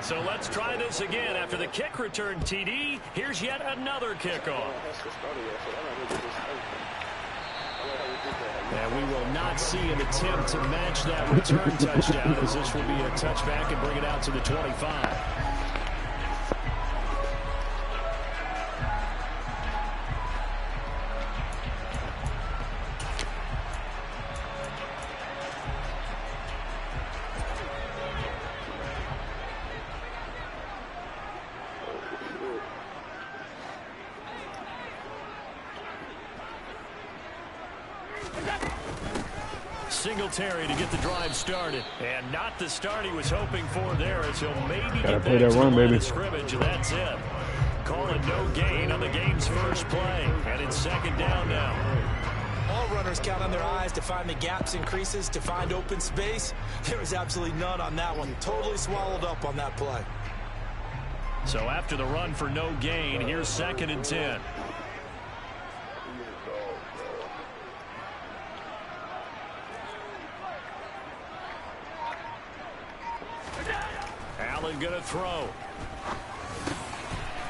So let's try this again. After the kick return TD, here's yet another kickoff. And we will not see an attempt to match that return touchdown, as this will be a touchback and bring it out to the 25. Singletary to get the drive started, and not the start he was hoping for there, as he'll maybe get back to the line of scrimmage, and that's it. Call it no gain on the game's first play, and it's second down now. All runners count on their eyes to find the gaps and creases, to find open space. There was absolutely none on that one. Totally swallowed up on that play. So after the run for no gain, here's second and 10. Allen going to throw.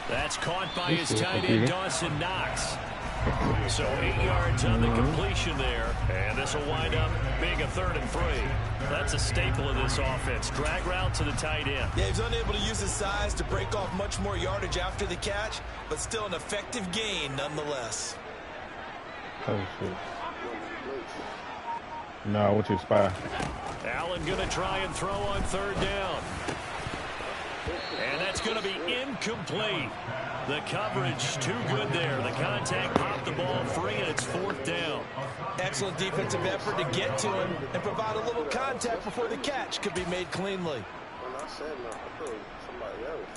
That's caught by his tight end, Dawson Knox. So 8 yards on the completion there, and this will wind up being a 3rd and 3. That's a staple of this offense. Drag route to the tight end. Yeah, he's unable to use his size to break off much more yardage after the catch, but still an effective gain nonetheless. Oh, shit. No, what's your spy? Allen going to try and throw on 3rd down. And that's going to be incomplete. The coverage too good there. The contact popped the ball free, and it's 4th down. Excellent defensive effort to get to him and provide a little contact before the catch could be made cleanly. When I said no, I thought somebody else.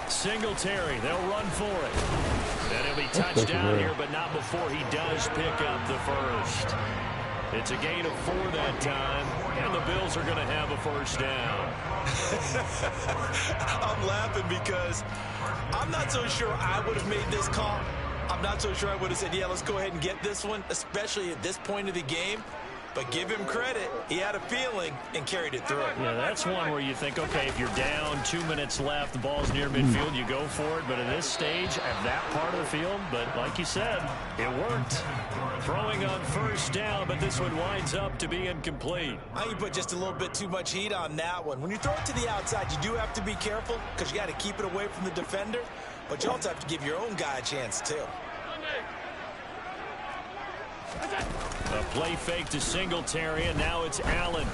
Singletary, they'll run for it. And he'll be touched down here, but not before he does pick up the first. It's a gain of 4 that time, and the Bills are going to have a first down. I'm laughing because I'm not so sure I would have made this call. I'm not so sure I would have said, yeah, let's go ahead and get this one, especially at this point of the game. But give him credit. He had a feeling and carried it through. Yeah, that's one where you think, okay, if you're down, 2 minutes left, the ball's near midfield, you go for it. But at this stage, at that part of the field, but like you said, it worked. Throwing on first down, but this one winds up to be incomplete. I think you put just a little bit too much heat on that one. When you throw it to the outside, you do have to be careful because you got to keep it away from the defender. But you also have to give your own guy a chance, too. A play fake to Singletary, and now it's Allen.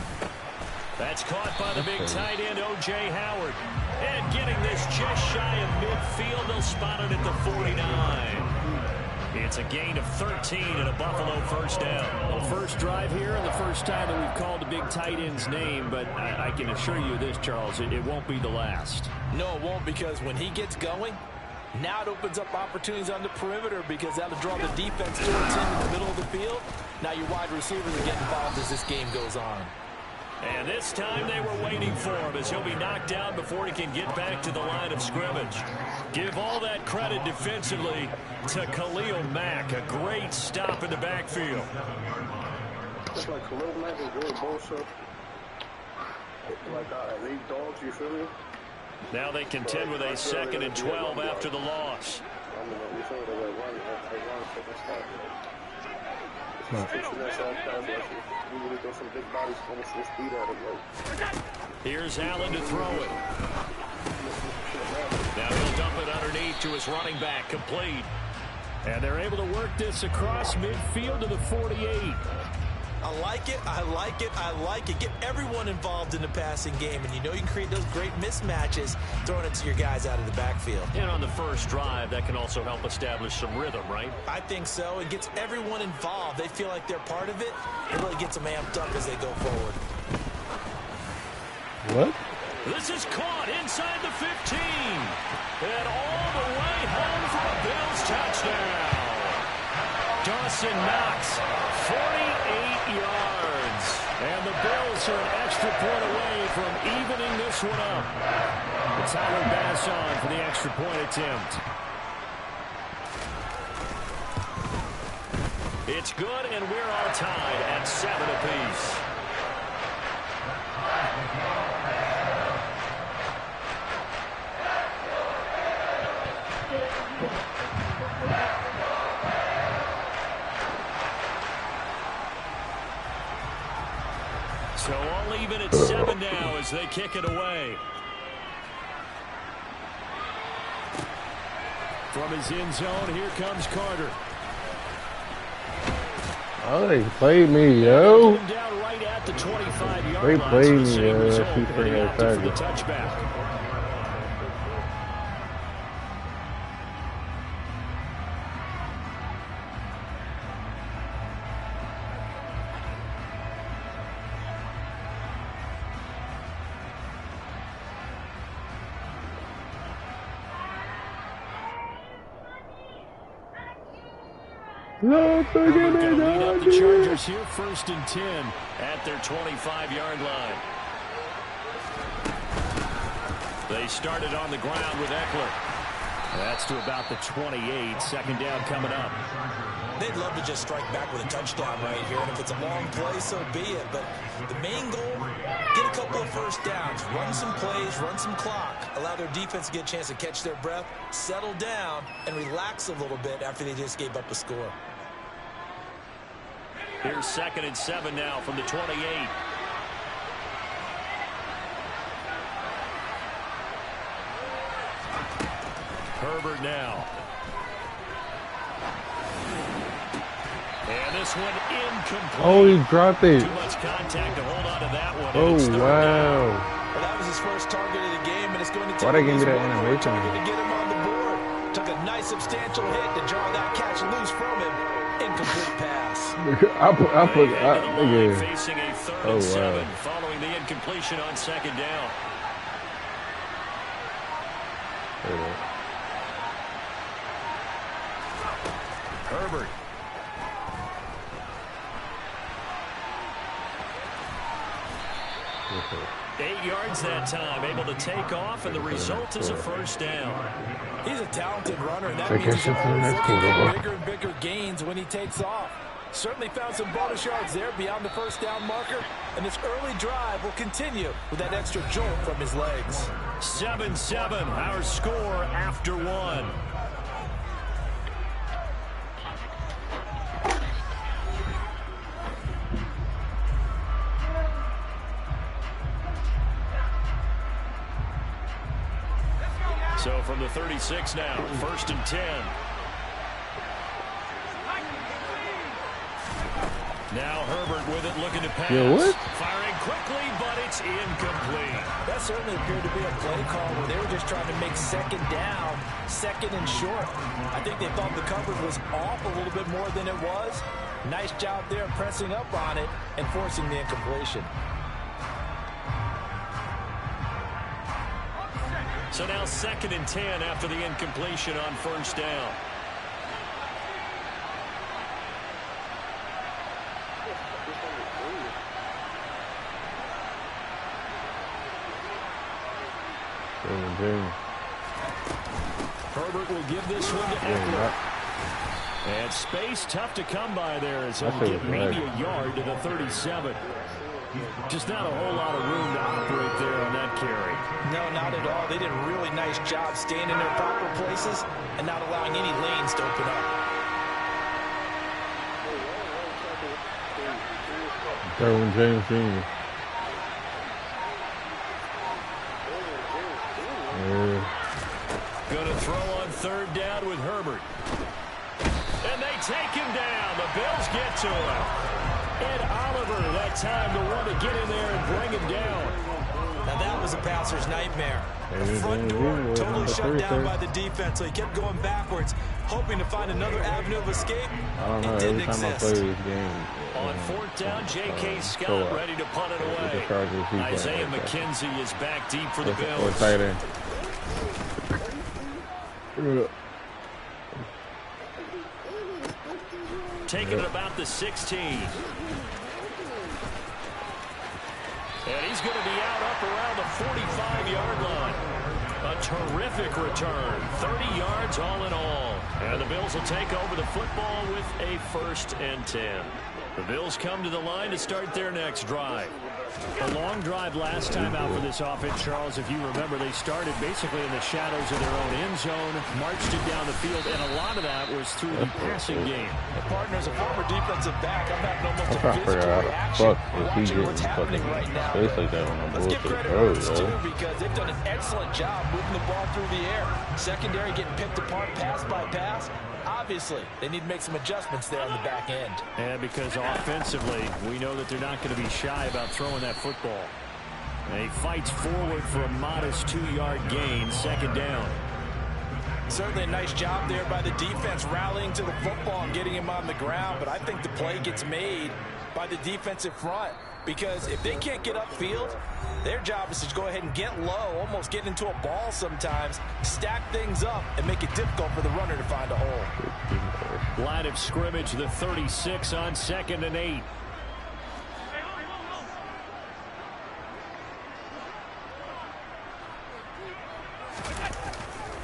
That's caught by the big tight end, O.J. Howard. And getting this just shy of midfield, they'll spot it at the 49. It's a gain of 13 and a Buffalo first down. Well, first drive here, and the first time that we've called the big tight end's name, but I can assure you this, Charles, it won't be the last. No, it won't, because when he gets going, now it opens up opportunities on the perimeter because that'll draw the defense towards him in the middle of the field. Now your wide receivers will get involved as this game goes on. And this time they were waiting for him as he'll be knocked down before he can get back to the line of scrimmage. Give all that credit defensively to Khalil Mack. A great stop in the backfield. It's like Khalil Mack is really bullshit. Like elite dogs, you feel me? Now they contend with a 2nd and 12 after the loss. Here's Allen to throw it. Now he'll dump it underneath to his running back, complete. And they're able to work this across midfield to the 48. I like it, I like it, I like it. Get everyone involved in the passing game, and you know you can create those great mismatches throwing it to your guys out of the backfield. And on the first drive, that can also help establish some rhythm, right? I think so. It gets everyone involved. They feel like they're part of it. It really gets them amped up as they go forward. What? This is caught inside the 15. And all the way home for a Bills touchdown. Dawson Knox, 48 yards. And the Bills are an extra point away from evening this one up. Tyler Bass on for the extra point attempt. It's good, and we're all tied at 7 apiece. So all even at 7 now as they kick it away. From his end zone, here comes Carter. Oh, they played me, yo. Down right at the 25-yard They line. played So me, yo. result, She's pretty heading out for the excited. touchback. No, We're going to lead up the Chargers here, 1st and 10 at their 25-yard line. They started on the ground with Eckler. That's to about the 28. Second down coming up. They'd love to just strike back with a touchdown right here, and if it's a long play, so be it. But the main goal, get a couple of first downs, run some plays, run some clock, allow their defense to get a chance to catch their breath, settle down, and relax a little bit after they just gave up a score. Here's 2nd and 7 now from the 28. Herbert now. And this one incomplete. Oh, he dropped it. Too much contact to hold on to that one. Oh, And it's 3rd wow. down. Well, that was his first target of the game, and it's going to take Why'd they give me at least that one more animation? target to get him on the board. Took a nice substantial hit to draw that catch loose from him. Incomplete pass. nigga. Facing a 3rd Oh, and 7 wow. following the incompletion on 2nd down. Herbert. Okay. 8 yards that time, able to take off, and the result is a 1st down. He's a talented runner, and that Take means he's that shit to the always next looking quarter, for boy. bigger and bigger gains when he takes off. Certainly found some bonus yards there beyond the 1st down marker, and this early drive will continue with that extra jolt from his legs. 7-7, our score after 1. So from the 36 now, 1st and 10. Now Herbert with it, looking to pass. Yo, what? Firing quickly, but it's incomplete. That certainly appeared to be a play call where they were just trying to make 2nd down, 2nd and short. I think they thought the coverage was off a little bit more than it was. Nice job there pressing up on it and forcing the incompletion. So now 2nd and 10 after the incompletion on 1st down. Herbert will give this one to Eckler. And space tough to come by there as he'll get maybe a yard to the 37. Just not a whole lot of room to operate there on that carry. No, not at all. They did a really nice job staying in their proper places and not allowing any lanes to open up. Derwin James Jr. Going to throw on 3rd down with Herbert. And they take him down. The Bills get to him. Ed Oliver, that time to want to get in there and bring him down. Now that was a passer's nightmare. The front door totally shut down by the defense, so he kept going backwards, hoping to find another avenue of escape. I don't know. It didn't Every time I play exist. this game, On 4th down, J.K. Scott ready to punt it away. Isaiah McKenzie is back deep for the Bills. Tight end. Taking it about the 16. And he's going to be out up around the 45-yard line. terrific return. 30 yards all in all. And the Bills will take over the football with a 1st and 10. The Bills come to the line to start their next drive. A long drive last time out for this offense, Charles. If you remember, they started basically in the shadows of their own end zone, marched it down the field, and a lot of that was through the passing game. Partner's a former defensive back. I'm having almost a physical reaction watching what's happening right now. Let's give credit where it's due because they've done an excellent job moving the ball through the air. Secondary getting picked apart pass by pass. Obviously, they need to make some adjustments there on the back end. And because offensively, we know that they're not going to be shy about throwing that football. And he fights forward for a modest 2-yard gain, 2nd down. Certainly a nice job there by the defense rallying to the football and getting him on the ground. But I think the play gets made by the defensive front because if they can't get upfield, their job is to go ahead and get low, almost get into a ball sometimes, stack things up, and make it difficult for the runner to find a hole. Line of scrimmage, the 36 on 2nd and 8.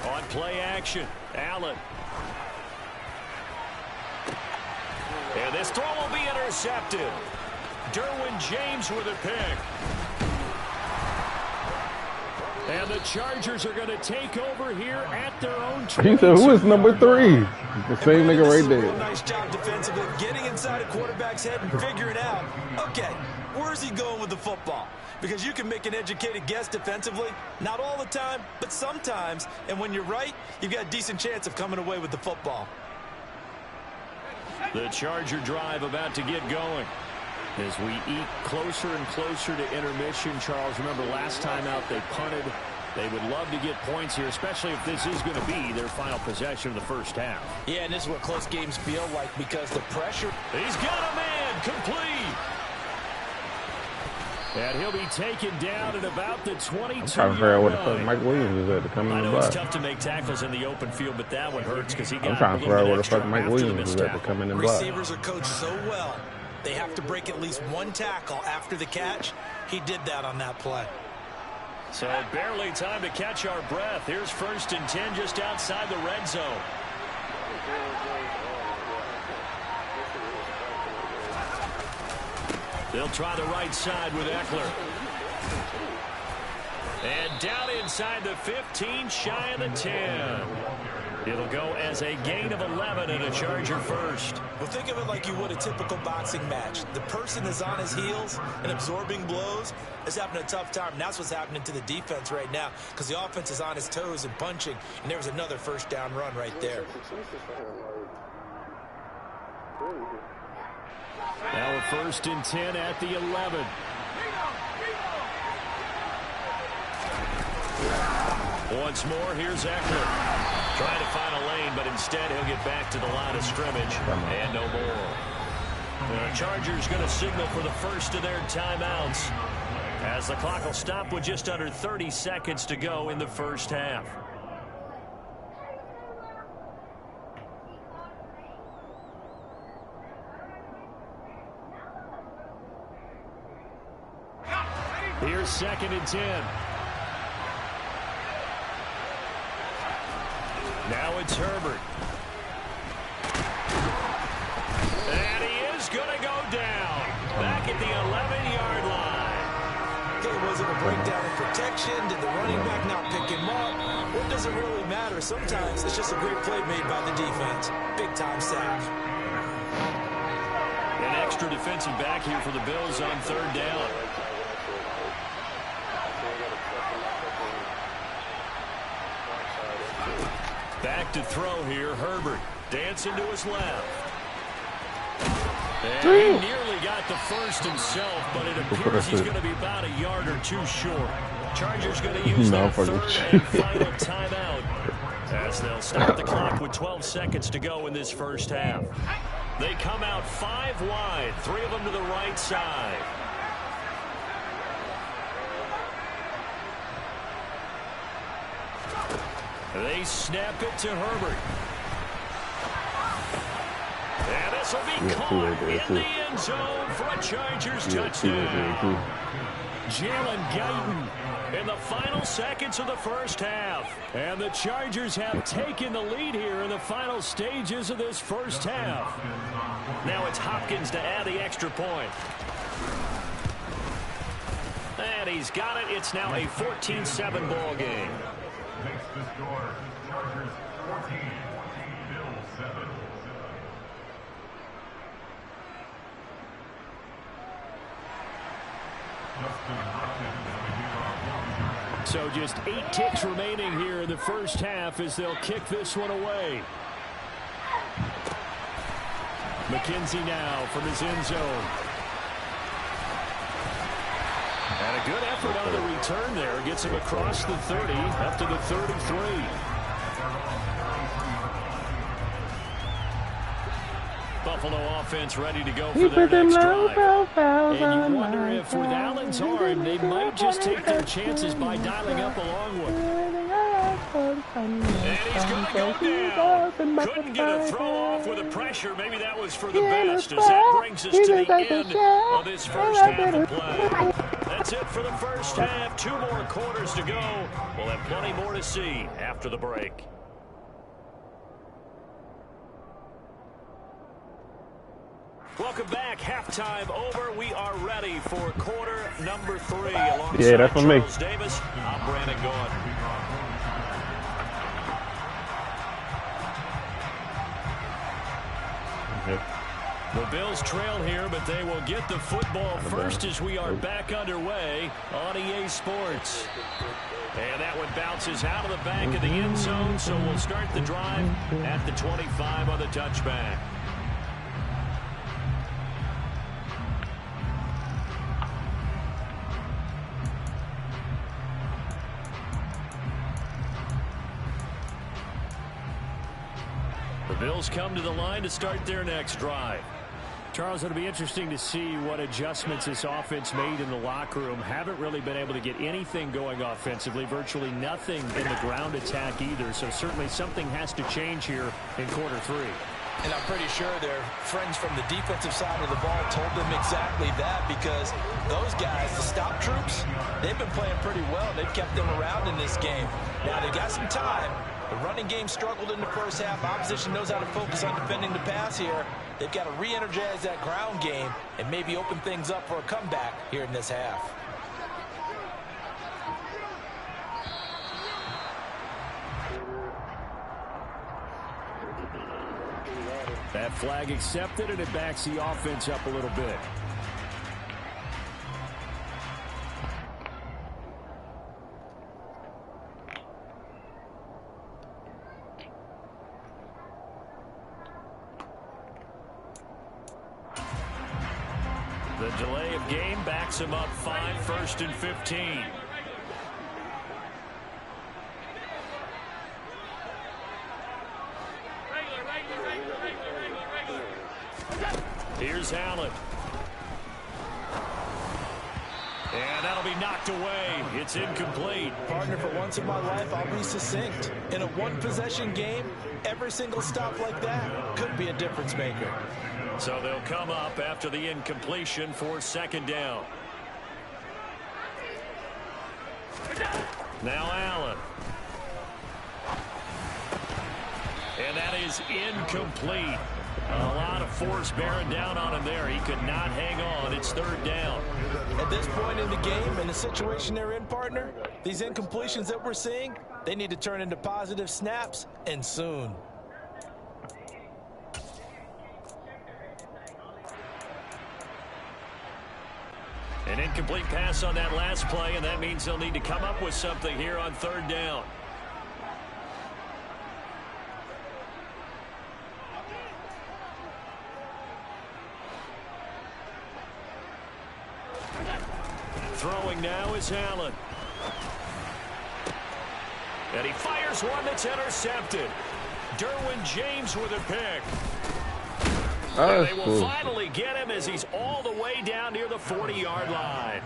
On play action, Allen. And this throw will be intercepted. Derwin James with a pick. And the Chargers are going to take over here at their own 22. He said, who is number 3? The same nigga right there. Nice job defensively, getting inside a quarterback's head and figuring out, okay, where's he going with the football? Because you can make an educated guess defensively, not all the time, but sometimes. And when you're right, you've got a decent chance of coming away with the football. The Charger drive about to get going. As we eat closer and closer to intermission, Charles, remember last time out they punted. They would love to get points here, especially if this is going to be their final possession of the first half. Yeah, and this is what close games feel like because the pressure. He's got a man complete. And he'll be taken down at about the 22-yard I'm trying to figure out what the fuck Mike Williams is at to come in I the know box. it's tough to make tackles in the open field, but that one hurts because he got I'm trying to figure out what the fuck Mike Williams is at to come in the box. Receivers are coached so well. They have to break at least one tackle after the catch. He did that on that play. So barely time to catch our breath. Here's 1st and 10 just outside the red zone. They'll try the right side with Eckler. And down inside the 15, shy of the 10. It'll go as a gain of 11 and a Charger first. Well, think of it like you would a typical boxing match. The person is on his heels and absorbing blows is having a tough time. And that's what's happening to the defense right now because the offense is on his toes and punching. And there was another 1st down run right there. Now a 1st and 10 at the 11. Once more, here's Eckler. Trying to find a lane, but instead he'll get back to the line of scrimmage. And no more. The Chargers going to signal for the first of their timeouts as the clock will stop with just under 30 seconds to go in the first half. Here's 2nd and 10. Now it's Herbert. And he is going to go down. Back at the 11-yard line. Okay, was it a breakdown in protection? Did the running back not pick him up? What does it really matter? Sometimes it's just a great play made by the defense. Big-time sack. An extra defensive back here for the Bills on 3rd down. Back to throw here, Herbert. Dancing to his left. And he nearly got the first himself, but it appears he's going to be about a yard or 2 short. Chargers going to use their 3rd and final timeout as they'll start the clock with 12 seconds to go in this first half. They come out 5 wide, 3 of them to the right side. They snap it to Herbert. And this will be caught in the end zone for a Chargers touchdown. Jalen Guyton in the final seconds of the first half. And the Chargers have taken the lead here in the final stages of this first half. Now it's Hopkins to add the extra point. And he's got it. It's now a 14-7 ball game. Makes the score Chargers 14, Bills 7. So just 8 ticks remaining here in the first half as they'll kick this one away. McKenzie now from his end zone. And a good effort on the return there. Gets him across the 30 up to the 33. Buffalo offense ready to go for their next drive. And you wonder if with Allen's arm, they might just take their chances by dialing up a long one. And he's going to go down. Couldn't get a throw off with the pressure. Maybe that was for the best, as that brings us to the end of this first half of play. That's it for the first half. 2 more quarters to go. We'll have plenty more to see after the break. Welcome back. Halftime over. We are ready for quarter number 3. Alongside that's for me. Charles Davis, I'm Brandon Gaudin. The Bills trail here, but they will get the football first as we are back underway on EA Sports. And that one bounces out of the back of the end zone, so we'll start the drive at the 25 on the touchback. The Bills come to the line to start their next drive. Charles, it'll be interesting to see what adjustments this offense made in the locker room. Haven't really been able to get anything going offensively, virtually nothing in the ground attack either. So certainly something has to change here in quarter 3. And I'm pretty sure their friends from the defensive side of the ball told them exactly that, because those guys, the stop troops, they've been playing pretty well. They've kept them around in this game. Now they got some time. The running game struggled in the first half. Opposition knows how to focus on defending the pass here. They've got to re-energize that ground game and maybe open things up for a comeback here in this half. That flag accepted, and it backs the offense up a little bit. The delay of game backs him up 5, 1st and 15. Here's Allen. And that'll be knocked away. It's incomplete. Partner, for once in my life, I'll be succinct. In a one-possession game, every single stop like that could be a difference maker. So they'll come up after the incompletion for 2nd down. Now Allen. And that is incomplete. A lot of force bearing down on him there. He could not hang on. It's 3rd down. At this point in the game, in the situation they're in, partner, these incompletions that we're seeing, they need to turn into positive snaps, and soon. An incomplete pass on that last play, and that means they'll need to come up with something here on 3rd down. Throwing now is Allen. And he fires one that's intercepted. Derwin James with a pick. And they will finally get him as he's all the way down near the 40-yard line.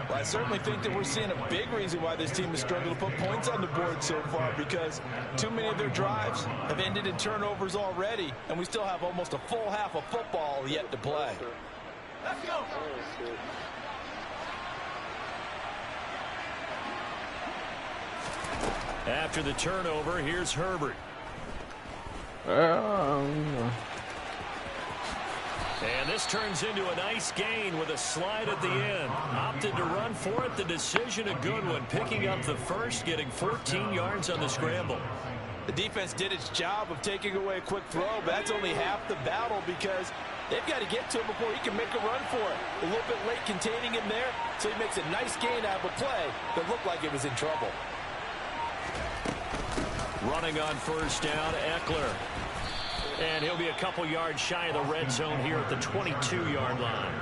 Well, I certainly think that we're seeing a big reason why this team has struggled to put points on the board so far, because too many of their drives have ended in turnovers already, and we still have almost a full half of football yet to play. Let's go. After the turnover, here's Herbert. And this turns into a nice gain with a slide at the end. Opted to run for it. The decision a good one. Picking up the first, getting 14 yards on the scramble. The defense did its job of taking away a quick throw, but that's only half the battle because they've got to get to him before he can make a run for it. A little bit late containing him there, so he makes a nice gain out of a play that looked like it was in trouble. Running on first down, Eckler. And he'll be a couple yards shy of the red zone here at the 22-yard line.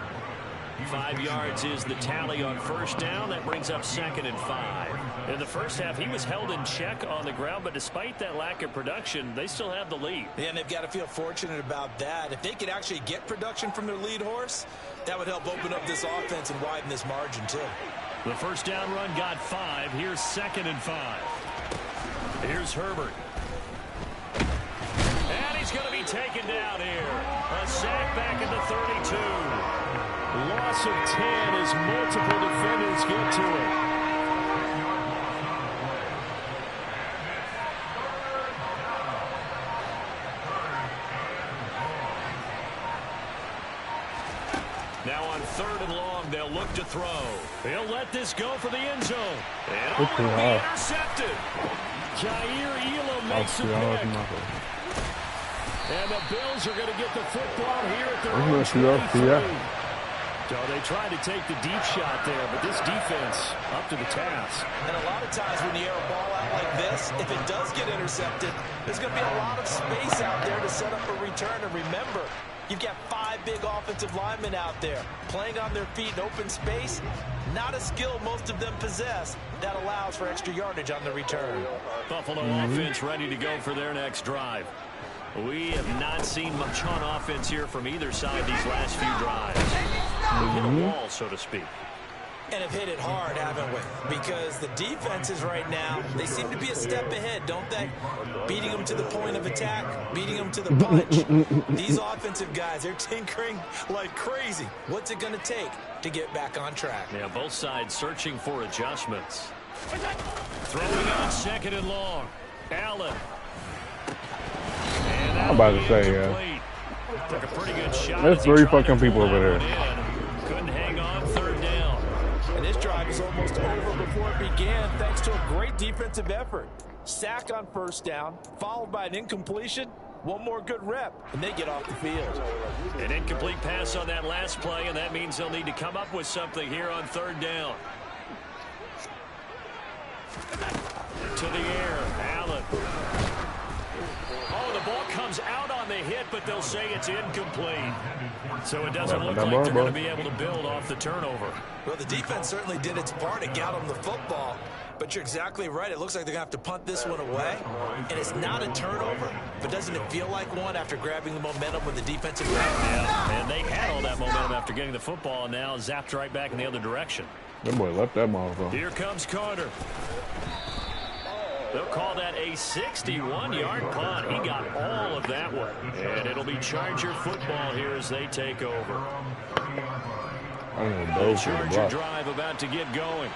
5 yards is the tally on first down. That brings up 2nd and 5. In the first half, he was held in check on the ground, but despite that lack of production, they still have the lead. Yeah, and they've got to feel fortunate about that. If they could actually get production from their lead horse, that would help open up this offense and widen this margin, too. The first down run got 5. Here's 2nd and 5. Here's Herbert. And he's going to be taken down here. A sack back at the 32. Loss of 10 as multiple defenders get to it. Now on 3rd and long, they'll look to throw. He'll let this go for the end zone. And all will be intercepted. Jair Elam makes a pick. And the Bills are going to get the football here at their own 23. So they tried to take the deep shot there, but this defense up to the task. And a lot of times when you air a ball out like this, if it does get intercepted, there's going to be a lot of space out there to set up a return. And remember, you've got 5 big offensive linemen out there playing on their feet in open space. Not a skill most of them possess that allows for extra yardage on the return. Buffalo offense ready to go for their next drive. We have not seen much on offense here from either side these last few drives. We've hit a wall, so to speak. And have hit it hard, haven't we? Because the defenses right now, they seem to be a step ahead, don't they? Beating them to the point of attack, beating them to the punch. These offensive guys, they're tinkering like crazy. What's it going to take to get back on track? Yeah, both sides searching for adjustments. Throwing on 2nd and long. Allen. I'm about to say, Took a pretty good shot. There's 3 fucking people over there. Couldn't hang on 3rd down. And this drive is almost over before it began thanks to a great defensive effort. Sack on first down, followed by an incompletion. One more good rep, and they get off the field. An incomplete pass on that last play, and that means they'll need to come up with something here on 3rd down. To the air, Allen. Oh, the ball comes out on the hit, but they'll say it's incomplete. So it doesn't look like they're going to be able to build off the turnover. Well, the defense certainly did its part to get them the football. But you're exactly right. It looks like they're going to have to punt this one away. And it's not a turnover, but doesn't it feel like one after grabbing the momentum with the defensive grab? Yeah, and they had all that momentum after getting the football, and now zapped right back in the other direction. That boy left that motherfucker. Here comes Carter. They'll call that a 61-yard punt. He got all of that one. And it'll be Charger football here as they take over. The Charger drive about to get going.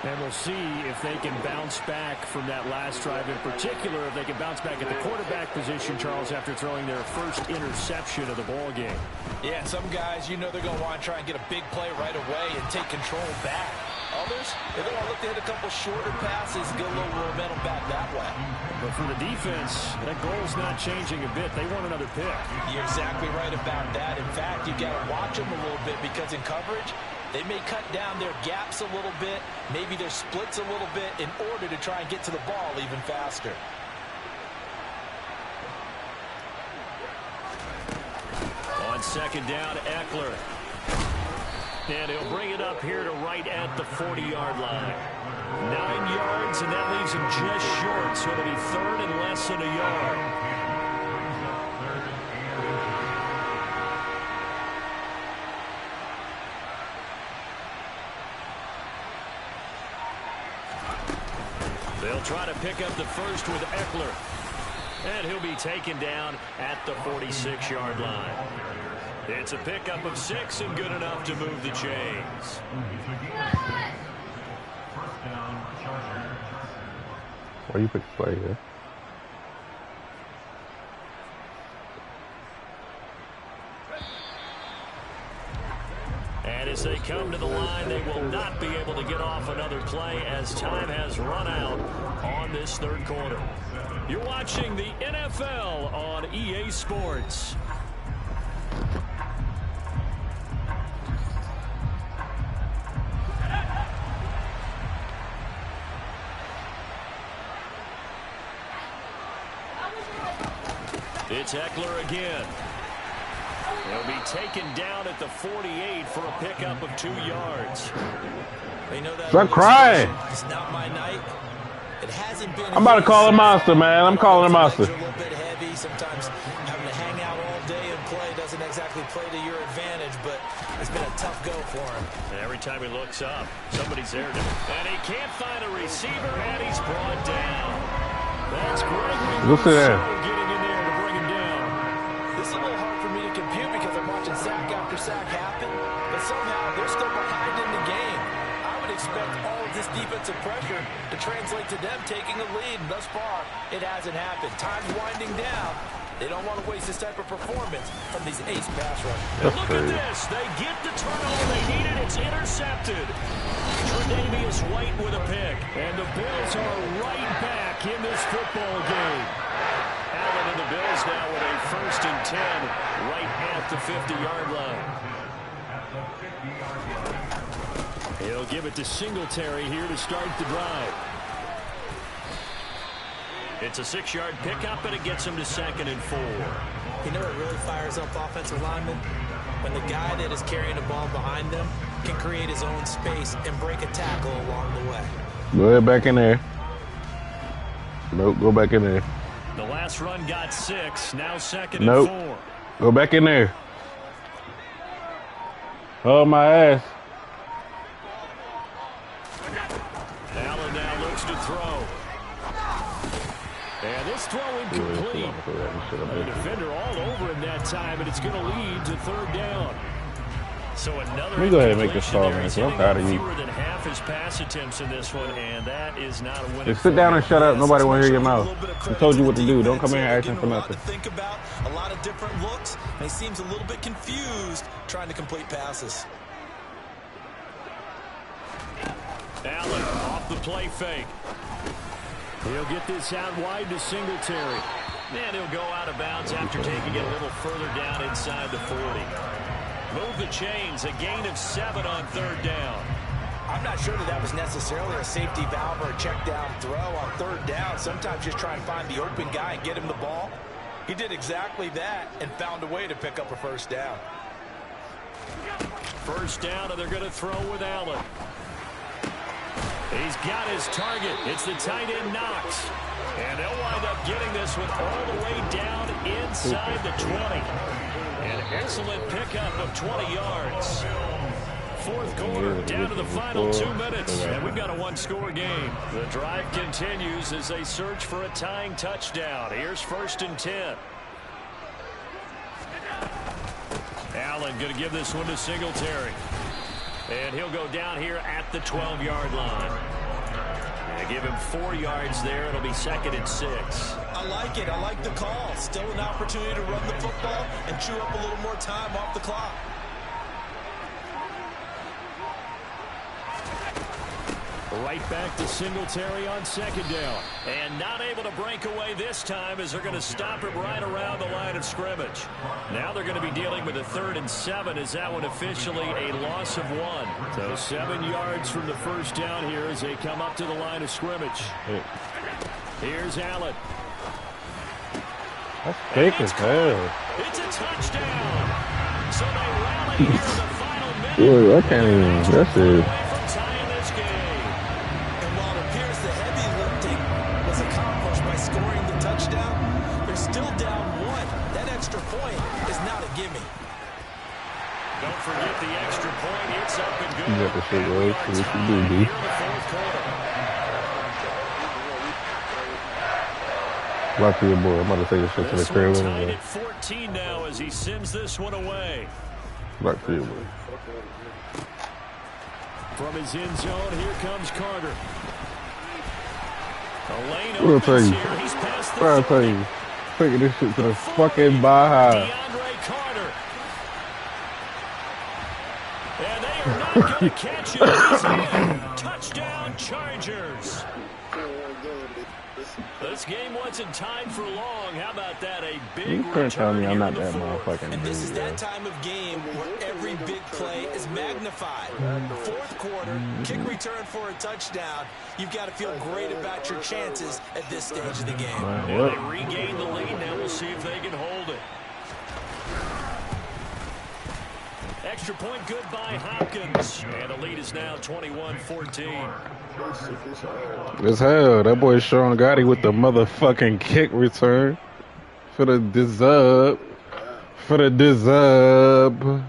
And we'll see if they can bounce back from that last drive in particular, if they can bounce back at the quarterback position, Charles, after throwing their first interception of the ball game. Yeah, some guys, you know they're going to want to try and get a big play right away and take control back. Others, they're going to look to hit a couple shorter passes and get a little momentum back that way. But for the defense, that goal's not changing a bit. They want another pick. You're exactly right about that. In fact, you've got to watch them a little bit because in coverage, they may cut down their gaps a little bit, maybe their splits a little bit in order to try and get to the ball even faster. On 2nd down, Eckler. And he'll bring it up here to right at the 40-yard line. 9 yards, and that leaves him just short, so it'll be 3rd and less than a yard. They'll try to pick up the first with Eckler. And he'll be taken down at the 46-yard line. It's a pickup of 6 and good enough to move the chains. Why you pick the play here? And as they come to the line, they will not be able to get off another play as time has run out on this third quarter. You're watching the NFL on EA Sports. It's Eckler again. He'll be taken down at the 48 for a pickup of 2 yards. They know that Stop crying. It's not my night. It hasn't been. I'm about to call a monster, man. I'm calling a monster. A little bit heavy. Sometimes having to hang out all day and play doesn't exactly play to your advantage, but it's been a tough go for him. And every time he looks up, somebody's there. And he can't find a receiver, and he's brought down. That's Gregory. Look at that. Getting in there to bring him down. This is a little hard for me to compute because I'm watching sack after sack happen, but somehow they're still behind in the game. I would expect all of this defensive pressure to translate to them taking a lead, and thus far, it hasn't happened. Time's winding down. They don't want to waste this type of performance from these ace pass rushers. Look at this. They get the turnover they needed. It's intercepted. Tre'Davious White with a pick. And the Bills are right back in this football game. Allen and the Bills now with a 1st and 10 right at the 50-yard line. He'll give it to Singletary here to start the drive. It's a 6-yard pickup, and it gets him to 2nd and 4. You know what really fires up offensive linemen? When the guy that is carrying the ball behind them can create his own space and break a tackle along the way. Go ahead back in there. Nope, go back in there. The last run got 6, now 2nd Nope. and 4. Go back in there. Oh, my ass. Allen now looks to throw. And this throw incomplete. The defender all over him that time, and it's going to lead to 3rd down. So another. Let me go ahead and make this call, man, because I'm tired of you. Fewer than half his pass attempts in this one, and that is not a winning. Just sit down and shut up. Nobody want to hear your mouth. I told you what to do. Don't come in here asking for nothing. Think about a lot of different looks, and he seems a little bit confused trying to complete passes. Allen off the play fake. He'll get this out wide to Singletary. And he'll go out of bounds after taking it a little further down inside the 40. Move the chains, a gain of 7 on 3rd down. I'm not sure that was necessarily a safety valve or a check down throw on 3rd down. Sometimes just try and find the open guy and get him the ball. He did exactly that and found a way to pick up a 1st down. 1st down, and they're going to throw with Allen. He's got his target. It's the tight end Knox. And they'll wind up getting this one all the way down inside the 20. An excellent pickup of 20 yards. 4th quarter, down to the final 2 minutes. And we've got a 1-score game. The drive continues as they search for a tying touchdown. Here's 1st and 10. Allen going to give this one to Singletary. And he'll go down here at the 12-yard line. And give him 4 yards there. It'll be 2nd and 6. I like it. I like the call. Still an opportunity to run the football and chew up a little more time off the clock. Right back to Singletary on 2nd down. And not able to break away this time as they're going to stop it right around the line of scrimmage. Now they're going to be dealing with a 3rd and 7 as that one officially a loss of 1. So 7 yards from the 1st down here as they come up to the line of scrimmage. Here's Allen. That's fake as hell. It's a touchdown. So they rally here in the final minute. Boy, I can't even. That's it. Scoring the touchdown, they're still down 1. That extra point is not a gimme. Don't forget the extra point. It's up and good. You got the shit right. So what you do, D? Rock to your boy. I'm about to take this shit to the crib. Tied at 14 now as he sends this one away. Rock to your boy. From his end zone, here comes Carter. lane What did I tell opens you? here. He's past the What did I tell 30. you? Taking this shit to the fucking Baja. DeAndre Carter. And they are not going to catch him. He's in. Touchdown, Chargers. This game wasn't tied for long. How about that? A big You couldn't tell me I'm not that fourth. motherfucking And this is dude, that time of game where every big play is magnified. Fourth quarter, kick return for a touchdown. You've got to feel great about your chances at this stage of the game. Well, they regain the lead. Now we'll see if they can hold it. Extra point good by Hopkins. And the lead is now 21-14. As hell, that boy Sean Gotti with the motherfucking kick return for the dizub. For the dizub.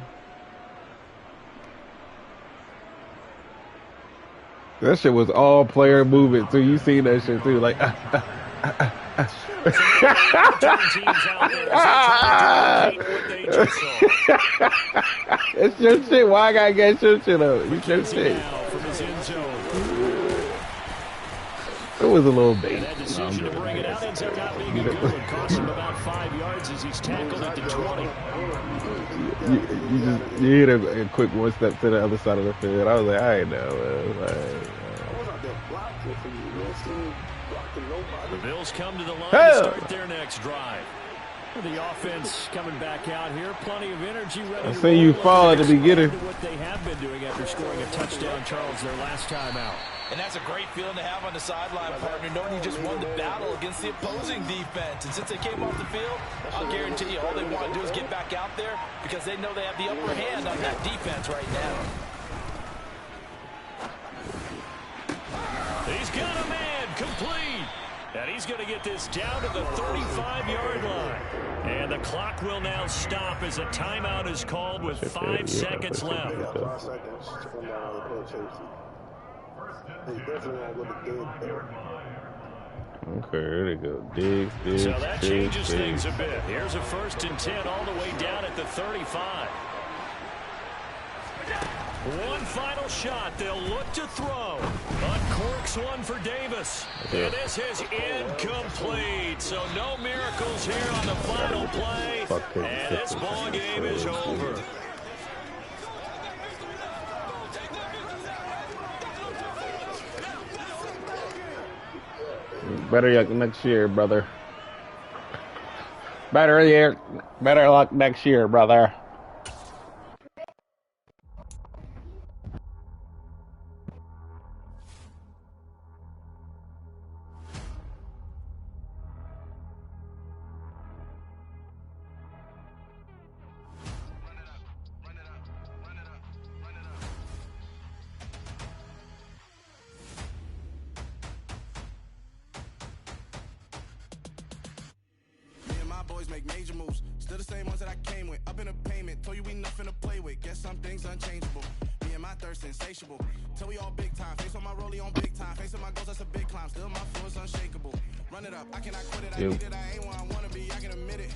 That shit was all player movement too. You seen that shit too, like. It's your shit. Why I gotta get your shit up? It's your shit. It was a little bait. That decision to bring it out ends up not being a good one. Cost him about 5 yards as he's tackled at the 20. You hit a quick one step to the other side of the field. I was like, I ain't know. The Bills come to the line to start their next drive. The offense coming back out here, plenty of energy ready. I see you fall at the beginning. What they have been doing after scoring a touchdown, Charles, their last time out. And that's a great feeling to have on the sideline, partner, knowing you just won the battle against the opposing defense. And since they came off the field, I'll guarantee you all they want to do is get back out there because they know they have the upper hand on that defense right now. He's got a man complete. And he's going to get this down to the 35-yard line. And the clock will now stop as a timeout is called with 5 seconds left. 5 seconds from the safety. He's definitely not going to do it. Okay, there they go. Dig. So that changes things a bit. Here's a 1st and 10 all the way down at the 35. One final shot. They'll look to throw. Uncorks one for Davis. And this is incomplete. So no miracles here on the final play. And this ball game is over. Better luck next year, brother. Better luck next year, brother. Make major moves, still the same ones that I came with. Up in a payment, told you we nothing to play with. Guess some things unchangeable. Me and my thirst insatiable. Till we all big time. Face on my rollie on big time. Facing my goals, that's a big climb. Still my flow is unshakable. Run it up, I cannot quit it. I need it, I ain't where I wanna be. I can admit it.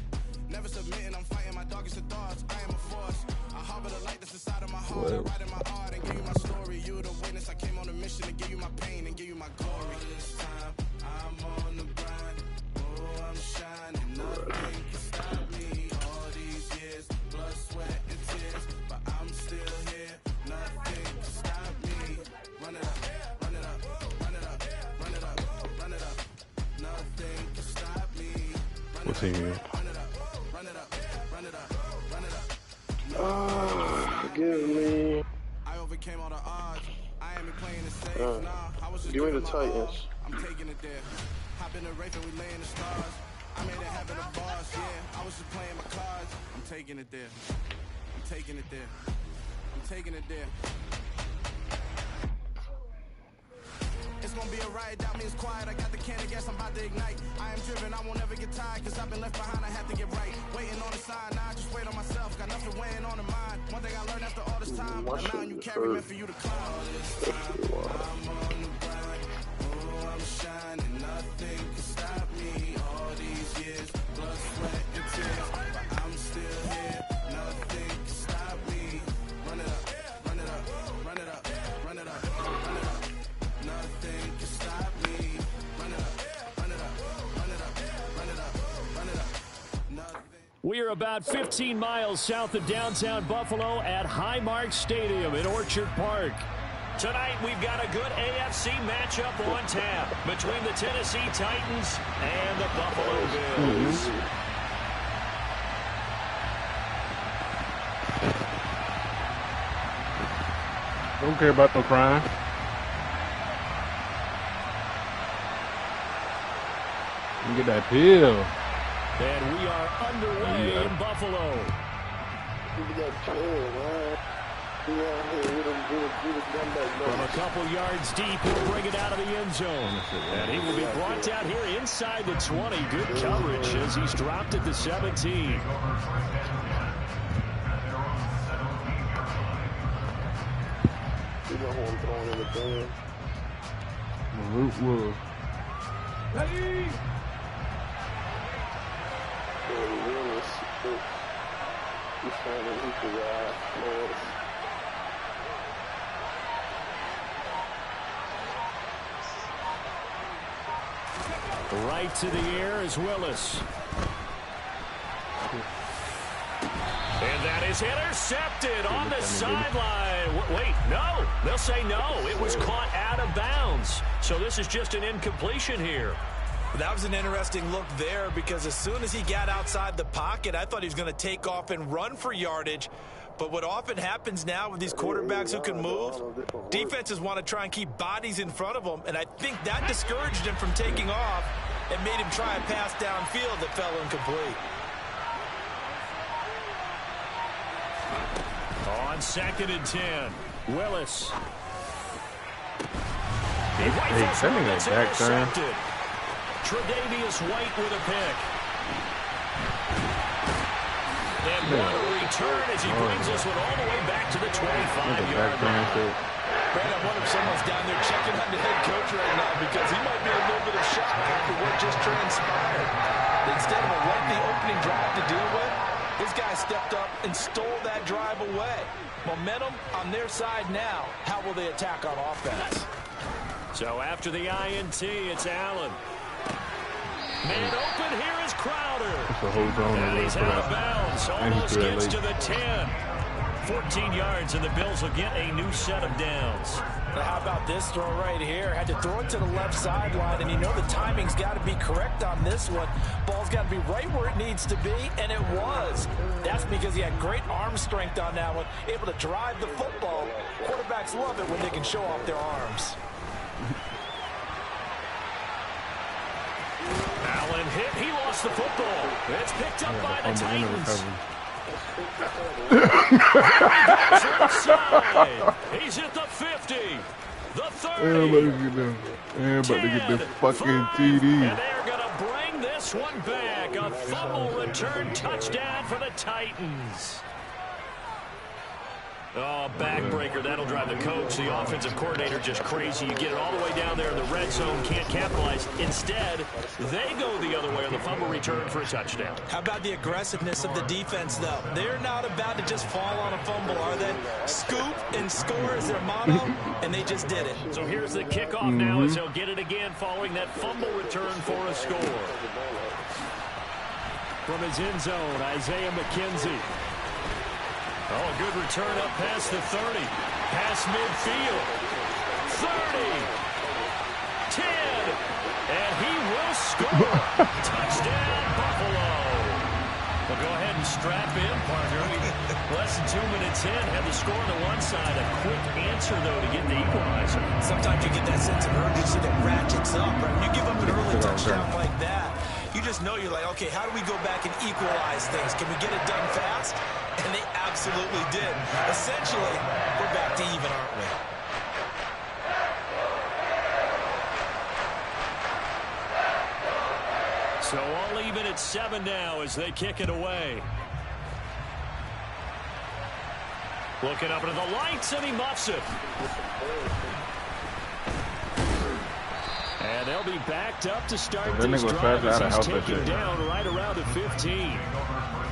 Never submitting, I'm fighting my darkest of thoughts. I am a force. I harbor the light that's inside of my heart. I write in my art and give you my story. You the witness. I came on a mission to give you my pain and give you my glory. All this time, I'm on the grind. Oh, I'm shining. Nothing can stop me. All these years, blood, sweat, and tears. But I'm still here. Nothing can stop me. Run it up, run it up, run it up, run it up, run it up. Nothing can stop me. What's he here? Forgive me. I overcame all the odds. I ain't been playing it safe. Nah, I was just Give me the my Titans. all. I'm taking it there. Hop in the race and we laying the stars. I made it happen a boss, yeah. I was just playing my cards. I'm taking it there. I'm taking it there. I'm taking it there. It's gonna be a riot, doubt me it's quiet. I got the can of gas, I'm about to ignite. I am driven, I won't ever get tired. Cause I've been left behind, I have to get right. Waiting on the side, now I just wait on myself. Got nothing weighing on the mind. One thing I learned after all this time. The mountain you carry meant for you to climb. All this time, I'm on the grind. Oh, I'm shining, nothing can stop me. All these years, blood, sweat, and tears. But I'm still here, nothing can stop me. Run it up, run it up, run it up, run it up, run it up. Nothing can stop me. Run it up, We are about 15 miles south of downtown Buffalo at Highmark Stadium in Orchard Park. Tonight, we've got a good AFC matchup on tap between the Tennessee Titans and the Buffalo Bills. Don't care about no crime. You get that pill. And we are underway in Buffalo. From a couple yards deep, he'll bring it out of the end zone. And he will be brought down here inside the 20. Good coverage as he's dropped at the 17. Rootwood. Right to the air is Willis. And that is intercepted on the sideline. Wait, no. They'll say no. It was caught out of bounds. So this is just an incompletion here. That was an interesting look there because as soon as he got outside the pocket, I thought he was going to take off and run for yardage. But what often happens now with these quarterbacks who can move, defenses want to try and keep bodies in front of them, and I think that discouraged him from taking off and made him try a pass downfield that fell incomplete. On 2nd and 10, Willis. Hey, sending it back there. Tre'Davious White with a pick. And what a return as he brings this one all the way back to the 25-yard line. Brad, I wonder if someone's down there checking on the head coach right now because he might be a little bit of shock after what just transpired. Instead of a lengthy opening drive to deal with, this guy stepped up and stole that drive away. Momentum on their side now. How will they attack on offense? So after the INT, it's Allen. Man open, here is Crowder. And he's out of bounds. Almost gets to the 10. 14 yards, and the Bills will get a new set of downs. Now how about this throw right here? Had to throw it to the left sideline, and you know the timing's got to be correct on this one. Ball's got to be right where it needs to be, and it was. That's because he had great arm strength on that one, able to drive the football. Quarterbacks love it when they can show off their arms. Allen hit. He lost the football. It's picked up by the Titans. He's at the 50. The 30. About to get the fucking TD. And they're going to bring this one back. A fumble return touchdown for the Titans. Oh, backbreaker. That'll drive the coach, the offensive coordinator, just crazy. You get it all the way down there in the red zone, can't capitalize. Instead, they go the other way on the fumble return for a touchdown. How about the aggressiveness of the defense, though? They're not about to just fall on a fumble, are they? Scoop and score is their motto, and they just did it. So here's the kickoff now as they'll get it again following that fumble return for a score. From his end zone, Isaiah McKenzie. Oh, a good return up past the 30. Past midfield. 30. 10. And he will score. Touchdown, Buffalo. Well, go ahead and strap in, partner. Less than 2 minutes in. Had the score on the one side. A quick answer, though, to get the equalizer. Sometimes you get that sense of urgency that ratchets up. Right? When you give up an early touchdown like that, you just know you're like, okay, how do we go back and equalize things? Can we get it done fast? And they absolutely did. Essentially, we're back to even, aren't we? So all even at 7 now as they kick it away. Looking up into the lights, and he muffs it. And they'll be backed up to start That this nigga was drive fast as out of he's house taken that down right around the 15.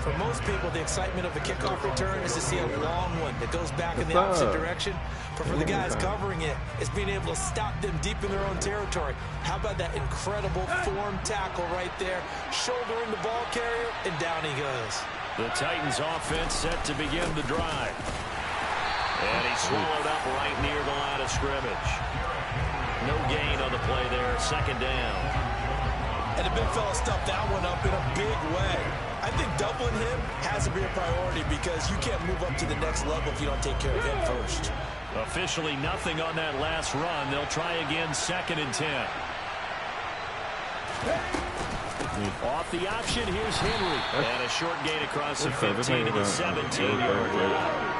For most people, the excitement of a kickoff return is to see a long one that goes back in the opposite direction. But for the guys covering it, it's being able to stop them deep in their own territory. How about that incredible form tackle right there? Shouldering the ball carrier, and down he goes. The Titans offense set to begin the drive. And he's swallowed up right near the line of scrimmage. No gain on the play there, second down. And the big fella stuffed that one up in a big way. I think doubling him has to be a priority because you can't move up to the next level if you don't take care of him first. Officially nothing on that last run. They'll try again, 2nd and 10. Off the option, here's Henry. And a short gain across the 15 to the 17-yard line.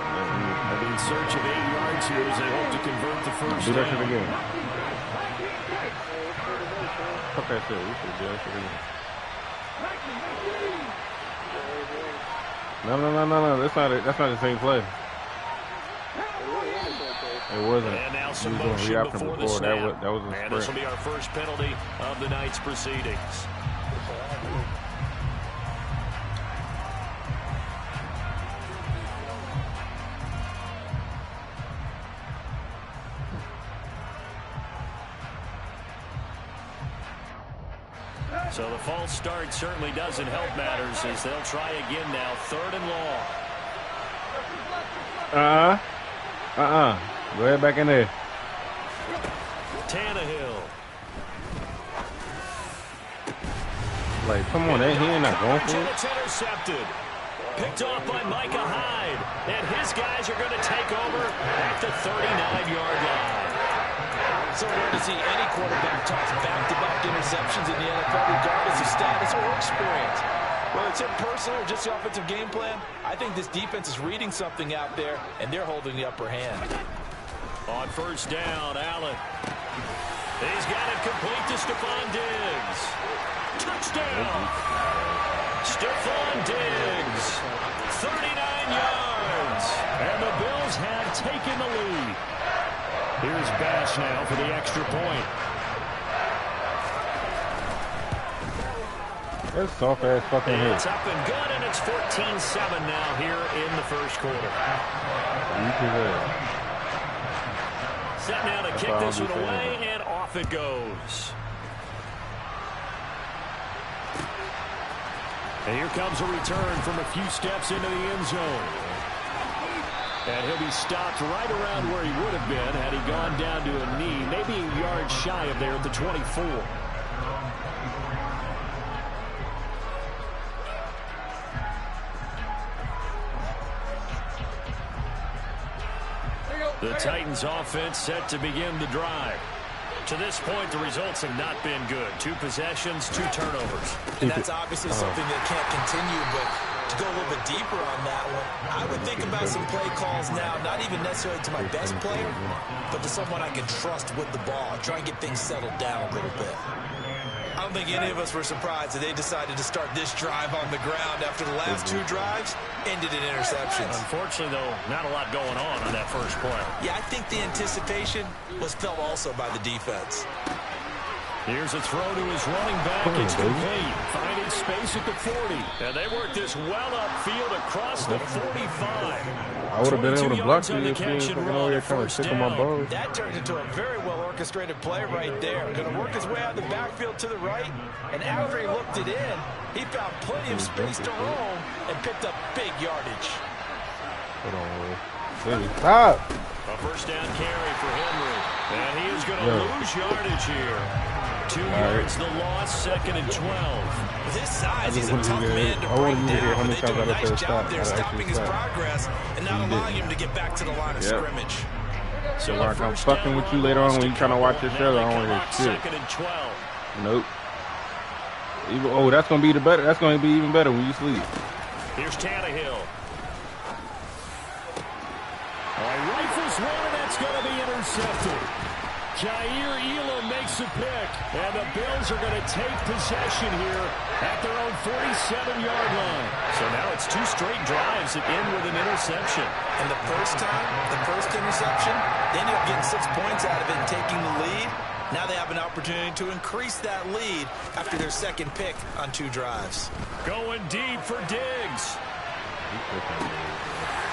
In search of 8 yards here as they hope to convert the first Do that down. shit again. Fuck that shit. We should do that shit again. No. That's not the same play. It wasn't. And now some We was motion doing reoption before the before. snap. That was a And this will sprint. be our first penalty of the night's proceedings. So the false start certainly doesn't help matters as they'll try again now, 3rd and long. Go ahead back in there. Tannehill. Like, come on, he ain't not going for it. It's intercepted. Picked off by Micah Hyde. And his guys are going to take over at the 39-yard line. So rare to see any quarterback toss back-to-back interceptions in the NFL, regardless of status or experience. Whether it's impersonal or just the offensive game plan, I think this defense is reading something out there, and they're holding the upper hand. On first down, Allen. He's got it complete to Stephon Diggs. Touchdown! Stephon Diggs, 39 yards. And the Bills have taken the lead. Here's Bash now for the extra point. That's soft ass fucking hit. It's up and good, and it's 14-7 now here in the first quarter. Set now to kick this one away, and off it goes. And here comes a return from a few steps into the end zone. And he'll be stopped right around where he would have been had he gone down to a knee, maybe a yard shy of there at the 24. The Titans offense set to begin the drive. To this point, the results have not been good. 2 possessions, 2 turnovers. And that's obviously something that can't continue, but to go a little bit deeper on that one, I would think about some play calls now, not even necessarily to my best player, but to someone I can trust with the ball. Try and get things settled down a little bit. I don't think any of us were surprised that they decided to start this drive on the ground after the last 2 drives ended in interceptions. Unfortunately, though, not a lot going on that first play. Yeah, I think the anticipation was felt also by the defense. Here's a throw to his running back. It's complete. Finding space at the 40. And they work this well upfield across the 45. I would have been able to block you if you was fucking over here trying to tickle my balls. That turned into a very well-orchestrated play right there. Going to work his way out of the backfield to the right. And after he looked it in, he found plenty of space to roam and picked up big yardage. Hold on, Will. Stop! A first down carry for Henry. And he is going to lose yardage here. 2 yards the loss, 2nd and 12. With his size, he's a tough man to bring down. They do a nice job there stopping his progress and not allowing him to get back to the line of scrimmage. So Mark, I'm fucking with you later on when you trying to watch your show. I don't want to hear shit. 2nd and 12. Nope. Oh, that's gonna be the better. That's gonna be even better when you sleep. Here's Tannehill. Rifles one, and that's going to be intercepted. Jair Elam makes a pick, and the Bills are going to take possession here at their own 47-yard line. So now it's 2 straight drives that end with an interception. And the first time, the first interception, they ended up getting 6 points out of it and taking the lead. Now they have an opportunity to increase that lead after their second pick on 2 drives. Going deep for Diggs.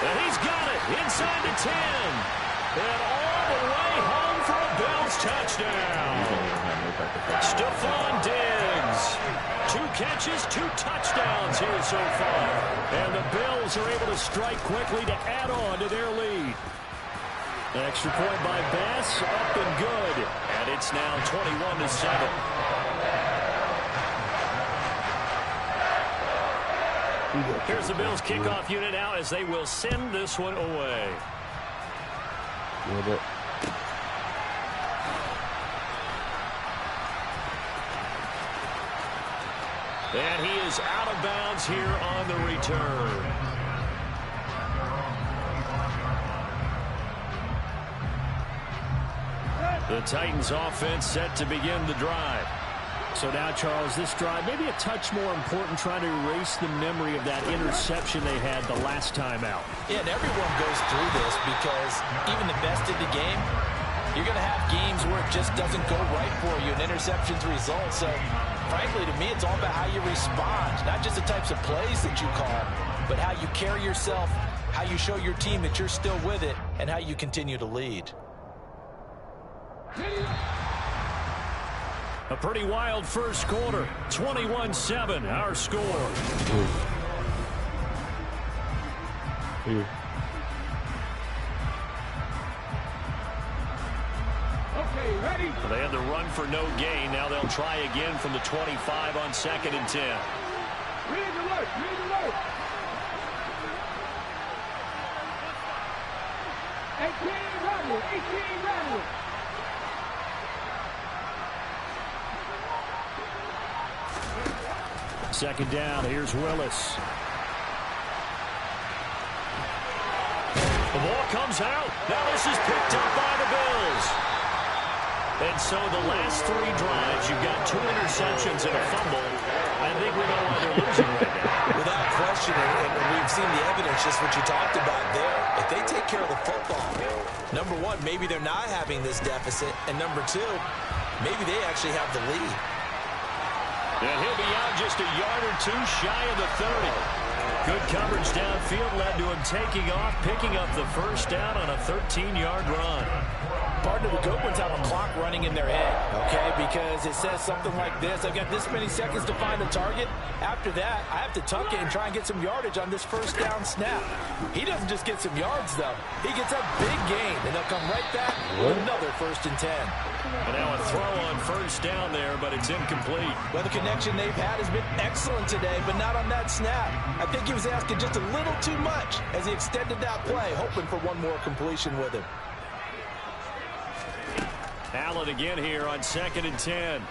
And he's got it inside the 10. And all the way home for a Bills touchdown. Stephon Diggs. 2 catches, 2 touchdowns here so far. And the Bills are able to strike quickly to add on to their lead. Extra point by Bass, up and good. And it's now 21-7. Here's the Bills kickoff unit now as they will send this one away. And he is out of bounds here on the return. The Titans offense set to begin the drive. So now, Charles, this drive maybe a touch more important, trying to erase the memory of that interception they had the last time out. Yeah, and everyone goes through this because even the best in the game, you're going to have games where it just doesn't go right for you, and interceptions result. So, frankly, to me, it's all about how you respond, not just the types of plays that you call, but how you carry yourself, how you show your team that you're still with it, and how you continue to lead. A pretty wild first quarter. 21-7, our score. Okay, ready? They had the run for no gain. Now they'll try again from the 25 on 2nd and 10. Read the work, read the work. 18 rattle, 18 rattle. Second down, here's Willis. The ball comes out. Now this is picked up by the Bills. And so the last 3 drives, you've got 2 interceptions and a fumble. I think we know why they're losing right now. Without question, and we've seen the evidence, just what you talked about there. If they take care of the football, number 1, maybe they're not having this deficit. And number 2, maybe they actually have the lead. And he'll be out just a yard or 2 shy of the 30. Good coverage downfield led to him taking off, picking up the first down on a 13-yard run. Part of the good ones have a clock running in their head, okay? Because it says something like this. I've got this many seconds to find a target. After that, I have to tuck it and try and get some yardage on this first down snap. He doesn't just get some yards, though. He gets a big gain, and they'll come right back with another 1st and 10. And now a throw on first down there, but it's incomplete. Well, the connection they've had has been excellent today, but not on that snap. I think he was asking just a little too much as he extended that play, hoping for one more completion with him. Allen again here on 2nd and 10.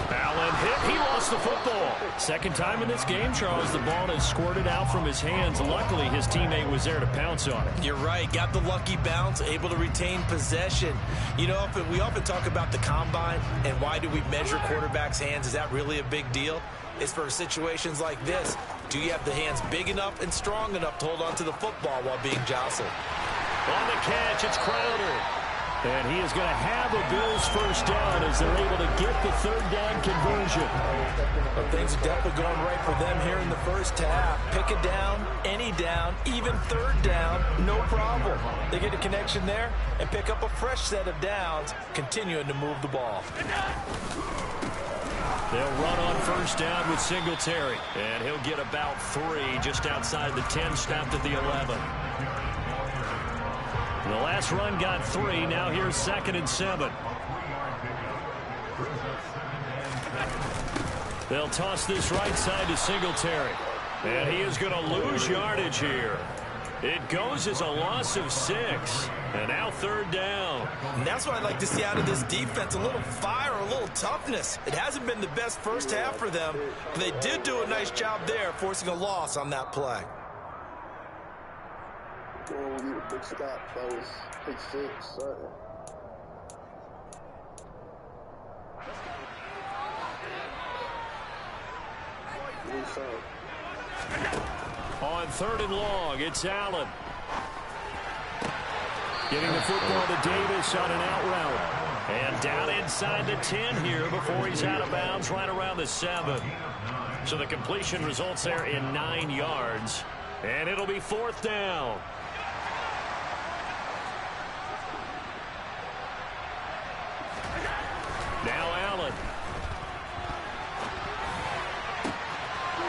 Allen hit. He lost the football. Second time in this game, Charles, the ball has squirted out from his hands. Luckily, his teammate was there to pounce on it. You're right. Got the lucky bounce, able to retain possession. You know, we often talk about the combine and why do we measure quarterbacks' hands. Is that really a big deal? It's for situations like this. Do you have the hands big enough and strong enough to hold on to the football while being jostled? On the catch, it's Crowder. And he is going to have a Bills first down as they're able to get the 3rd down conversion. Well, things are definitely going right for them here in the first half. Pick a down, any down, even 3rd down, no problem. They get a connection there and pick up a fresh set of downs, continuing to move the ball. They'll run on first down with Singletary. And he'll get about 3 just outside the 10, stopped at the 11. The last run got 3. Now here's 2nd and 7. They'll toss this right side to Singletary. And he is going to lose yardage here. It goes as a loss of 6. And now 3rd down. And that's what I'd like to see out of this defense. A little fire, a little toughness. It hasn't been the best first half for them. But they did do a nice job there, forcing a loss on that play. Oh, we a big stop. That was pick 6. Sorry. On 3rd and long, it's Allen. Getting the football to Davis on an out route. And down inside the 10 here before he's out of bounds right around the 7. So the completion results there in 9 yards. And it'll be 4th down. Now Allen.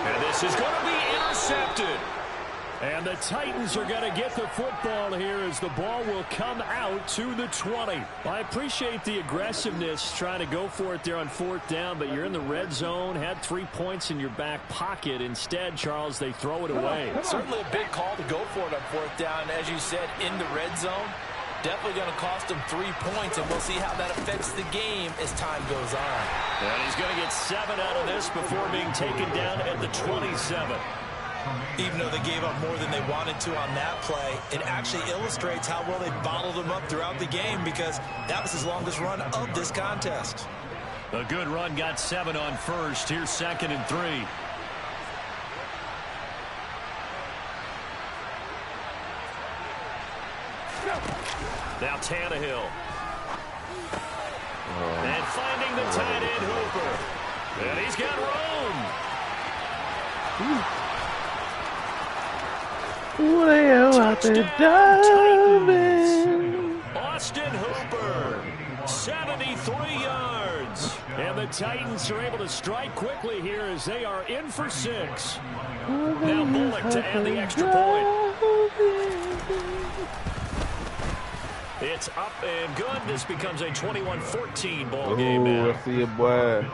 And this is going to be intercepted. And the Titans are going to get the football here as the ball will come out to the 20. I appreciate the aggressiveness trying to go for it there on 4th down, but you're in the red zone, had 3 points in your back pocket. Instead, Charles, they throw it away. Certainly a big call to go for it on 4th down. As you said, in the red zone, definitely going to cost them 3 points, and we'll see how that affects the game as time goes on. And he's going to get 7 out of this before being taken down at the 27. Even though they gave up more than they wanted to on that play, it actually illustrates how well they bottled them up throughout the game because that was his longest run of this contest. A good run got 7 on first. Here's 2nd and 3. Now Tannehill. And finding the tight end Hooper. And he's got room. Who the hell out there diving? Austin Hooper, 73 yards. And the Titans are able to strike quickly here as they are in for 6. Now Bullock to add the extra point. It's up and good. This becomes a 21-14 ball game now. I see it, boy.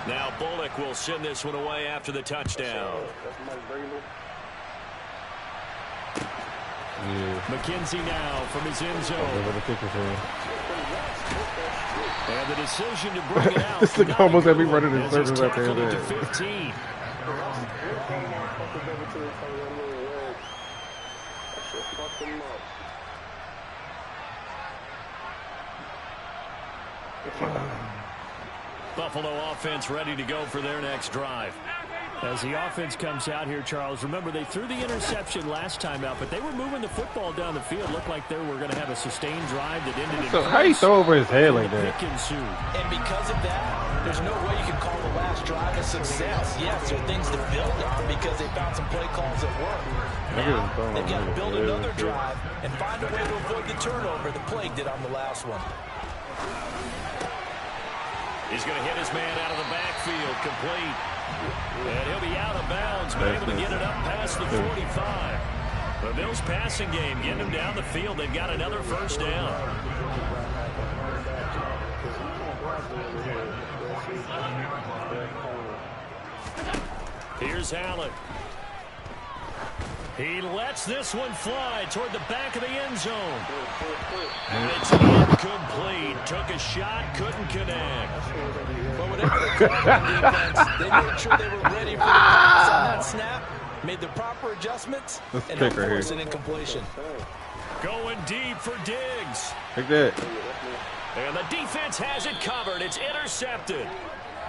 Now Bullock will send this one away after the touchdown. Yeah. McKenzie now from his end zone. And the decision to bring it out. This thing almost had me running in as circles he's after tackled that. into 15. Buffalo offense ready to go for their next drive. As the offense comes out here, Charles, remember they threw the interception last time out, but they were moving the football down the field. Looked like they were going to have a sustained drive that ended in So how you throw over his head like that? And because of that, there's no way you can call the last drive a success. Yes, there are things to build on because they found some play calls that work. Now, they've got to build another drive and find a way to avoid the turnover the Plague did on the last one. He's going to hit his man out of the backfield, complete. And he'll be out of bounds, but able to get it up past the 45. The Bills passing game, getting them down the field. They've got another first down. Here's Allen. He lets this one fly toward the back of the end zone. And it's incomplete. Took a shot, couldn't connect. But whatever they called on defense, they made sure they were ready for the pass on that snap, made the proper adjustments, and helped force an incompletion. Going deep for Diggs. Like that. And the defense has it covered. It's intercepted.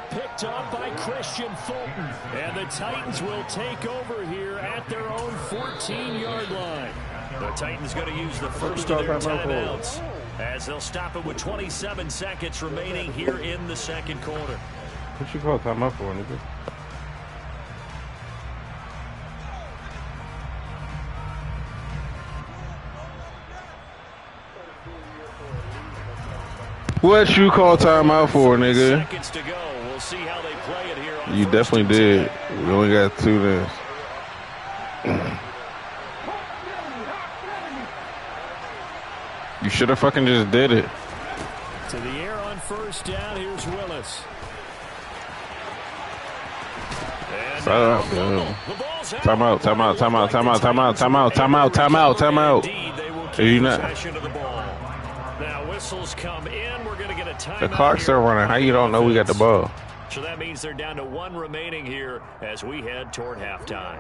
Picked up by Christian Fulton. And the Titans will take over here at their own 14-yard line. The Titans going to use the first of their timeouts as they'll stop it with 27 seconds remaining here in the second quarter. What you call timeout for, nigga? What you call timeout for, nigga? Seconds to go. We'll see how they play it here. On You definitely did. We only got 2 then. You should have fucking just did it. To the air on first down. Here's Willis. Timeout, timeout, timeout, timeout, timeout, timeout, timeout, timeout, timeout. Are you not? Now whistles come in. We're going to get a timeout. The clock's still running. How you don't know we got the ball? So that means they're down to 1 remaining here as we head toward halftime.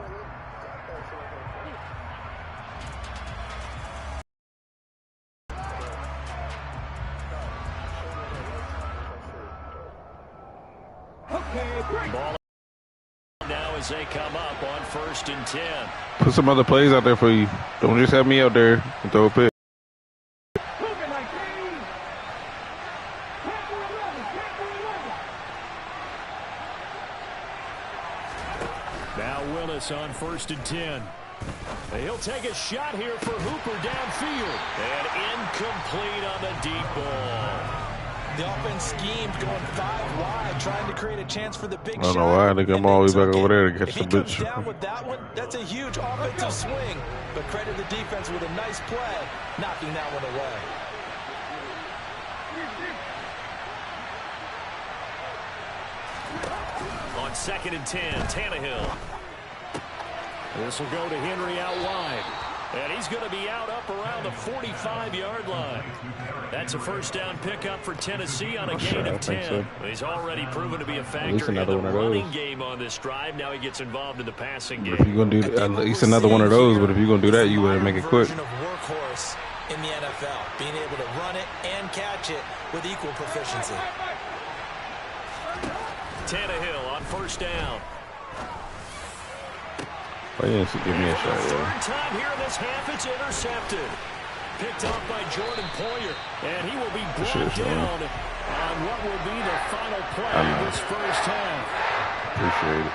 Ball now as they come up on 1st and 10. Put some other plays out there for you. Don't just have me out there and throw a pick. Now Willis on 1st and 10. He'll take a shot here for Hooper downfield. And incomplete on the deep ball. The offense schemed going 5 wide, trying to create a chance for the big shot. I don't know why they come all the way back over there to catch the bitch. If he comes down with that one, that's a huge offensive swing. But credit the defense with a nice play, knocking that one away. On 2nd and 10, Tannehill. This will go to Henry out wide. And he's going to be out up around the 45-yard line. That's a first down pickup for Tennessee on a gain of 10. So. He's already proven to be a factor in the running game on this drive. Now he gets involved in the passing game. If you're going to do at least another one of those, but if you're going to do that, you better make it quick. Workhorse in the NFL, being able to run it and catch it with equal proficiency. Tannehill on first down. Oh, yeah, so give me a shot, Third yeah. time here in this half, it's intercepted. Picked off by Jordan Poyer, and he will be brought down on what will be the final play of this first half. Appreciate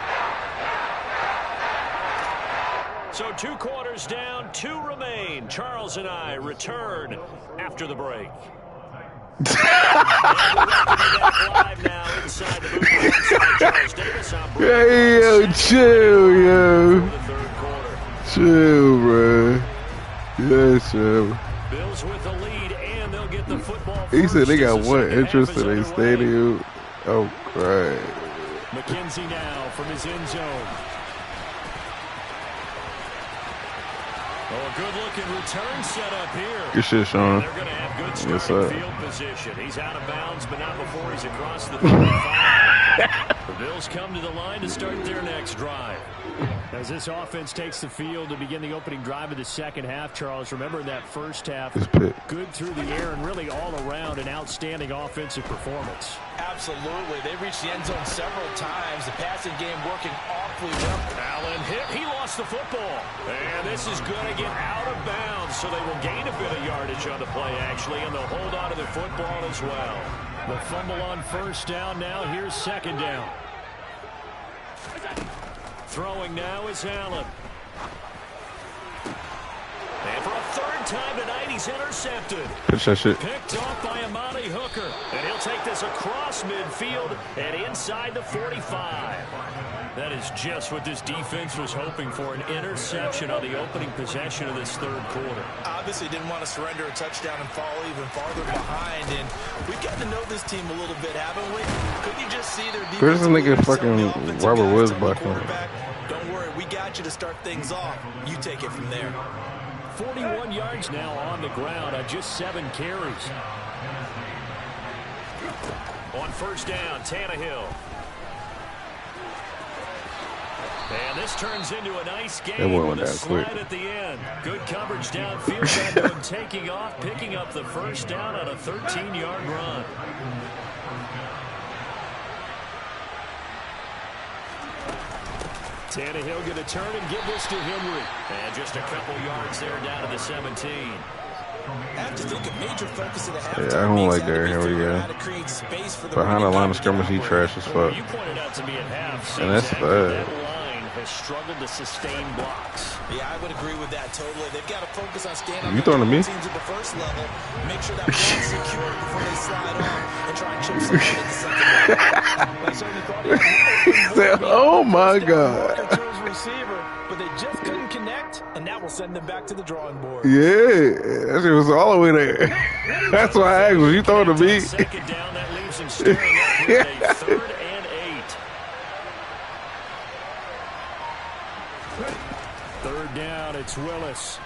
it. So 2 quarters down, 2 remain. Charles and I return after the break. Hey, yo, chill, yo. Chill, bro. Yeah, chill. Bills with the lead, and they'll get the football. He said they got one interest in their stadium. Oh, right. McKenzie now from his end zone. Oh, a good-looking return set up here. Good shit, Sean. They're going to have good starting field position. He's out of bounds, but not before he's across the 35. The Bills come to the line to start their next drive. As this offense takes the field to begin the opening drive of the second half, Charles, remember in that first half, good through the air and really all around an outstanding offensive performance. Absolutely. They reached the end zone several times. The passing game working awfully well. Allen hit. He lost the football. And this is going to get out of bounds, so they will gain a bit of yardage on the play, actually, and they'll hold on to the football as well. The fumble on first down now. Here's second down. Throwing now is Allen. And for a third time tonight, he's intercepted. Picked off by Amani Hooker. And he'll take this across midfield and inside the 45. That is just what this defense was hoping for, an interception on the opening possession of this third quarter. Obviously didn't want to surrender a touchdown and fall even farther behind. And we've gotten to know this team a little bit, haven't we? Could you just see their defense? Where's the nigga fucking Robert Woods blocking? Don't worry, we got you to start things off. You take it from there. 41 yards now on the ground on just 7 carries. On first down, Tannehill. And this turns into a nice game with a slide at the end. Good coverage downfield and taking off, picking up the first down on a 13-yard run. Tannehill going to turn and give this to Henry. And just a couple yards there down to the 17. I have to think a major focus of the half. Yeah, I don't like Derrick Henry, yeah. Behind the line of scrimmage, he trash as fuck. You pointed out to me at half. And that's bad. Has struggled to sustain blocks. Yeah, I would agree with that totally. They've got to focus on staying on you throwing to me? teams at the first level. Make sure that block's secure before they slide off and try and chip somebody at the second level. He said, oh my God. Receiver, but they just couldn't connect, and that will send them back to the drawing board. Yeah, that shit was all the way there. That's why I asked, was you throwing to me? Second down, that leaves him staring up with a 3rd and 8. 3rd down, it's Willis.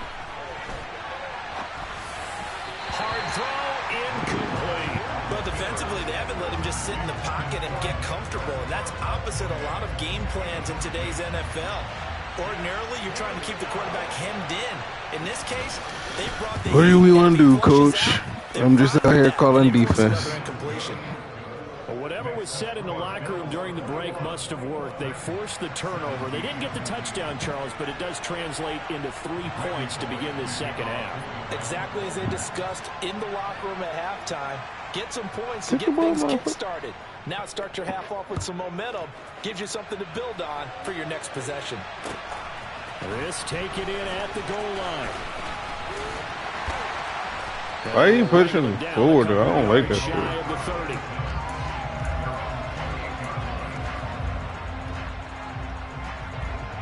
Hard throw, incomplete. Well, defensively, they haven't let him just sit in the pocket and get comfortable, and that's opposite a lot of game plans in today's NFL. Ordinarily, you're trying to keep the quarterback hemmed in. In this case, they brought the... What do we want to do, Coach? I'm just out here calling defense. Well, whatever was said in the locker room during the break must have worked. They forced the turnover. They didn't get the touchdown, Charles, but it does translate into 3 points to begin this second half. Exactly as they discussed in the locker room at halftime. Get some points to get things kick-started. Now start your half off with some momentum. Gives you something to build on for your next possession. This taken in at the goal line. Why are you pushing him forward, though? I don't like that shit. Shy of the 30.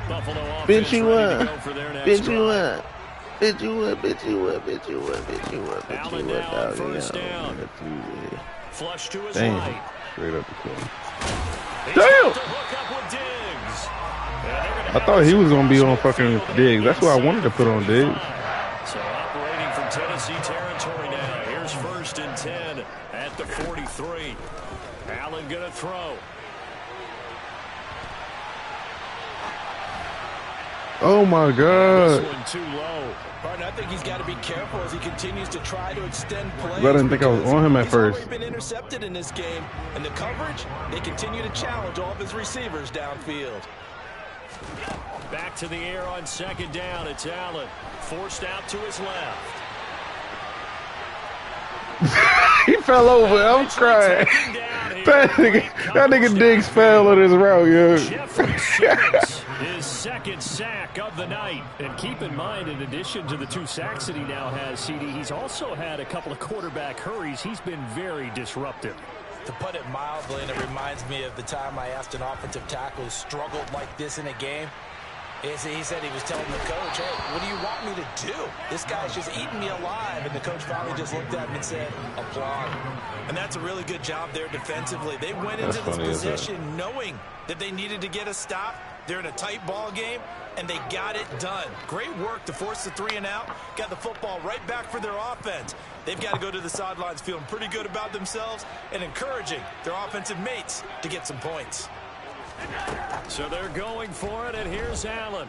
Buffalo offense Bitch you ready to up. go for their next Bitch you drive. up. Bitch you up. Bitch you up. Bitch you up. Bitch you up. Bitch Allen you now up. on Dog. first Yeah, down. yeah. Flush to his Damn. right. Straight up the corner. He's Damn. got the hook up with Diggs. I thought he was gonna be on fucking Diggs. That's who I wanted to put on Diggs. So operating from Tennessee territory now. Here's 1st and 10 at the 43. Allen gonna throw. Oh my This God. one too low. Partner, I think he's got to be careful as he continues to try to extend plays. I didn't think I was on him at He's first. already been intercepted in this game, and the coverage, they continue to challenge all of his receivers downfield. Back to the air on 2nd down. It's Allen. Forced out to his left. He fell over. I was crying. That nigga Diggs fell on his route, yo. Jeffrey Simmons, his 2nd sack of the night. And keep in mind, in addition to the 2 sacks that he now has, CD, he's also had a couple of quarterback hurries. He's been very disruptive. To put it mildly, and it reminds me of the time I asked an offensive tackle who struggled like this in a game. He said he was telling the coach, hey, what do you want me to do? This guy's just eating me alive. And the coach finally just looked at him and said, applaud. And that's a really good job there defensively. They went into this position knowing that they needed to get a stop. They're in a tight ball game, and they got it done. Great work to force the 3 and out. Got the football right back for their offense. They've got to go to the sidelines feeling pretty good about themselves and encouraging their offensive mates to get some points. So they're going for it, and here's Allen.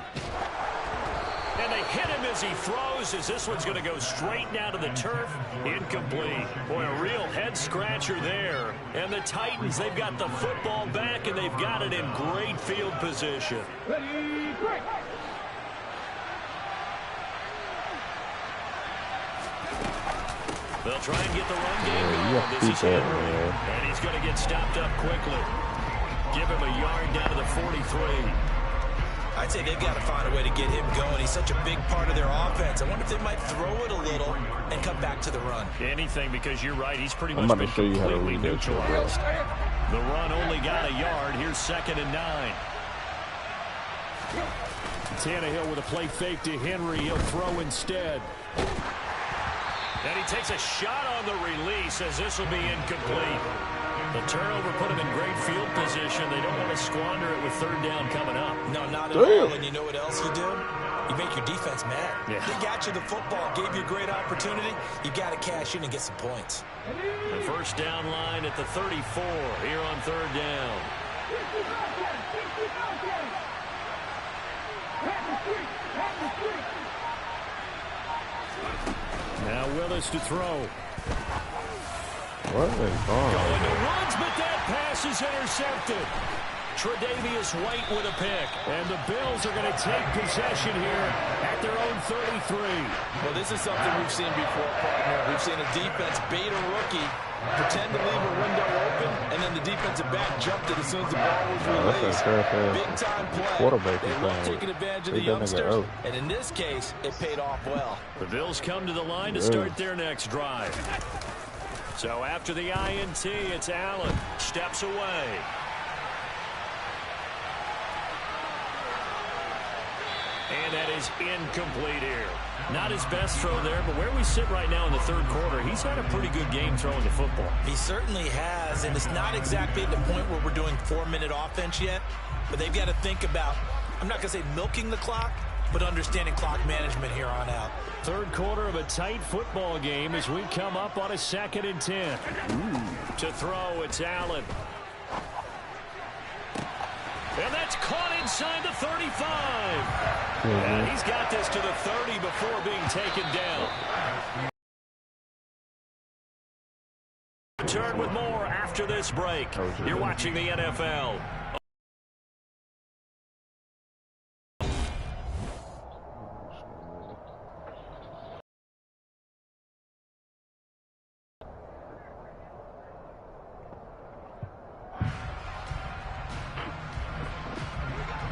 And they hit him as he throws, as this one's going to go straight down to the turf. Incomplete. Boy, a real head-scratcher there. And the Titans, they've got the football back, and they've got it in great field position. Ready, break. They'll try and get the run game going. This is Henry. And he's going to get stopped up quickly. Give him a yard down to the 43. I'd say they've got to find a way to get him going. He's such a big part of their offense. I wonder if they might throw it a little and come back to the run. Anything, because you're right. He's pretty much been completely neutralized. The run only got a yard. Here's 2nd and 9. Tannehill with a play fake to Henry. He'll throw instead. And he takes a shot on the release, as this will be incomplete. The turnover put him in great field position. They don't want to squander it with 3rd down coming up. No, not at all. And you know what else you do? You make your defense mad. Yeah. They got you the football, gave you a great opportunity. You got to cash in and get some points. The 1st down line at the 34 here on 3rd down. Now Willis to throw. What is Going to Woods, but that pass is intercepted. Tre'Davious White with a pick. And the Bills are going to take possession here at their own 33. Well, this is something we've seen before, partner. We've seen a defense bait a rookie, pretend to leave a window open, and then the defensive back jumped it as soon as the ball was released. Big-time play. They love taking advantage of the youngsters, and in this case, it paid off well. The Bills come to the line to start their next drive. So after the INT, it's Allen. Steps away. And that is incomplete here. Not his best throw there, but where we sit right now in the 3rd quarter, he's had a pretty good game throwing the football. He certainly has, and it's not exactly at the point where we're doing 4-minute offense yet, but they've got to think about, I'm not going to say milking the clock, but understanding clock management here on out. 3rd quarter of a tight football game as we come up on a 2nd and 10. To throw, it's Allen. And that's caught inside the 35. And he's got this to the 30 before being taken down. Return with more after after this break. You're watching the NFL.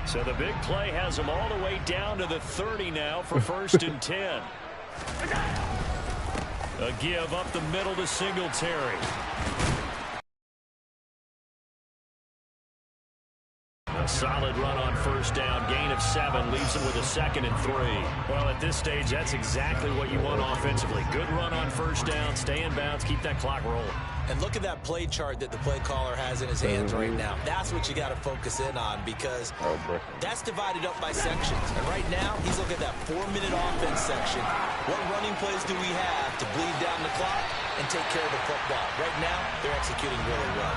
So the big play has them all the way down to the 30 now for 1st and 10. A give up the middle to Singletary. A solid run on 1st down. Gain of 7 leaves him with a 2nd and 3. Well, at this stage, that's exactly what you want offensively. Good run on 1st down. Stay in bounds. Keep that clock rolling. And look at that play chart that the play caller has in his hands right now. That's what you got to focus in on because that's divided up by sections. And right now, he's looking at that 4-minute offense section. What running plays do we have to bleed down the clock and take care of the football? Right now, they're executing really well.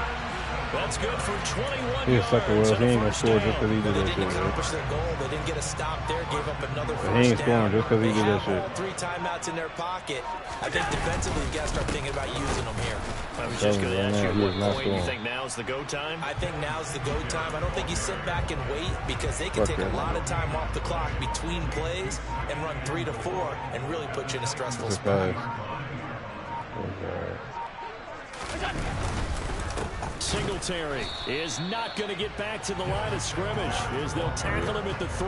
That's good for 21 He yards. sucker well. He ain't gonna score just because he did They that didn't shit, accomplish their goal. They didn't get a stop there. Gave up another He first ain't down. scoring just because he did that They shit. have all 3 timeouts in their pocket. I think defensively, you've got to start thinking about using them here. I was just going to ask you, He at is what not point you scoring. think now's the go time? I think now's the go time. I don't think you sit back and wait because they can take a lot of time off the clock between plays and run 3 to 4 and really put you in a stressful spot. Singletary is not going to get back to the line of scrimmage as they'll tackle him at the 3.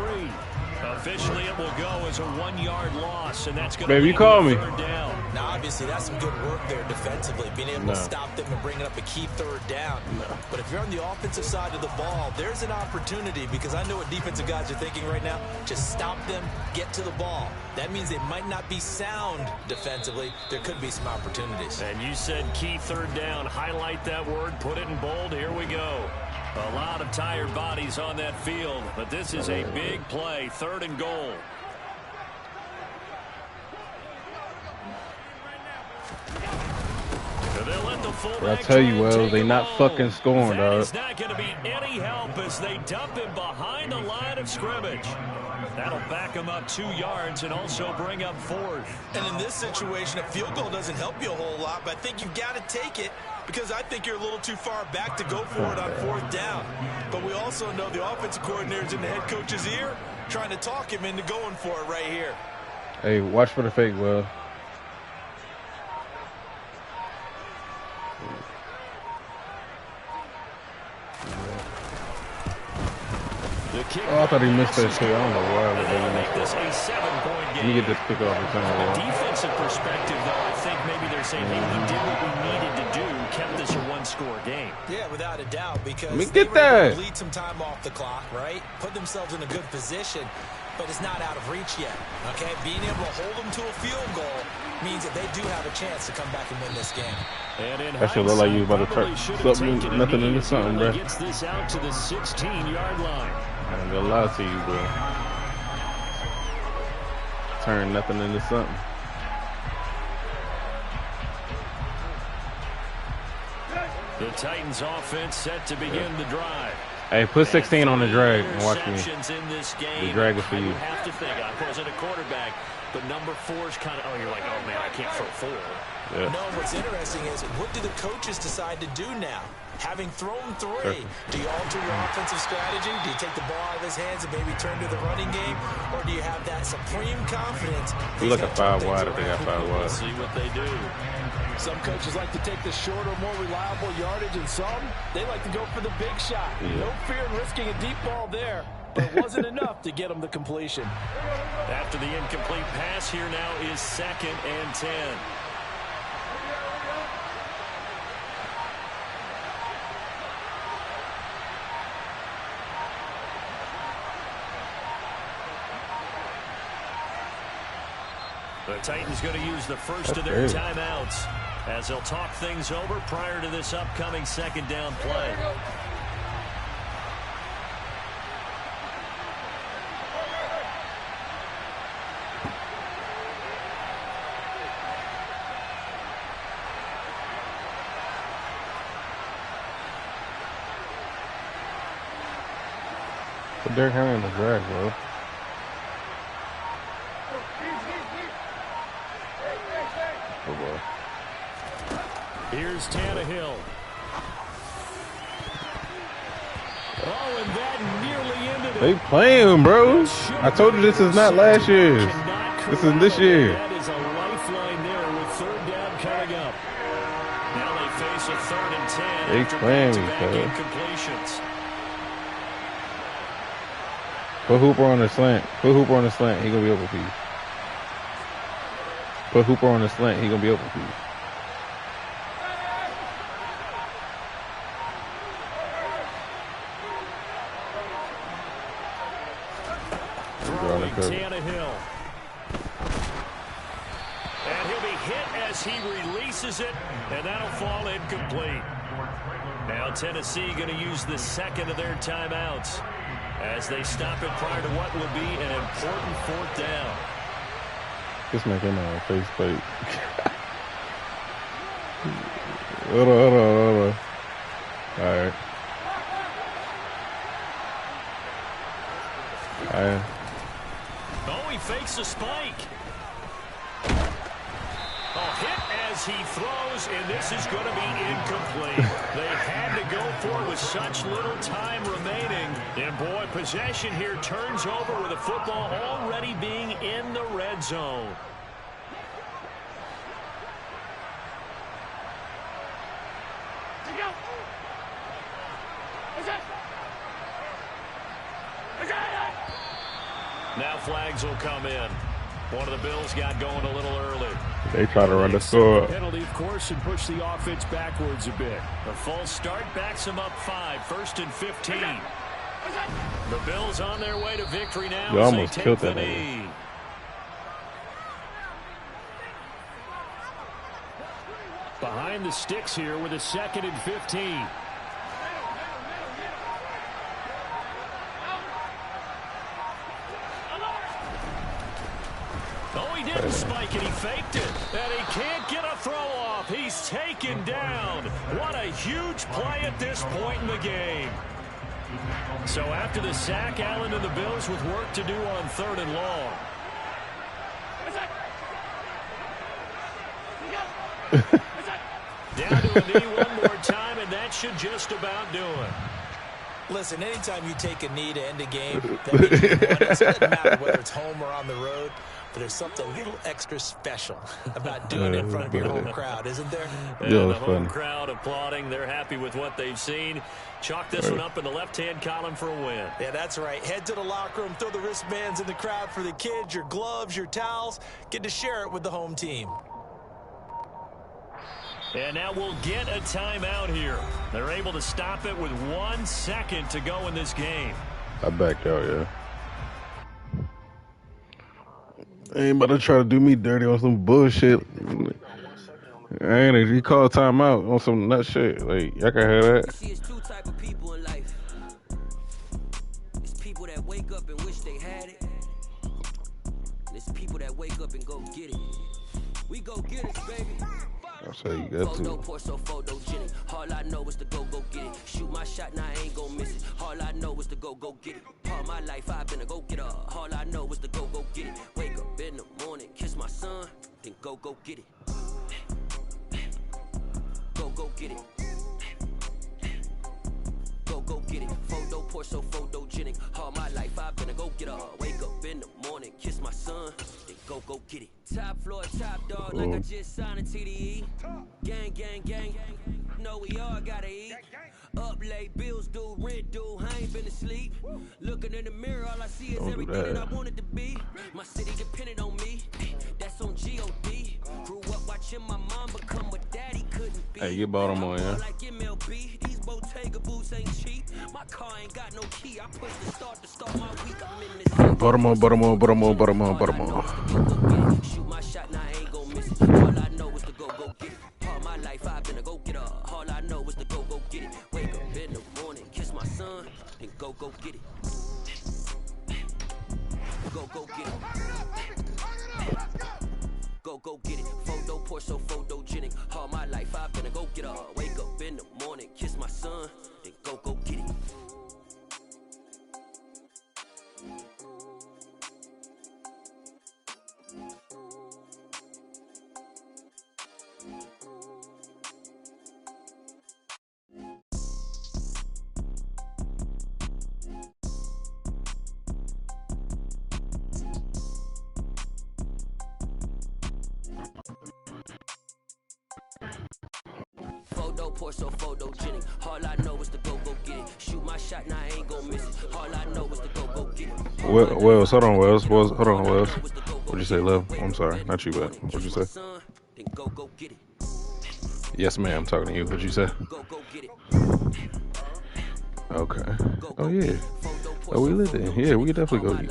Officially, it will go as a 1-yard loss, and that's going to Baby, call me. 3rd down. Now, obviously, that's some good work there defensively, being able to stop them and bringing up a key 3rd down. But if you're on the offensive side of the ball, there's an opportunity because I know what defensive guys are thinking right now. Just stop them, get to the ball. That means they might not be sound defensively. There could be some opportunities. And you said key 3rd down. Highlight that word. Put it in bold. Here we go. A lot of tired bodies on that field, but this is a big play. 3rd and goal. I tell you, well, they not fucking scoring, dog. It's not going to be any help as they dump him behind the line of scrimmage. That'll back him up 2 yards and also bring up 4th. And in this situation, a field goal doesn't help you a whole lot, but I think you've got to take it because I think you're a little too far back to go for it on 4th down. But we also know the offensive coordinator's in the head coach's ear trying to talk him into going for it right here. Hey, watch for the fake, Will. Oh, I thought he missed that shit. I don't know why. But they make this a 7-point game. You get this kickoff return. From a defensive perspective, though, I think maybe they're saying, hey, we did what we needed to do, kept this a 1-score game. Yeah, without a doubt, because they were able to bleed some time off the clock, right? Put themselves in a good position, but it's not out of reach yet, okay? Being able to hold them to a field goal means that they do have a chance to come back and win this game. That should look like you was about to turn something, nothing into something, bro. Gets this out to the 16-yard line. I ain't gonna lie to you, bro. Turn nothing into something. The Titans offense set to begin the drive. Hey, put 16 on the drag and watch me. In this game, the drag is for you. I would have to think, I wasn't a quarterback, but number 4 is kind of, oh, you're like, oh, man, I can't throw 4. Yeah. No, what's interesting is, what do the coaches decide to do now? Having thrown 3, do you alter your offensive strategy? Do you take the ball out of his hands and maybe turn to the running game? Or do you have that supreme confidence? You look at 5 wide if they got 5 wide. We'll see what they do. Some coaches like to take the shorter, more reliable yardage, and some, they like to go for the big shot. Yeah. No fear in risking a deep ball there, but it wasn't enough to get them the completion. After the incomplete pass, here now is 2nd and 10. The Titans going to use the first of their timeouts as they'll talk things over prior to this upcoming 2nd down play. Put Derrick Henry in the drag, bro. Here's Tannehill. Oh, and that nearly ended it. They playing, bro. I told you this is not last year's. This is this year. That is a lifeline there with third down coming up. Now they face a 3rd and 10 They after playing, back-to-back incompletions. Put Hooper on the slant. Put Hooper on the slant. He gonna be open for you. Put Hooper on the slant. He gonna be open for you. Throwing Tannehill. And he'll be hit as he releases it, and that'll fall incomplete. Now Tennessee going to use the second of their timeouts as they stop it prior to what will be an important 4th down. This man came out on face plate. Hold on. All right. Oh, he fakes a spike. Hit as he throws, and this is going to be incomplete. They had to go for it with such little time remaining. And, boy, possession here turns over with the football already being in the red zone. Now flags will come in. One of the Bills got going a little early. They try to run the score. Penalty, of course, and push the offense backwards a bit. A false start backs them up 5, 1st and 15. The Bills on their way to victory now. You as almost they killed take that the knee. Behind the sticks here with a 2nd and 15. Oh, he didn't spike it. He faked it. And he can't get a throw off. He's taken down. What a huge play at this point in the game. So after the sack, Allen and the Bills with work to do on 3rd and long. Down to a knee one more time, and that should just about do it. Listen, anytime you take a knee to end a game, that means you won. It doesn't matter whether it's home or on the road, but there's something a little extra special about doing it in front of your home crowd, isn't there? And the home crowd applauding. They're happy with what they've seen. Chalk this one up in the left-hand column for a win. Yeah, that's right. Head to the locker room, throw the wristbands in the crowd for the kids, your gloves, your towels. Get to share it with the home team. And now we'll get a timeout here. They're able to stop it with 1 second to go in this game. I backed out, yeah. They ain't about to try to do me dirty on some bullshit. Ain't it? He called timeout on some nut shit. Like, y'all can have that. See, it's 2 type of people in life. It's people that wake up and wish they had it. And it's people that wake up and go get it. We go get it, baby. That's how you got to. Photogenic. All I know is to go get it. Shoot my shot, now I ain't gon' miss it. All I know is to go get it. All my life I've been a go getter. All I know is to go get it. Wake up in the morning, kiss my son, then go get it. Go get it. Go get it. Photo poor so photogenic. All my life I've been a go getter. Wake up in the morning, kiss my son, then go get it. Top floor, top dog, like I just signed a TDE. Gang. Know we all gotta eat. Up late, bills due, rent due, I ain't been asleep. Looking in the mirror, all I see is everything that I wanted to be. My city depended on me. That's on G.O.D. Grew up watching my mom become what daddy couldn't be. Hey, get Baltimore, yeah. Like MLB, these Bottega boots ain't cheap. My car ain't got no key. I push the start to start my week. I'm in this. Baltimore. Shoot my shot, now I ain't gon' miss it. All I know is to go get it. All my life I've been a go getter. All I know is to go get it. Wake up in the morning, kiss my son, then go get it. Go get it. Go get it. Photo poor so photogenic. All my life I've been a go getter. Wake up in the morning, kiss my son, then go get it. Photo poor, so photogenic. All I know is to go get it. Shoot my shot, now I ain't gon' miss it. All I know is to go get it. Wells, hold on, Wells. Hold on, Wells. What'd you say, love? I'm sorry, not you, but what'd you say? Then go get it. Yes, ma'am. I'm talking to you. What'd you say? Go get it. Okay. Oh yeah. Oh, we lit there. Yeah, we could definitely go eat.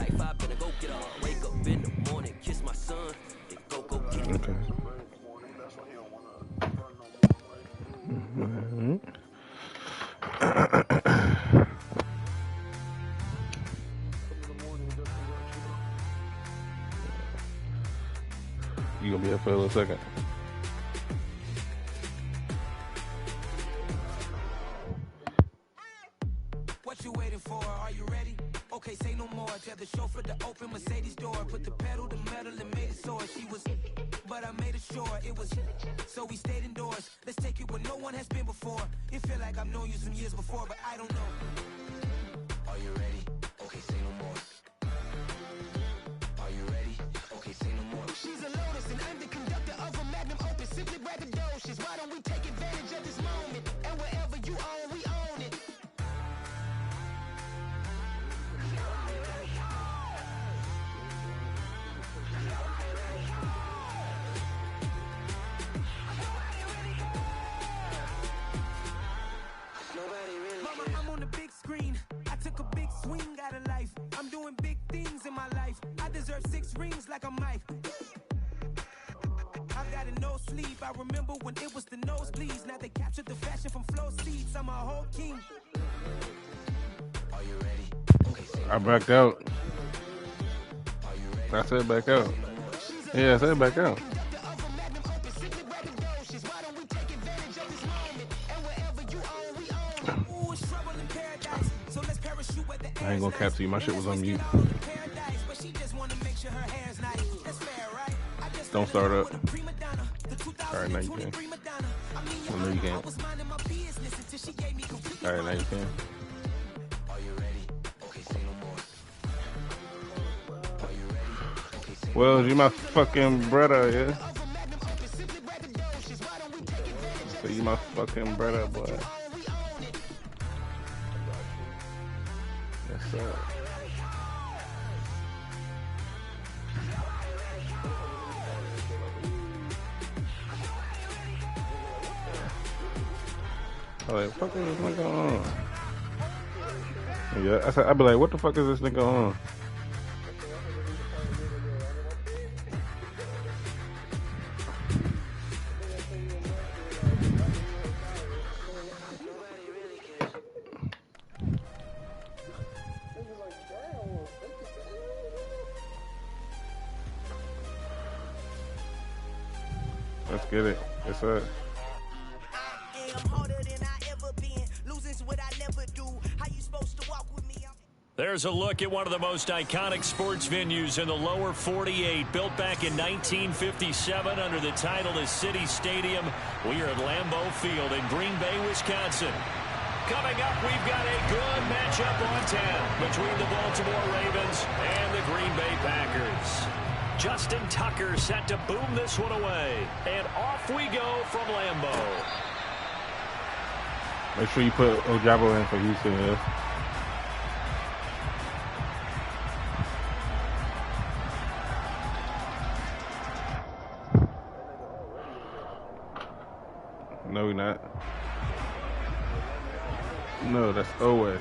Okay. Mm-hmm. You gonna be up for a little second? What you waiting for? Are you ready? Okay, say no more. Tell the chauffeur to open Mercedes door. Put the pedal to metal and made it soar. She was, but I made it sure it was. So we stayed indoors. Let's take it where no one has been before. It feel like I've known you some years before, but I don't know. Are you ready? Okay, say no more. Are you ready? Okay, say no more. She's a lotus and I'm the conductor of a magnum opus. Simply braggadocious. Why don't we take advantage of this moment? And wherever you own, we own it. Mama, I'm on the big screen. I took a big swing out of life. I'm doing big things in my life. I deserve 6 rings like I'm Mike. I've got a no sleep. I remember when it was the nosebleeds. Now they captured the fashion from flow seats. I'm a whole king. Are you ready? Okay, I backed out. I said back out. Yeah, I said back out. I ain't gonna cap to you. My shit was on mute. Don't start up. Alright, now you can. Well, no, you can't. Alright, now you can. Well, you my fucking brother, yeah? So you my fucking brother, boy. Yes, sir. I'm like, what the fuck is this nigga on? Yeah, I'd be like, what the fuck is this nigga on? Let's get it. Yes, sir. There's a look at one of the most iconic sports venues in the lower 48, built back in 1957 under the title of City Stadium. We are at Lambeau Field in Green Bay, Wisconsin. Coming up, we've got a good matchup on tap between the Baltimore Ravens and the Green Bay Packers. Justin Tucker set to boom this one away. And off we go from Lambeau. Make sure you put Ojabo in for Houston, yeah. No, we're not. No, that's Owen.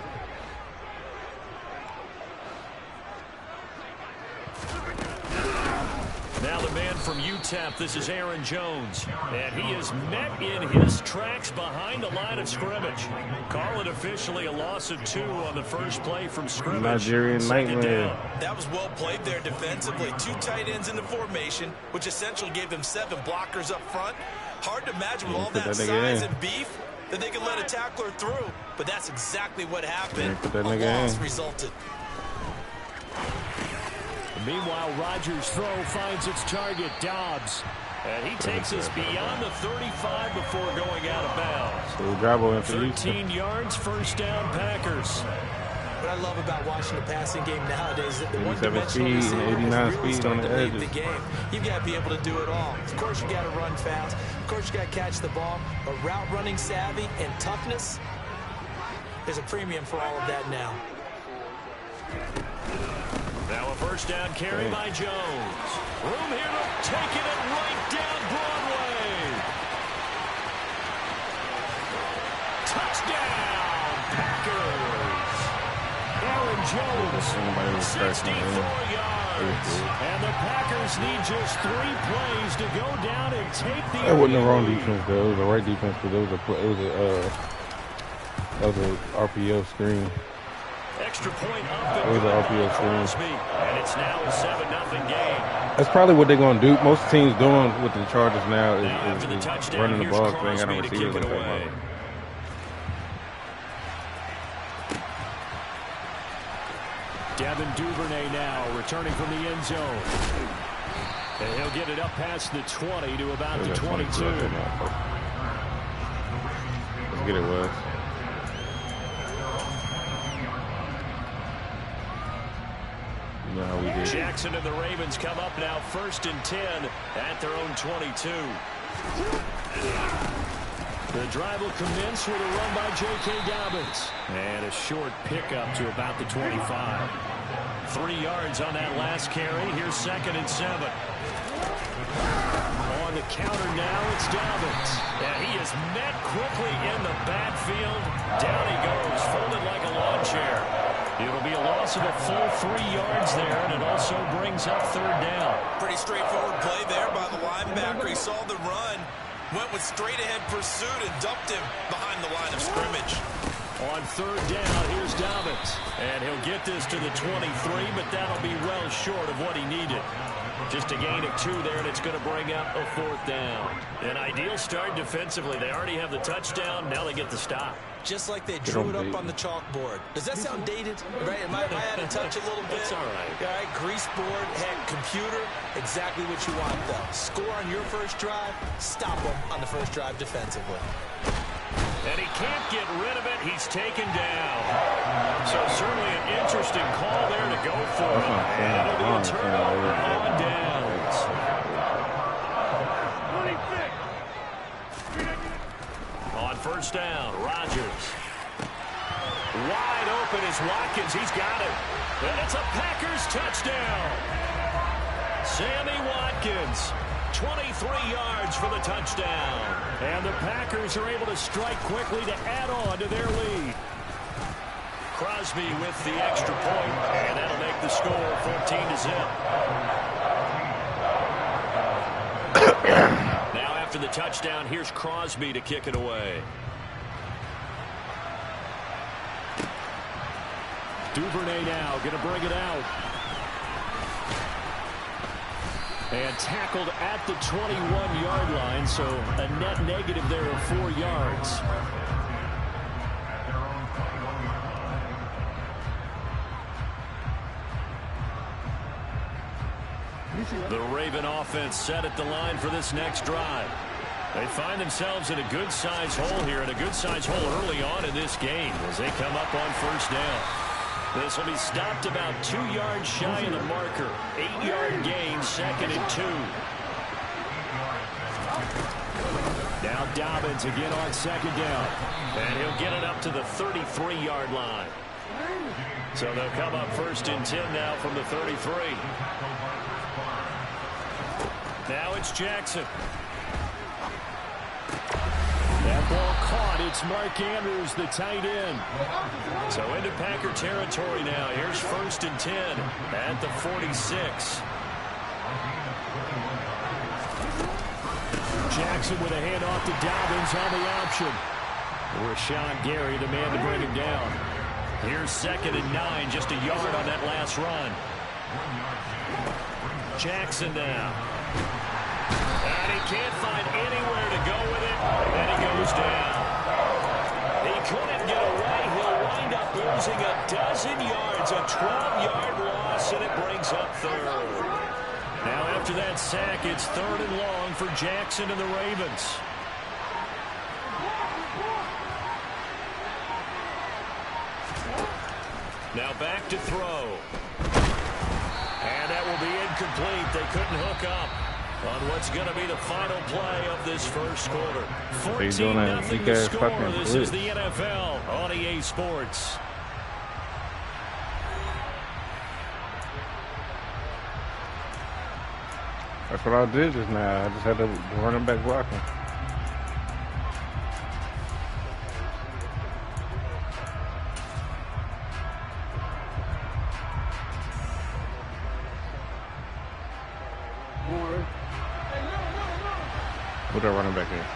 Now the man from UTEP, this is Aaron Jones. And he is met in his tracks behind the line of scrimmage. Call it officially a loss of 2 on the first play from scrimmage. Nigerian nightmare. That was well played there defensively. 2 tight ends in the formation, which essentially gave them 7 blockers up front. Hard to imagine with all that size and beef that they could let a tackler through. But that's exactly what happened. A loss resulted. Meanwhile, Rodgers' throw finds its target, Dobbs. And he takes us beyond the 35 before going out of bounds. So 13 yards, first down, Packers. What I love about watching the passing game nowadays is that the 87 one-dimensional speed, receiver 89 is really speed starting on to the lead edges. the game. You've got to be able to do it all. Of course, you got to run fast. Of course, you got to catch the ball. But route running savvy and toughness, there's a premium for all of that now. Now a first down carry by Jones. Room here to taking it right down Broadway. Touchdown, Packers. Aaron Jones, 64 yards. And the Packers need just 3 plays to go down and take the That wasn't the wrong lead. defense, though. It was the right defense, because that was a RPO screen. Extra point up It was and an good RPO by screen. Crosby. And it's now a 7-0 game. That's probably what they're going to do. Most teams doing with the Chargers now is After the touchdown, running the here's ball, because they ain't got no Crosby to receivers kick like it that. away. Mother. Devin Duvernay now returning from the end zone. And he'll get it up past the 20 to about the 22. Let's get it, Wes. You know how we did. Jackson and the Ravens come up now 1st and 10 at their own 22. The drive will commence with a run by J.K. Dobbins. And a short pickup to about the 25. 3 yards on that last carry. Here's 2nd and 7. On the counter now, it's Dobbins. And he is met quickly in the backfield. Down he goes, folded like a lawn chair. It'll be a loss of a full 3 yards there, and it also brings up 3rd down. Pretty straightforward play there by the linebacker. He saw the run, went with straight-ahead pursuit, and dumped him behind the line of scrimmage. On 3rd down, here's Dobbins. And he'll get this to the 23, but that'll be well short of what he needed. Just a gain of 2 there, and it's going to bring up a 4th down. An ideal start defensively. They already have the touchdown. Now they get the stop. Just like they drew it up on the chalkboard. Does that sound dated? Right? Am I out of touch a little bit? It's all right. All right, grease board, head, computer, exactly what you want, though. Score on your first drive, stop them on the first drive defensively. And he can't get rid of it. He's taken down. So certainly an interesting call there to go for him. And it'll be a turnover on downs. On 1st down, Rodgers. Wide open is Watkins. He's got it. And it's a Packers touchdown. Sammy Watkins, 23 yards for the touchdown. And the Packers are able to strike quickly to add on to their lead. Crosby with the extra point, and that'll make the score 14-0. Now after the touchdown, here's Crosby to kick it away. Duvernay now going to bring it out. And tackled at the 21-yard line, so a net negative there of 4 yards. The Raven offense set at the line for this next drive. They find themselves in a good-sized hole here, and a good-sized hole early on in this game as they come up on 1st down. This will be stopped about 2 yards shy of the marker. 8-yard gain, 2nd and 2. Now Dobbins again on 2nd down. And he'll get it up to the 33-yard line. So they'll come up 1st and 10 now from the 33. Now it's Jackson. That ball caught. It's Mark Andrews, the tight end. So into Packer territory now. Here's 1st and 10 at the 46. Jackson with a handoff to Dobbins on the option. Rashawn Gary, the man to bring him down. Here's 2nd and 9, just a yard on that last run. Jackson now. And he can't find anywhere to go with it, and he goes down. He couldn't get away. He'll wind up losing a dozen yards, a 12-yard loss, and it brings up 3rd. Now after that sack, it's 3rd and long for Jackson and the Ravens. Now back to throw. And that will be incomplete. They couldn't hook up on what's going to be the final play of this first quarter. 14-0 the score. This is the NFL on EA Sports. That's what I did just now. I just had to run him back blocking. Who that running back is?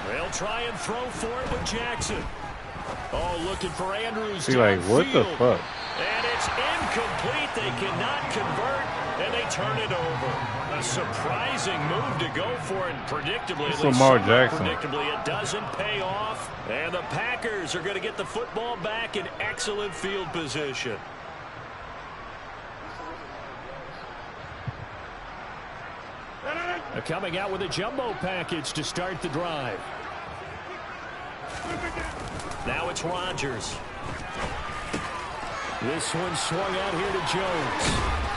They'll try and throw for it with Jackson. Oh, looking for Andrews. See, like, what the fuck? And it's incomplete. They cannot convert, and they turn it over. A surprising move to go for it. Predictably, it's Lamar Jackson. Predictably, it doesn't pay off. And the Packers are going to get the football back in excellent field position. They're coming out with a jumbo package to start the drive. Now it's Rodgers. This one swung out here to Jones.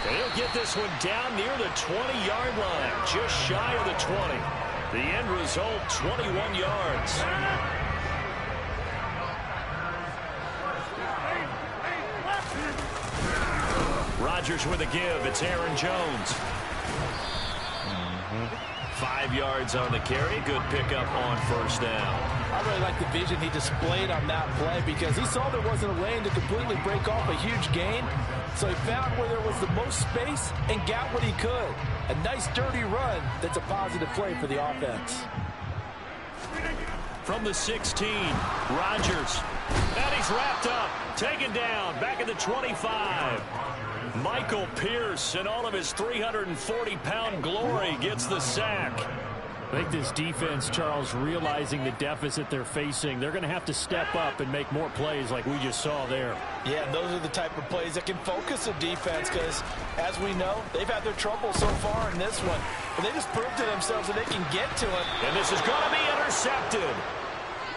And he'll get this one down near the 20-yard line, just shy of the 20. The end result, 21 yards. Rodgers with a give. It's Aaron Jones. 5 yards on the carry. Good pickup on first down. I really like the vision he displayed on that play because he saw there wasn't a lane to completely break off a huge gain. So he found where there was the most space and got what he could. A nice dirty run that's a positive play for the offense. From the 16, Rodgers. And he's wrapped up. Taken down. Back at the 25. Michael Pierce, in all of his 340-pound glory, gets the sack. I think this defense, Charles, realizing the deficit they're facing, they're going to have to step up and make more plays like we just saw there. Yeah, those are the type of plays that can focus a defense because, as we know, they've had their trouble so far in this one. But they just proved to themselves that they can get to it. And this is going to be intercepted.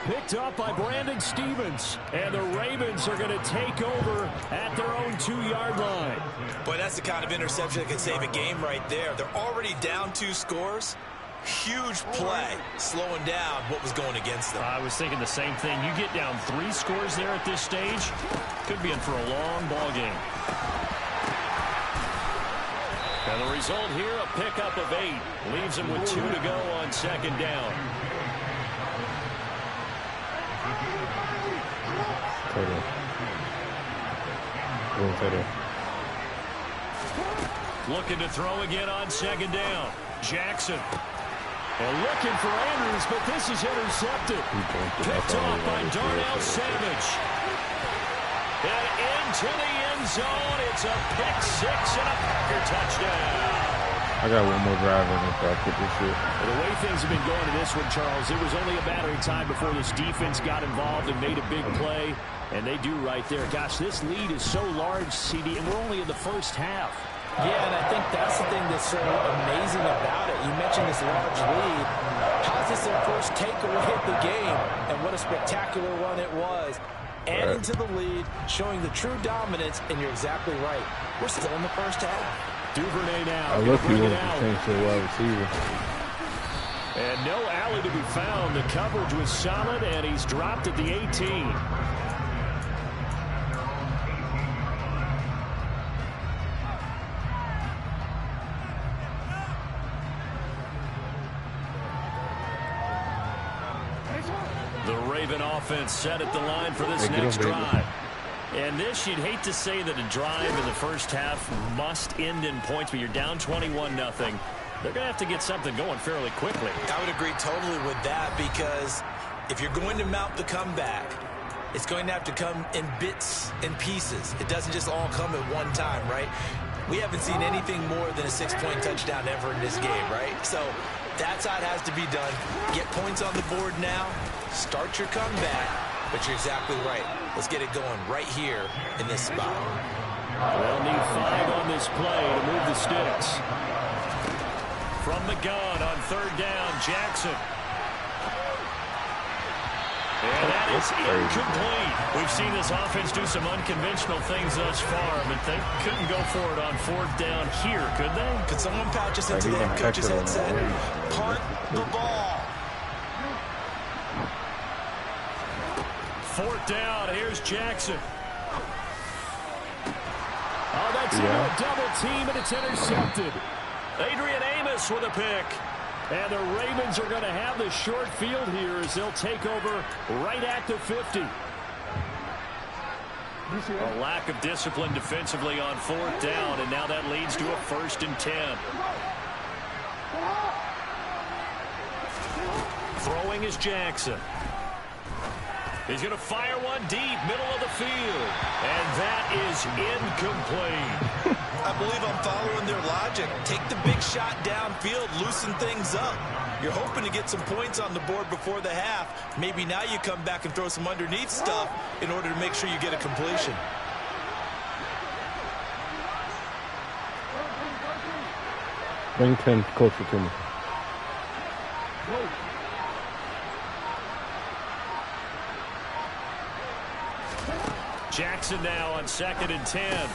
Picked up by Brandon Stevens. And the Ravens are going to take over at their own 2-yard line. Boy, that's the kind of interception that can save a game right there. They're already down 2 scores. Huge play, slowing down what was going against them. I was thinking the same thing. You get down 3 scores there at this stage, could be in for a long ball game. And the result here, a pickup of 8. Leaves him with 2 to go on second down. Looking to throw again on second down. Jackson. And looking for Andrews, but this is intercepted. Picked off by Darnell Savage. And into the end zone. It's a pick 6 and a Packer touchdown. I got one more drive in if I put this shit. Well, the way things have been going to this one, Charles, it was only a matter of time before this defense got involved and made a big play. And they do right there. Gosh, this lead is so large, CD, and we're only in the first half. Yeah, and I think that's the thing that's so amazing about it. You mentioned this large lead. How's this their first takeaway of the game? And what a spectacular one it was. Adding to the lead, showing the true dominance, and you're exactly right. We're still in the first half. Duvernay now. I love you wanted to change to a wide receiver. And no alley to be found. The coverage was solid, and he's dropped at the 18. The Raven offense set at the line for this next drive. And this, you'd hate to say that a drive in the first half must end in points, but you're down 21-0. They're going to have to get something going fairly quickly. I would agree totally with that because if you're going to mount the comeback, it's going to have to come in bits and pieces. It doesn't just all come at one time, right? We haven't seen anything more than a 6-point touchdown ever in this game, right? So that's how it has to be done. Get points on the board now. Start your comeback. But you're exactly right. Let's get it going right here in this spot. They'll need 5 on this play to move the sticks. from the gun on third down. Jackson. And that is incomplete. We've seen this offense do some unconventional things thus far, but they couldn't go for it on fourth down here, could they? Could someone patch us into the head coach's headset? Punt the ball. Fourth down. Here's Jackson. Oh, that's into a double team, and it's intercepted. Adrian Amos with a pick. And the Ravens are going to have the short field here as they'll take over right at the 50. A lack of discipline defensively on fourth down, and now that leads to a 1st and 10. Throwing is Jackson. He's going to fire one deep, middle of the field. And that is incomplete. I believe I'm following their logic. Take the big shot downfield, loosen things up. You're hoping to get some points on the board before the half. Maybe now you come back and throw some underneath stuff in order to make sure you get a completion. Bring 10 closer to me. Jackson now on 2nd and 10.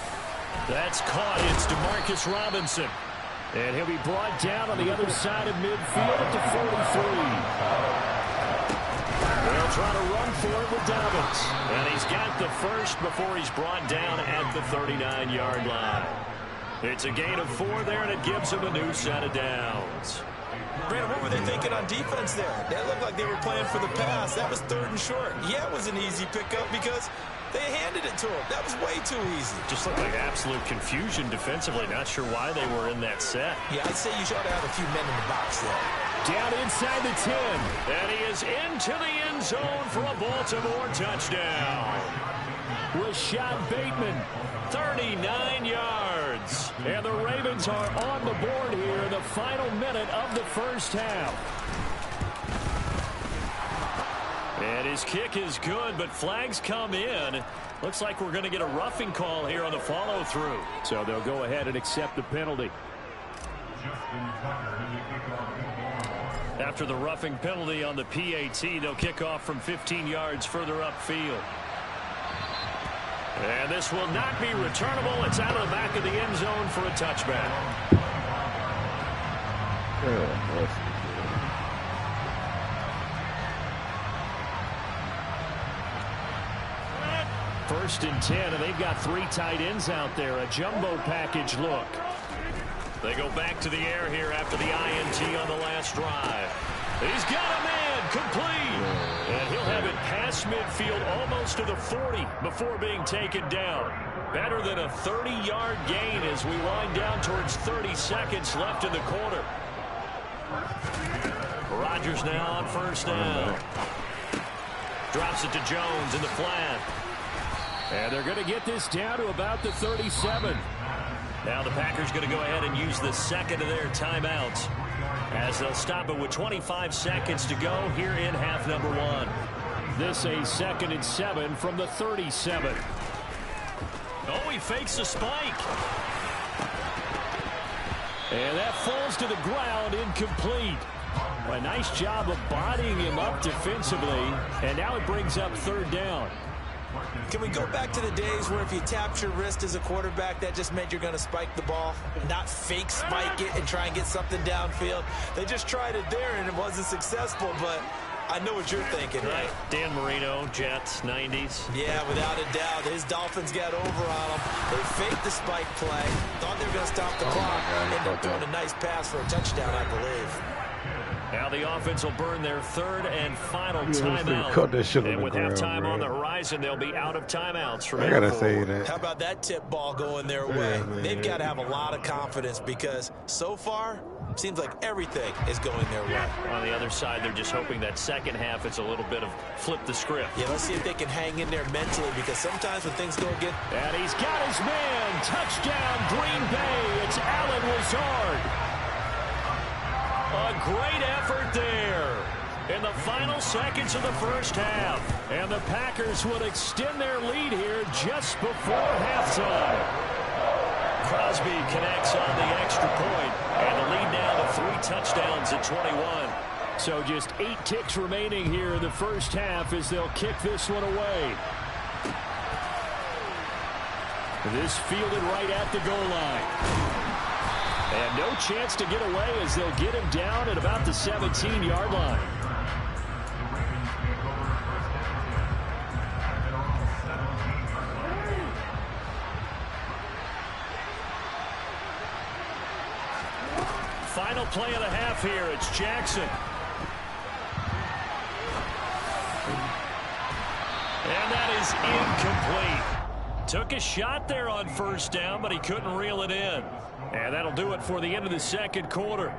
That's caught. It's DeMarcus Robinson. And he'll be brought down on the other side of midfield at the 43. They'll try to run for it with Dobbins. And he's got the first before he's brought down at the 39-yard line. It's a gain of 4 there, and it gives him a new set of downs. Brandon, what were they thinking on defense there? That looked like they were playing for the pass. That was 3rd and short. Yeah, it was an easy pickup because they handed it to him. That was way too easy. Just looked like absolute confusion defensively. Not sure why they were in that set. Yeah, I'd say you should have a few men in the box there. Down inside the 10. And he is into the end zone for a Baltimore touchdown. Rashad Bateman, 39 yards. And the Ravens are on the board here in the final minute of the first half. And his kick is good, but flags come in. Looks like we're going to get a roughing call here on the follow-through. So they'll go ahead and accept the penalty. After the roughing penalty on the PAT, they'll kick off from 15 yards further upfield. And this will not be returnable. It's out of the back of the end zone for a touchback. First and 10, and they've got 3 tight ends out there. A jumbo package look. They go back to the air here after the INT on the last drive. He's got a man, complete. And he'll have it past midfield almost to the 40 before being taken down. Better than a 30-yard gain as we wind down towards 30 seconds left in the quarter. Rodgers now on first down. Drops it to Jones in the flat. And they're going to get this down to about the 37. Now the Packers going to go ahead and use the second of their timeouts as they'll stop it with 25 seconds to go here in half number 1. This a 2nd and 7 from the 37. Oh, he fakes a spike. And that falls to the ground, incomplete. A nice job of bodying him up defensively. And now it brings up 3rd down. Can we go back to the days where if you tapped your wrist as a quarterback, that just meant you're going to spike the ball, not fake spike it and try and get something downfield? They just tried it there, and it wasn't successful, but I know what you're thinking, right? Dan Marino, Jets, 90s. Yeah, without a doubt. His Dolphins got over on them. They faked the spike play, thought they were going to stop the clock, ended up throwing a nice pass for a touchdown, I believe. Now the offense will burn their 3rd and final timeout. And with halftime on the horizon, they'll be out of timeouts from here forward. Say that. How about that tip ball going their way? They've got to have a lot of confidence because so far, seems like everything is going their way. On the other side, they're just hoping that second half it's a little bit of flip the script. Yeah, let's see if they can hang in there mentally because sometimes when things go against... And he's got his man. Touchdown, Green Bay. It's Allen Lazard. A great effort there in the final seconds of the first half. And the Packers would extend their lead here just before halftime. Crosby connects on the extra point, and the lead now to 3 touchdowns at 21. So just 8 ticks remaining here in the first half as they'll kick this one away. This fielded right at the goal line. And no chance to get away as they'll get him down at about the 17-yard line. Final play of the half here. It's Jackson. And that is incomplete. Took a shot there on first down, but he couldn't reel it in. And that'll do it for the end of the second quarter.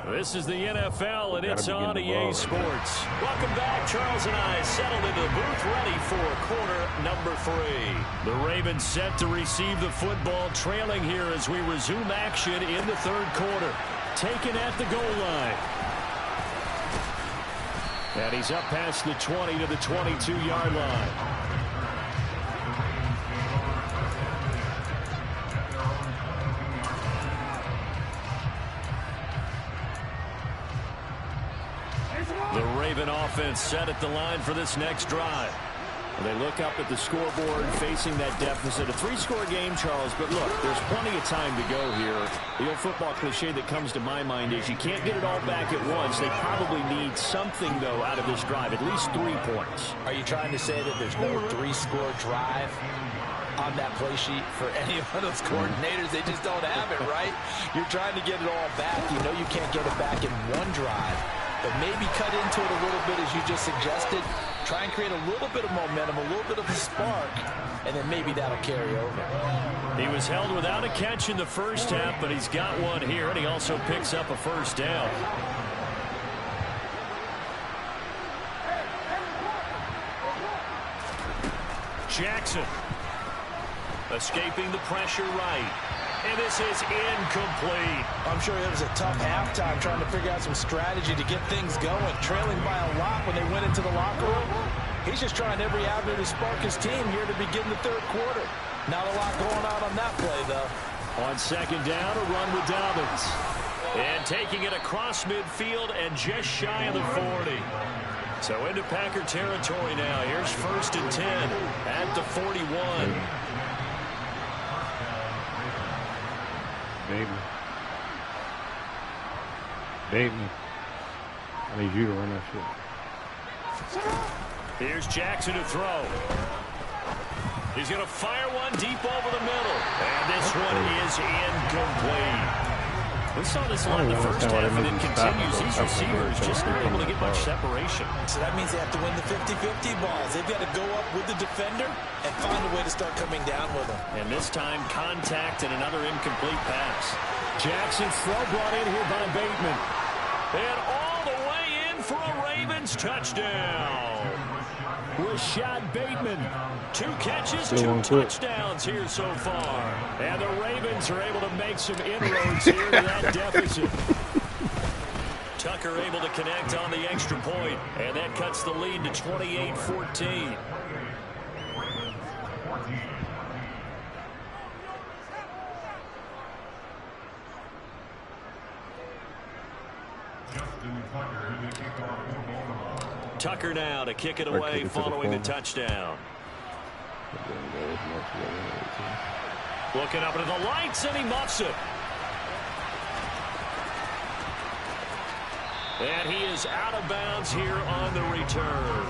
This is the NFL, and it's on EA Sports. Welcome back. Charles and I settled into the booth, ready for quarter number 3. The Ravens set to receive the football, trailing here as we resume action in the third quarter. Taken at the goal line. And he's up past the 20 to the 22-yard line. The Raven offense set at the line for this next drive. They look up at the scoreboard facing that deficit. A 3-score game, Charles, but look, there's plenty of time to go here. The old football cliche that comes to my mind is you can't get it all back at once. They probably need something, though, out of this drive, at least 3 points. Are you trying to say that there's no 3-score drive on that play sheet for any of those coordinators? They just don't have it, right? You're trying to get it all back. You know you can't get it back in one drive, but maybe cut into it a little bit as you just suggested. Try and create a little bit of momentum, a little bit of a spark, and then maybe that'll carry over. He was held without a catch in the first half, but he's got one here, and he also picks up a first down. Jackson escaping the pressure right. And this is incomplete. I'm sure it was a tough halftime trying to figure out some strategy to get things going. Trailing by a lot when they went into the locker room. He's just trying every avenue to spark his team here to begin the third quarter. Not a lot going on that play, though. On second down, a run with Dobbins. And taking it across midfield and just shy of the 40. So into Packer territory now. Here's 1st and 10 at the 41. Bateman. I need you to run that shit. Here's Jackson to throw. He's going to fire one deep over the middle. And this one is incomplete. We saw this line in the first half, and it continues. These receivers just not able to get much separation. So that means they have to win the 50-50 balls. They've got to go up with the defender and find a way to start coming down with them. And this time, contact and another incomplete pass. Jackson's throw brought in here by Bateman. And all the way in for a Ravens touchdown. Rashad Bateman. 2 catches, 2 touchdowns here so far. And the Ravens are able to make some inroads here to that deficit. Tucker able to connect on the extra point, and that cuts the lead to 28-14. Tucker now to kick it away following the touchdown. Looking up into the lights, and he muffs it. And he is out of bounds here on the return.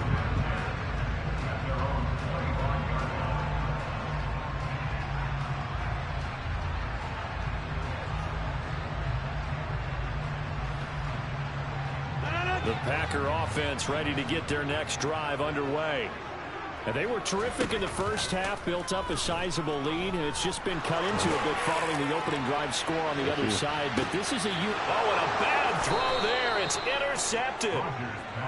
The Packer offense ready to get their next drive underway. And they were terrific in the first half, built up a sizable lead, and it's just been cut into a bit following the opening drive score on the other side. But this is and a bad throw there. It's intercepted.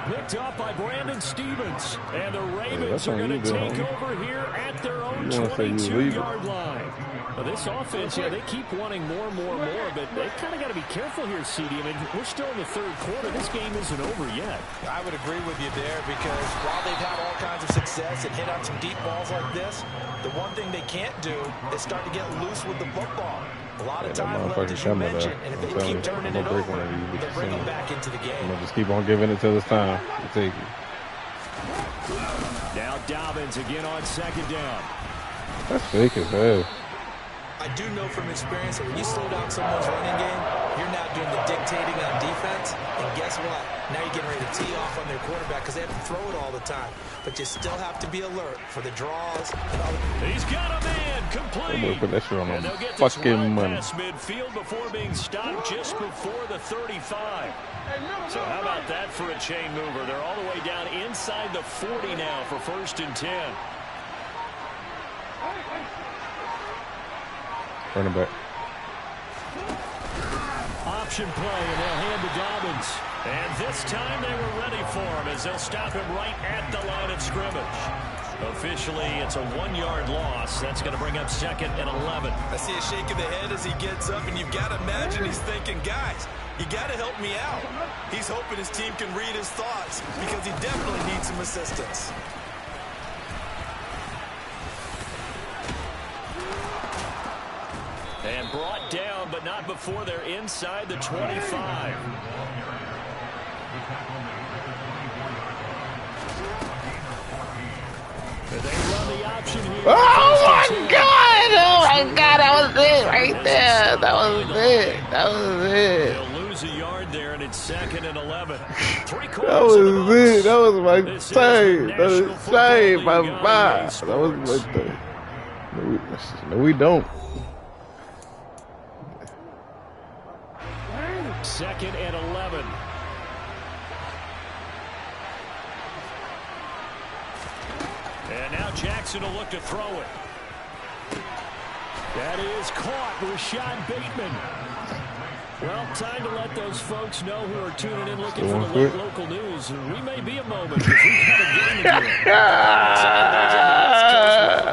Picked up by Brandon Stevens. And the Ravens Yeah, are going to take homie. over here at their own You wanna say you leave it. 22-yard line. Well, this offense, they keep wanting more, but they kind of got to be careful here, CD. I mean, we're still in the third quarter. This game isn't over yet. I would agree with you there because while they've had all kinds of success and hit out some deep balls like this, the one thing they can't do is start to get loose with the football. A lot of time left, as you mentioned, and if they keep turning it over, they'll bring it back into the game. I'm gonna just keep on giving it till it's time to take it. Now Dobbins again on second down. That's fake as hell. I do know from experience that when you slow down someone's running game, you're now doing the dictating on defense. And guess what? Now you're getting ready to tee off on their quarterback because they have to throw it all the time. But you still have to be alert for the draws. And all He's got a man complete. Boy, put that shit on And them they'll get this fucking run money. past midfield before being stopped just before the 35. So how about that for a chain mover? They're all the way down inside the 40 now for 1st and 10. Running back. Option play, and they'll hand to Dobbins. And this time they were ready for him as they'll stop him right at the line of scrimmage. Officially, it's a 1-yard loss. That's going to bring up 2nd and 11. I see a shake of the head as he gets up, and you've got to imagine he's thinking, guys, you got to help me out. He's hoping his team can read his thoughts because he definitely needs some assistance. And brought down, but not before they're inside the 25. They run the option here. Oh my God! Oh my God! That was it right there. That was it. That was it. They'll lose a yard there, and it's 2nd and 11. That was it. That was my save. That was save. My vibe. That was like the. No, we don't. 2nd and 11. And now Jackson will look to throw it. That is caught. Rashad Bateman. Well, time to let those folks know who are tuning in looking for the late local news. We may be a moment because we've got a game to do.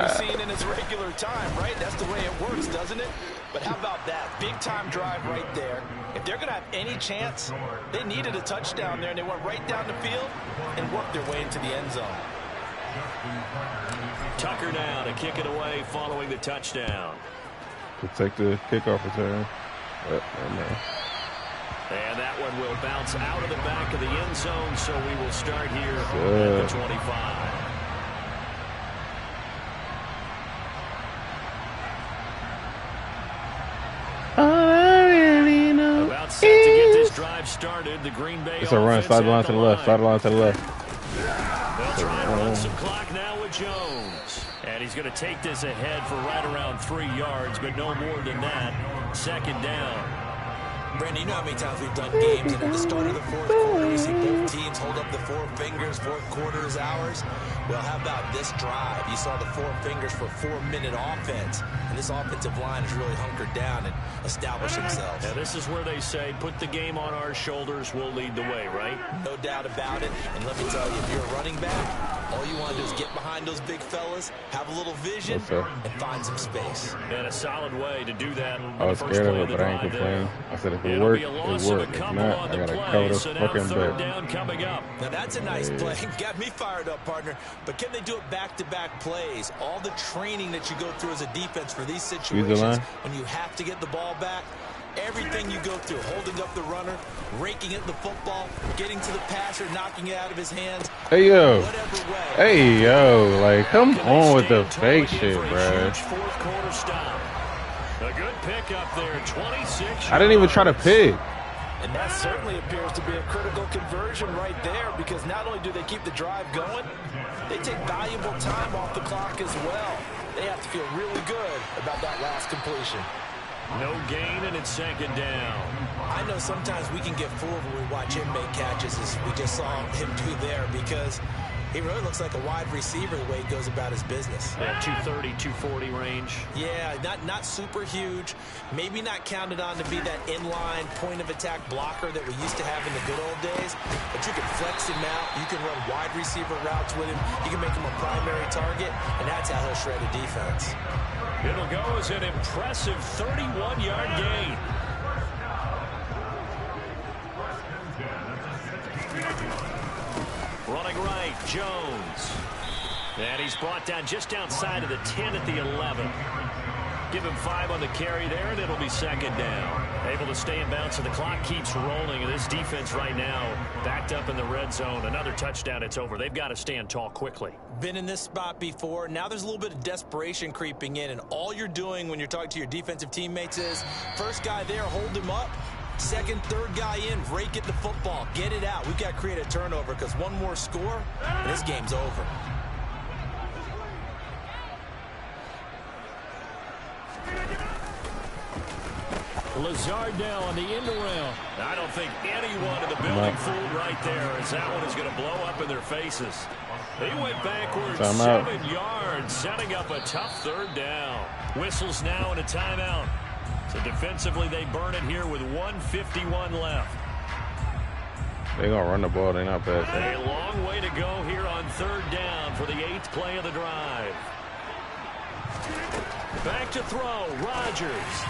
We've seen in his regular time, right? That's the way it works, doesn't it? But how about that? Big time drive right there. If they're going to have any chance, they needed a touchdown there, and they went right down the field and worked their way into the end zone. Tucker now to kick it away following the touchdown. Protect the kickoff return. And that one will bounce out of the back of the end zone, so we will start here at the 25. About set to get this drive started. The Green Bay it's a run. Sideline to the left. Sideline to the left. They'll try to run some clock now with Jones. And he's going to take this ahead for right around 3 yards, but no more than that. 2nd down. Brandon, you know how many times we've done games, and at the start of the 4th quarter, we see both teams hold up the 4 fingers, 4th quarter is ours. Well, how about this drive? You saw the 4 fingers for 4-minute offense, and this offensive line has really hunkered down and established themselves. Now, this is where they say, put the game on our shoulders, we'll lead the way, right? No doubt about it, and let me tell you, if you're a running back, all you want to do is get behind those big fellas, have a little vision, and find some space. And a solid way to do that. I was scared of it, but I ain't complaining. I said if it worked, it worked. If not, I gotta cover the fucking back. Down coming up. Now that's a nice play. Got me fired up, partner. But can they do it back-to-back plays? All the training that you go through as a defense for these situations, when you have to get the ball back, everything you go through, holding up the runner, raking at the football, getting to the passer, knocking it out of his hands. Hey, yo. Hey, yo. Like, come on with the fake shit, bro. Fourth quarter stop. A good pick up there, 26. I didn't even try to pick. And that certainly appears to be a critical conversion right there, because not only do they keep the drive going, they take valuable time off the clock as well. They have to feel really good about that last completion. No gain, and it's 2nd down. I know sometimes we can get fooled when we watch him make catches, as we just saw him do there, because He really looks like a wide receiver the way he goes about his business. Yeah, 230, 240 range. Yeah, not super huge. Maybe not counted on to be that inline point-of-attack blocker that we used to have in the good old days. But you can flex him out. You can run wide receiver routes with him. You can make him a primary target, and that's how he'll shred a defense. It'll go as an impressive 31-yard gain. Running right, Jones. And he's brought down just outside of the 10 at the 11. Give him 5 on the carry there, and it'll be second down. Able to stay in bounds, so the clock keeps rolling. And this defense right now backed up in the red zone. Another touchdown, it's over. They've got to stand tall quickly. Been in this spot before. Now there's a little bit of desperation creeping in, and all you're doing when you're talking to your defensive teammates is first guy there, hold him up. Second, third guy in, rake at the football. Get it out. We've got to create a turnover because one more score, and this game's over. Lazard now on the end around. I don't think anyone in the building fooled right there, as that one is going to blow up in their faces. He went backwards 7 yards, setting up a tough third down. Whistles now and a timeout. So defensively, they burn it here with 1:51 left. They're going to run the ball. They're not passing. A long way to go here on third down for the 8th play of the drive. Back to throw, Rodgers.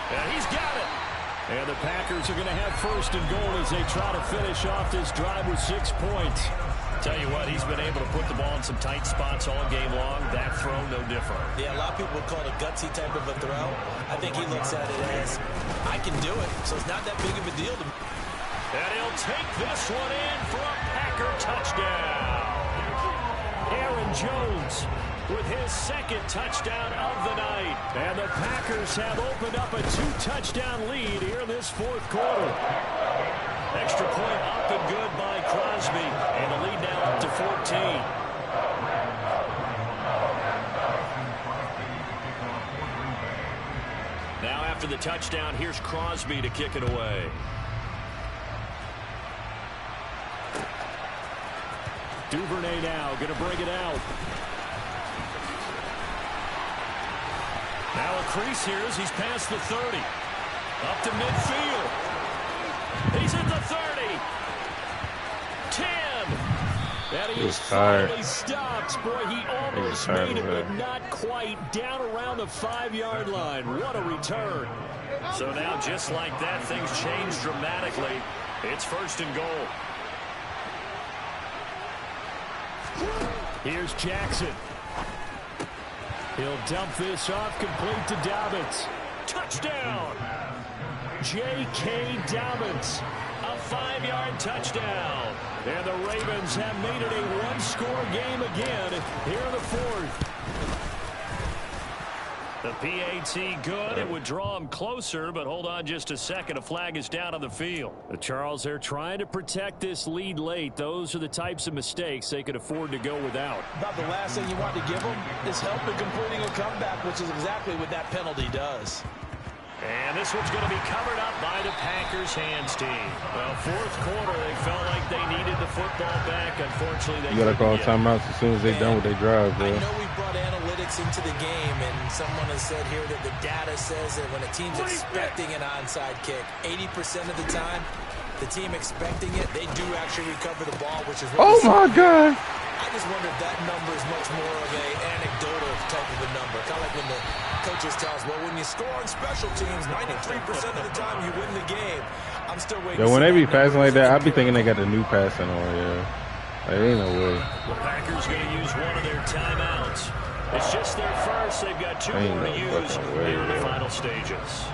And he's got it. And the Packers are going to have first and goal as they try to finish off this drive with 6 points. Tell you what, he's been able to put the ball in some tight spots all game long. That throw, no different. Yeah, a lot of people would call it a gutsy type of a throw. I think he looks at it as, I can do it, so it's not that big of a deal to me. And he'll take this one in for a Packer touchdown. Aaron Jones with his second touchdown of the night. And the Packers have opened up a 2-touchdown lead here in this fourth quarter. Extra point up and good by Crosby. And the lead now up to 14. Now after the touchdown, here's Crosby to kick it away. Duvernay now going to bring it out. Now a crease here as he's past the 30. Up to midfield. He's at the 30. 10. And he is finally stopped. Boy, he almost made it, but not quite. Down around the 5-yard line. What a return. So now, just like that, things change dramatically. It's first and goal. Here's Jackson. He'll dump this off complete to Dobbins. Touchdown! J.K. Dobbins. A 5-yard touchdown. And the Ravens have made it a one-score game again here in the fourth. The PAT good. It would draw him closer, but hold on just a second. A flag is down on the field. The Charles, they're trying to protect this lead late. Those are the types of mistakes they could afford to go without. About the last thing you want to give them is help in completing a comeback, which is exactly what that penalty does. And this one's going to be covered up by the Packers hands team. Well, fourth quarter, they felt like they needed the football back. Unfortunately, they got to call timeouts as soon as they're done with their drive, bro. I know we brought analytics into the game, and someone has said here that the data says that when a team's expecting an onside kick, 80% of the time, the team expecting it, they do actually recover the ball, which is what oh my God. I just wonder if that number is much more of a anecdotal type of a number. Kind of like when the coaches tell us, well, when you score on special teams, 93% of the time you win the game. I'm still waiting. Yo, when they be passing like that, I be thinking they got the new passing on, yeah. Like, ain't no way. The Packers going to use one of their timeouts. It's just their first. They've got 2 more to use here in the final stages.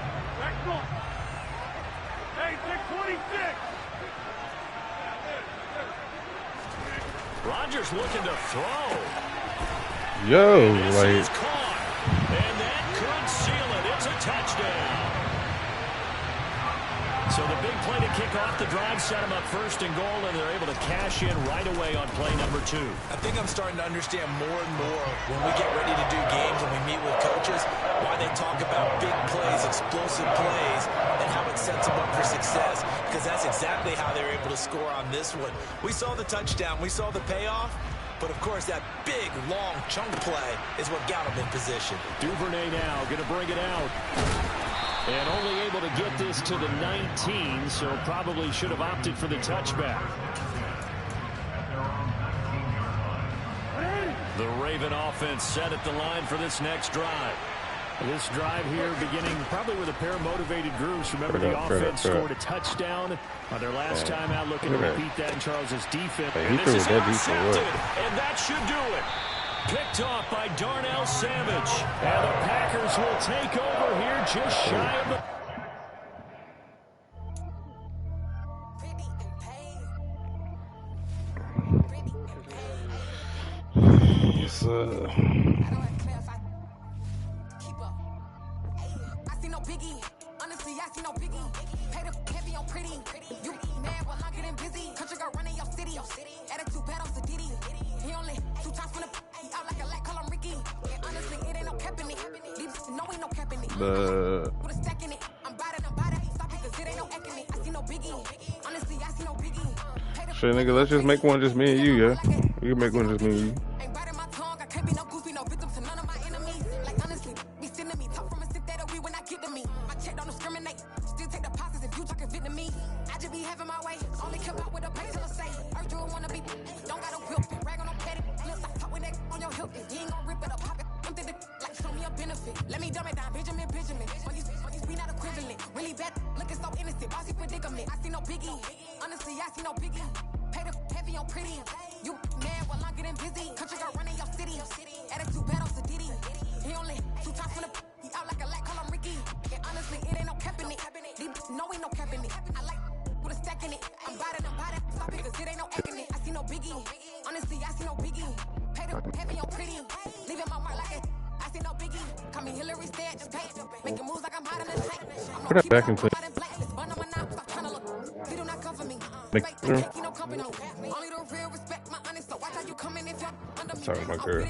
Hey, 626. Rodgers looking to throw. Yo, like. Is caught. And that could seal it. It's a touchdown. So the big play to kick off the drive set them up first and goal, and they're able to cash in right away on play number 2. I think I'm starting to understand more and more when we get ready to do games and we meet with coaches why they talk about big plays, explosive plays, and how it that sets them up for success because that's exactly how they were able to score on this one. We saw the touchdown. We saw the payoff. But, of course, that big, long chunk play is what got him in position. Duvernay now going to bring it out. And only able to get this to the 19, so probably should have opted for the touchback. The Raven offense set at the line for this next drive. This drive here beginning probably with a pair of motivated groups. Remember, the offense scored a touchdown on their last time out, looking to repeat that in Charles's defense. And this is intercepted, and that should do it. Picked off by Darnell Savage. And the Packers will take over here just shy of the... Yes, Biggie, honestly, I see no biggie. Pay the heavy on pretty. You mad while I'm getting busy. Country girl running your city. Attitude bad on Diddy. He only 2 times from the he out like a light, call him Ricky. And honestly, it ain't no cap in it. No, ain't no cap in it. Put a stack in it. I'm about it. Stop it, cause it ain't no eck in it. I see no biggie. Honestly, I see no biggie. Shit, nigga, let's just make one just me and you, yeah? You can make one just me and you. Ain't biting my tongue. I can't be no goofy, no victim to none of my enemies. Like, honestly, be sending me talk from a stick that we when I get to me. My check don't discriminate. Still take deposits if you talking Vietnamese. I just be having my way. Only kept out with a pay till I say. Urge you wanna be. Don't got no whip. Rag on no petty. Flip like talk with that on your hip. You ain't gon' rip it up. Pop it. Empty the like show me a benefit. Let me dumb it down. Benjamin. When you be not equivalent. Really bad. Looking so innocent. Bossy predicament. I see no biggie. Honestly, I see no biggie. Pay the heavy on pretty. You mad while I'm getting busy. Country girl running your city. Attitude bad on Diddy. He only 2 times from the he out like a light, call him Ricky. And honestly, it ain't no cap in it. No, ain't no cap in it. I like with a stack in it. I'm about it. Stop it, cause it ain't no egg in it. I see no biggie. Honestly, I see no biggie. Pay the heavy on pretty. Leaving my mark like it. I see no biggie. Call me Hillary, stay at the paint. Making moves like I'm hot in the tank. Put that back into it. They do not come for me. No company. Only the real respect my honest. So watch how you come in if you're under me. Sorry, my girl.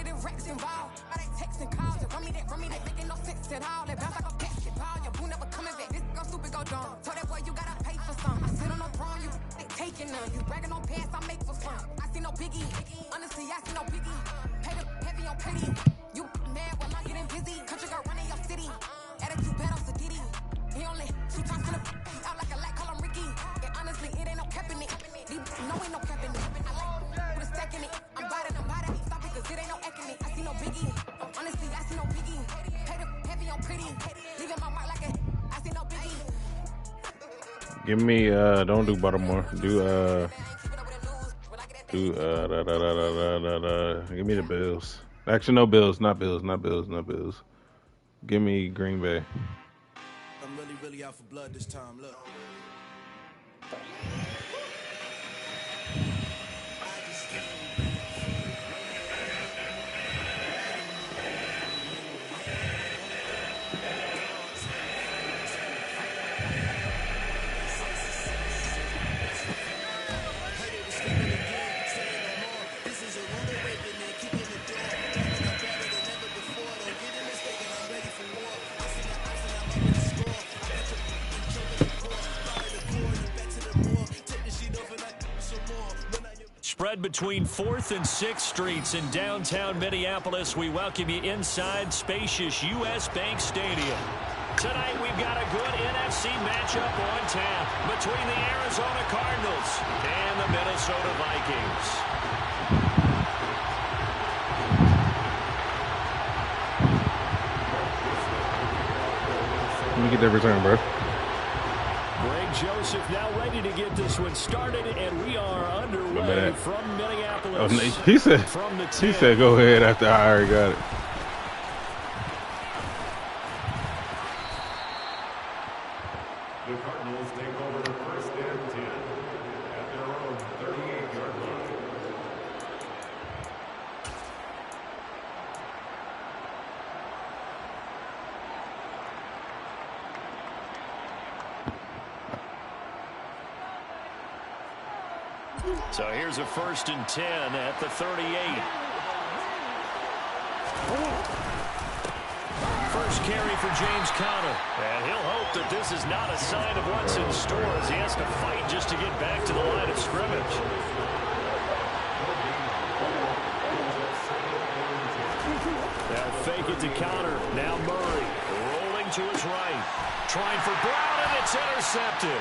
Texting calls, run me that, making no sense at all. That bounce like a basketball. Your boo never coming back. This go stupid, go dumb. Told that boy you gotta pay for some. I sit on no throne, you they taking none. You bragging on pants, I make for fun. I see no biggie. Honestly, I see no biggie. Pay the heavy on pretty. You mad while I'm getting busy. Country girl running your city. Attitude bad on Diddy. He only 2 times from the he out like a light, call him Ricky. And honestly, it ain't no cap in it. No, ain't no cap in it. I like put a stack in it. I'm about it. Stop it, cause it ain't no eck in it. I see no biggie. Honestly, I see no biggie. Pay the heavy on pretty. Leaving my mark like a I see no biggie. Give me, don't do Baltimore. Give me the Bills. Actually, no Bills, not Bills. Give me Green Bay. I'm really out for blood this time. Look. Spread between 4th and 6th Streets in downtown Minneapolis. We welcome you inside spacious U.S. Bank Stadium. Tonight we've got a good NFC matchup on tap between the Arizona Cardinals and the Minnesota Vikings. Let me get that return, bro. Greg Joseph now ready to get this one started, and we are underway from Minneapolis. Oh, he said, go ahead after I already got it. The Cardinals take over the 1st and 10 at their own 38-yard line. So here's a 1st and 10 at the 38. first carry for James Conner. And he'll hope that this is not a sign of what's in store as he has to fight just to get back to the line of scrimmage. They'll fake it to Conner. Now Murray rolling to his right. Trying for Brown, and it's intercepted.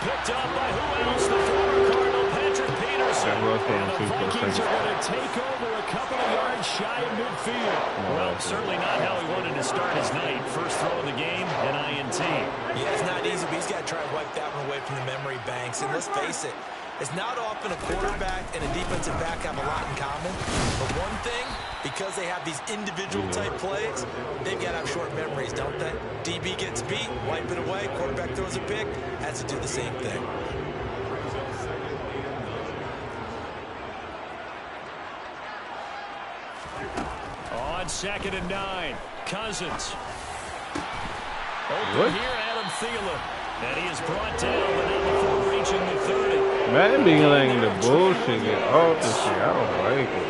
Picked up by who else? The former Cardinal, Patrick Peterson. And the Vikings are going to take over a couple of yards shy of midfield. Well, certainly not how he wanted to start his night. First throw of the game, an INT. Yeah, it's not easy, but he's got to try to wipe that one away from the memory banks. And let's face it, it's not often a quarterback and a defensive back have a lot in common. But one thing, because they have these individual type plays, they've got to have short memories, don't they? DB gets beat, wipe it away, quarterback throws a pick, has to do the same thing. On 2nd and 9, Cousins. Open here, Adam Thielen. And he is brought down, but not before reaching the 30. Man, being letting the bullshit get off this shit. I don't like it.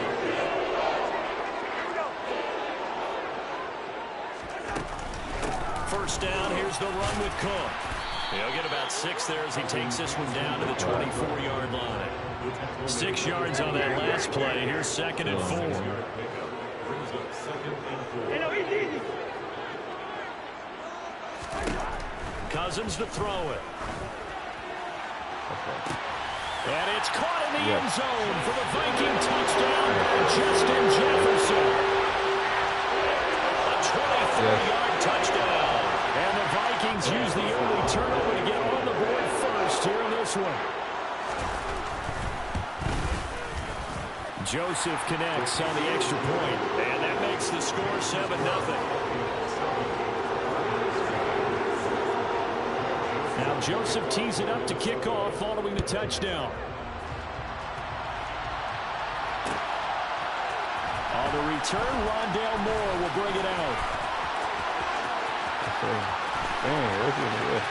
First down, here's the run with Cook. He'll get about 6 there as he takes this one down to the 24-yard line. 6 yards on that last play. Here's 2nd and 4. Cousins to throw it. And it's caught in the end zone for the Viking touchdown by Justin Jefferson. A 24-yard touchdown. And the Vikings use the early turnover to get on the board first here in this one. Joseph connects on the extra point, and that makes the score 7-0. Now Joseph tees it up to kick off following the touchdown. On the return, Rondale Moore will bring it out.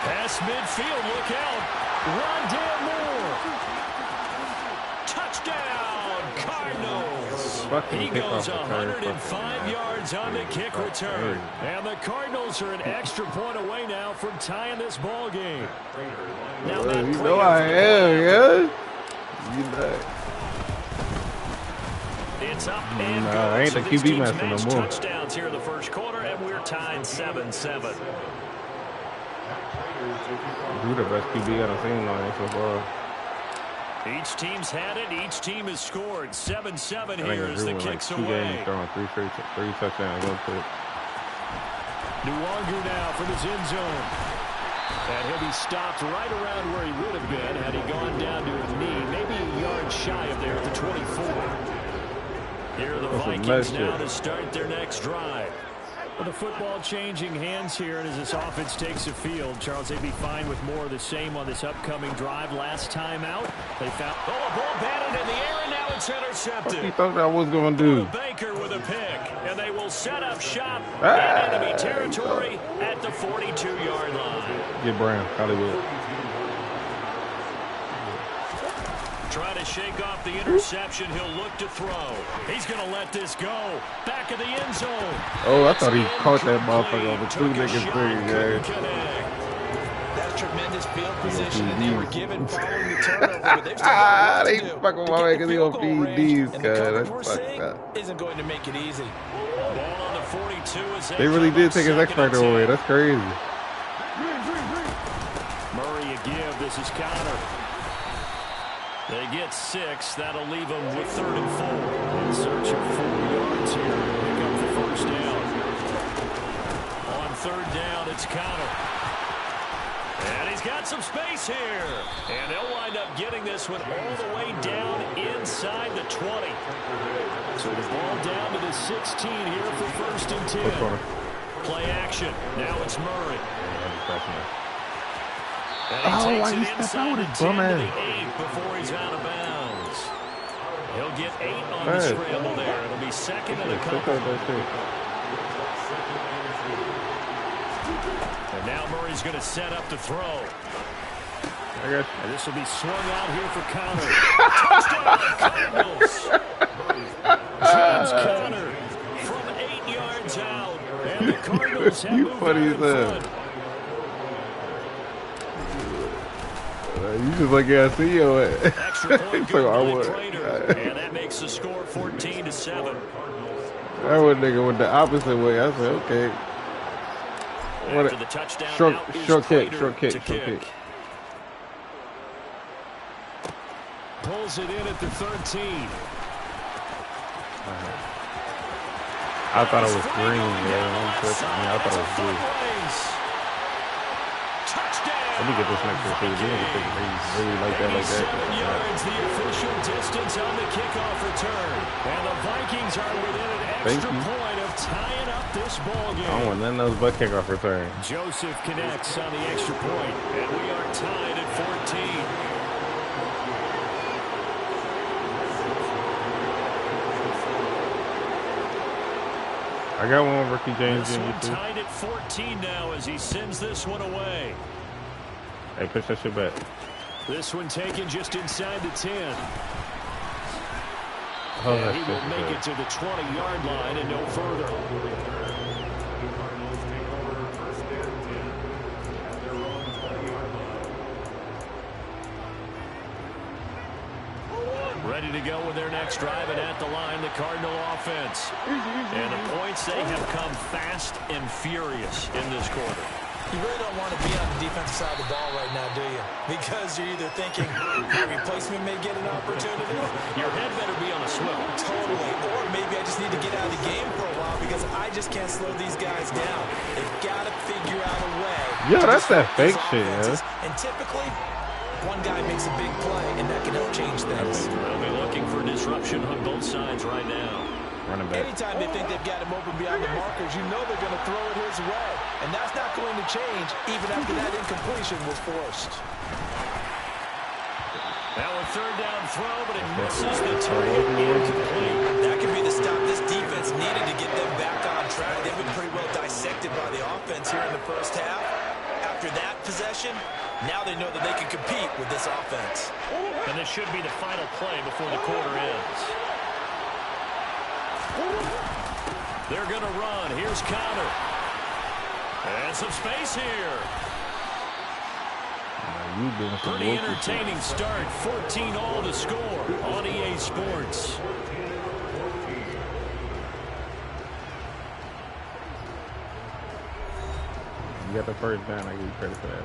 Pass midfield, look out. Rondale Moore. Touchdown, Cardinals. He goes 105 yards on the kick return. And the Cardinals are an extra point away now from tying this ball game. Now that you know I am, yeah? You know. It's up and nah, I ain't the QB master no more. Touchdowns here in the first quarter, and we're tied 7-7. Who the best QB I've seen on it so far? Each team's had it. Each team has scored. 7-7 here as the kicks like 2 away. games throwing three touchdowns. Nwangu now from his end zone. And he'll be stopped right around where he would have been had he gone down to his knee. Maybe a yard shy of there at the 24. Here are the Vikings now to start their next drive. With the football changing hands here, and as this offense takes the field, Charles, they'd be fine with more of the same on this upcoming drive. Last time out, they found a ball batted in the air, and now it's intercepted. What you thought I was going to do? Baker with a pick, and they will set up shop in enemy territory at the 42-yard line. Get Brown, Hollywood. Try to shake off the interception. He'll look to throw. He's going to let this go. Back of the end zone. Oh, I thought he caught that motherfucker on the 2 niggas thing, yeah. That's tremendous field position that they were given following the turnover. But they've still got they fucking my man because he gonna feed these guys. That's fucked up. Isn't going to make it easy. Ball on the 42 as they really did take his X Factor away. That's crazy. Murray a give. This is Conner. They get 6. That'll leave them with 3rd and 4. In search of 4 yards here. Pick up the first down. On 3rd down, it's Conner. And he's got some space here. And they'll wind up getting this one all the way down inside the 20. So the ball down to the 16 here for 1st and 10. Play action. Now it's Murray. And he takes it inside the 10 to the 8 before he's out of bounds. He'll get 8 on the scramble there. It'll be 2nd and a couple. And now Murray's going to set up to throw. And this will be swung out here for Conner. Touchdown, Cardinals. James Conner from 8 yards out. And And the Cardinals have You moved funny out as in hell. front. You just like, yeah, I see you at. Extra point So good I by would. Prater. And that makes the score 14-7. I would nigga went the opposite way. I said, okay. After the touchdown, Short out is kick, Prater short kick, to short kick. Pulls it in at the 13. I thought it was green. Yeah, I thought it was blue. Let me get this next one too. You don't think they really like that, like that. 87 yards, the official distance on the kickoff return. And the Vikings are within an extra point of tying up this ball game. I don't want nothing else but kickoff return. Joseph connects on the extra point, and we are tied at 14. I got one, Ricky James. This one tied at 14 now as he sends this one away. Hey, push that shit back. This one taken just inside the 10. Oh, and he will make it to the 20-yard line and no further. Cardinals take over first and 10 at their own 20-yard line. Ready to go with their next drive, and at the line, the Cardinal offense. And the points, they have come fast and furious in this quarter. You really don't want to be on the defensive side of the ball right now, do you? Because you're either thinking my replacement may get an opportunity. Your head better be on a swivel. Totally. Or maybe I just need to get out of the game for a while because I just can't slow these guys down. They've got to figure out a way. Yo, that's that fake shit, man. And typically, one guy makes a big play, and that can help change things. They'll be looking for disruption on both sides right now. Running back. Anytime they think they've got him open beyond the markers, you know they're going to throw it his way. And that's not going to change even after that incompletion was forced. Now a third down throw, but it misses the target. Incomplete. That could be the stop this defense needed to get them back on track. They've been pretty well dissected by the offense here in the first half. After that possession, now they know that they can compete with this offense. And this should be the final play before the quarter ends. They're going to run. Here's Connor. And some space here. Pretty entertaining start. 14-all to score on EA Sports. You got the first down. I give you credit for that.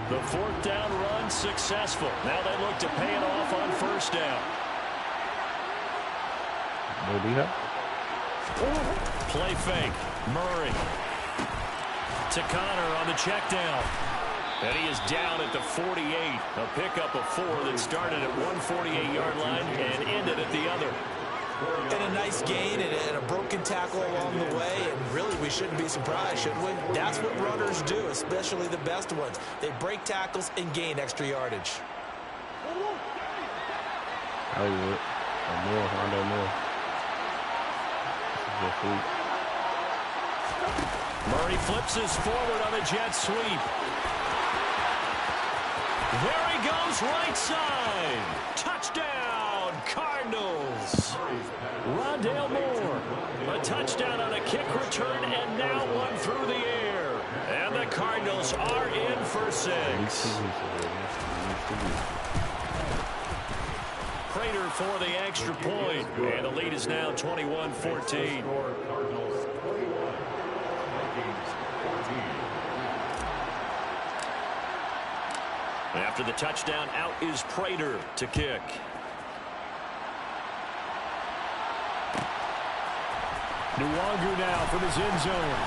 The fourth down run successful. Now they look to pay it off on first down. Play fake. Murray. To Connor on the check down. And he is down at the 48. A pickup of 4 that started at 148-yard line and ended at the other. And a nice gain and a broken tackle along the way. And really, we shouldn't be surprised, should we? That's what runners do, especially the best ones. They break tackles and gain extra yardage. Hollywood. Moore, Rondo Moore. Murray flips us forward on a jet sweep. There he goes, right side. Touchdown, Cardinals. Rondale Moore. A touchdown on a kick return, and now one through the air. And the Cardinals are in for 6. Prater for the extra point. And the lead is now 21-14. Cardinals 21, Vikings 14. After the touchdown, out is Prater to kick. Nwangu now from his end zone.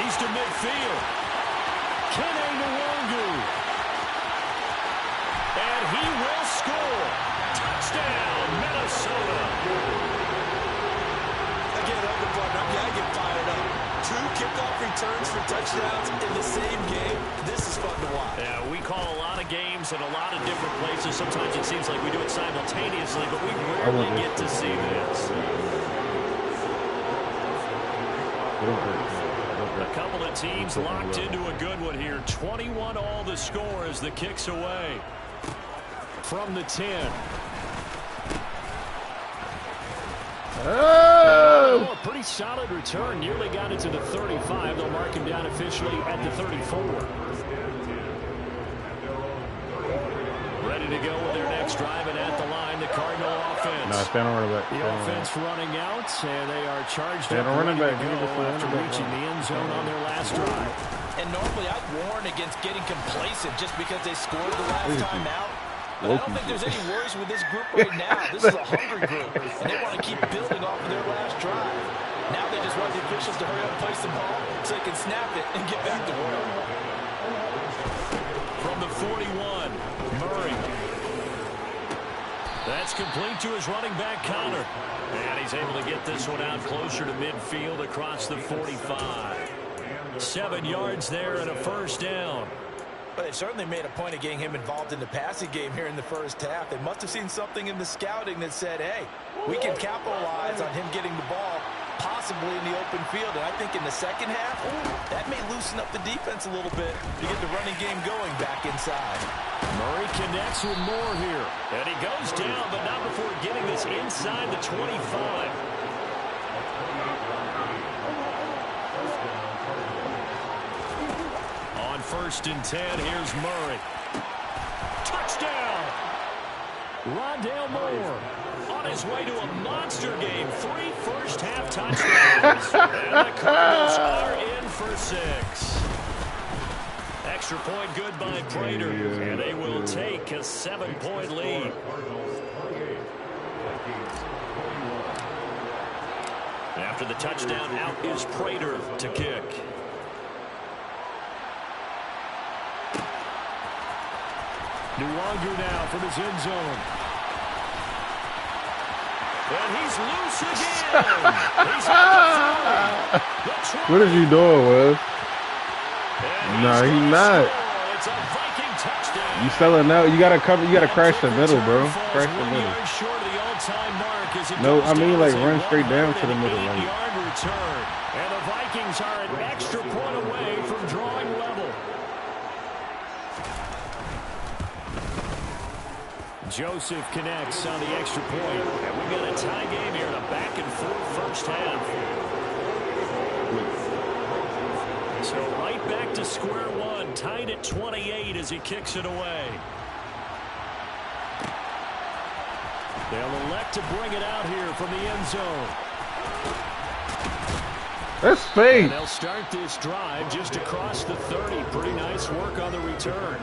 He's to midfield. Kene Nwangu. And he will score. Touchdown, Minnesota. Again, I'm the partner. I get fired up. 2 kickoff returns for touchdowns in the same game. This is fun to watch. Yeah, we call a lot of games at a lot of different places. Sometimes it seems like we do it simultaneously, but we rarely get to see this. A couple of teams locked into a good one here. 21 all the score as the kick's away. From the 10. Oh! A pretty solid return. Nearly got it to the 35. They'll mark him down officially at the 34. Ready to go with their next drive, and at the line, the Cardinal offense. No, stand on running back. The offense running out, and they are charged Stand up on running ready back. to go after reaching the end zone on their last drive. And normally I'd warn against getting complacent just because they scored the last time out. But I don't think there's any worries with this group right now. This is a hungry group, and they want to keep building off of their last drive. Now they just want the officials to hurry up and place the ball so they can snap it and get back to work. From the 41, Murray. That's complete to his running back, Connor. And he's able to get this one out closer to midfield across the 45. 7 yards there and a first down. But they've certainly made a point of getting him involved in the passing game here in the first half. They must have seen something in the scouting that said, hey, we can capitalize on him getting the ball possibly in the open field. And I think in the second half, that may loosen up the defense a little bit to get the running game going back inside. Murray connects with Moore here. And he goes down, but not before getting this inside the 25. On 1st and 10, here's Murray. Touchdown! Rondale Moore on his way to a monster game. 3 first-half touchdowns. And the Cardinals are in for 6. Extra point good by Prater. And they will take a 7-point lead. After the touchdown, out is Prater to kick. Nuwagu now from his end zone. And he's loose again. He's at the 30. What is you doing, Wes? Nah, he's not. It's a Viking touchdown. You selling out. You gotta cover. You gotta crash the middle, bro. Crash the middle. No, I mean like run straight down to the middle. Like. Return. And the Vikings are an extra point away from drawing level. Joseph connects on the extra point. And we've got a tie game here in a back-and-forth first half. So right back to square one, tied at 28 as he kicks it away. They'll elect to bring it out here from the end zone. That's fake. And they'll start this drive just across the 30. Pretty nice work on the return.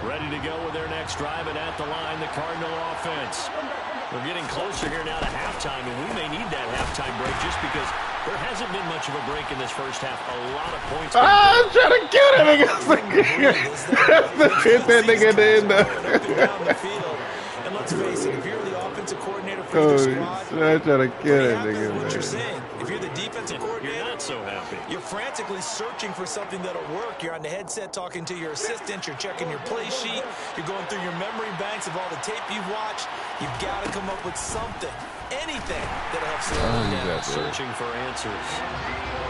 Ready to go with their next drive, and at the line, the Cardinal offense. We're getting closer here now to halftime, and we may need that halftime break just because there hasn't been much of a break in this first half. A lot of points. I'm trying to kill that nigga. Hit that nigga at the end. And let's face it, if you're the offensive coordinator for the squad, I'm trying to kill that nigga, what man. you're saying. If you're the defensive coordinator, you're not so happy. You're frantically searching for something that'll work. You're on the headset talking to your assistant. You're checking your play sheet. You're going through your memory banks of all the tape you've watched. You've got to come up with something, anything that'll help slow you down. Searching for answers.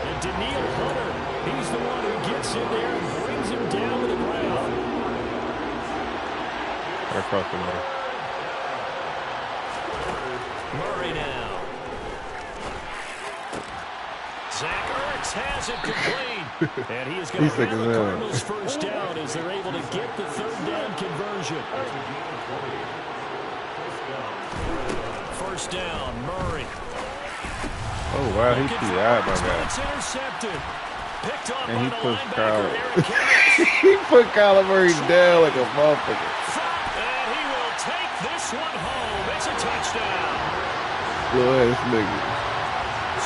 And Daniil Hunter, he's the one who gets in there and brings him down to the ground. Across the middle. Murray now. Zach Ertz has it complete. And he is going to have the Cardinals first down as they're able to get the third down conversion. First down, Murray. Oh, wow, he threw out my guy. It's intercepted. Picked up And he by the pushed linebacker, Kyler. Eric Harris. He put Kyler Murray down like a motherfucker. And he will take this one home. It's a touchdown. Little ass nigga.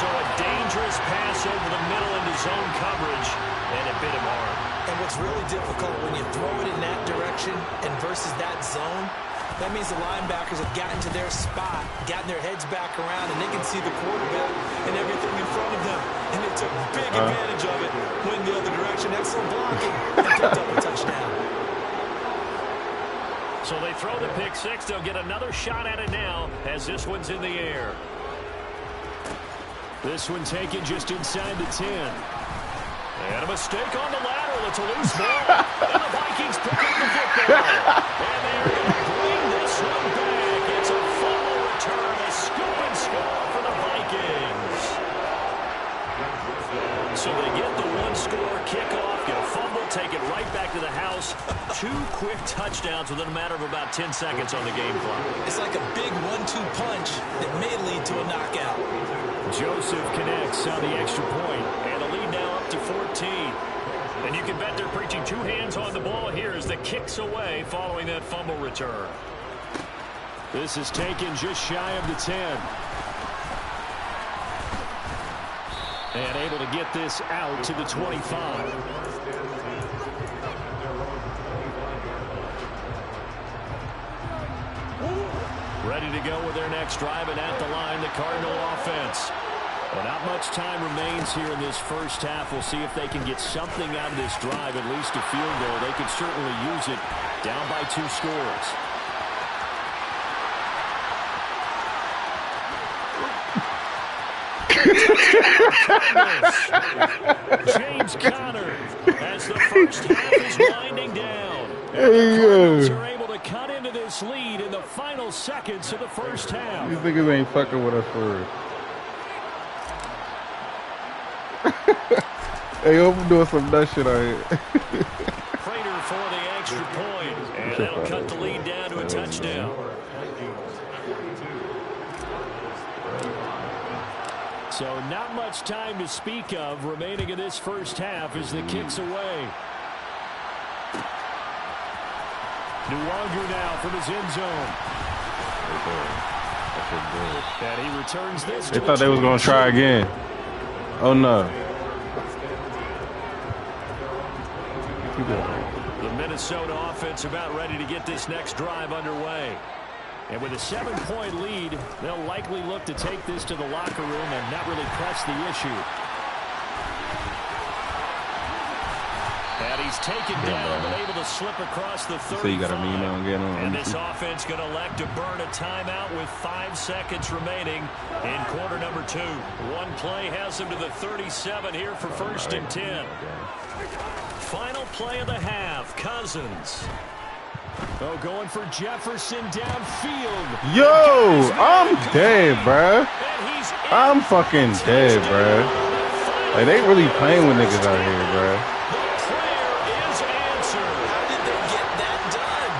So a dangerous pass over the middle into zone coverage, and it bit him hard. And what's really difficult when you throw it in that direction and versus that zone, that means the linebackers have gotten to their spot, gotten their heads back around, and they can see the quarterback and everything in front of them. And they took big advantage of it, went the other direction. Excellent blocking, and picked up a touchdown. So they throw the pick six. They'll get another shot at it now as this one's in the air. This one taken just inside the 10. And a mistake on the lateral. It's a loose ball. And the Vikings pick up the football. And they're going to bring this one back. It's a fumble return. A scoop and score for the Vikings. So they get the one-score kickoff, get a fumble, take it right back to the house. 2 quick touchdowns within a matter of about 10 seconds on the game clock. It's like a big 1-2 punch that may lead to a knockout. Joseph connects on the extra point, and a lead now up to 14. And you can bet they're preaching 2 hands on the ball here as the kick's away following that fumble return. This is taken just shy of the 10. And able to get this out to the 25. Ready to go with their next drive, and at the line, the Cardinal offense. Well, not much time remains here in this first half. We'll see if they can get something out of this drive, at least a field goal. They could certainly use it down by 2 scores. James Conner as the first half is winding down. And the Cardinals are able to cut into this lead in the final seconds of the first half. These niggas ain't fucking with us for real. Hey, I'm doing some nut shit out here. Prater for the extra point, and that'll cut the lead down to a touchdown. So not much time to speak of remaining in this first half as the kick's away. Nuwanger now from his end zone. And he returns this. They thought they was going to try again. Oh, no. The Minnesota offense about ready to get this next drive underway. And with a 7-point lead, they'll likely look to take this to the locker room and not really press the issue. And he's taken down, but able to slip across the 35. So you got a mean on getting on. And this offense going to elect to burn a timeout with 5 seconds remaining in quarter number 2. One play has them to the 37 here for first and 10. Final play of the half, Cousins. Oh, going for Jefferson downfield. Yo, I'm dead, bruh. I'm fucking dead, bruh. Like, they really playing with niggas out here, bruh. The prayer is answered. How did they get that done?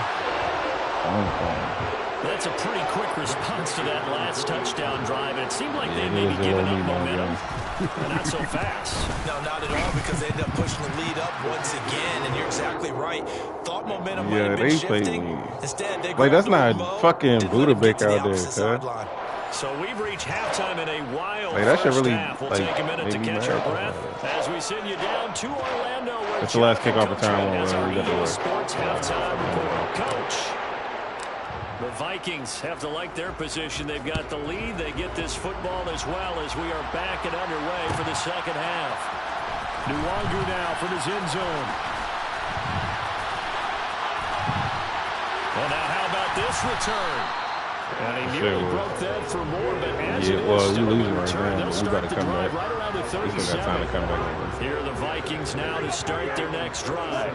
That's a pretty quick response to that last touchdown drive. And it seemed like they may be giving up momentum. Not so fast. No, not at all, because they ended up pushing the lead up once again, and you're exactly right. Thought momentum might have been shifting. Instead, they like, that's not fucking Budabic out there, huh? So we've reached halftime in a wild like, that should really, half. We'll take a minute to catch our breath as we send you down to Orlando. That's the last kickoff return. As our EA Sports halftime report. Coach. The Vikings have to like their position. They've got the lead. They get this football as well as we are back and underway for the second half. Nuwanger now from his end zone. Well, now how about this return? And he nearly broke that for more, but as it is, well, still we a losing right return. now. They'll We start got to the come drive back. right around the 37. We still got time to come back over. Here are the Vikings now to start their next drive.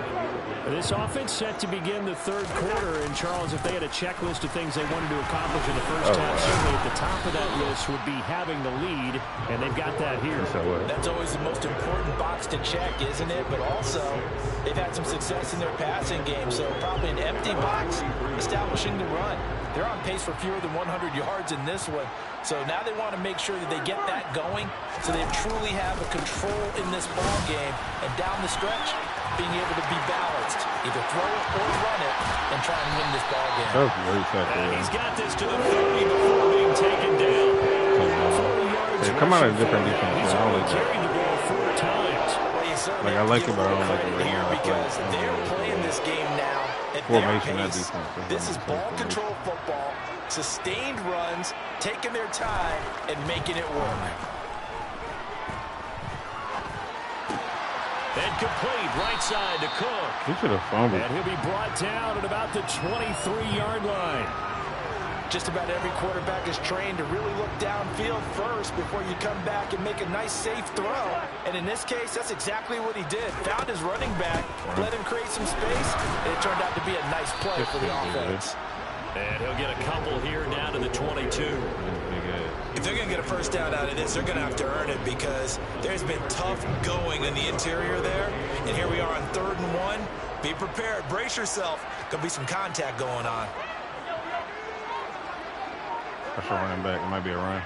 This offense set to begin the third quarter. And, Charles, if they had a checklist of things they wanted to accomplish in the first half, certainly at the top of that list would be having the lead, and they've got that here. That's always the most important box to check, isn't it? But also, they've had some success in their passing game, so probably an empty box establishing the run. They're on pace for fewer than 100 yards in this one. So now they want to make sure that they get that going so they truly have a control in this ball game. And down the stretch, being able to be balanced, either throw it or run it, and try and win this ball game. And he's got this to the 30 before being taken down. Come out of a different defense. He's I don't like carried the ball 4 times. Like, I like it, but I don't like it right now. Because they're playing this game now at their pace. This is ball control football, sustained runs, taking their time, and making it work. And incomplete. Right side to Cook. He should have fumbled. And he'll be brought down at about the 23-yard line. Just about every quarterback is trained to really look downfield first before you come back and make a nice, safe throw. And in this case, that's exactly what he did. Found his running back, let him create some space, and it turned out to be a nice play for the offense. And he'll get a couple here down to the 22. If they're going to get a first down out of this, they're going to have to earn it because there's been tough going in the interior there. And here we are on 3rd and 1. Be prepared. Brace yourself. Going to be some contact going on. That's a running back. It might be a run.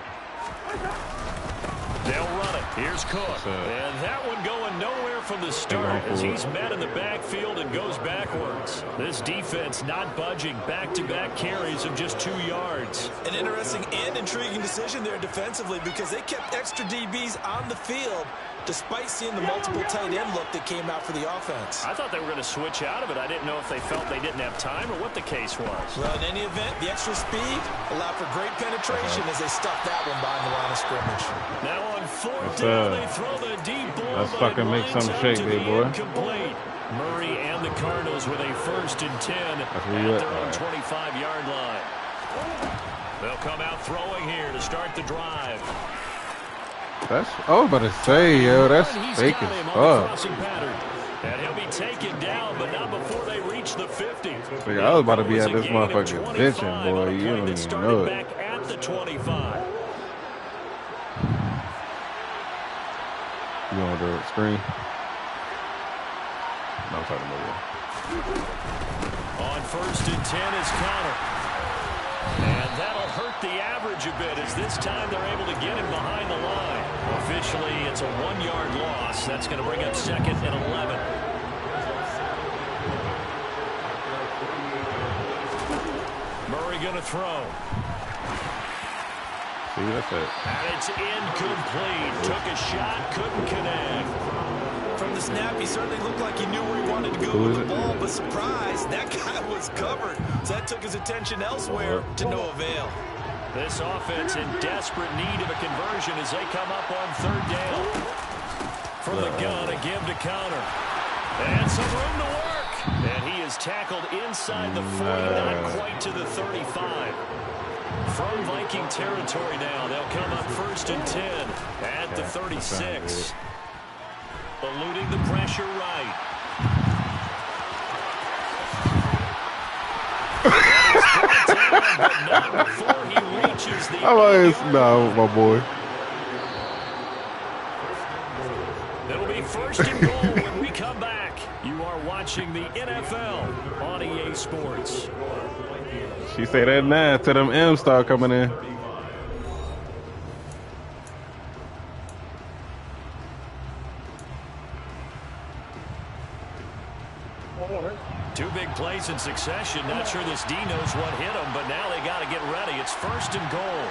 They'll run it. Here's Cook. And that one going nowhere from the start as he's met in the backfield and goes backwards. This defense not budging. Back-to-back carries of just 2 yards. An interesting and intriguing decision there defensively because they kept extra DBs on the field despite seeing the multiple tight end look that came out for the offense. I thought they were going to switch out of it. I didn't know if they felt they didn't have time or what the case was. Well, in any event, the extra speed allowed for great penetration as they stuffed that one behind the line of scrimmage. Now on 4th down, they throw the deep ball. Let's fucking make some shake, big boy. Incomplete. Murray and the Cardinals with a 1st and 10 at their own 25-yard line. They'll come out throwing here to start the drive. That's, I was about to say, yo, that's fake as fuck. And he'll be taken down, but not before they reach the 50. Like, I was about to be at this motherfucking benching, boy. You don't even know it. Back at the 25. You want the screen? No, I'm talking about you. On 1st and 10 is Connor. And that'll hurt the average a bit as this time they're able to get him behind the line. Officially, it's a 1-yard loss. That's going to bring up 2nd and 11. Murray going to throw. See, that's it. And it's incomplete. Took a shot, couldn't connect. From the snap, he certainly looked like he knew where he wanted to go with the ball, but surprise, that guy was covered. So that took his attention elsewhere to no avail. This offense in desperate need of a conversion as they come up on 3rd down. From the gun, a give to Connor. And some room to work. And he is tackled inside the 40, not quite to the 35. From Viking territory now, they'll come up 1st and 10 at the 36. Eluding the pressure right. But not before he reaches the no, my boy. It'll be 1st and goal when we come back. You are watching the NFL on EA Sports. She say that now till them M's start coming in. Two big plays in succession. Not sure this D knows what hit him, but now they got to get ready. It's 1st and goal.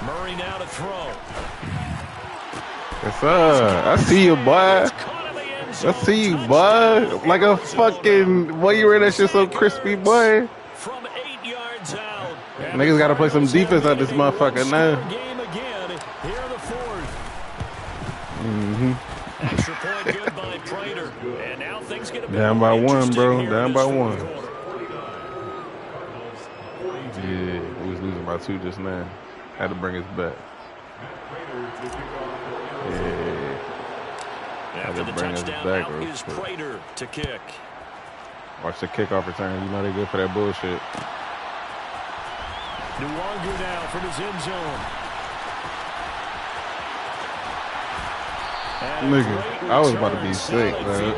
Murray now to throw. Yes, sir. I see you, boy. I see you, boy. Like a fucking, boy, you wear that shit so crispy, boy. From 8 yards out. Niggas got to play some defense out this motherfucker now. Game again. Here in the 4th. Mm-hmm. Extra point good by Prater. And now things get a bit down by 1, bro. here Down by 1. quarter. Yeah, we was losing by 2 just now. Had to bring us back. Yeah. After the touchdown, out is Prater to kick. Watch the kickoff return. You know they good for that bullshit. Nwangu now from his end zone. Nigga, I was about to be sick, man.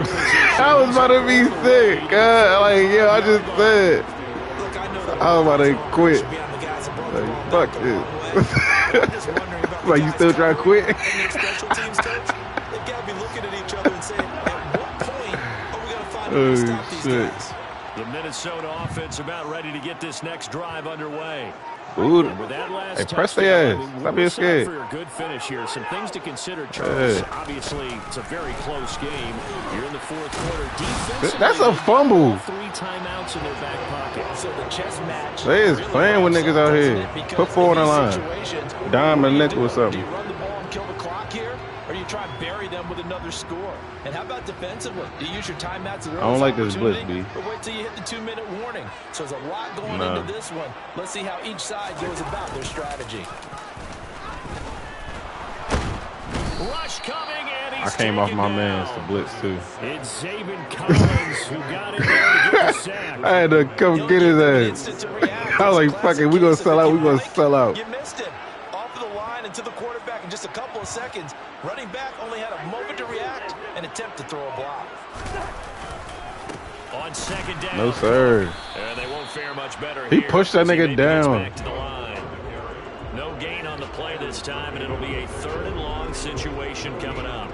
I was about to be sick, God. Like, yeah, I just said. I was about to quit. Like, fuck this. Like, you still trying to quit? Oh, shit. The Minnesota offense about ready to get this next drive underway. Ooh, with that last hey, press their ass. Stop being scared. For a good finish here. Some things to consider, Charles. Yeah. Obviously, it's a very close game. You're in the 4th quarter. Defensively, that's a fumble. 3 timeouts in their back pocket. So the chess match. They is playing with niggas out here. Put 4 on the line. Dime and nickel or something. Do you run the ball and kill the clock here, or you try and bury them with another another score. And how about defensively? Do you use your timeouts? I don't like this blitz, B. Or wait till you hit the 2-minute warning. So there's a lot going into this one. Let's see how each side goes about their strategy. Rush coming, and he's I came off my man's to blitz too. It's Zaven Collins who got in there to get the sack. I had to come get his ass. I was like, fuck it, we gonna sell out, we gonna sell out. You missed it. Off of the line and to the quarterback in just a couple of seconds. Running back only had a moment to react and attempt to throw a block. On second down. No, sir. And they won't fare much better He here. pushed that nigga down. Back to the line. No gain on the play this time, and it'll be a 3rd and long situation coming up.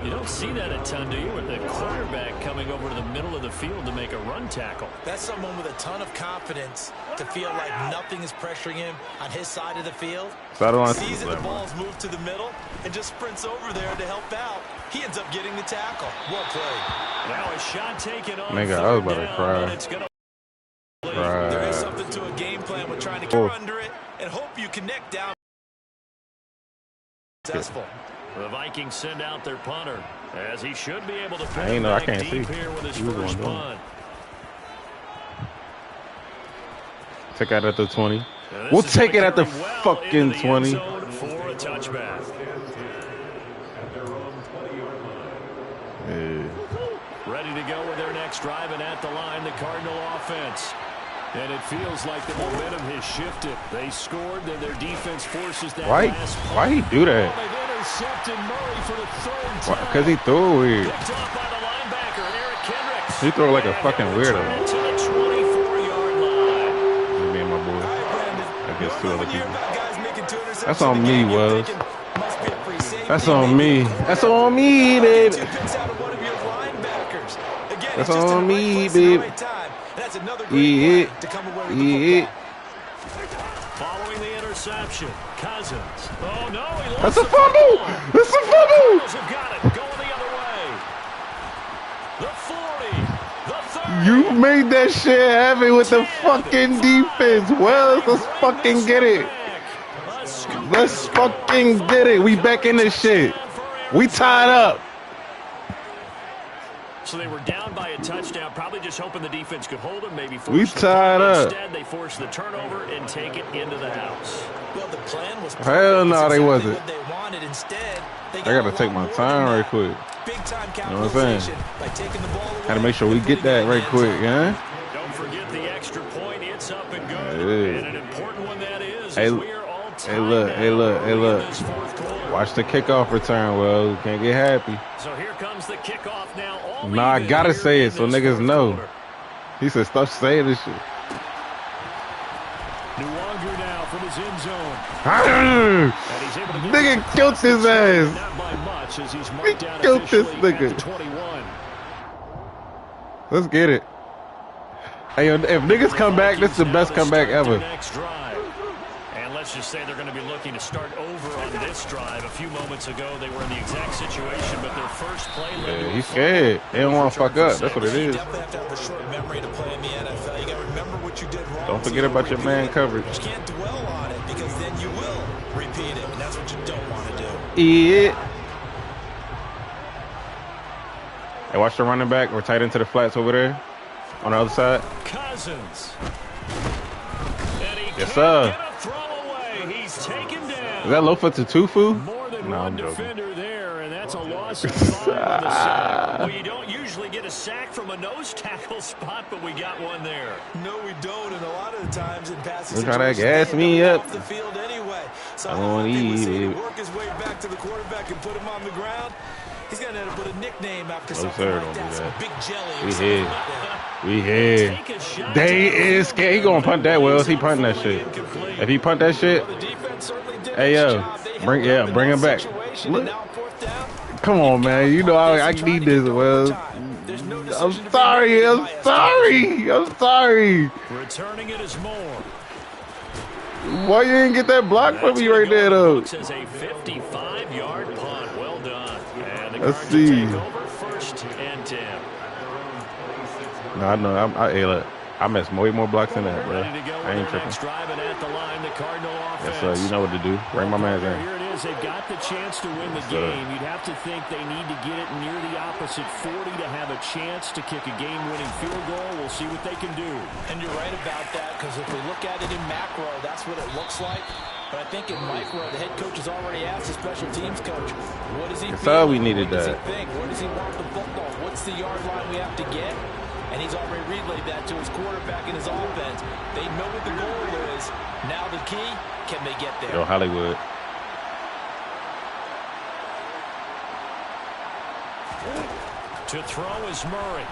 You don't see that a ton, do you, with the quarterback coming over to the middle of the field to make a run tackle? That's someone with a ton of confidence to feel like nothing is pressuring him on his side of the field. Sees that the ball's moved to the middle and just sprints over there to help out. He ends up getting the tackle. Well played. Now a shot taken on Nigga, I was about to cry. There is something to a game plan with trying to get under it and hope you connect down. Successful. The Vikings send out their punter, as he should be able to put I can't see. here with his first punt. Take it at the 20. We'll take it at the fucking 20. For a touchback. Ready to go with their next drive, and at the line, the Cardinal offense. And it feels like the momentum has shifted. They scored, then their defense forces that last punt. Why he do that? They've intercepted Murray for the 3rd time. Because he threw weird. Picked off by the linebacker, and Eric Kendricks. He threw like a fucking weirdo. To the 24-yard line. Me and my boy. I guess 2 other people. That's on me, Wells. That's on me. That's on me, baby. That's on me, baby. That's another great to come away with the Following the interception, Cousins. Oh no, he lost That's a fumble. That's a fumble. Have got it. Going the other way. The 40. The 30. You made that shit happen with the fucking defense. Wells, let's fucking get it. Let's fucking get it. We back in this shit. We tied up. So they were down by a touchdown, probably just hoping the defense could hold them, maybe force we tied up. Instead, they forced the turnover and take it into the house. Well, the plan was hell no, they wasn't. what they wanted. Instead, they I gotta take my time right quick. Big time you know what I'm saying? By taking the ball away. Gotta make sure we get that right quick, yeah? Don't forget the extra point. It's up and good. And an important one that is. Hey, we are all hey, look. Watch the kickoff return, Well. We can't get happy. So here comes the kickoff now. Nah, I gotta say it so niggas know. He said, stop saying this shit. Nuwanger now from his end zone. Nigga killed his ass. Not by much as he's He killed this nigga. 21. Let's get it. Hey, if niggas come back, this is the best comeback ever. Next drive. And let's just say they're going to be looking to start over on this drive. A few moments ago, they were in the exact situation, but their first play led to He's scared. They don't want to fuck up. That's what it is. You definitely have to have a short memory to play in the NFL. You got to remember what you did wrong. Don't forget about your man coverage. You can't dwell on it because then you will repeat it, and that's what you don't want to do. Yeah. Hey, watch the running back. We're tight into the flats over there on the other side. Cousins. Yes, sir. He's taken down. Is that Lofa Tutufu? More than no, one I'm joking. defender there, and that's a loss of 5 on the sack. Well, you don't usually get a sack from a nose tackle spot, but we got one there. No, we don't, and a lot of the times in passing They're trying to gas me up. off the field anyway. So I want to eat. work his way back to the quarterback and put him on the ground. He's going to end up with a nickname after No, something sir, like don't do that. that. Big jelly. We here. We here. They is scared. He gonna punt that, Wells. He punting that shit. If he punt that shit, hey yo, bring him back. Look. Come on, man. You know I need this, Wells. I'm sorry. Returning it is more. Why you didn't get that block for me right there, though? As a 55-yard punt. Well done. And the Let's Cardinals see. take over 1st and 10. No, I know. I missed way more blocks than that, bro. Ready to go I ain't with their tripping. next drive, and at the line, the Cardinal offense. Yes, sir. You know what to do. Bring my man's in. Here it is. They've got the chance to win the game. You'd have to think they need to get it near the opposite 40 to have a chance to kick a game-winning field goal. We'll see what they can do. And you're right about that, because if we look at it in macro, that's what it looks like. But I think in micro, the head coach has already asked the special teams coach, what does he feel? We needed what that. Does he think? Where does he want the football? What's the yard line we have to get? And he's already relayed that to his quarterback and his offense. They know what the goal is. Now the key, can they get there? Yo, Hollywood. To throw is Murray.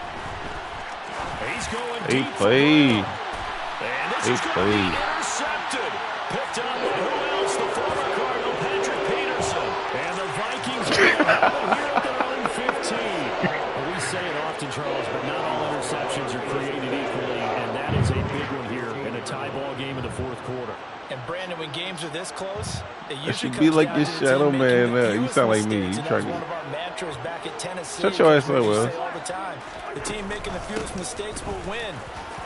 He's going He deep. played. And this He is going to be played. intercepted. Picked up by who else? The former Cardinal, Patrick Peterson. And the Vikings are going to have it here at their own 15. Well, we say it often, Charles, but not all interceptions are created equally, and that is a big one here in a tie ball game in the fourth quarter. And Brandon, when games are this close, it That usually should be comes like down this to the shadow team making man. the You fewest sound like me. mistakes, You and trying that's to one of our mantras back at Tennessee. shut your ass It's what up, we Will. say all the time. The team making the fewest mistakes will win.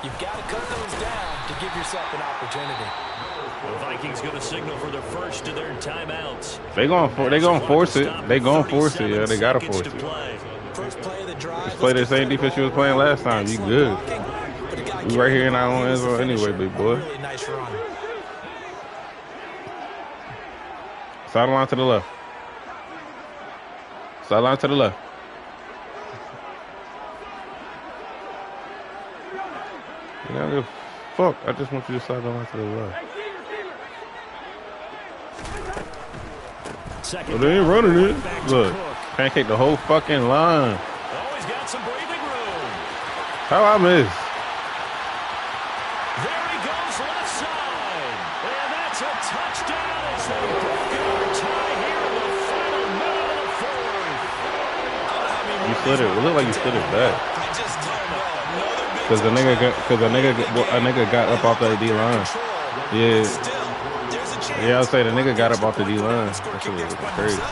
You've got to cut those down to give yourself an opportunity. The Vikings going to signal for their first of their timeouts. They gonna force it. They gonna force it. Yeah, they gotta force it. First play of the drive. Just play the same defense you was playing last time. You good. We right here in our own end zone anyway, big boy. Really nice run. Sideline to the left. Sideline to the left. You don't give a fuck. I just want you to sideline to the left. Second Well, they ain't running it. Look, pancake the whole fucking line. Oh, he's got some breathing room. How I miss? There he goes left side. And that's a touchdown as they break our tie here in the final minute of the fourth. You slid it. It looked like you slid it back. I just don't know. Cause a nigga got up off the D line. Yeah. Yeah, I was saying the nigga got up off the D line. That shit was crazy.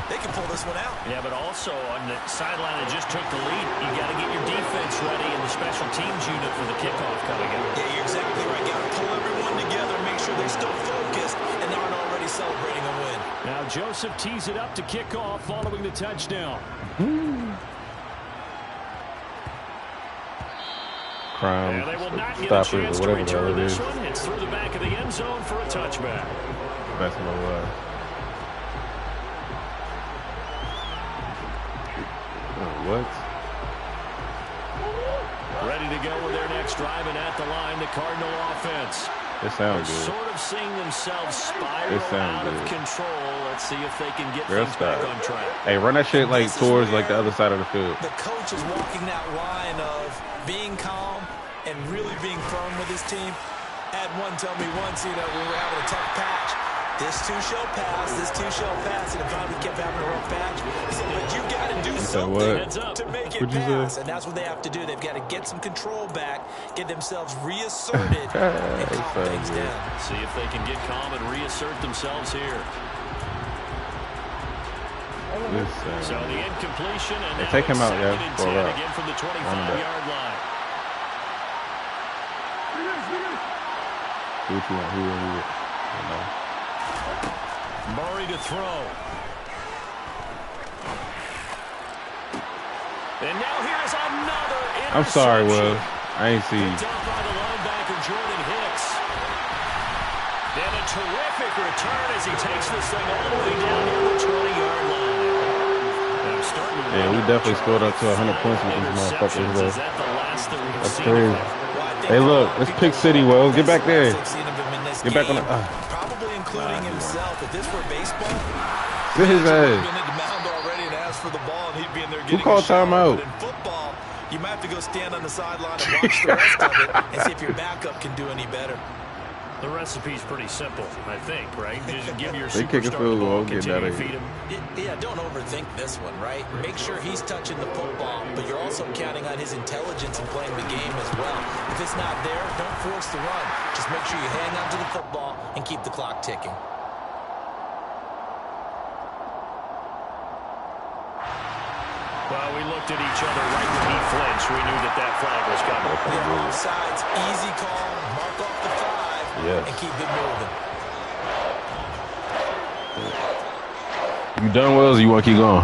They can pull this one out. Yeah, but also on the sideline that just took the lead, you got to get your defense ready in the special teams unit for the kickoff coming up. Yeah, you're exactly right. Got to pull everyone together, make sure they're still focused and aren't already celebrating a win. Now Joseph tees it up to kick off following the touchdown. Crime, They will not get a stoppers, chance or to whatever the hell return it this is. one. It's through the back of the end zone for a touchback. That's my life. What? Ready to go with their next drive, and at the line, the Cardinal offense. It sounds good. Sort of seeing themselves spiral out of control. Let's see if they can get things back on track. Hey, run that shit like towards like the other side of the field. The coach is walking that line of being calm and really being firm with his team. Had one tell me once, we were having a tough patch. This too shall pass, this too shall pass, and if we kept having a rough patch, he said, but you got to do something to make it pass, and that's what they have to do. They've got to get some control back, get themselves reasserted, and calm things down. See if they can get calm and reassert themselves here. So the incompletion, and now take him out, yeah, it's second and 10 again from the 25-yard line. Who? Murray to throw. And now here's another interception. I'm sorry, Will. I ain't see you. Picked up by the linebacker, Jordan Hicks. Then a terrific return as he takes this thing all the way down near the 20-yard line. Yeah, we definitely scored up to 100 points with these motherfuckers, though. That's crazy. Hey, look, it's Pick City, Will. Get back there. Get back on the... Probably including himself. If this were baseball, Get his ass. been at the mound already and asked for the ball, and he'd be in there getting Who called timeout? in football, you might have to go stand on the sideline and watch the rest of it and see if your backup can do any better. The recipe's pretty simple, I think, right? Just give your They kick a superstar field the ball, goal, get continue that to feed him. Yeah, don't overthink this one, right? Make sure he's touching the football, but you're also counting on his intelligence and playing the game as well. If it's not there, don't force the run. Just make sure you hang on to the football and keep the clock ticking. Well, we looked at each other right when he flinched. We knew that that flag was coming. Yeah, offsides, easy call, mark off the 5, and keep it moving. You done, Wells, or you want to keep going?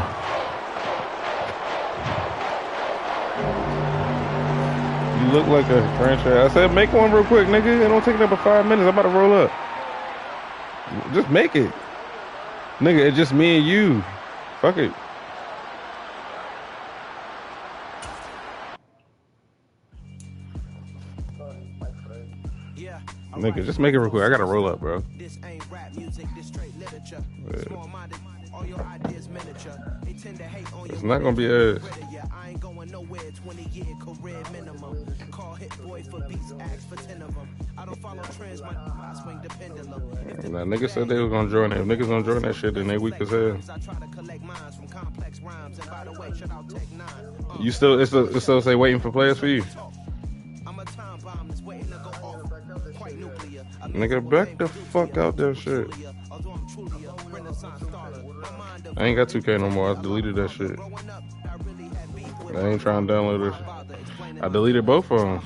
You look like a franchise. I said, make one real quick, nigga. It don't take up but 5 minutes. I'm about to roll up. Just make it. Nigga, it's just me and you. Fuck it. Nigga, just make it real quick. I gotta roll up, bro. This ain't rap music, this straight literature. Small-minded, all your ideas miniature. They tend to hate on It's not gonna be ass. I ain't going nowhere, 20-year career minimum. Call hit boy for beats, ask for 10 of them. I don't follow trends, I swing the pendulum. Nah, niggas said they was gonna join it. If niggas gonna join that shit, then they weak as hell. I try to collect minds from complex rhymes. And by the way, shout out Tech 9. You still, it still say waiting for players for you. I'm a time bomb that's waiting to go off. Quite nuclear. Nigga, back the fuck out that shit. I ain't got 2K no more. I deleted that shit. I ain't trying to download this. I deleted both of them.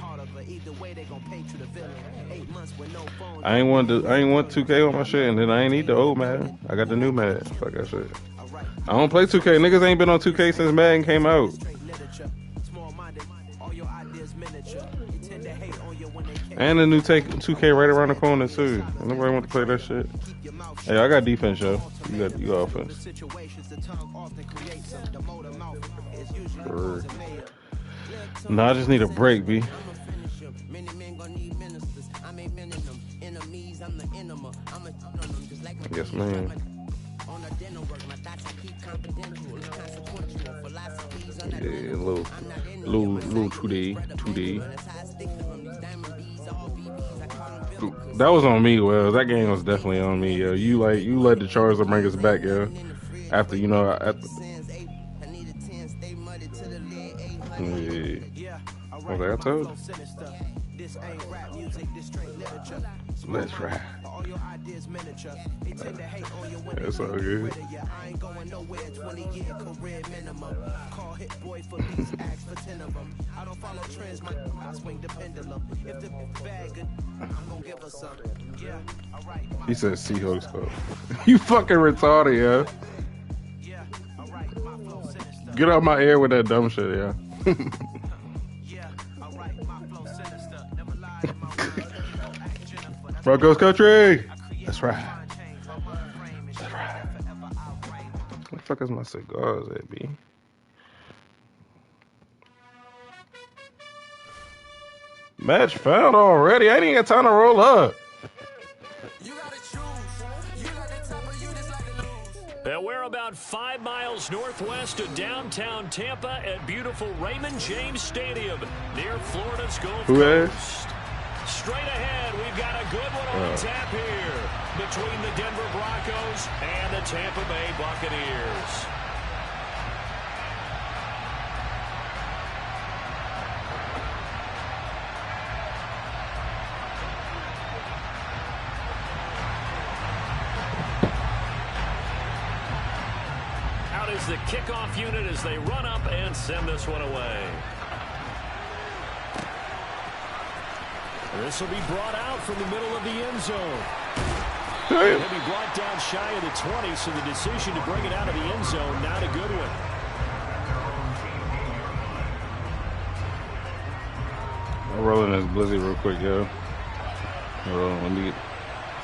I ain't want 2K on my shit, and then I ain't need the old Madden. I got the new Madden. Fuck that shit. I don't play 2K. Niggas ain't been on 2K since Madden came out. And the new 2K right around the corner too. Nobody want to play that shit. Hey, I got defense, yo. You got offense. No, I just need a break, B. Yes, man. Yeah, little 2D. That was on me, Wells. That game was definitely on me, yo. You let the Chargers bring us back, yo. After yeah. What I told you. Let's ride. That's all good. I ain't going nowhere, 20-year career minimum. Call hit boy for beats, ask for 10 of them. I don't follow trends, I swing the pendulum. If the bag good, I'm gonna give her some. Yeah, alright. He said Seahawks, though. You fucking retarded, yo. Yeah, alright. My flow sinister. Get out my ear with that dumb shit, yeah. Yeah, alright. My flow sinister. Never lied in my words. Broncos country. That's right. Where the fuck is my cigars at, B? Match found already. I didn't get time to roll up. And we're about 5 miles northwest of downtown Tampa at beautiful Raymond James Stadium near Florida's Gulf Coast. Straight ahead, we've got a good one on tap here between the Denver Broncos and the Tampa Bay Buccaneers. Out is the kickoff unit as they run up and send this one away. This will be brought out from the middle of the end zone. He'll be brought down shy of the 20, so the decision to bring it out of the end zone, not a good one. I'm rolling this blizzy real quick, yo. Let me get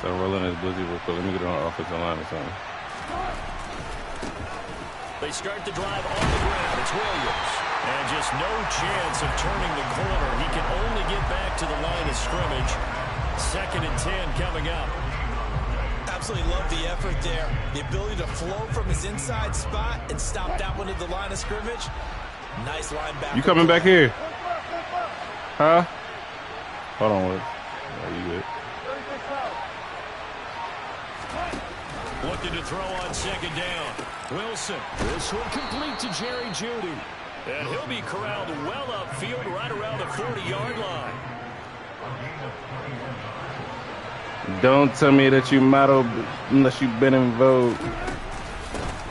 on the offensive line or something. They start the drive on the ground. It's Williams. And just no chance of turning the corner. He can only get back to the line of scrimmage. 2nd and 10 coming up. Absolutely love the effort there. The ability to flow from his inside spot and stop that one at the line of scrimmage. Nice linebacker. You coming back here? Huh? Hold on, Will. Oh, you good. Looking to throw on 2nd down. Wilson. This one complete to Jerry Jeudy. And he'll be corralled well upfield right around the 40-yard line. Don't tell me that you model unless you've been in vogue.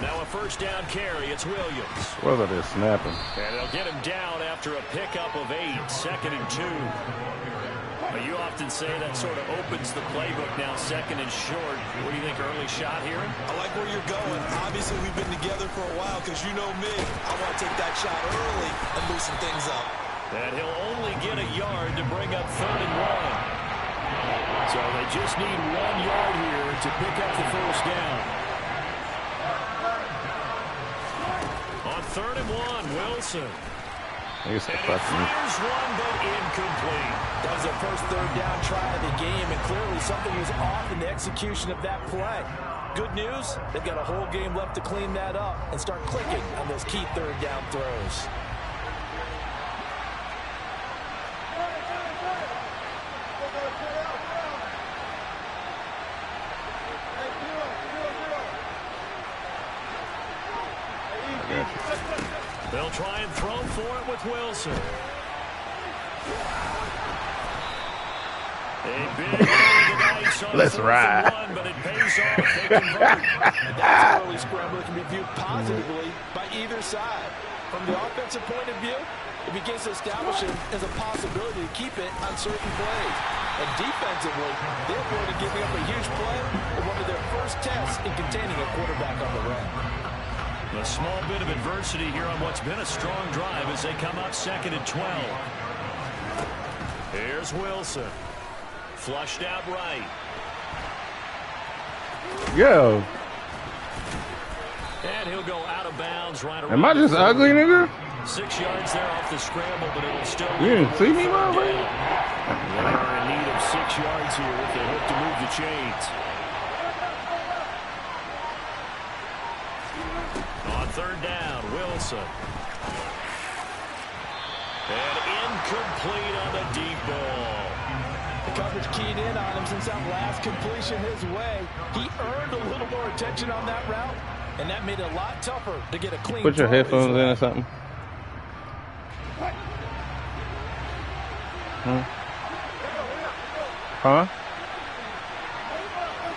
Now a 1st first down carry. It's Williams. What are they snapping? And they'll get him down after a pickup of 8, 2nd and 2. But you often say that sort of opens the playbook now, 2nd and short. What do you think, early shot here? I like where you're going. Obviously, we've been together for a while because you know me. I want to take that shot early and loosen things up. And he'll only get a yard to bring up 3rd and 1. So they just need 1 yard here to pick up the first down. On 3rd and 1, Wilson. I guess and he fires one, but incomplete. That was their first 3rd down try of the game, and clearly something was off in the execution of that play. Good news, they've got a whole game left to clean that up and start clicking on those key 3rd down throws. They'll try and throw for it with Wilson. A big dice on Let's ride. One, but it pays off. They convert. That's an early scramble that can be viewed positively by either side. From the offensive point of view, it begins to establish it as a possibility to keep it on certain plays. And defensively, they're going to giving up a huge play in one of their first tests in containing a quarterback on the run. A small bit of adversity here on what's been a strong drive as they come up 2nd and 12. Here's Wilson. Flushed out right. Yo. And he'll go out of bounds right around. Am I just ugly, nigga? 6 yards there off the scramble, but it'll still be. You didn't see me, motherfucker? They are in need of 6 yards here if they hope to move the chains. On 3rd down, Wilson. And incomplete on the deep ball. The coverage keyed in on him since that last completion his way. He earned a little more attention on that route, and that made it a lot tougher to get a clean. Put your headphones in or something. Huh?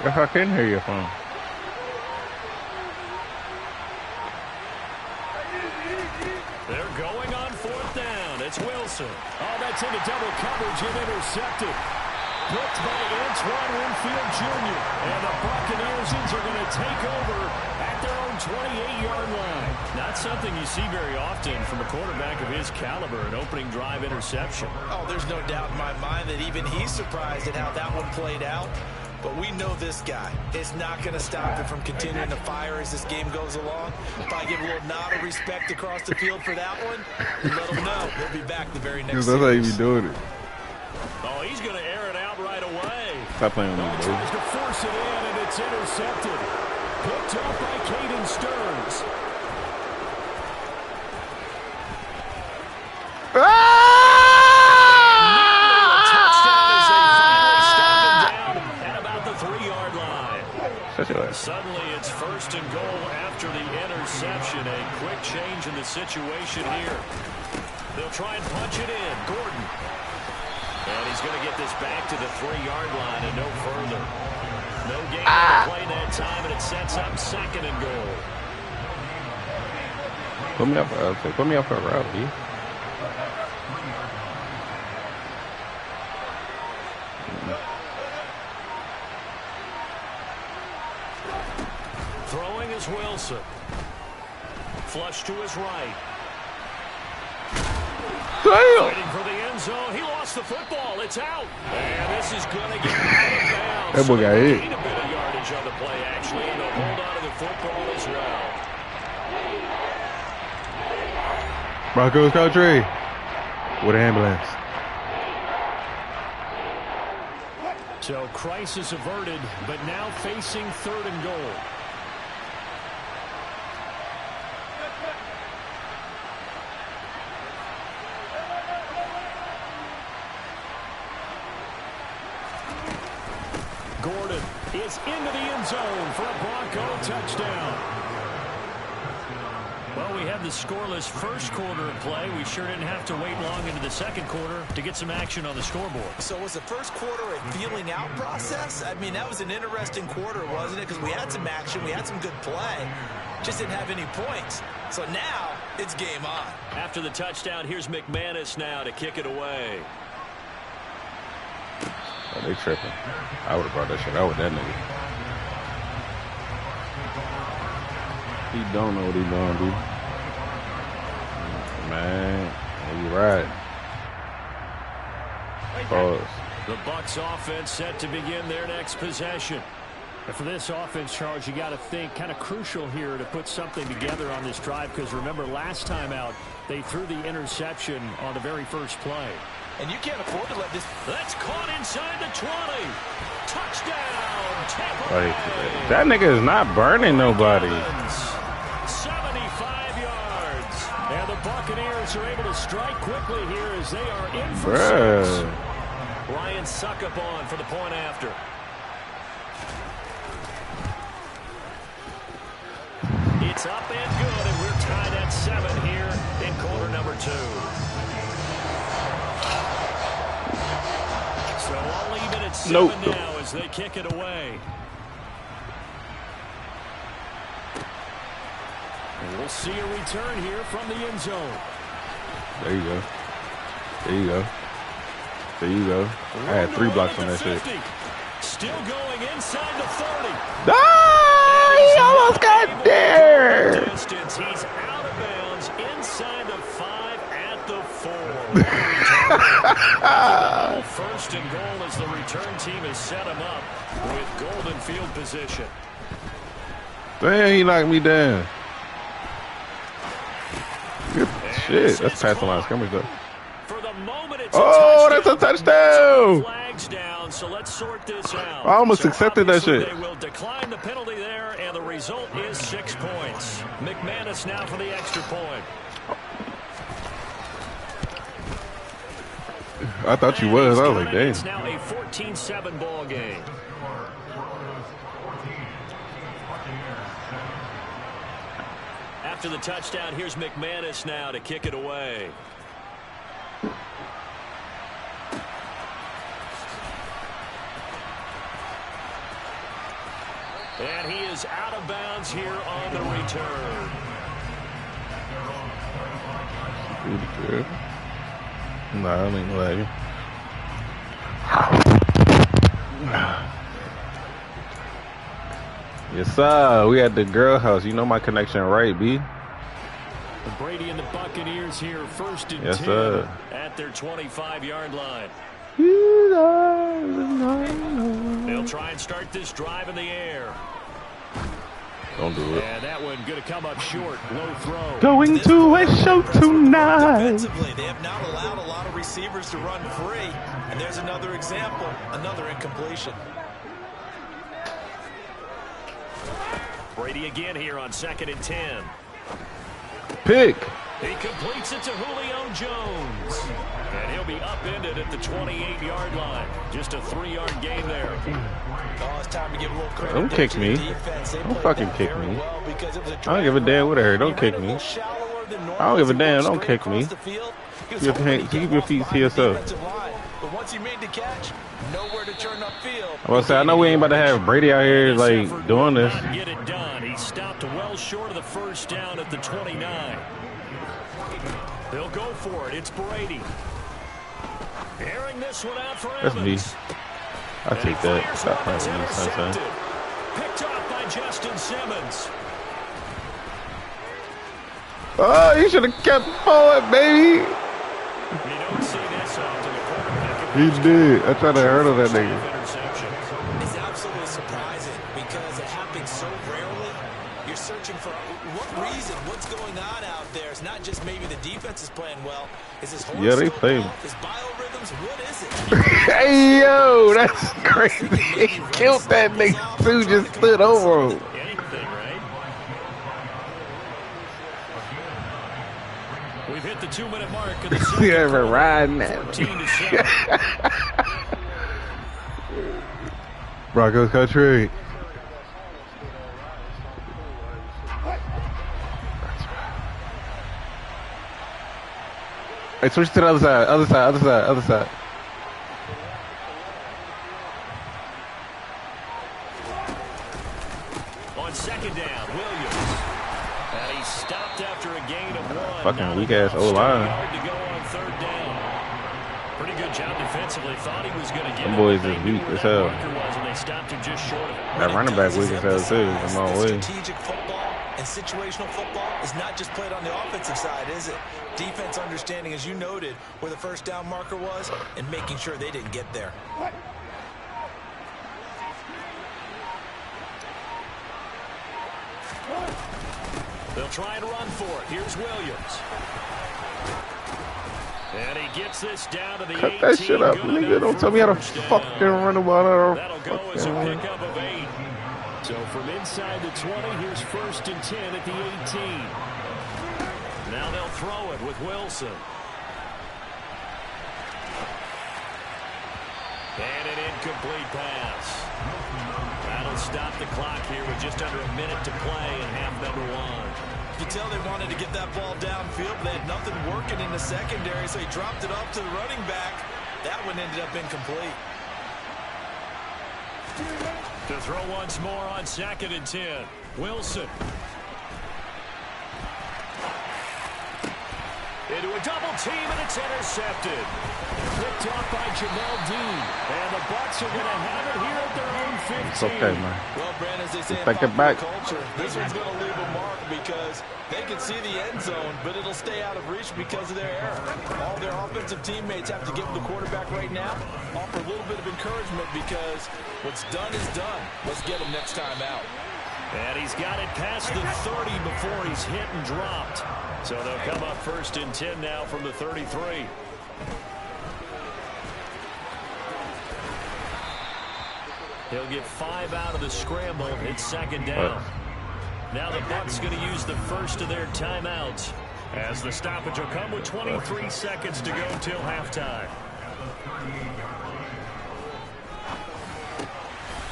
If I can hear your phone. They're going on 4th down. It's Wilson. Oh, that's into double coverage and intercepted. Picked by Antoine Winfield Jr. And the Buccaneers are going to take over at their own 28-yard line. Not something you see very often from a quarterback of his caliber, an opening drive interception. Oh, there's no doubt in my mind that even he's surprised at how that one played out. But we know this guy is not going to stop him from continuing to fire as this game goes along. Probably give a little nod of respect across the field for that one. And let him know he'll be back the very next That's how you be doing it. Oh, he's going to air it out right away. Stop playing with me, He bro. tries to force it in, and it's intercepted. Picked up by Caden Stearns. Suddenly it's 1st and goal after the interception. A quick change in the situation here. They'll try and punch it in. Gordon. And he's going to get this back to the 3-yard line and no further. No gain on the play that time, and it sets up 2nd and goal. Put me up for a route, dude. Throwing is Wilson. Flush to his right. Damn! Fighting for the end zone. He lost the football. It's out. And this is going to get out of bounds. That boy got hit. Gain a bit of yardage on the play, actually, and they'll hold on to the football as well. Broncos country. With an ambulance. So crisis averted, but now facing 3rd and goal. Gordon is into the end zone for a Bronco touchdown. Well, we had the scoreless first quarter of play. We sure didn't have to wait long into the second quarter to get some action on the scoreboard. So was the first quarter a feeling out process? I mean, that was an interesting quarter, wasn't it? Because we had some action, we had some good play. just didn't have any points. So now it's game on. After the touchdown, here's McManus now to kick it away. Oh, they tripping. I would have brought that shit out with that nigga. He don't know what he doing, dude. Man, you right. Pause. The Bucs offense set to begin their next possession. And for this offense, Charles, you got to think kind of crucial here to put something together on this drive, because remember last time out they threw the interception on the very first play. And you can't afford to let this. That's caught inside the 20. Touchdown, Tampa Like, Bay. that nigga is not burning nobody. 75 yards. And the Buccaneers are able to strike quickly here as they are in for Bruh. 6. Ryan Suckup on for the point after. It's up and good, and we're tied at 7 here in quarter number 2. So all even at 7 now as they kick it away. And we'll see a return here from the end zone. There you go. There you go. There you go. I had 3 blocks on that shit. Still going inside the 30. Ah, he almost got there. Distance. He's out of bounds inside the 5 at the 4. First and goal as the return team has set him up with golden field position. Damn, he knocked me down. Good shit. That's past the line of scrimmage, though. For the moment, it's that's a touchdown. Flags down, so let's sort this out. I almost accepted that shit. They will decline the penalty there, and the result is 6 points. McManus now for the extra point. I thought you was. I was like, dang. It's now a 14-7 ball game. After the touchdown, here's McManus now to kick it away. And he is out of bounds here on the return. Good. Nah, I ain't lagging. Yes, sir. We at the girl house. You know my connection, right, B? Brady and the Buccaneers here, first and 10 sir. at their 25-yard line. They'll try and start this drive in the air. Don't do it. And that one going to come up short. Low throw. Going to a show tonight. Defensively, they have not allowed a lot of receivers to run free. And there's another example, another incompletion. Brady again here on 2nd and 10. Pick. He completes it to Julio Jones. And he'll be upended at the 28-yard line. Just a 3-yard gain there. Oh, it's time to give a little credit. Don't kick me. Don't fucking kick me. I don't give a damn what I heard. Don't kick me. I don't give a damn. Don't kick me. Keep your feet to yourself. But once he made the catch, nowhere to turn upfield. I was say, I know we ain't about to have Brady out here like doing this. Get it done. He stopped well short of the first down at the 29. They'll go for it. It's Brady. Airing this one out for That's me. Evans. I take that. Stop playing with me, son. Picked off by Justin Simmons. Oh, you should have kept forward, baby. You don't see this often. The quarterback. He did. I tried to hurdle that nigga. It's absolutely surprising because it happens so rarely. You're searching for what reason, what's going on out there. It's not just maybe the defense is playing well. Is his Yeah, they played. His biorhythms, what is it? Hey, yo, that's crazy. He killed that nigga too, just stood over him. Anything, right? We've hit the 2-minute mark of the second. You ever riding that? 14-7. Broncos country. Hey, switch to the other side, other side, other side, other side. On 2nd down, Williams. And he stopped after a gain of 1. Fucking weak-ass O-line. To go on 3rd down. Pretty good job defensively. Thought he was going to get them boys is weak as hell. And they stopped him just short of it. That running back weak as hell too. I'm on way. Strategic football and situational football is not just played on the offensive side, is it? Defense understanding, as you noted, where the 1st down marker was and making sure they didn't get there. They'll try and run for it. Here's Williams. And he gets this down to the 18. Cut that shit up, nigga. Don't tell me how to fucking run the ball. That'll go as a pickup of 8. So from inside the 20, here's 1st and 10 at the 18. Now they'll throw it with Wilson. And an incomplete pass. That'll stop the clock here with just under a minute to play in half number 1. You can tell they wanted to get that ball downfield, but they had nothing working in the secondary, so he dropped it off to the running back. That one ended up incomplete. To throw once more on 2nd and 10. Wilson. Into a double team, and it's intercepted. Picked off by Jamel Dean. And the Bucs are going to have it here at their own 15. It's okay, man. Well, Brandon, as they say, take it back. Culture, this one's going to leave a mark because they can see the end zone, but it'll stay out of reach because of their error. All their offensive teammates have to give the quarterback right now, offer a little bit of encouragement because what's done is done. Let's get him next time out. And he's got it past the 30 before he's hit and dropped. So they'll come up 1st and 10 now from the 33. He'll get 5 out of the scramble. It's 2nd down. Now the Bucs going to use the first of their timeouts as the stoppage will come with 23 seconds to go till halftime.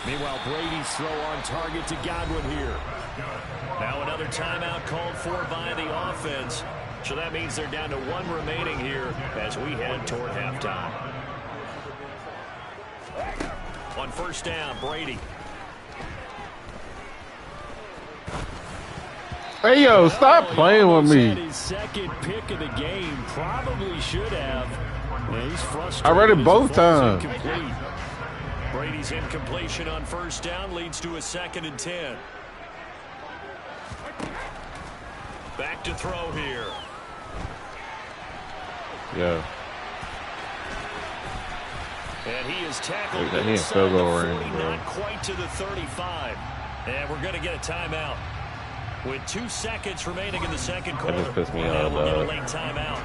Meanwhile, Brady's throw on target to Godwin here. Now another timeout called for by the offense. So that means they're down to 1 remaining here as we head toward halftime. On 1st down, Brady. Hey, yo, stop playing with me. His 2nd pick of the game. Probably should have. Yeah, he's frustrated. I read it both times. Brady's incompletion on 1st down leads to a 2nd and 10. Back to throw here. Yeah. And he is tackled inside the 40, not quite to the 35. And we're going to get a timeout. With 2 seconds remaining in the 2nd quarter. That just pissed me and off, we'll get a late timeout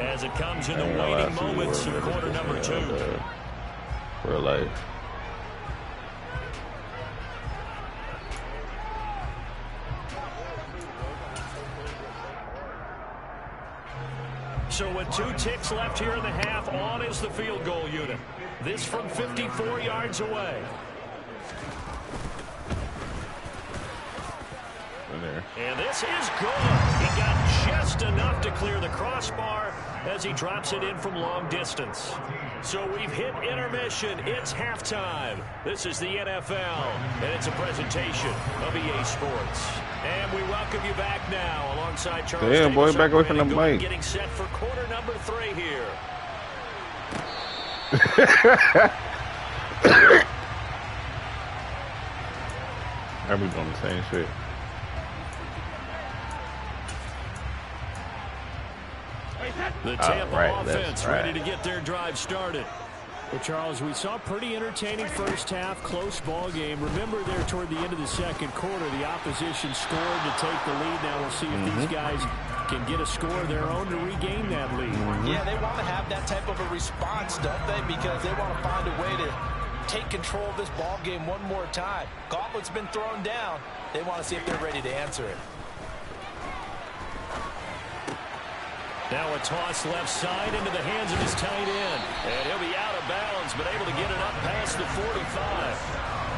as it comes in the waning moments of quarter number 2. Real life. So with 2 ticks left here in the half, on is the field goal unit. This from 54 yards away. And this is good. He got just enough to clear the crossbar as he drops it in from long distance. So we've hit intermission. It's halftime. This is the NFL, and it's a presentation of EA Sports. And we welcome you back now alongside Charles. Damn, boy, back away from the mic. Getting set for quarter number 3 here. Are we doing the same shit? The Tampa offense ready to get their drive started. Well, Charles, we saw a pretty entertaining first half, close ball game. Remember there toward the end of the 2nd quarter, the opposition scored to take the lead. Now we'll see if these guys can get a score of their own to regain that lead. Yeah, they want to have that type of a response, don't they? Because they want to find a way to take control of this ball game one more time. Gauntlet's been thrown down. They want to see if they're ready to answer it. Now a toss left side into the hands of his tight end. And he'll be out of bounds, but able to get it up past the 45.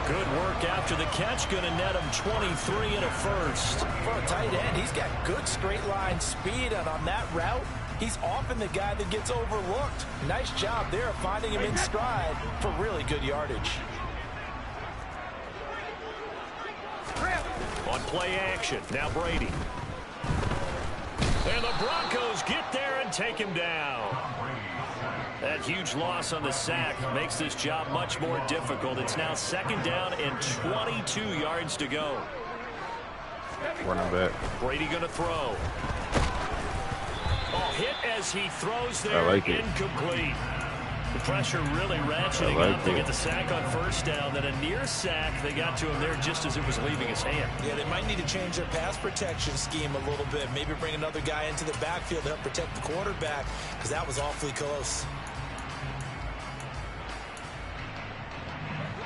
Good work after the catch. Going to net him 23 and a first. For a tight end, he's got good straight line speed. And on that route, he's often the guy that gets overlooked. Nice job there of finding him in stride for really good yardage. On play action, now Brady. And the Broncos get there and take him down. That huge loss on the sack makes this job much more difficult. It's now 2nd down and 22 yards to go. Running back. Brady going to throw. Oh, hit as he throws there. I like it. Incomplete. The pressure really ratcheting up. They get the sack on 1st down. Then a near sack. They got to him there just as it was leaving his hand. Yeah, they might need to change their pass protection scheme a little bit. Maybe bring another guy into the backfield to help protect the quarterback, because that was awfully close.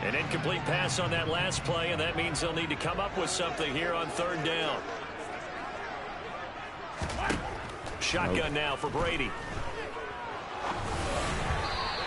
An incomplete pass on that last play, and that means they'll need to come up with something here on 3rd down. Shotgun now for Brady.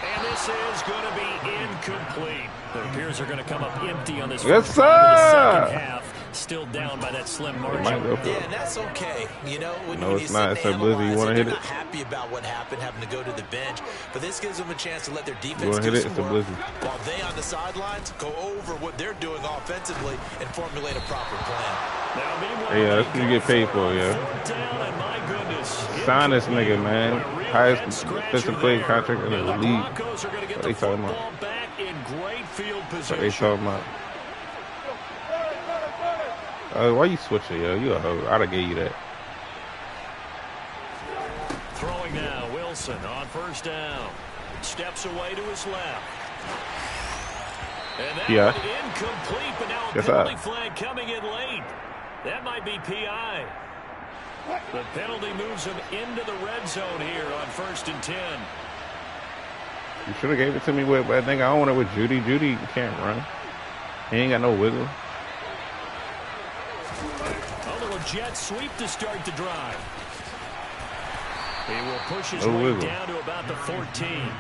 And this is going to be incomplete. It appears they're going to come up empty on this first drive of the 2nd half. Still down by that slim margin. Yeah, and that's okay. You know, when it's not. It's a blizzy. You want to hit it? Not happy about what happened, having to go to the bench, but this gives them a chance to let their defense do some work while they on the sidelines go over what they're doing offensively and formulate a proper plan. Now, meanwhile, yeah, that's what you get paid for, yeah. Down, and my goodness, sign this nigga, man. Highest defensive play contract in the league. What they talking about? What they talking about? Why you switching, yo? You a hoe. I'd have gave you that. Throwing now, Wilson on 1st down. Steps away to his left. And that one incomplete, but now a penalty flag coming in late. That might be PI. The penalty moves him into the red zone here on 1st and 10. You should have gave it to me with, but I think I don't want it with Judy. Judy can't run. He ain't got no wiggle. A little jet sweep to start the drive. He will push his way down to about the 14.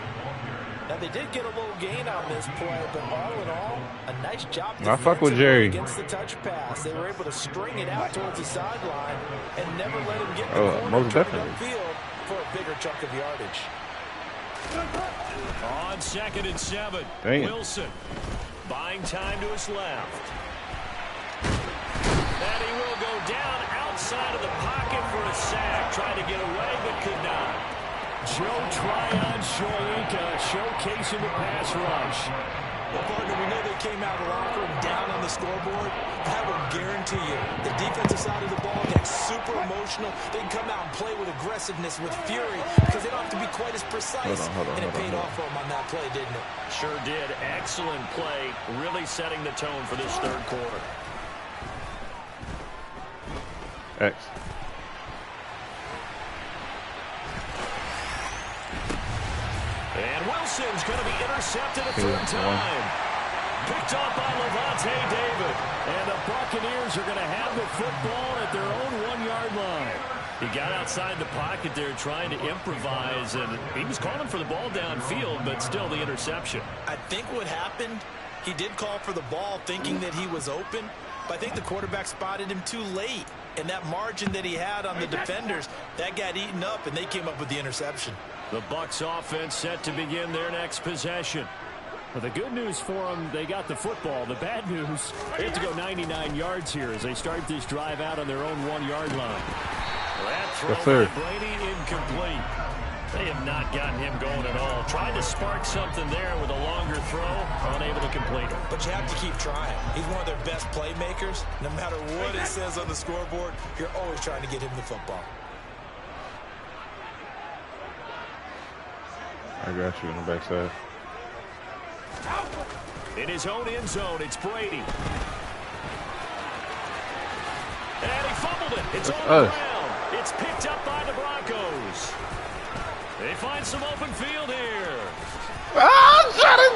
Now, they did get a little gain on this play, but all in all, a nice job I fuck with Jerry. Against the touch pass. They were able to string it out towards the sideline and never let him get the corner most definitely upfield for a bigger chunk of yardage. On 2nd and 7, Wilson buying time to his left. And he will go down outside of the pocket for a sack. Tried to get away, but could not. Joe Tryon-Shoyinka showcasing the pass rush. Well, partner, we know they came out of the locker room down on the scoreboard. That will guarantee you the defensive side of the ball gets super emotional. They can come out and play with aggressiveness, with fury, because they don't have to be quite as precise. And it paid off for them on that play, didn't it? Sure did. Excellent play, really setting the tone for this 3rd quarter. X. And Wilson's going to be intercepted a 3rd time. Picked off by Levante David. And the Buccaneers are going to have the football at their own 1-yard line. He got outside the pocket there trying to improvise, and he was calling for the ball downfield, but still the interception. I think what happened, he did call for the ball thinking that he was open, but I think the quarterback spotted him too late. And that margin that he had on the defenders, that got eaten up, and they came up with the interception. The Bucs offense set to begin their next possession. Well, the good news for them, they got the football. The bad news, they have to go 99 yards here as they start this drive out on their own 1-yard line. That throw by Brady incomplete. They have not gotten him going at all. Tried to spark something there with a longer throw, unable to complete it. But you have to keep trying. He's one of their best playmakers. No matter what it says on the scoreboard, you're always trying to get him the football. I got you on the backside. In his own end zone, it's Brady. And he fumbled it. It's on the ground. It's picked up by the Broncos. They find some open field here. Oh, shut it!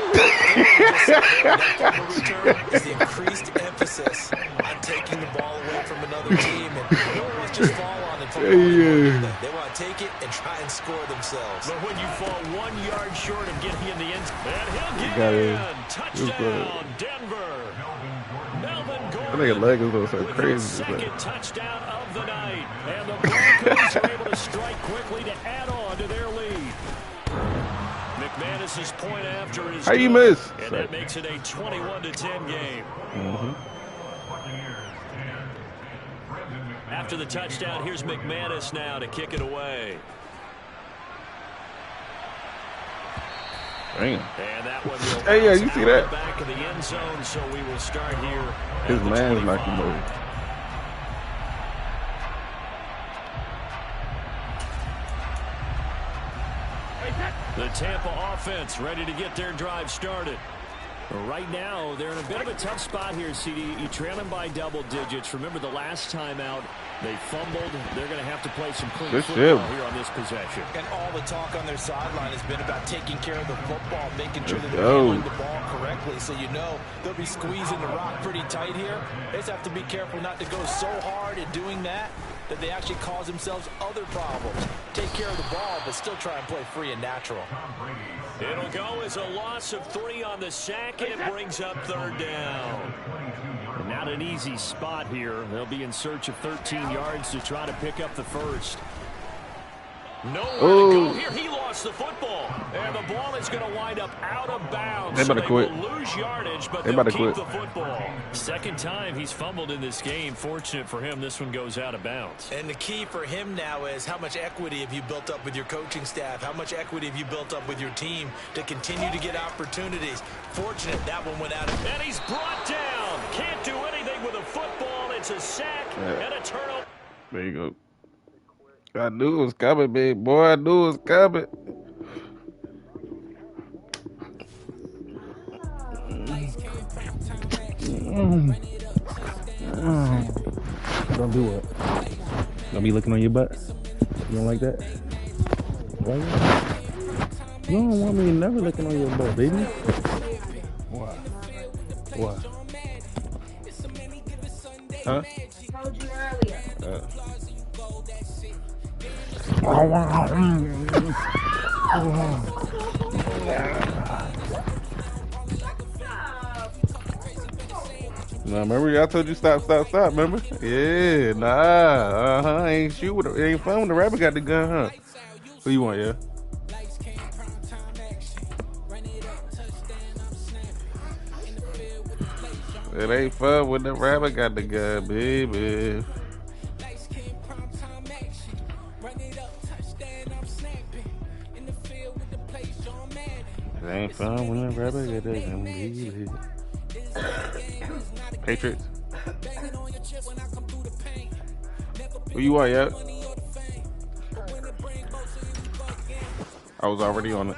Is the increased emphasis on taking the ball away from another team, and no one wants to just fall on it. They want to take it and try and score themselves. But when you fall 1 yard short of getting in the end zone, and he'll get in. Touchdown, Denver. Melvin Gordon. I think a leg is going so crazy. Second touchdown of the night, and the Broncos are able to strike quickly to add on to their lead. McManus's point after is how you miss? And that makes it a 21-10 game. Mm-hmm. After after the touchdown. Here's McManus now to kick it away. Damn. And that one will Hey, yeah, you see that? back of the end zone, so we will start here. His man's not going to. The Tampa offense ready to get their drive started. Right now, they're in a bit of a tough spot here, CD. You trail them by double digits. Remember the last time out, they fumbled. They're going to have to play some clean football here on this possession. And all the talk on their sideline has been about taking care of the football, making sure that they're handling the ball correctly. So you know they'll be squeezing the rock pretty tight here. They just have to be careful not to go so hard in doing that they actually cause themselves other problems. Take care of the ball, but still try and play free and natural. It'll go as a loss of 3 on the sack, and it brings up 3rd down. Not an easy spot here. They'll be in search of 13 yards to try to pick up the first. Nowhere to go here. He lost the football. And the ball is going to wind up out of bounds. They better quit. Will lose yardage, but they they'll better keep quit. the football. Second time he's fumbled in this game. Fortunate for him, this one goes out of bounds. And the key for him now is how much equity have you built up with your coaching staff? How much equity have you built up with your team to continue to get opportunities? Fortunate that one went out. And he's brought down. Can't do anything with a football. It's a sack and a turnover. There you go. I knew it was coming, big boy. I knew it was coming. Don't do what? Don't be looking on your butt? You don't like that? Why? You don't want me never looking on your butt, baby. Why? Why? Huh? I told you earlier. Nah, remember I told you stop, remember? Yeah, nah, ain't shoot with ain't fun when the rabbit got the gun, huh? Who you want, yeah? It ain't fun when the rabbit got the gun, baby. It ain't fun when the rabbit got the gun, baby. Patriots. Who you want, yeah? I was already on it.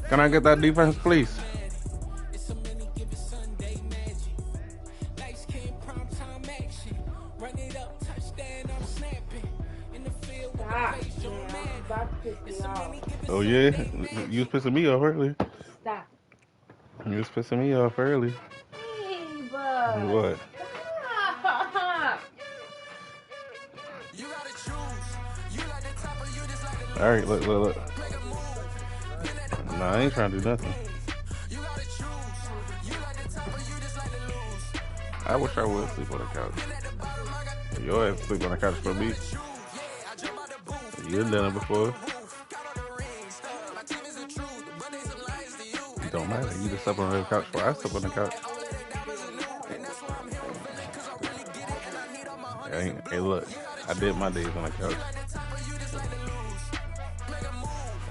Can I get that defense, please? Oh yeah, you was pissing me off earlier. Stop. You was pissing me off earlier. Hey, bud. What? All right, look. Nah, I ain't trying to do nothing. I wish I would sleep on the couch. Your ass sleep on the couch for me. You've done it before. It don't matter. You just slept on the couch before I slept on the couch. Hey, look. I did my days on the couch.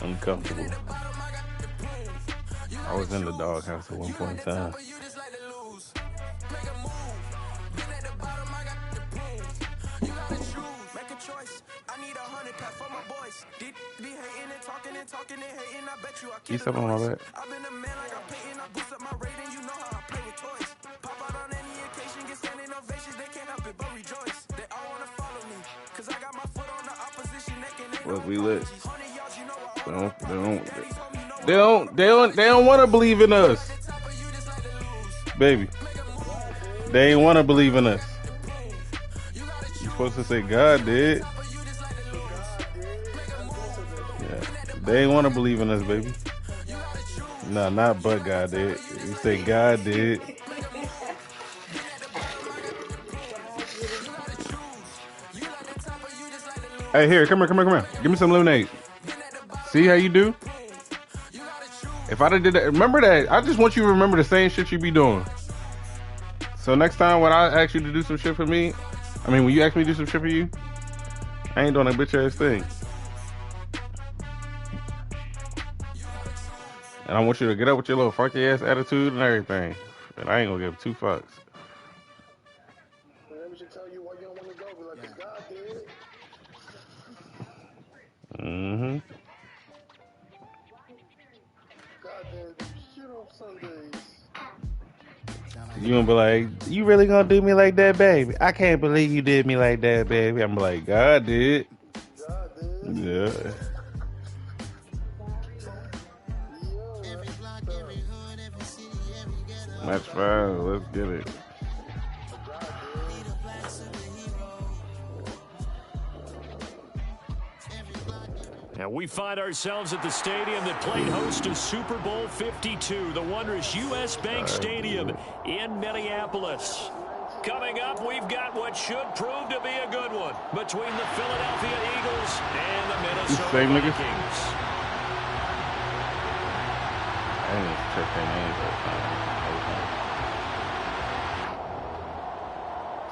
Uncomfortable. I was in the doghouse at one point in time. You slept on my bed. Look, we lit. They don't want to believe in us, baby. They ain't want to believe in us. You supposed to say God did. Yeah, they ain't want to believe in us, baby. No, not but God did. You say God did. Hey, here, come here. Give me some lemonade. See how you do? If I did that, remember that. I just want you to remember the same shit you be doing. So next time when I ask you to do some shit for me, when you ask me to do some shit for you, I ain't doing that bitch ass thing. And I want you to get up with your little funky ass attitude and everything. And I ain't gonna give 2 fucks. Maybe should tell you why you don't want to go. Be like, 'cause God did. Mm-hmm. God did shit on Sundays. You gonna be like, you really gonna do me like that, baby? I can't believe you did me like that, baby. I'm like, God did. God did. Yeah. That's fine. Let's get it. And we find ourselves at the stadium that played host to Super Bowl 52, the wondrous U.S. Bank Stadium in Minneapolis. Coming up, we've got what should prove to be a good one between the Philadelphia Eagles and the Minnesota Vikings. I didn't check their names that time.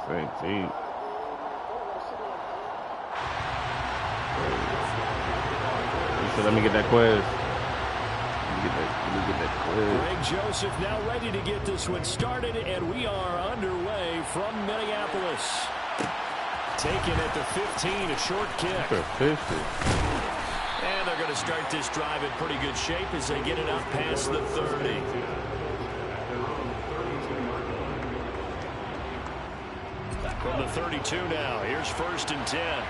Same team. So let me get that quiz. Let me get that quiz. Greg Joseph now ready to get this one started, and we are underway from Minneapolis. Taken at the 15, a short kick. And they're going to start this drive in pretty good shape as they get it up past the 30. From the 32 now, here's 1st and 10.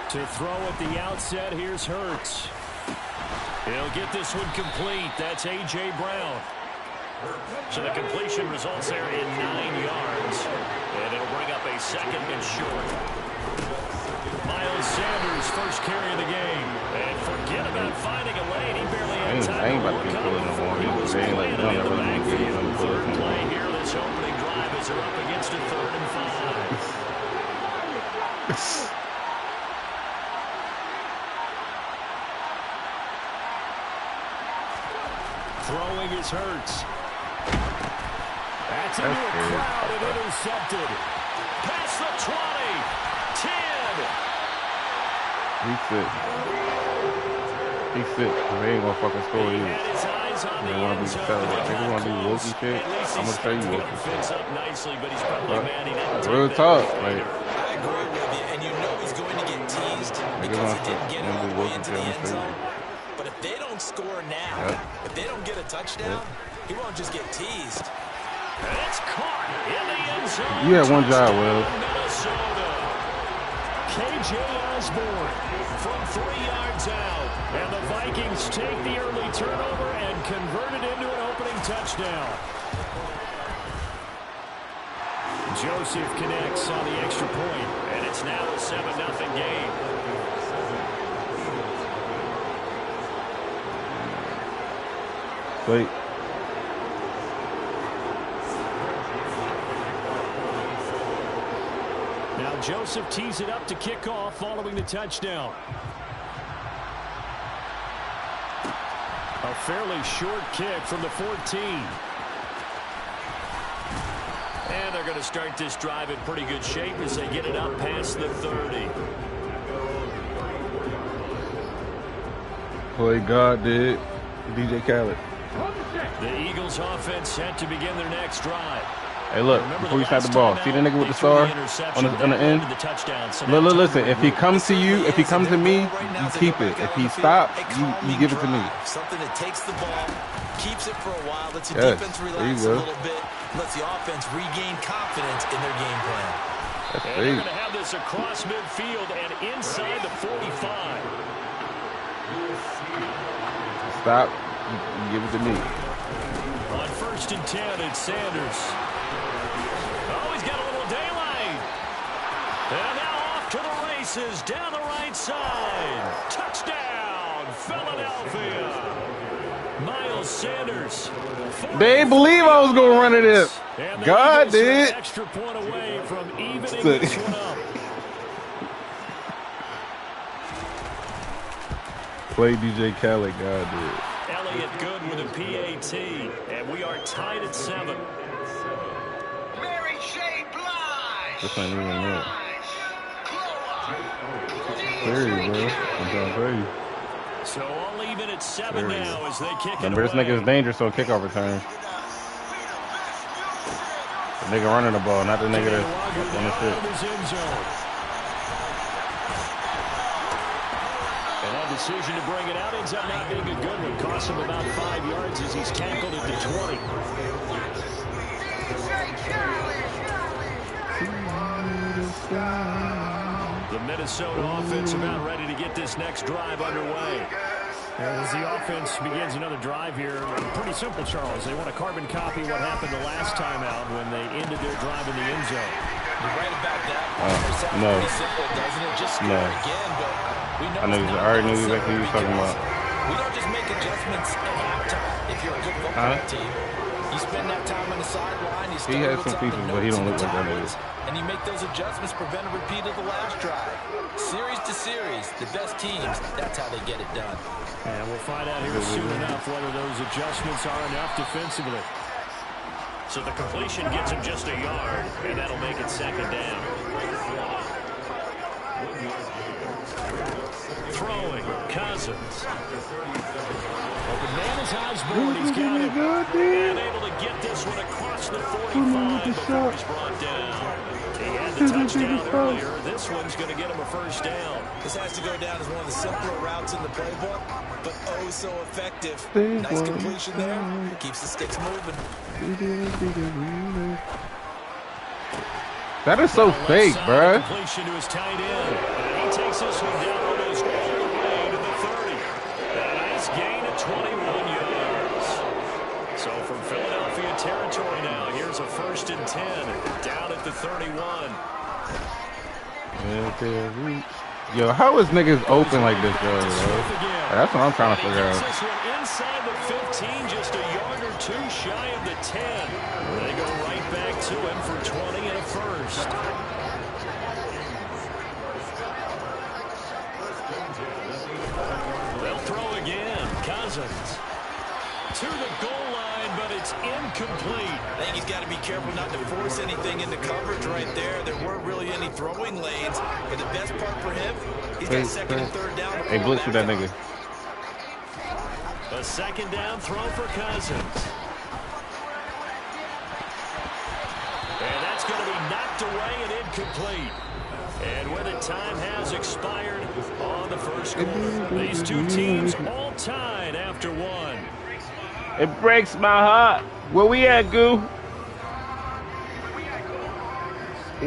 To throw at the outset, here's Hurts. He'll get this one complete. That's A.J. Brown. So the completion results there in 9 yards. And it'll bring up a 2nd and short. Miles Sanders, first carry of the game. And forget about finding a lane. He barely had time to work on it before he was planted in the backfield. Third play here, this opening drive as they're up against a 3rd and 5. Throwing is Hurts. That's into a crowd and intercepted. Past the 20. 10. He's sick. They ain't gonna fucking score either. They wanna be celebrated. They wanna do Wilkie shit. I'm gonna tell you Wilkie shit. Real talk. Like, I agree with you, and you know he's going to get teased because he didn't get it all the way into the end zone. But if they don't score now, if they don't get a touchdown, he won't just get teased. It's caught in the end zone. You had one job, Will. Minnesota. K.J. Osborne from 3 yards out. And the Vikings take the early turnover and convert it into an opening touchdown. Joseph connects on the extra point, and it's now a 7-0 game. Wait. Now Joseph tees it up to kick off following the touchdown. A fairly short kick from the 14. And they're going to start this drive in pretty good shape as they get it up past the 30. Play God did. DJ Khaled. The Eagles offense set to begin their next drive. Hey, look, before you snap the ball, see the nigga with the star on the end? Look, listen, if he comes to you, if he comes to me, you keep it. If he stops, you give it to me. Something that takes the ball, keeps it for a while, lets the defense relax a little bit, lets the offense regain confidence in their game plan. And they're going to have this across midfield and inside the 45. Stop. You give it to me. On 1st and 10, it's Sanders. Oh, he's got a little daylight. And now off to the races down the right side. Touchdown, Philadelphia. Miles Miles Sanders. They didn't believe I was going to run it in. God did. Extra point away from evening this one up. Play DJ Khaled, God did. Elliott good with a PAT, and we are tied at 7. Mary J. Blige. This ain't even real. Crazy, bro. I'm going crazy. So all even at 7 now as they kick it Remember, this away. nigga is dangerous on kickoff return. The nigga running the ball, not the nigga that's on the shit. And that decision to bring it out ends up not being a good one. Costs him about 5 yards as he's tackled at the 20. The Minnesota offense about ready to get this next drive underway. As the offense begins another drive here, pretty simple, Charles. They want to carbon copy what happened the last time out when they ended their drive in the end zone. You're right about that. Sounds no. pretty simple, doesn't it? Just score again, but we know I already knew exactly what you were talking about. We don't just make adjustments at halftime if you're a good football team. You spend that time on the sideline, you He has some pieces, but he don't look like that nigga. and you make those adjustments, prevent a repeat of the last drive. Series to series, the best teams, that's how they get it done. And we'll find out here soon enough whether those adjustments are enough defensively. So the completion gets him just a yard, and that'll make it 2nd down. Throwing, Cousins. Open man is Osborne. He's got it. And able to get this one across the 45 before he's brought down. He had the touchdown earlier. This one's going to get him a 1st down. This has to go down as one of the simpler routes in the playbook, but oh so effective. Nice completion there. Keeps the sticks moving. That is so fake, bruh. Completion to his tight end. And he takes this one down almost all the way to the 30. A nice gain of 21 yards. So from Philadelphia territory now, here's a 1st and 10 down at the 31. Yo, how is niggas open like this, bro? That's what I'm trying to figure out. This one inside the 15, just a yard or 2 shy of the 10. They go right back to him for 20 and a 1st. They'll throw again. Cousins to the goal line, but it's incomplete. I think he's got to be careful not to force anything into coverage right there. There weren't really any throwing lanes, but the best part for him, he's got 2nd and 3rd down. Hey, blitz with that nigga. A 2nd down throw for Cousins. And that's going to be knocked away and incomplete. And where the time has expired on the 1st quarter. These two teams all tied after 1. It breaks my heart. Where we at, Goo?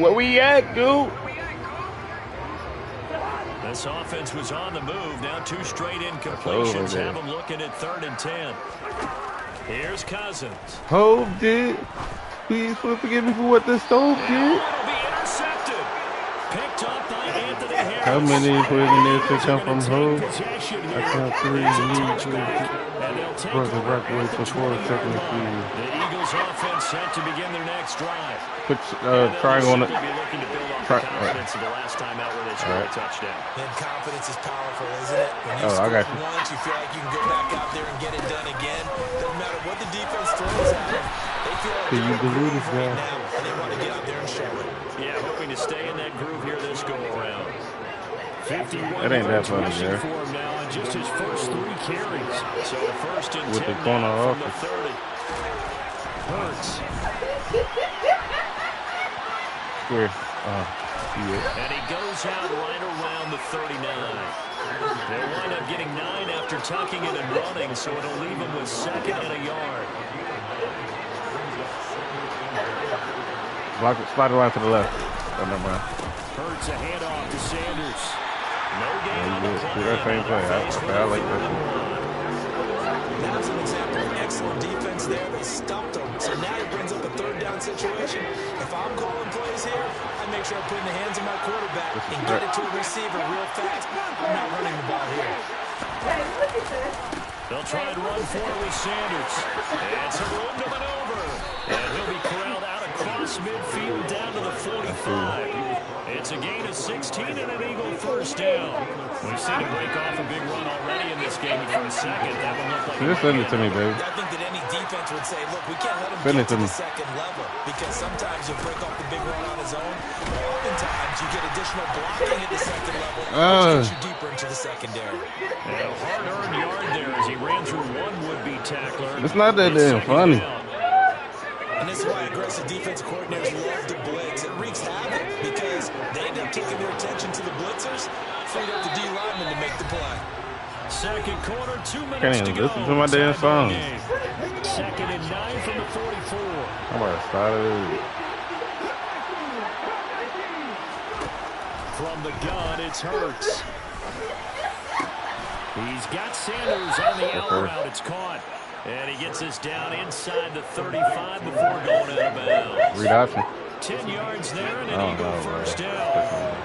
Where we at, Goo? This offense was on the move. Now 2 straight incompletions have them looking at 3rd and 10. Here's Cousins. Hove did. Please forgive me for what the stove did. It'll be intercepted. Picked up by Anthony Harris. How many prisoners to come from Hove? I count 3 Brother Rockaway for 4 seconds. The Eagles offense set to begin their next drive. Put triangle on it. Confidence of the last time out where they scored a touchdown. And confidence is powerful, isn't it? When you I got you. once, you feel like you can go back out there and get it done again. Doesn't matter what the defense throws at them. They feel like Can you believe this guy? now, and they want to get out there and show it. Yeah, hoping to stay in that groove here this go around. 51 That ain't that funny, rushing man. for him now on just his first 3 carries. So 1st and With 10 the corner now from off. the 30. Hurts. Square. And he goes out right around the 39. They'll wind up getting 9 after tucking it and running, so it'll leave him with 2nd and a yard. Slide the line to the left. Oh, never mind. Hurts a handoff to Sanders. No gain on the play. Do that same play. I like that. That's an example of excellent defense there. They stumped him. So now it brings up a 3rd down situation. If I'm calling plays here, I make sure I put in the hands of my quarterback and get it to a receiver real fast. I'm not running the ball here. Hey, look at this. They'll try and run for it with Sanders. And some room to maneuver. And he'll be corralled out across midfield down to the 45. It's a gain of 16 and an Eagle first down. We've seen him break off a big run already in this game. For a second, that one looked like just send it to me, baby. I think that any defense would say, look, we can't let him get to the second level because sometimes he'll break off the big run on his own. But oftentimes, you get additional blocking at the second level, which gets you deeper into the secondary. And a hard-earned yard there as he ran through one would-be tackler. It's not that damn funny. And this is why aggressive defensive coordinators love to blitz. It wreaks havoc because they end up taking their attention to the blitzers, freed up the D lineman to make the play. Second quarter, 2 minutes Can't even to go. listen to my damn song. Second and 9 from the 44. I'm about to start it. From the gun, it's Hurts. He's got Sanders on the out route. It's caught. And he gets us down inside the 35 before going out of bounds. Read option. 10 yards there and an Eagle first down.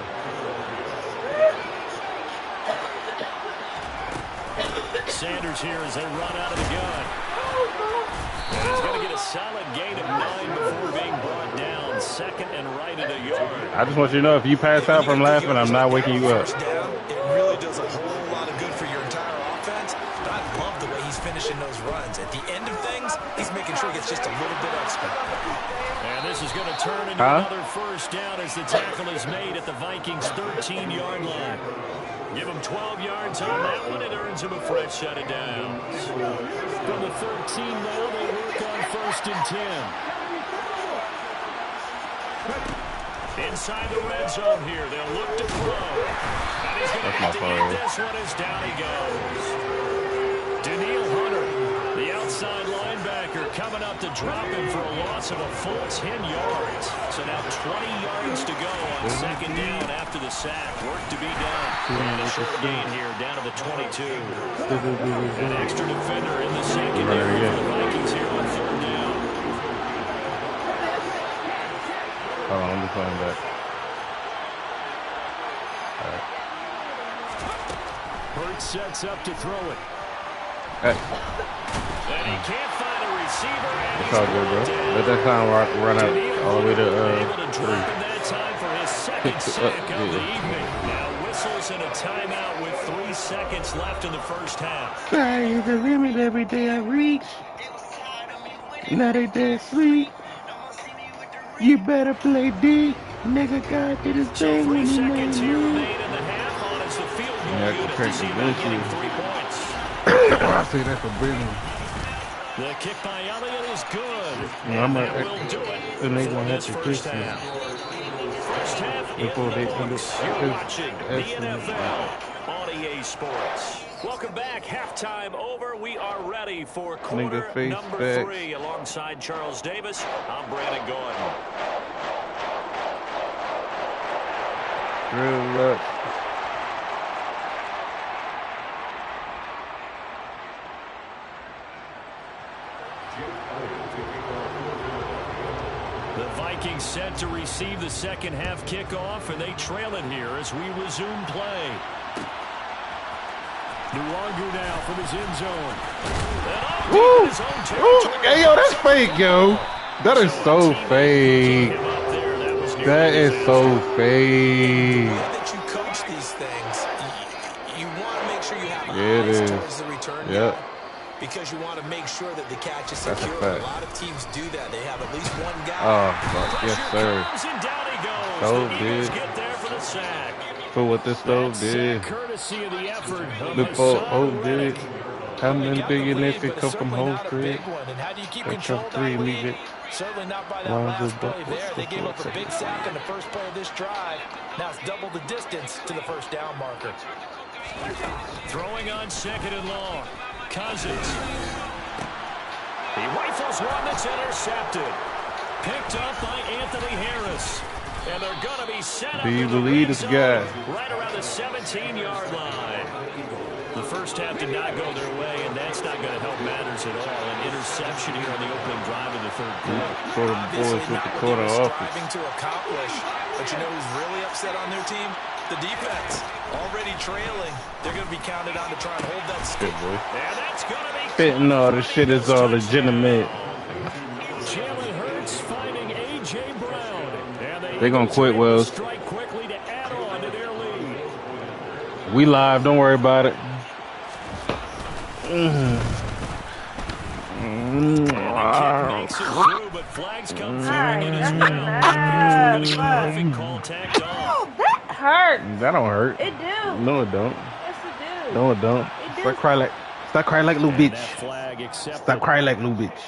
Sanders here as they run out of the gun. And he's going to get a solid gain of 9 before being brought down. Second and right at a yard. I just want you to know if you pass out from laughing, I'm not waking you up. It really does a whole lot of good for your entire offense. But I love the way he's finishing those runs. At the end of things, he's making sure he gets just a little bit extra. And this is going to turn into another first down as the tackle is made at the Vikings' 13-yard line. Give him 12 yards on that one. It earns him a fresh set of downs. From the 13 now, they work on first and 10. Inside the red zone here, they'll look to throw. And he's going to have to get this one as down he goes. Daniil Hunter, the outside linebacker, coming up to drop him for a loss of a full 10 yards. So now 20 yards to go on second down after the sack. Work to be done. And a short gain here down to the 22. An extra defender in the secondary for the Vikings here on third down. Hold on, let me find that. Hurts sets up to throw it. Hey. And he can't find a receiver. It's all good, bro. Let that time run out all the way to 3. That time for his second sack of the evening. Now whistles and a timeout with 3 seconds left in the first half. Sky is the limit every day I reach. Now they dead sleep. You better play D. Nigga God did his thing when he made me. Yeah, compared to Vinci. I see that's a big one. The kick by Elliott is good. Yeah, I'm and that will do it and they gonna have this to first fix half. First half before they can do you're watching the NFL on EA Sports. Welcome back. Halftime over. We are ready for quarter number 3. Alongside Charles Davis, I'm Brandon Gordon. Real luck. The Vikings set to receive the second half kickoff, and they trail it here as we resume play. Luongo now from his end zone. Woo! Hey, yo, that's fake, yo. That is so fake. That is so fake. That you coach these things, you want to make sure you have eyes towards the return. Yep. Because you want to make sure that the catch is secure. A lot of teams do that. They have at least one guy. Oh, fuck. Yes, sir. Stove did. For what the Stove did. Look for Hope did. How many billionaires could come from Hope Creek? They come 3 immediate. Certainly not by that last play there. They gave up a big sack in the first play of this drive. Now it's double the distance to the first down marker. Throwing on second and long. Cousins. He rifles one that's intercepted. Picked up by Anthony Harris. And they're going to be set up. Do you believe this guy? Right around the 17-yard line. The first half did not go their way, and that's not going to help matters at all. An interception here on the opening drive of the third quarter. For the boys with the quarter office. Striving to accomplish, but you know who's really upset on their team? The defense already trailing. They're going to be counted on to try and hold that stick. And that's going to be Fitting all the shit is all legitimate. Jalen Hurts finding A.J. Brown. And They're going to quit, Wells. Strike quickly to add on to their lead. We live. Don't worry about it. Makes it through, but flags come flying in as well. Perfect call tagged on. Oh, that hurt. That don't hurt. It do. No, it don't. Yes, it do. No, it don't. Stop crying like little bitch. Stop crying like little bitch.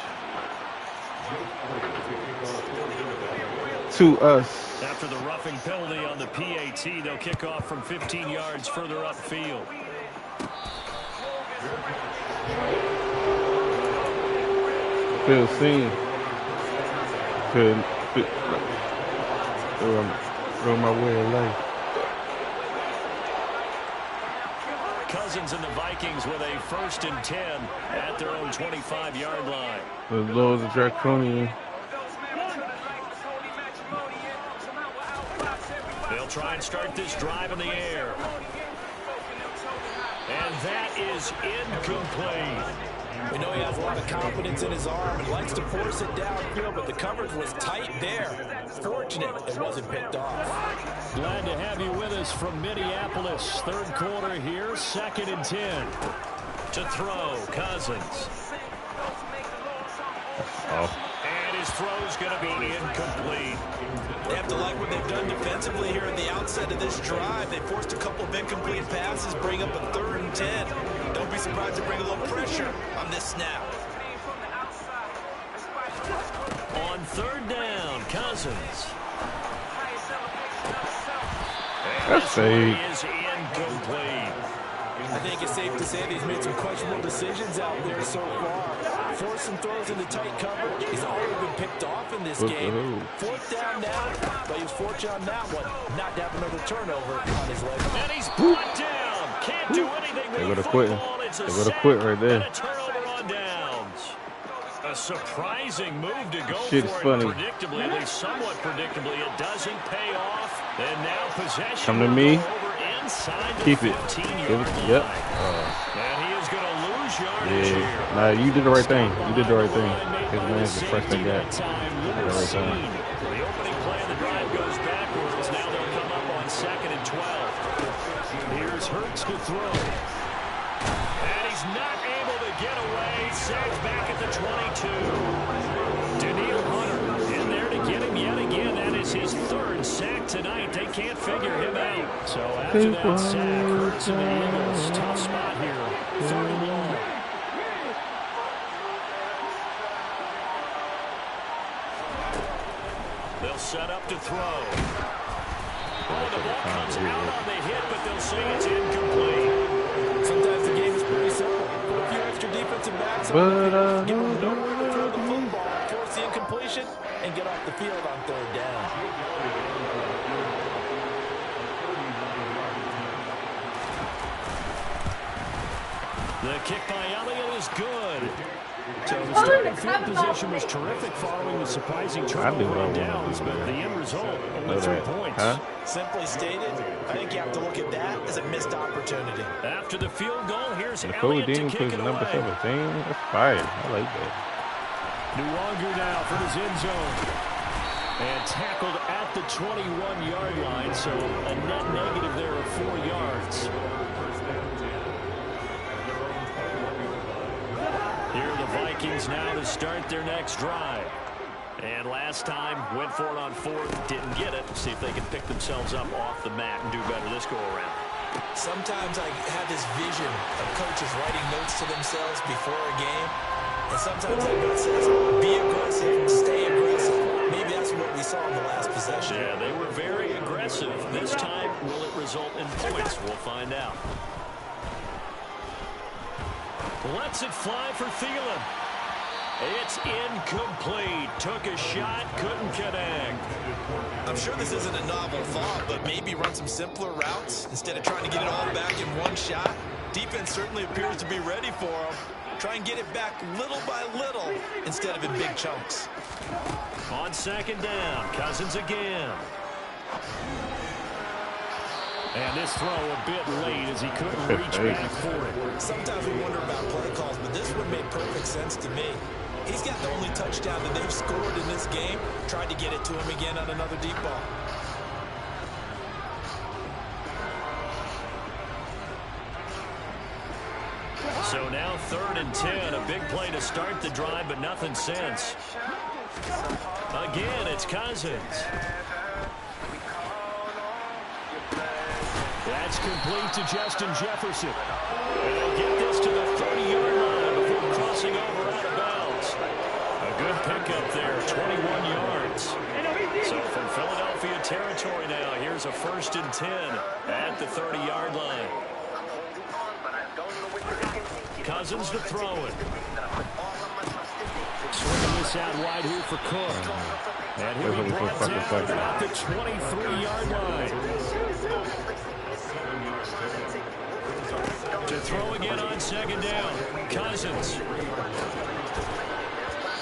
To us. After the roughing penalty on the PAT, they'll kick off from 15 yards further upfield. Feel seen. Could throw my way of life. Cousins and the Vikings with a 1st and 10 at their own 25-yard line. As low as a draconian. They'll try and start this drive in the air. And that is incomplete. We know he has a lot of confidence in his arm and likes to force it downfield, but the coverage was tight there. Fortunate it wasn't picked off. Glad to have you with us from Minneapolis. 3rd quarter here, 2nd and 10. To throw, Cousins. And his throw's going to be incomplete. They have to like what they've done defensively here at the outset of this drive. They forced a couple of incomplete passes, bring up a 3rd and 10. Don't be surprised to bring a little pressure on this snap. On 3rd down, Cousins. That's safe. Is incomplete. I think it's safe to say that he's made some questionable decisions out there so far. Forcing throws into tight coverage. He's already been picked off in this game. 4th down now, but he was fortunate on that one not to have another turnover on his leg. And he's brought down. Can't do anything with the football. It's a sack right there. and a turnover on downs. A surprising move to go Shit's for funny. it predictably, at least somewhat predictably. It doesn't pay off. And now possession Come to me. over inside the Keep it. 15-yard line. Yep. And he is going to lose yardage here. Yeah. Nah, you did the right thing. You did the right thing. His man's the first thing got. The opening play of the drive goes backwards. Now they'll come up on 2nd and 12. Here's Hurts to throw. And he's not able to get away. Sags back at the 22. Daniil Hunter in there to get him yet again. That is his 3rd sack tonight. They can't figure him out. So after that sack, Hurts and the Eagles, tough spot here. 3rd and long. They'll set up to throw. Oh, the ball comes out on the hit, but they'll say it's incomplete. Sometimes the game is pretty simple. Put a few extra defensive backs on give them nowhere to throw the football, force the incompletion, and get off the field on 3rd down. The kick by Elliott is good. So the starting field position was terrific following the surprising turnover on downs, but the end result, only 3 points. Huh? Simply stated, I think you have to look at that as a missed opportunity. After the field goal, here's The Elliott to Dean kick puts it number away. 17. That's fire. I like that. Nuwanger now from his end zone. And tackled at the 21-yard line, so a net negative there of 4 yards. Here are the Vikings now to start their next drive. And last time, went for it on 4th, didn't get it. See if they can pick themselves up off the mat and do better this go-around. Sometimes I have this vision of coaches writing notes to themselves before a game. And sometimes that note says, be aggressive, stay aggressive. Maybe that's what we saw in the last possession. Yeah, they were very aggressive. This time, will it result in points? We'll find out. Lets it fly for Thielen. It's incomplete. Took a shot, couldn't connect. I'm sure this isn't a novel thought, but maybe run some simpler routes instead of trying to get it all back in one shot. Defense certainly appears to be ready for him. Try and get it back little by little instead of in big chunks. On 2nd down, Cousins again. And this throw a bit late as he couldn't reach back for it. Sometimes we wonder about play calls, but this one made perfect sense to me. He's got the only touchdown that they've scored in this game. Tried to get it to him again on another deep ball. So now 3rd and 10. A big play to start the drive, but nothing since. Again, it's Cousins. That's complete to Justin Jefferson. And they'll get this to the 30-yard line before crossing over out of bounds. A good pickup there, 21 yards. So from Philadelphia territory now, here's a 1st and 10 at the 30-yard line. Cousins to throw it. Swinging this out wide here for Cook. And he'll be brought down about the 23-yard line. To throw again on 2nd down. Cousins.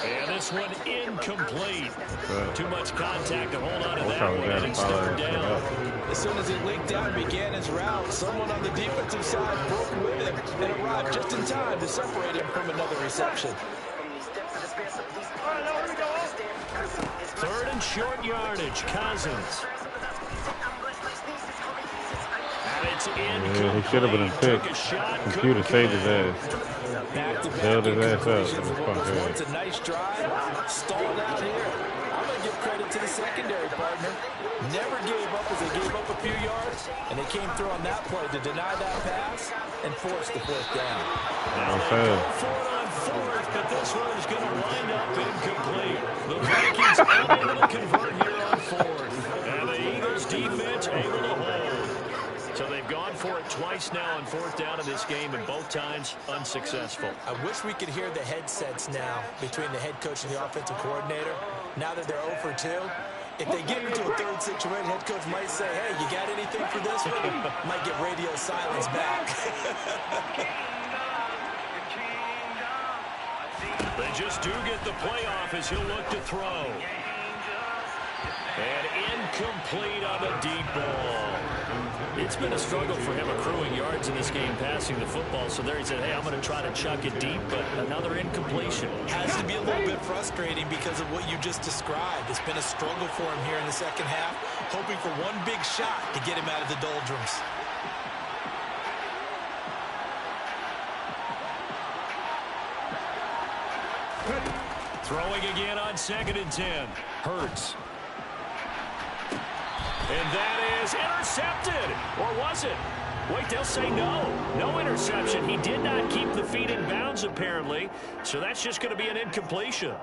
And this one incomplete. Too much contact to hold on to that one, and it's 3rd down. As soon as he leaked out and began his route, someone on the defensive side broke with him and arrived just in time to separate him from another reception. 3rd and short yardage. Cousins. And it's incomplete. Yeah, he should have been in pick. Computer saved his ass. Bailed his ass out. It's a nice drive. Stalled out here. I'm going to give credit to the secondary partner. Never gave up as they gave up a few yards, and they came through on that play to deny that pass and force the 4th down. Now they go for it on 4th, but this one is going to wind up incomplete. The Vikings unable to convert here on 4th. And the Eagles defense able to hold. So they've gone for it twice now on 4th down in this game, and both times unsuccessful. I wish we could hear the headsets now between the head coach and the offensive coordinator. Now that they're 0 for 2, if they get into a 3rd situation, head coach might say, hey, you got anything for this one? Might get radio silence back. They just do get the playoff as he'll look to throw. And incomplete on the deep ball. It's been a struggle for him accruing yards in this game passing the football. So there he said, hey, I'm going to try to chuck it deep, but another incompletion. Has to be a little bit frustrating because of what you just described. It's been a struggle for him here in the 2nd half, hoping for one big shot to get him out of the doldrums. Throwing again on 2nd and 10. Hurts. And that is intercepted. Or was it? Wait, they'll say no. No interception. He did not keep the feet in bounds, apparently. So that's just going to be an incompletion.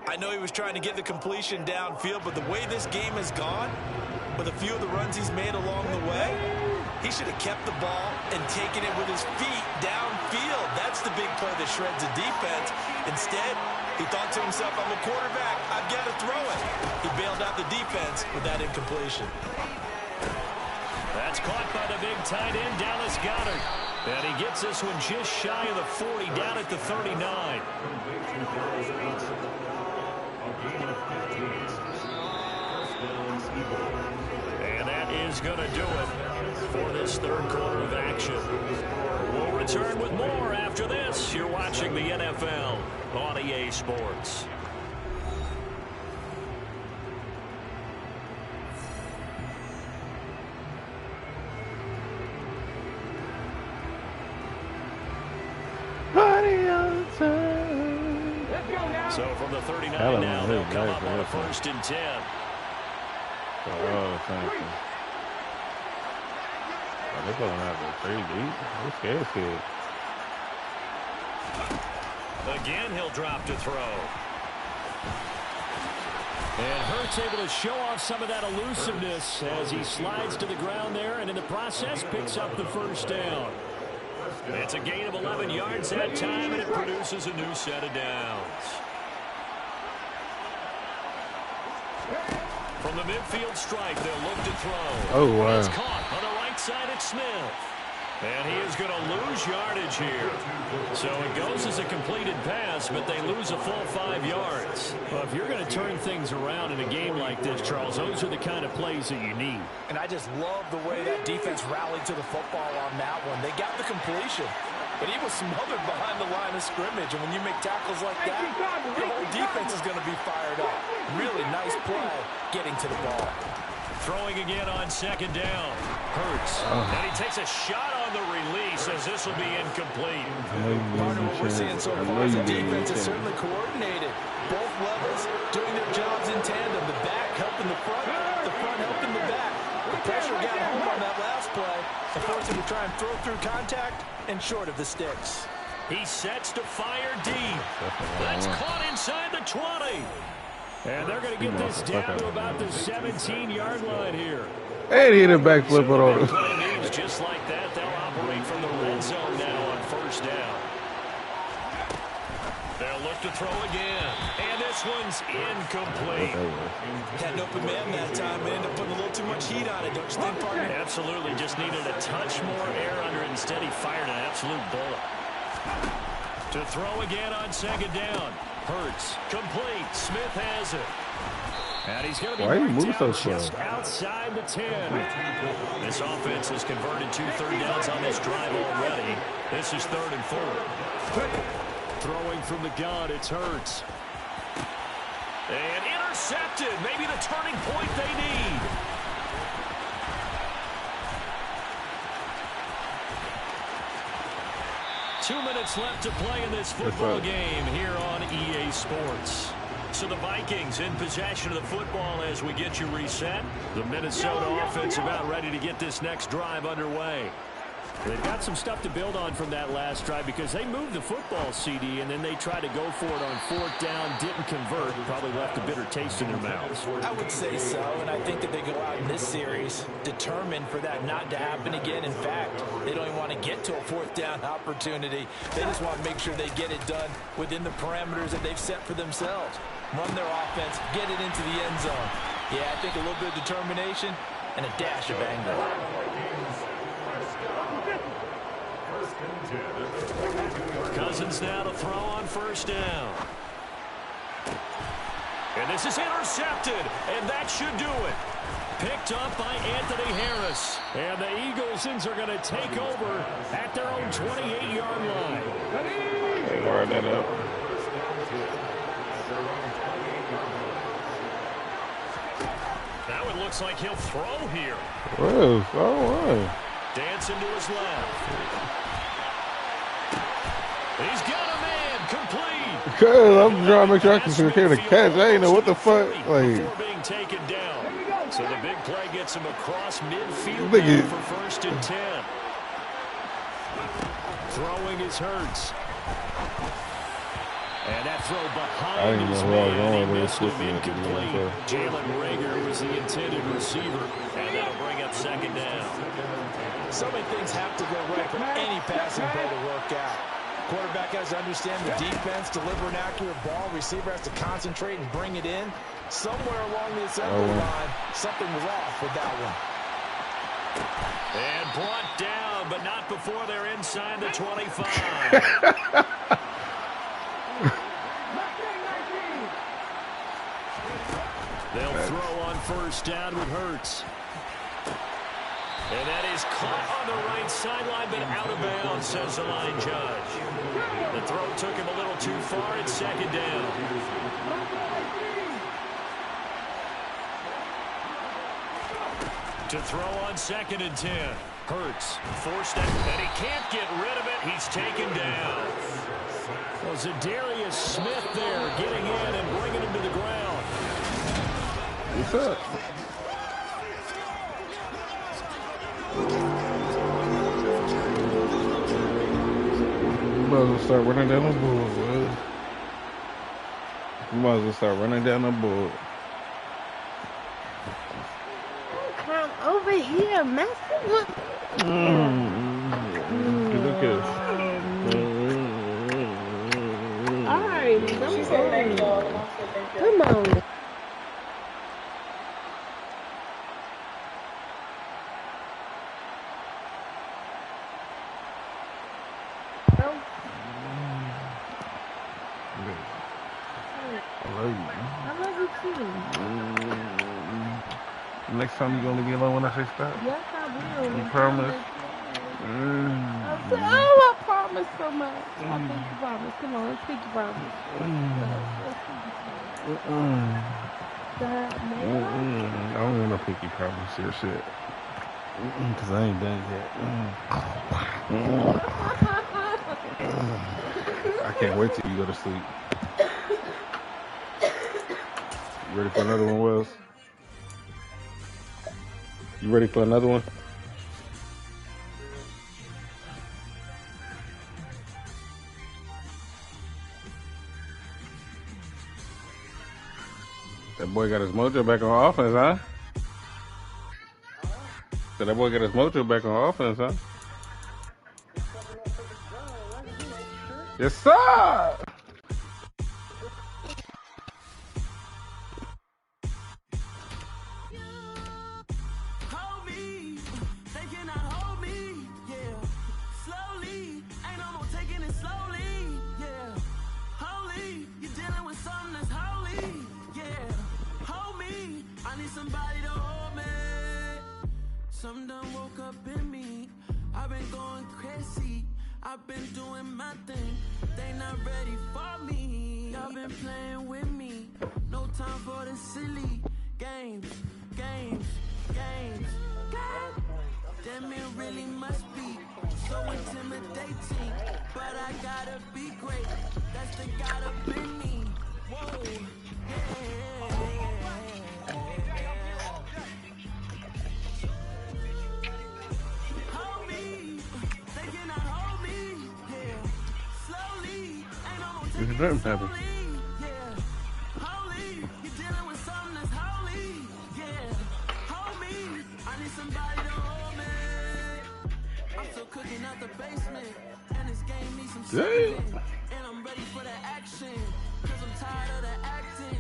I know he was trying to get the completion downfield, but the way this game has gone, with a few of the runs he's made along the way, he should have kept the ball and taken it with his feet downfield. That's the big play that shreds the defense. Instead, he thought to himself, I'm a quarterback. I've got to throw it. He bailed out the defense with that incompletion. That's caught by the big tight end, Dallas Goddard. And he gets this one just shy of the 40, down at the 39. And that is going to do it for this 3rd quarter of action. We'll return with more after this. You're watching the NFL on EA Sports. So from the 39 now, they'll come up on a 1st and 10. Oh, thank you. Oh, they're going out there pretty deep. They're scared. Again, he'll drop to throw. And Hurts able to show off some of that elusiveness as he slides to the ground there, and in the process picks up the 1st down. It's a gain of 11 yards that time, and it produces a new set of downs. From the midfield stripe, they'll look to throw. Oh, wow. It's caught on the right side at Smith. And he is going to lose yardage here. So it goes as a completed pass, but they lose a full 5 yards. Well, if you're going to turn things around in a game like this, Charles, those are the kind of plays that you need. And I just love the way that defense rallied to the football on that one. They got the completion, but he was smothered behind the line of scrimmage. And when you make tackles like that, your whole defense is going to be fired up. Really nice play getting to the ball. Throwing again on second down. Hurts. And he takes a shot on the release as this will be incomplete. Part of what we're seeing so far is the defense is certainly coordinated. Both levels doing their jobs in tandem. The back helping the front helping the back. The pressure got home on that last play and forced him to try and throw through contact and short of the sticks. He sets to fire deep. That's caught inside the 20. And they're going to get this down to about the 17-yard line here. And he hit a backflip on him. Just like that, they'll operate from the red zone now on first down. They'll look to throw again. And this one's incomplete. Had an open man that time. They ended up putting a little too much heat on it, don't you think, partner? Absolutely. Just needed a touch more air under it. Instead, he fired an absolute bullet. To throw again on second down. Hurts. Complete. Smith has it. And he's going to be just outside the 10. This offense has converted 2 third downs on this drive already. This is 3rd and 4. Throwing from the gun, it's Hurts. And intercepted. Maybe the turning point they need. Two minutes left to play in this football game here on EA Sports. So the Vikings in possession of the football as we get you reset. The Minnesota offense about ready to get this next drive underway. They've got some stuff to build on from that last drive because they moved the football, CD, and then they tried to go for it on 4th down, didn't convert, probably left a bitter taste in their mouths. I would say so, and I think that they go out in this series determined for that not to happen again. In fact, they don't even want to get to a 4th down opportunity. They just want to make sure they get it done within the parameters that they've set for themselves. Run their offense, get it into the end zone. Yeah, I think a little bit of determination and a dash of anger. Cousins now to throw on first down. And this is intercepted, and that should do it. Picked up by Anthony Harris. And the Eaglesons are going to take over at their own 28-yard line. Guard that up. Now it looks like he'll throw here. Well, all right. Dancing to his left. He's got a man complete. Because I'm trying to make sure I can secure the catch. I ain't know what the fuck. Like, before being taken down. So the big play gets him across midfield for 1st and 10. Throwing is Hurts. And that throw behind his man, and he missed him incomplete. Jalen Reagor was the intended receiver, and that'll bring up 2nd down. So many things have to go right for any passing play to work out. Quarterback has to understand the defense, deliver an accurate ball. Receiver has to concentrate and bring it in. Somewhere along the assembly line, something was off with that one. And brought down, but not before they're inside the 25. They'll throw on first down with Hurts. And that is caught on the right sideline, but out of bounds, says the line judge. The throw took him a little too far. It's 2nd down. To throw on 2nd and 10. Hurts forced it, and he can't get rid of it. He's taken down. Well, Zadarius Smith there getting in and bringing him to the ground. What's up? Might as well start running down the board, bro. Might as well start running down the board. Come over here, messing with. All right, come on. love you too. Next time you're gonna leave me alone when I say stop? Yes, I will. You promise? Oh, I promise so much. I pinky promise. Come on, let's pinky promise. I don't want no pinky promise here, shit. Cause I ain't done yet. I can't wait till you go to sleep. You ready for another one, Wells? You ready for another one? That boy got his mojo back on offense, huh? So that boy got his mojo back on offense, huh? Yes, sir! Some done woke up in me. I've been going crazy. I've been doing my thing. They not ready for me. Y'all been playing with me. No time for the silly games. God damn, it really must be so intimidating. But I gotta be great. That's the God up in me. Whoa, Nothing happened. I'm still cooking out the basement, and this game needs some saving. And I'm ready for the action, cause I'm tired of the acting.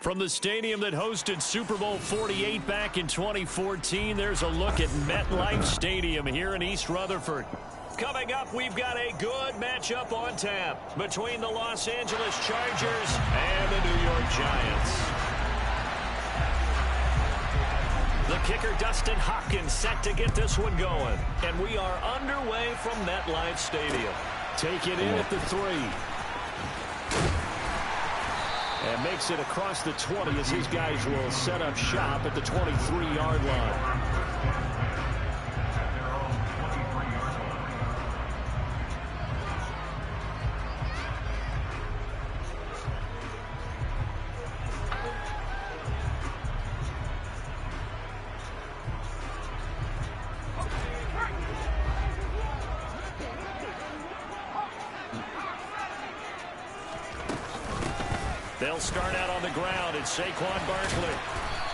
From the stadium that hosted Super Bowl 48 back in 2014, there's a look at MetLife Stadium here in East Rutherford. Coming up, we've got a good matchup on tap between the Los Angeles Chargers and the New York Giants. The kicker, Dustin Hopkins, set to get this one going. And we are underway from MetLife Stadium. Take it in at the 3. And makes it across the 20 as his guys will set up shop at the 23-yard line. They'll start out on the ground. It's Saquon Barkley.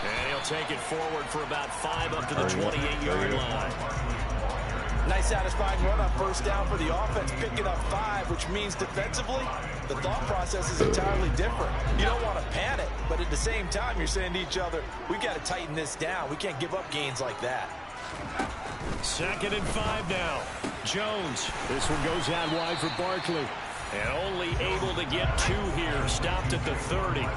And he'll take it forward for about 5 up to the 28-yard line. Nice satisfying run on first down for the offense, picking up 5, which means defensively, the thought process is entirely different. You don't want to panic, but at the same time, you're saying to each other, we got to tighten this down. We can't give up gains like that. 2nd and 5 now. Jones. This one goes out wide for Barkley. And only able to get 2 here. Stopped at the 30.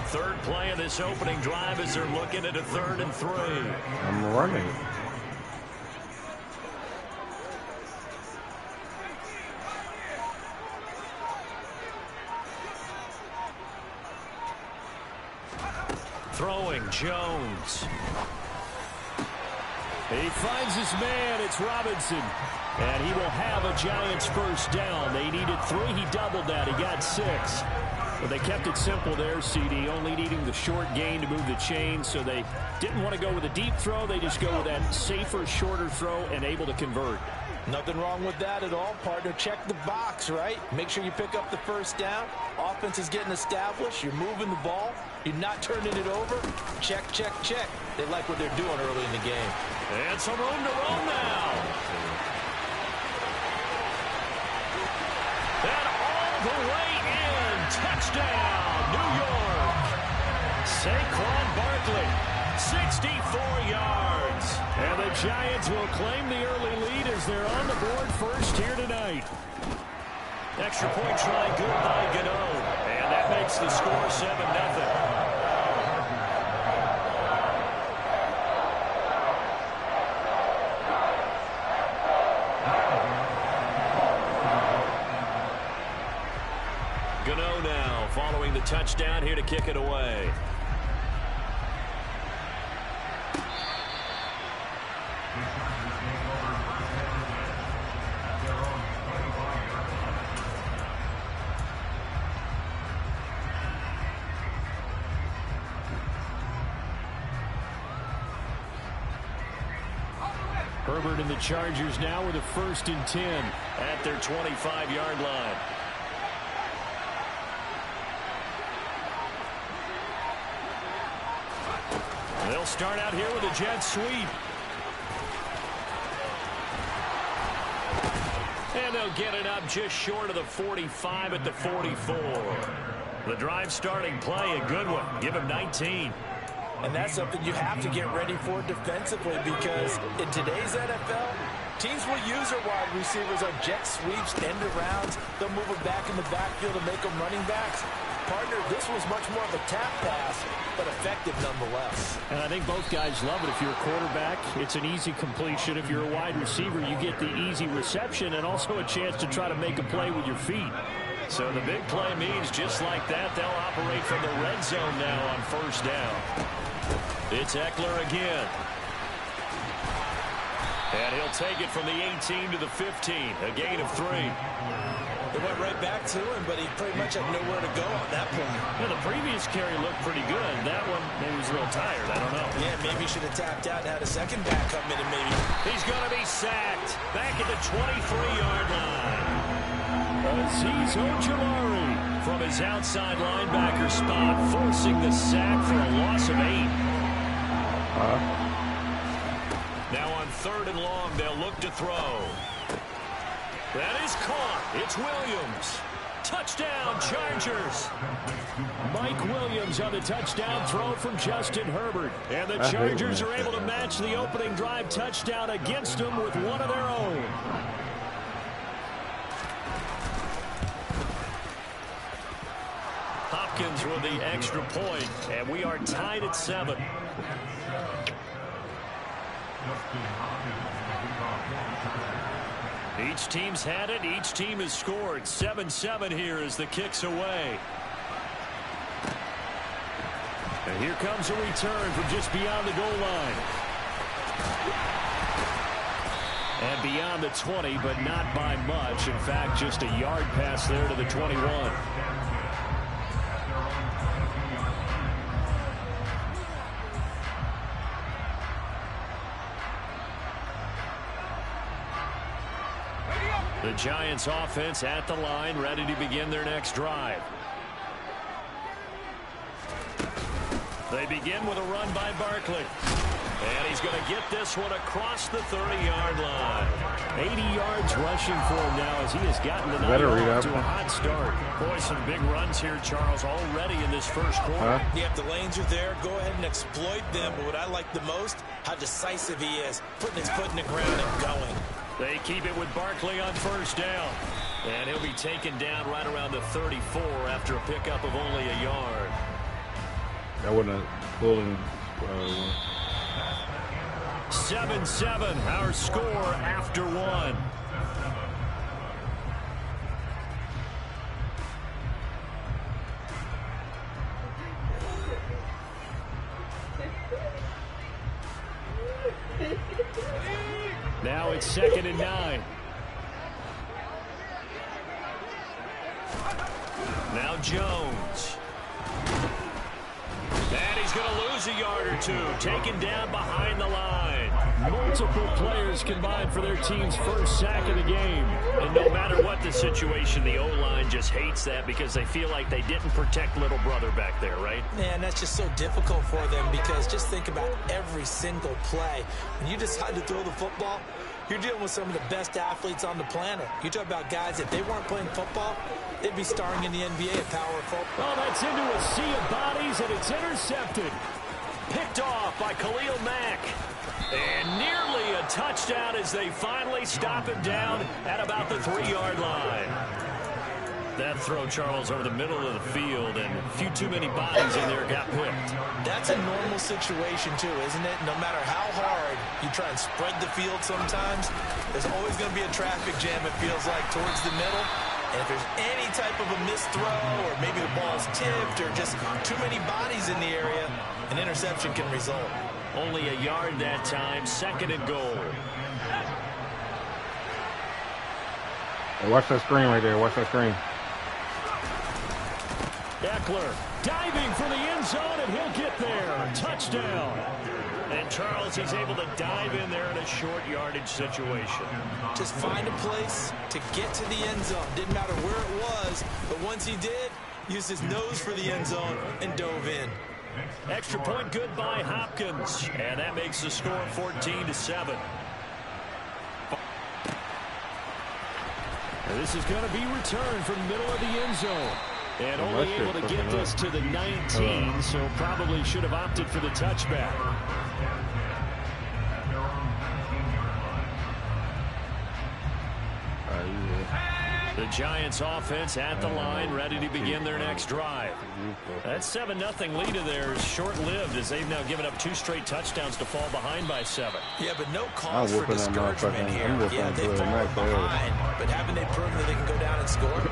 Third play of this opening drive as they're looking at a 3rd and 3. I'm running. Throwing Jones. He finds his man. It's Robinson. And he will have a Giants first down. They needed 3. He doubled that. He got 6. But they kept it simple there, CD, only needing the short gain to move the chain. So they didn't want to go with a deep throw. They just go with that safer, shorter throw and able to convert. Nothing wrong with that at all, partner. Check the box, right? Make sure you pick up the first down. Offense is getting established. You're moving the ball. You're not turning it over. Check, check, check. They like what they're doing early in the game. And some room to run now. And all the way in. Touchdown, New York. Saquon Barkley, 64 yards. And the Giants will claim the early lead as they're on the board first here tonight. Extra point try good by Gotti. And that makes makes the score 7-0. Gano now following the touchdown here to kick it away. Herbert and the Chargers now with a 1st and 10 at their 25-yard line. They'll start out here with a jet sweep. And they'll get it up just short of the 45 at the 44. The drive starting play, a good one. Give him 19. And that's something you have to get ready for defensively, because in today's NFL, teams will use their wide receivers on jet sweeps, end arounds. They'll move them back in the backfield and make them running backs. Partner, this was much more of a tap pass, but effective nonetheless. And I think both guys love it. If you're a quarterback, it's an easy completion. If you're a wide receiver, you get the easy reception and also a chance to try to make a play with your feet. So the big play means just like that, they'll operate from the red zone now on 1st down. It's Eckler again. And he'll take it from the 18 to the 15, a gain of 3. They went right back to him, but he pretty much had nowhere to go on that point. Yeah, the previous carry looked pretty good. That one, maybe he was a little tired. I don't know. Yeah, maybe he should have tapped out and had a second back come in and maybe. He's going to be sacked back at the 23-yard line. Azeez Ojulari from his outside linebacker spot, forcing the sack for a loss of 8. Now on 3rd and long, they'll look to throw. That is caught. It's Williams. Touchdown, Chargers. Mike Williams on the touchdown throw from Justin Herbert. And the Chargers are able to match the opening drive touchdown against them with one of their own. Hopkins with the extra point, and we are tied at 7. Each team's had it. Each team has scored. 7-7 here as the kick's away. And here comes a return from just beyond the goal line. And beyond the 20, but not by much. In fact, just a yard pass there to the 21. The Giants offense at the line, ready to begin their next drive. They begin with a run by Barkley. And he's going to get this one across the 30-yard line. 80 yards rushing for him now as he has gotten the night off to a hot start. Boy, some big runs here, Charles, already in this first quarter. Yep, the lanes are there. Go ahead and exploit them. But what I like the most, how decisive he is, putting his foot in the ground and going. They keep it with Barkley on 1st down. And he'll be taken down right around the 34 after a pickup of only a yard. That wasn't a pulling. 7-7, our score after 1. Now it's 2nd and 9. Now Jones. And he's going to lose a yard or two. Taken down behind the line. Multiple players combined for their team's first sack of the game. And no matter what the situation, the O-line just hates that because they feel like they didn't protect little brother back there, right? Man, that's just so difficult for them because just think about every single play. When you decide to throw the football, you're dealing with some of the best athletes on the planet. You talk about guys, if they weren't playing football, they'd be starring in the NBA at power football. Oh, that's into a sea of bodies, and it's intercepted. Picked off by Khalil Mack. And nearly a touchdown as they finally stop him down at about the 3-yard line. That throw, Charles, over the middle of the field, and a few too many bodies in there got picked. That's a normal situation, too, isn't it? No matter how hard you try and spread the field sometimes, there's always going to be a traffic jam, it feels like, towards the middle. And if there's any type of a missed throw, or maybe the ball's tipped, or just too many bodies in the area, an interception can result. Only a yard that time, 2nd and goal. Hey, watch that screen right there. Watch that screen. Eckler diving for the end zone, and he'll get there. Touchdown. And Charles, he's able to dive in there in a short yardage situation. Just find a place to get to the end zone. Didn't matter where it was, but once he did, used his nose for the end zone and dove in. Extra point good by Hopkins, and that makes the score 14-7. And this is going to be returned from the middle of the end zone. And only able to get this to the 19, so probably should have opted for the touchback. The Giants offense at the line, ready to begin their next drive. That 7-0 lead of theirs short-lived, as they've now given up 2 straight touchdowns to fall behind by 7. Yeah, but no cause for discouragement here. Yeah, they've fallen behind, but haven't they proven that they can go down and score?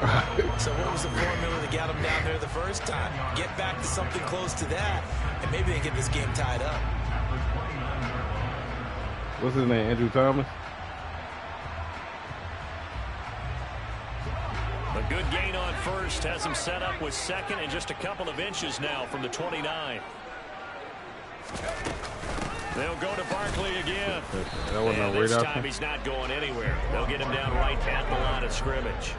So what was the formula that got them down there the first time? Get back to something close to that, and maybe they get this game tied up. What's his name, Andrew Thomas? A good gain on first has him set up with 2nd and just a couple of inches now from the 29. They'll go to Barkley again. And this time he's not going anywhere. They'll get him down right at the line of scrimmage.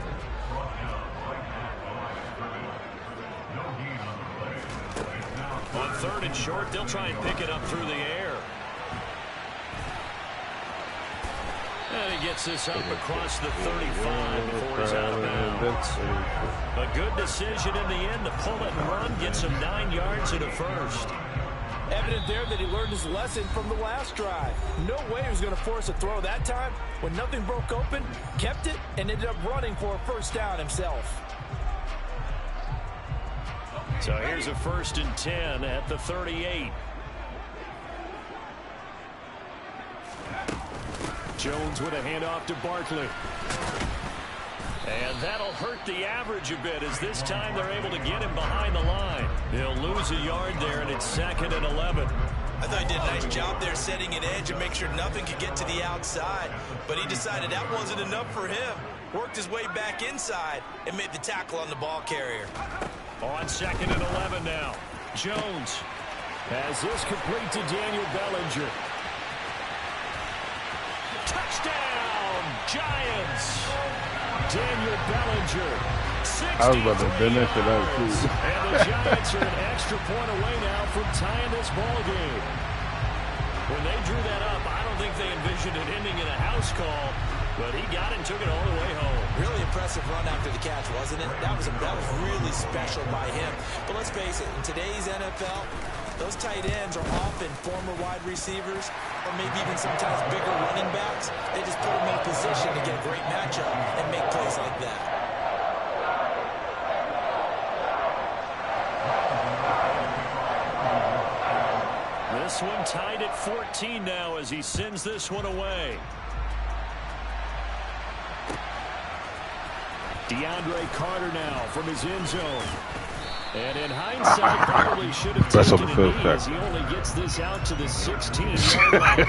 On 3rd and short, they'll try and pick it up through the air. And he gets this up across the 35 before he's out of bounds. A good decision in the end to pull it and run, gets him 9 yards and a first. Evident there that he learned his lesson from the last drive. No way he was going to force a throw that time. When nothing broke open, kept it, and ended up running for a first down himself. So here's a 1st and 10 at the 38. Jones with a handoff to Barkley. And that'll hurt the average a bit, as this time they're able to get him behind the line. They'll lose a yard there, and it's 2nd and 11. I thought he did a nice job there setting an edge and make sure nothing could get to the outside. But he decided that wasn't enough for him. Worked his way back inside and made the tackle on the ball carrier. On 2nd and 11 now. Jones has this complete to Daniel Bellinger. Touchdown, Giants. Daniel Bellinger. I was about to bend that shit out, too. And the Giants are an extra point away now from tying this ball game. When they drew that up, I don't think they envisioned it ending in a house call, but he got it and took it all the way home. Really impressive run after the catch, wasn't it? That was really special by him. But let's face it, in today's NFL, those tight ends are often former wide receivers or maybe even sometimes bigger running backs. They just put them in a position to get a great matchup and make plays like that. This one tied at 14 now as he sends this one away. DeAndre Carter now from his end zone. And in hindsight, probably should have taken a knee as he only gets this out to the 16-yard line.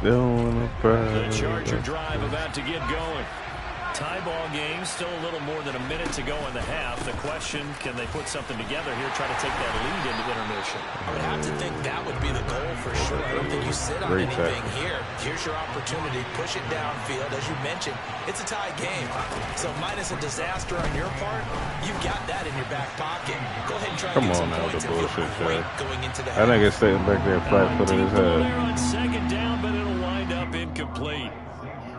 The Charger drive about to get going. Tie ball game, still a little more than a minute to go in the half. The question, can they put something together here, try to take that lead into intermission? I would have to think that would be the goal for sure. I don't think you sit on anything here. Here's your opportunity. Push it downfield. As you mentioned, it's a tie game. So minus a disaster on your part, you've got that in your back pocket. Go ahead and try to get some points and feel great going into the half. I think it's sitting back there flat-footed his head. There on 2nd down, but it'll wind up incomplete.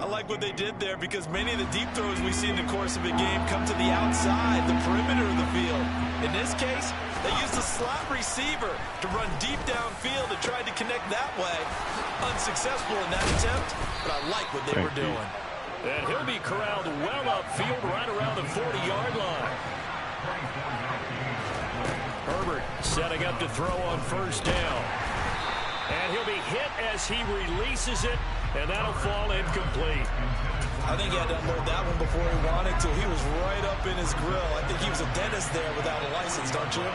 I like what they did there because many of the deep throws we see in the course of a game come to the outside, the perimeter of the field. In this case, they used a slot receiver to run deep downfield and tried to connect that way. Unsuccessful in that attempt, but I like what they were doing. And he'll be corralled well upfield right around the 40-yard line. Herbert setting up to throw on first down. And he'll be hit as he releases it, and that'll fall incomplete. I think he had to unload that one before he wanted to. He was right up in his grill. I think he was a dentist there without a license, don't you?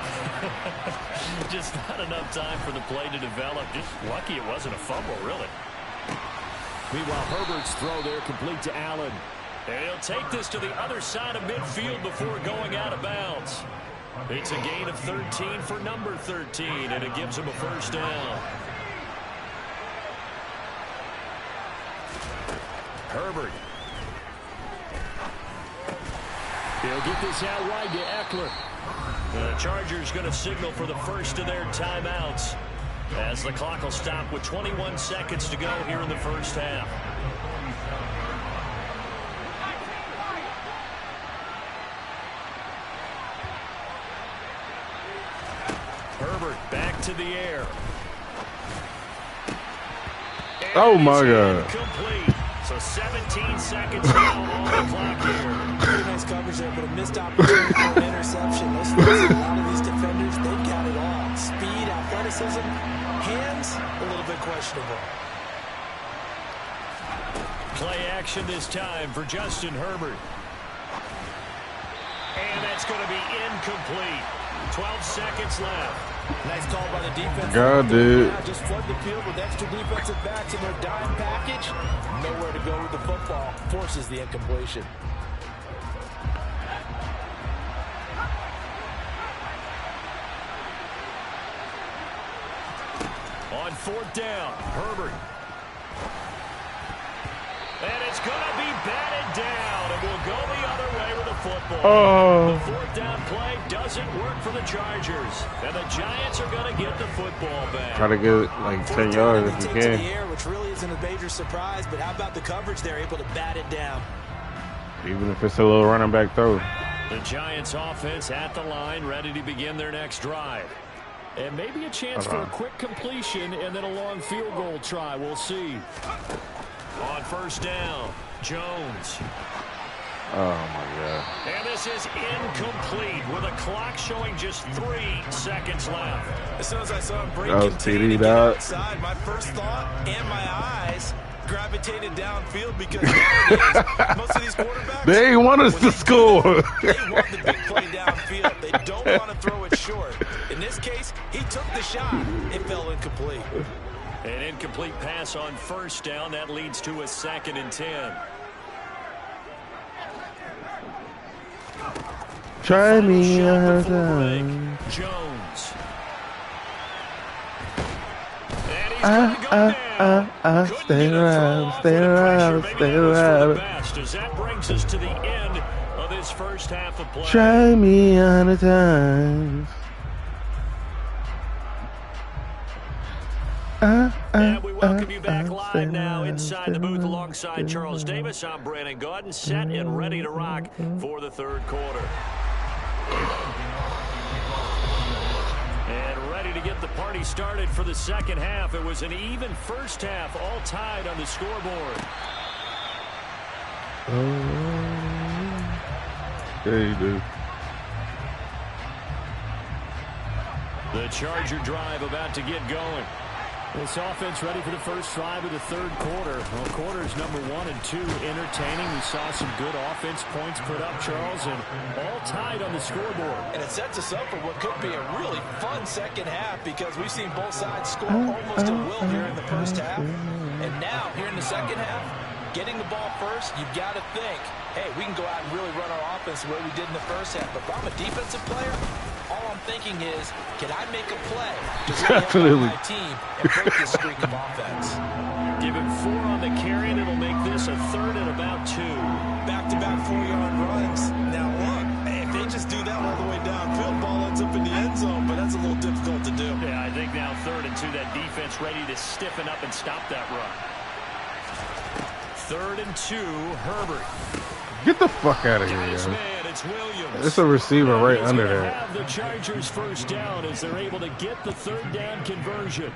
Just not enough time for the play to develop. Just lucky it wasn't a fumble, really. Meanwhile, Herbert's throw there complete to Allen. And he'll take this to the other side of midfield before going out of bounds. It's a gain of 13 for number 13, and it gives him a first down. Herbert. He'll get this out wide to Eckler. The Chargers going to signal for the first of their timeouts as the clock will stop with 21 seconds to go here in the first half. Herbert back to the air. And oh my God. Complete. So 17 seconds now on the clock here. Pretty nice coverage there, but a missed opportunity for an interception. Let's listen, a lot of these defenders, they've got it all. Speed, athleticism, hands, a little bit questionable. Play action this time for Justin Herbert. And that's going to be incomplete. 12 seconds left. Nice call by the defense. God, dude. Just flood the field with extra defensive backs in their dime package. Nowhere to go with the football. Forces the incompletion. On fourth down, Herbert. And it's going to be batted down, and we'll go the other way with the football. Oh. The fourth down play doesn't work for the Chargers, and the Giants are going to get the football back. Try to get like 10 yards if you can. The air, which really isn't a major surprise, but how about the coverage? They're able to bat it down. Even if it's a little running back throw. The Giants offense at the line, ready to begin their next drive. And maybe a chance for a quick completion and then a long field goal try. We'll see. On first down, Jones. Oh, my God. And this is incomplete with a clock showing just 3 seconds left. As soon as I saw him break That was contain and TD get dot. outside, my first thought and my eyes gravitated downfield because nowadays, most of these quarterbacks, they ain't want us to score. They want the big play downfield. They don't want to throw it short. In this case, he took the shot. It fell incomplete. An incomplete pass on first down. That leads to a 2nd and 10. Try me another time. Jones. And he's going to go down. Stay around, stay around, stay around. As that brings us to the end of this first half of play. Try me another time. And we welcome you back live now inside the booth alongside Charles Davis. I'm Brandon Gaudin, set and ready to rock for the third quarter. And ready to get the party started for the second half. It was an even first half, all tied on the scoreboard. Yeah, you do. The Charger drive about to get going. This offense ready for the first drive of the third quarter. Well, quarters number 1 and 2 entertaining. We saw some good offense points put up, Charles, and all tied on the scoreboard. And it sets us up for what could be a really fun second half because we've seen both sides score almost at will here in the first half. And now, here in the second half, getting the ball first, you've got to think, hey, we can go out and really run our offense the way we did in the first half. But if I'm a defensive player, all I'm thinking is, can I make a play to really help my team and break this streak of offense? Give him 4 on the carry, and it'll make this a 3rd and about 2. Back-to-back 4-yard runs. Now, look, if they just do that all the way downfield, ball ends up in the end zone, but that's a little difficult to do. Yeah, I think now 3rd and 2, that defense ready to stiffen up and stop that run. 3rd and 2, Herbert. Get the fuck out of here, yo. Man, it's Williams. It's a receiver right He's under gonna that. have the Chargers first down as they're able to get the 3rd down conversion.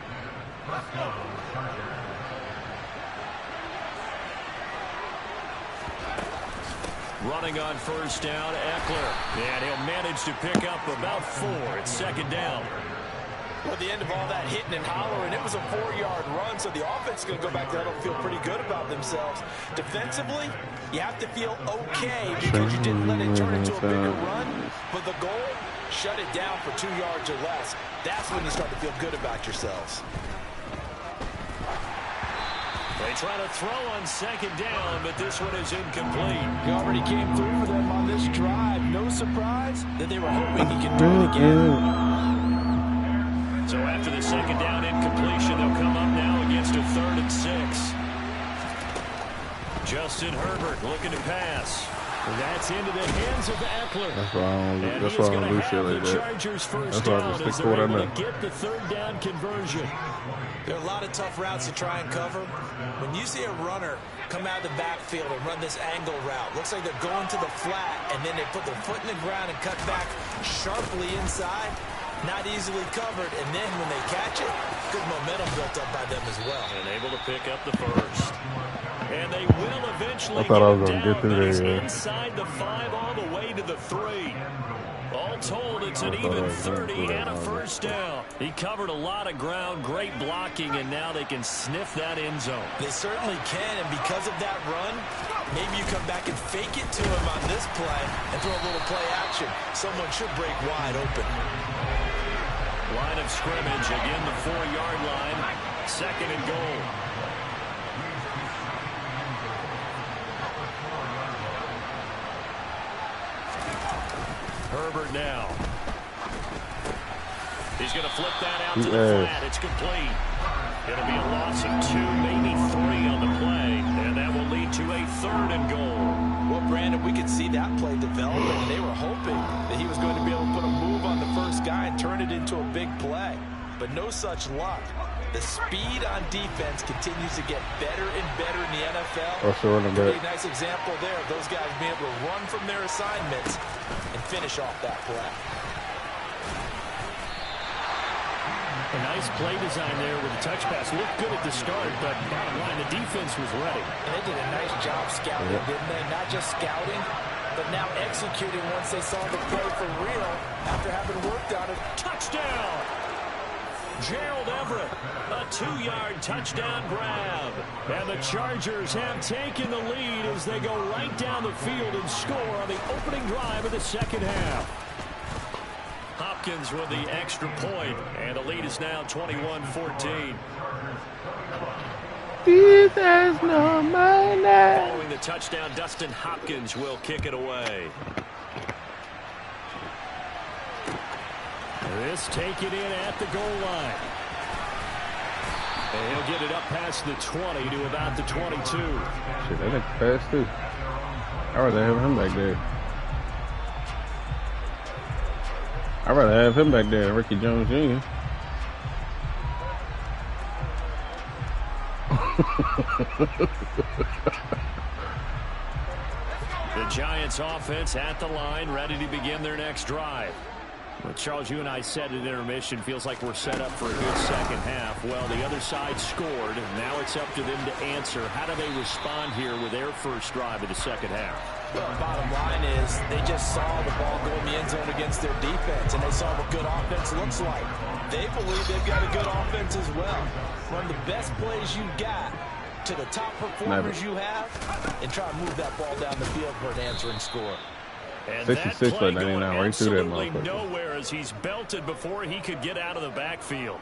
Running on first down, Eckler. And he'll manage to pick up about 4. It's 2nd down. Well, at the end of all that hitting and hollering, it was a 4-yard run, so the offense is going to go back there and feel pretty good about themselves. Defensively, you have to feel okay because you didn't let it turn into a bigger run. But the goal, shut it down for 2 yards or less. That's when you start to feel good about yourselves. They try to throw on 2nd down, but this one is incomplete. He already came through for them on this drive. No surprise that they were hoping he could do it again. So after the 2nd down incompletion, they'll come up now against a 3rd and 6. Justin Herbert looking to pass. That's into the hands of Eckler. That's why I don't do shit like that. Chargers first That's why I down just as stick to they're what I able know. to get the 3rd down conversion. There are a lot of tough routes to try and cover. When you see a runner come out of the backfield and run this angle route, looks like they're going to the flat, and then they put their foot in the ground and cut back sharply inside. Not easily covered, and then when they catch it, good momentum built up by them as well. And able to pick up the 1st. And they will eventually I thought I was get gonna down, get through but he's there, yeah. inside the 5 all the way to the 3. All told, it's an even 30 and a first down. He covered a lot of ground, great blocking, and now they can sniff that end zone. They certainly can, and because of that run, maybe you come back and fake it to him on this play and throw a little play action. Someone should break wide open. Line of scrimmage, again the 4-yard line, 2nd and goal. Herbert now. He's going to flip that out to the flat. It's complete. It'll be a loss of 2, maybe 3 on the play, and that will lead to a 3rd and goal. Well, Brandon, we could see that play developing, and they were hoping that he was going to be able to put a move on the first guy and turn it into a big play. But no such luck. The speed on defense continues to get better and better in the NFL. Pretty nice example there of those guys being able to run from their assignments and finish off that play. A nice play design there with the touch pass. Looked good at the start, but bottom line, the defense was ready. And they did a nice job scouting, didn't they? Not just scouting, but now executing once they saw the play for real after having worked on it. Touchdown! Gerald Everett, a 2-yard touchdown grab. And the Chargers have taken the lead as they go right down the field and score on the opening drive of the 2nd half. Hopkins with the extra point, and the lead is now 21-14. Jesus, no money. Following the touchdown, Dustin Hopkins will kick it away. This take it in at the goal line. And he'll get it up past the 20 to about the 22. Shit, that nigga fast too. I'd rather have him back there. I'd rather have him back there than Ricky Jones Jr. The Giants offense at the line, ready to begin their next drive. Well, Charles, you and I said at intermission, feels like we're set up for a good 2nd half. Well, the other side scored, and now it's up to them to answer. How do they respond here with their first drive of the 2nd half? Well, bottom line is they just saw the ball go in the end zone against their defense, and they saw what good offense looks like. They believe they've got a good offense as well. Run the best plays you got to the top performers you have, and try to move that ball down the field for an answering score. And 66 by 99, right through that absolutely motherfucker. nowhere as he's belted before he could get out of the backfield.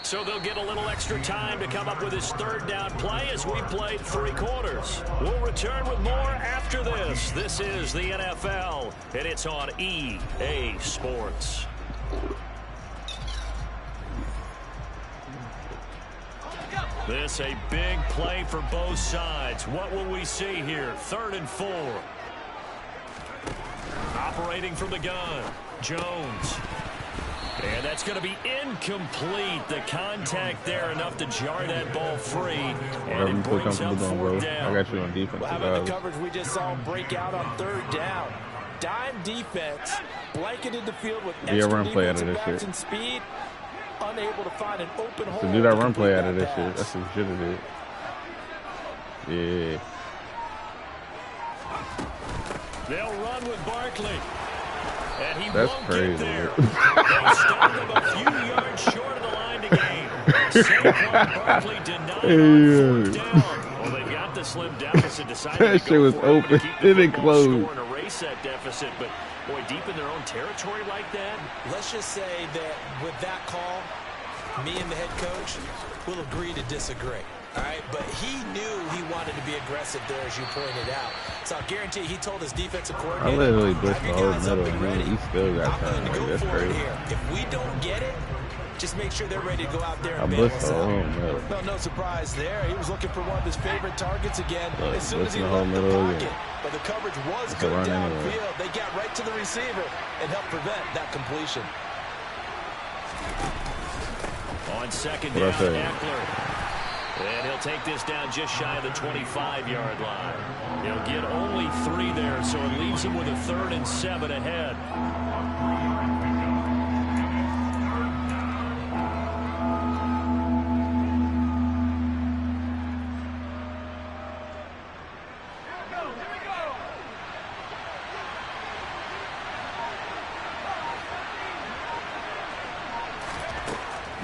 So they'll get a little extra time to come up with his 3rd down play as we played 3 quarters. We'll return with more after this. This is the NFL, and it's on EA Sports. This a big play for both sides. What will we see here? 3rd and 4. Operating from the gun, Jones. And that's going to be incomplete. The contact there enough to jar that ball free. And it brings up fourth down. I got you on defense. Well, how about the coverage we just saw break out on third down? Dime defense, blanketed the field with extra run play out of this backs shit. and speed, unable to find an open hole. So do that run play out of this shit. That's some shit it is. Yeah. They'll run with Barkley. And he That's won't crazy. get there. They stopped him a few yards short of the line to gain. Saquon Barkley denied on fourth down. Well, they've got the slim deficit. Decided That shit was open. It didn't close. And erase that deficit, but boy, deep in their own territory like that. Let's just say that with that call, me and the head coach will agree to disagree. All right, but he knew he wanted to be aggressive there, as you pointed out. So I'll guarantee he told his defensive coordinator, I literally blitzed have the your whole guys up middle, and and ready. he still got I'm time. going to go That's for it crazy. here. If we don't get it, just make sure they're ready to go out there I and bail blitzed us the whole out. middle. Well, no surprise there. He was looking for one of his favorite targets again Look, as soon as he blitzing the whole left the middle pocket. again. But the coverage was It's a good run anyway. downfield. They got right to the receiver and helped prevent that completion. On second What I down, say? Eckler. And he'll take this down just shy of the 25-yard line. He'll get only 3 there, so it leaves him with a 3rd and 7 ahead.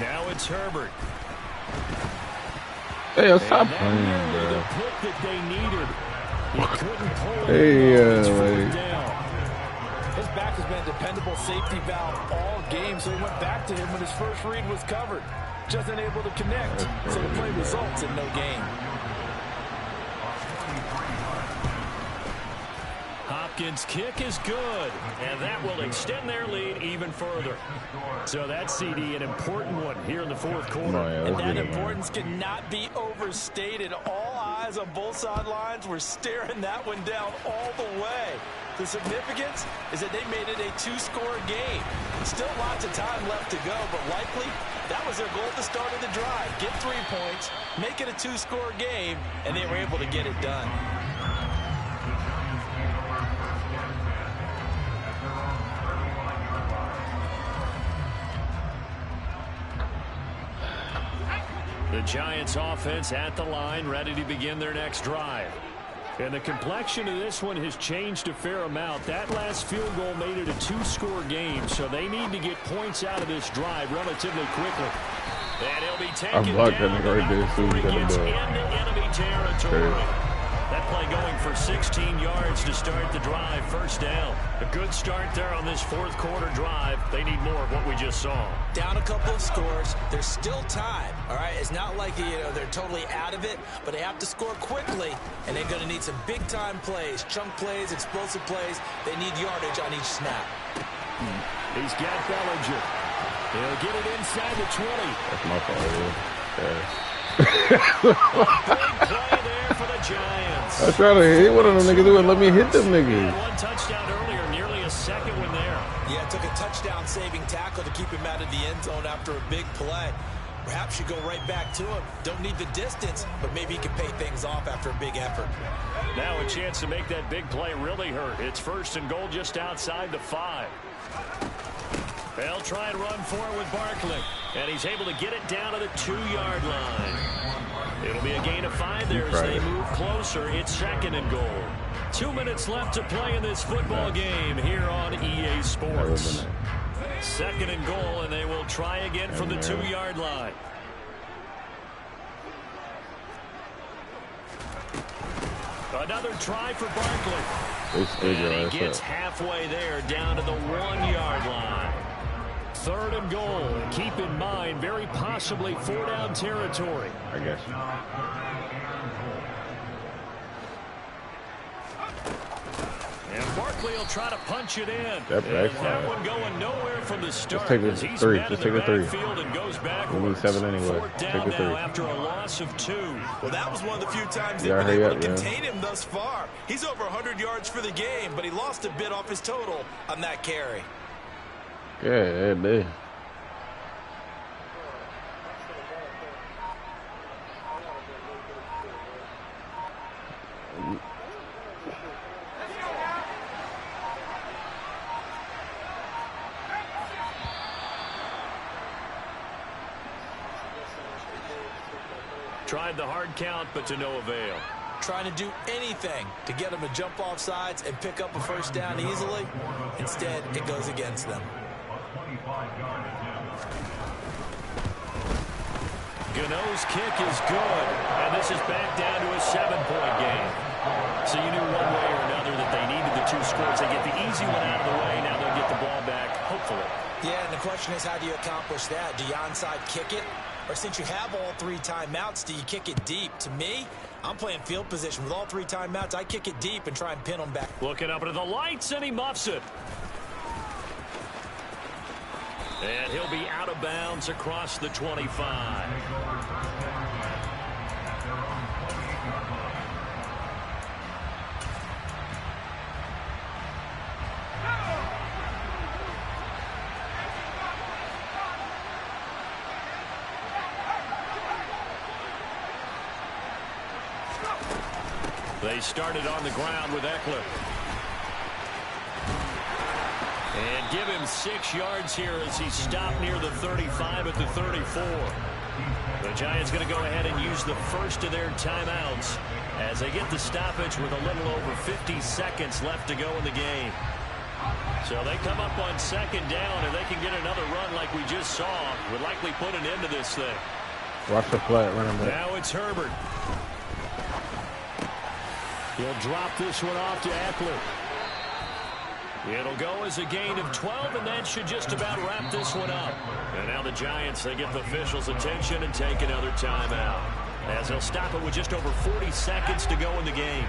Now it's Herbert. Hey, stop playing, bro. The pick that they needed. He couldn't pull it. Hey, It's like, fourth down. His back has been a dependable safety valve all game, so he went back to him when his first read was covered. Just unable to connect, so the play results in no gain. Hopkins' kick is good, and that will extend their lead even further. So that CD, an important one here in the fourth quarter. Oh, yeah, And let's that get it, man. importance cannot be overstated. All eyes on both sidelines were staring that one down all the way. The significance is that they made it a 2-score game. Still lots of time left to go, but likely that was their goal at the start of the drive. Get 3 points, make it a 2-score game, and they were able to get it done. The Giants offense at the line, ready to begin their next drive. And the complexion of this one has changed a fair amount. That last field goal made it a 2-score game, so they need to get points out of this drive relatively quickly. And he'll be taken I blocked that down nigga right there as soon as he got the gets ball. into enemy territory. That play going for 16 yards to start the drive. First down. A good start there on this fourth quarter drive. They need more of what we just saw. Down a couple of scores. There's still time. All right, it's not like they're totally out of it, but they have to score quickly, and they're going to need some big-time plays, chunk plays, explosive plays. They need yardage on each snap. He's got Bellinger. He'll get it inside the 20. That's my fault, yeah. Big play there for the Giants. I tried to hit one of them niggas who wouldn't let me hit them niggas. One touchdown earlier, nearly a second one there. Yeah, it took a touchdown-saving tackle to keep him out of the end zone after a big play. Perhaps you go right back to him. Don't need the distance, but maybe he can pay things off after a big effort. Now a chance to make that big play really hurt. It's 1st and goal just outside the 5. They'll try and run for it with Barkley. And he's able to get it down to the 2-yard line. It'll be a gain of 5 there as they move closer. It's 2nd and goal. 2 minutes left to play in this football game here on EA Sports. 2nd and goal, and they will try again from the 2-yard line. Another try for Barkley. And he gets halfway there, down to the 1-yard line. 3rd and goal. Keep in mind, very possibly 4-down territory. I guess. And Barkley will try to punch it in. That one going nowhere from the start. Just take the 3. Just take the 3. And goes We need 7 anyway. Take the 3. After a loss of 2. Well, that was one of the few times they've been able to contain him thus far. He's over 100 yards for the game, but he lost a bit off his total on that carry. Yeah, man. Tried the hard count, but to no avail. Trying to do anything to get them to jump off sides and pick up a first down easily. Instead, it goes against them. Gano's kick is good, and this is back down to a 7-point game. So you knew one way or another that they needed the 2 scores. They get the easy one out of the way. Now they'll get the ball back, hopefully. Yeah, and the question is, how do you accomplish that? Do you onside kick it? Or since you have all 3 timeouts, do you kick it deep? To me, I'm playing field position. With all 3 timeouts, I kick it deep and try and pin them back. Looking up into the lights, and he muffs it. And he'll be out of bounds across the 25. They started on the ground with Eckler. And give him 6 yards here as he stopped near the 35 at the 34. The Giants going to go ahead and use the first of their timeouts as they get the stoppage with a little over 50 seconds left to go in the game. So they come up on 2nd down, and they can get another run like we just saw. Would likely put an end to this thing. Watch the flat running back. Now it's Herbert. He'll drop this one off to Eckler. It'll go as a gain of 12, and that should just about wrap this one up. And now the Giants, they get the officials' attention and take another timeout, as they'll stop it with just over 40 seconds to go in the game.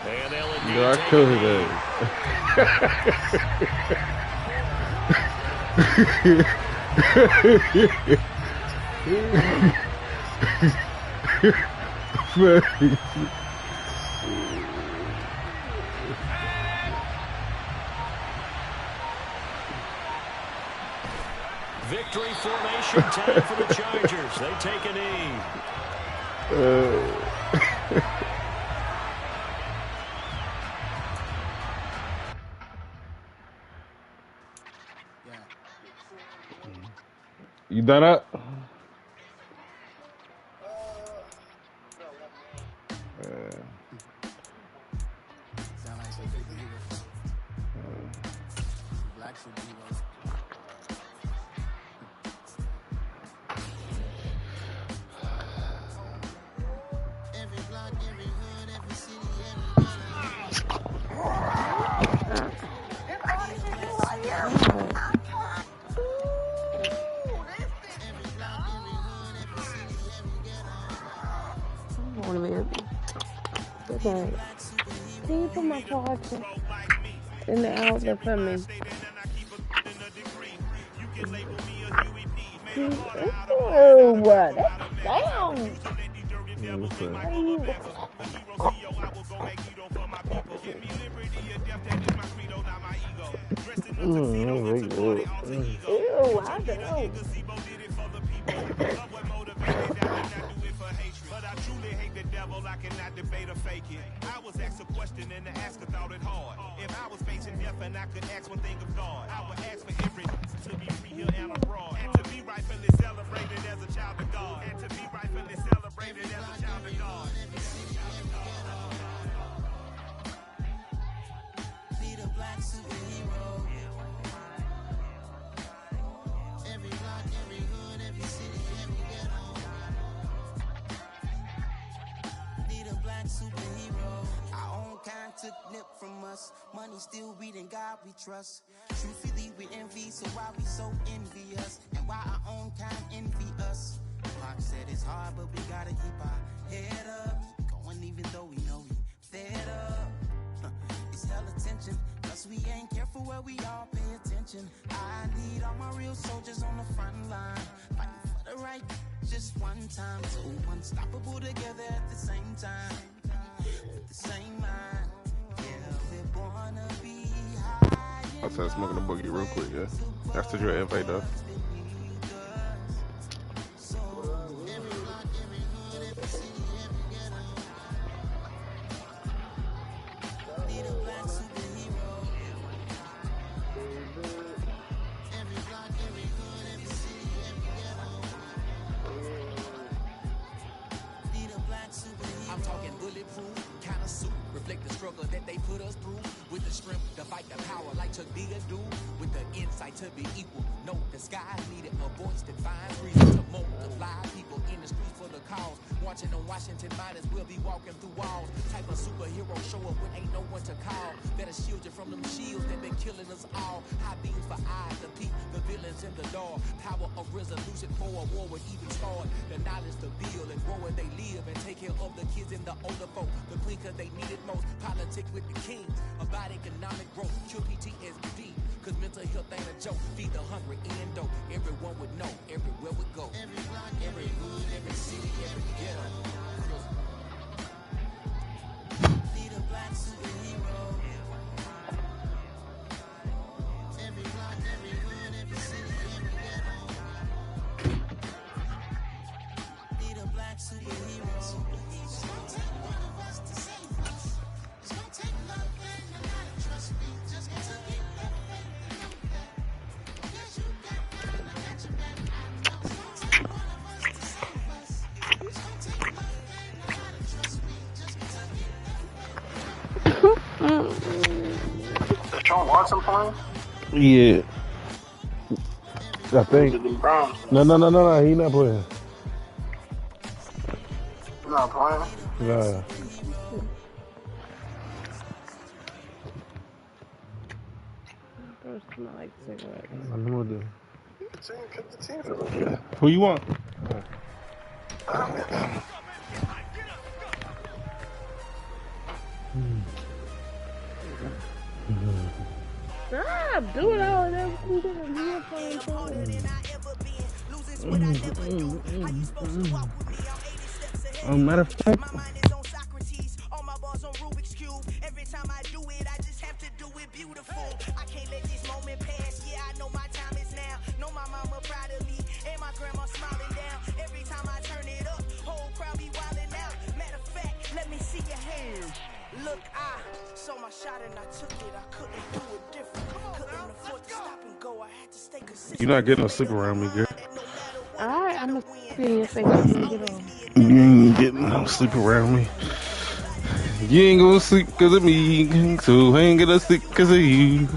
And they'll indeed take it. Victory formation time for the Chargers. They take a knee. You done up? Can you put my charger in the outlet for me? Oh, what? Damn! Ew, I don't. I cannot debate or fake it. I was asked a question and the asker thought it hard. If I was facing death and I could ask one thing of God, I would ask for every to be free here and abroad, and to be rightfully celebrated as a child of God, and to be rightfully celebrated as a child of God. Be the black superhero. Every block, every hood, every city, every ghetto. Black superhero. Our own kind took nip from us. Money still reading God we trust. Truthfully we envy, so why we so envious? And why our own kind envy us? Pac said it's hard, but we gotta keep our head up. Going even though we know we fed up. It's hell attention, cause we ain't careful where we all pay attention. I need all my real soldiers on the front line, fighting for the right just one time. So unstoppable together at the same time, with the same mind. Yeah, we're born to be high. I said smoking a boogie real quick, yeah. That's the drill invite though. struggle that they put us through. With the strength to fight the power like Chuck D do. With the insight to be equal. No disguise needed. A voice that finds reason to multiply. People in the streets for the cause. Watching on Washington miners will be walking through walls. Type of superhero show up when ain't no one to call. That'll shield you from them shields that been killing us all. High beams for eyes to peep the villains in the door. Power of resolution for a war would even start. The knowledge to build and grow where they live and take care of the kids and the older folk. The queen cause they need it most. Politics with the kings. About economic growth. Cure PTSD. Cause mental health ain't a joke. Feed the hungry and dope. Everyone would know. Everywhere we go. Every block, every hood, every city, every ghetto. Need a black superhero. Every block, every hood, every city, every ghetto. Need a black superhero. It's gonna take one of us to save us. It's gonna take love and you gotta trust me. Just to keep that faith and know that. Yes, you got mine, I got your back. I know it's gonna take one of us to save us. It's gonna take love and you gotta trust me. Just to keep that faith and know that. Is Sean Watson playing? Yeah. I think. No. He not playing. He's not playing? Nah. Those smell like cigarettes. I know the team for Who you want? Stop doing all of that. Matter of fact. Every time I do it, I just have to do it beautiful. I can't let this moment pass. Yeah, I know my time is now. Know my mama proud of me, and my grandma smiling down. Every time I turn it up, whole crowd be wilding out. Matter of fact, let me see your hands. Look, I saw my shot and I took it. I couldn't do it different. Couldn't afford to stop and go. I had to stay consistent. You're not getting no sleep around me, girl. Alright, I'm gonna see in your face when you get on. You ain't getting no sleep around me. You ain't gonna sleep cause of me, so I ain't gonna sleep cause of you.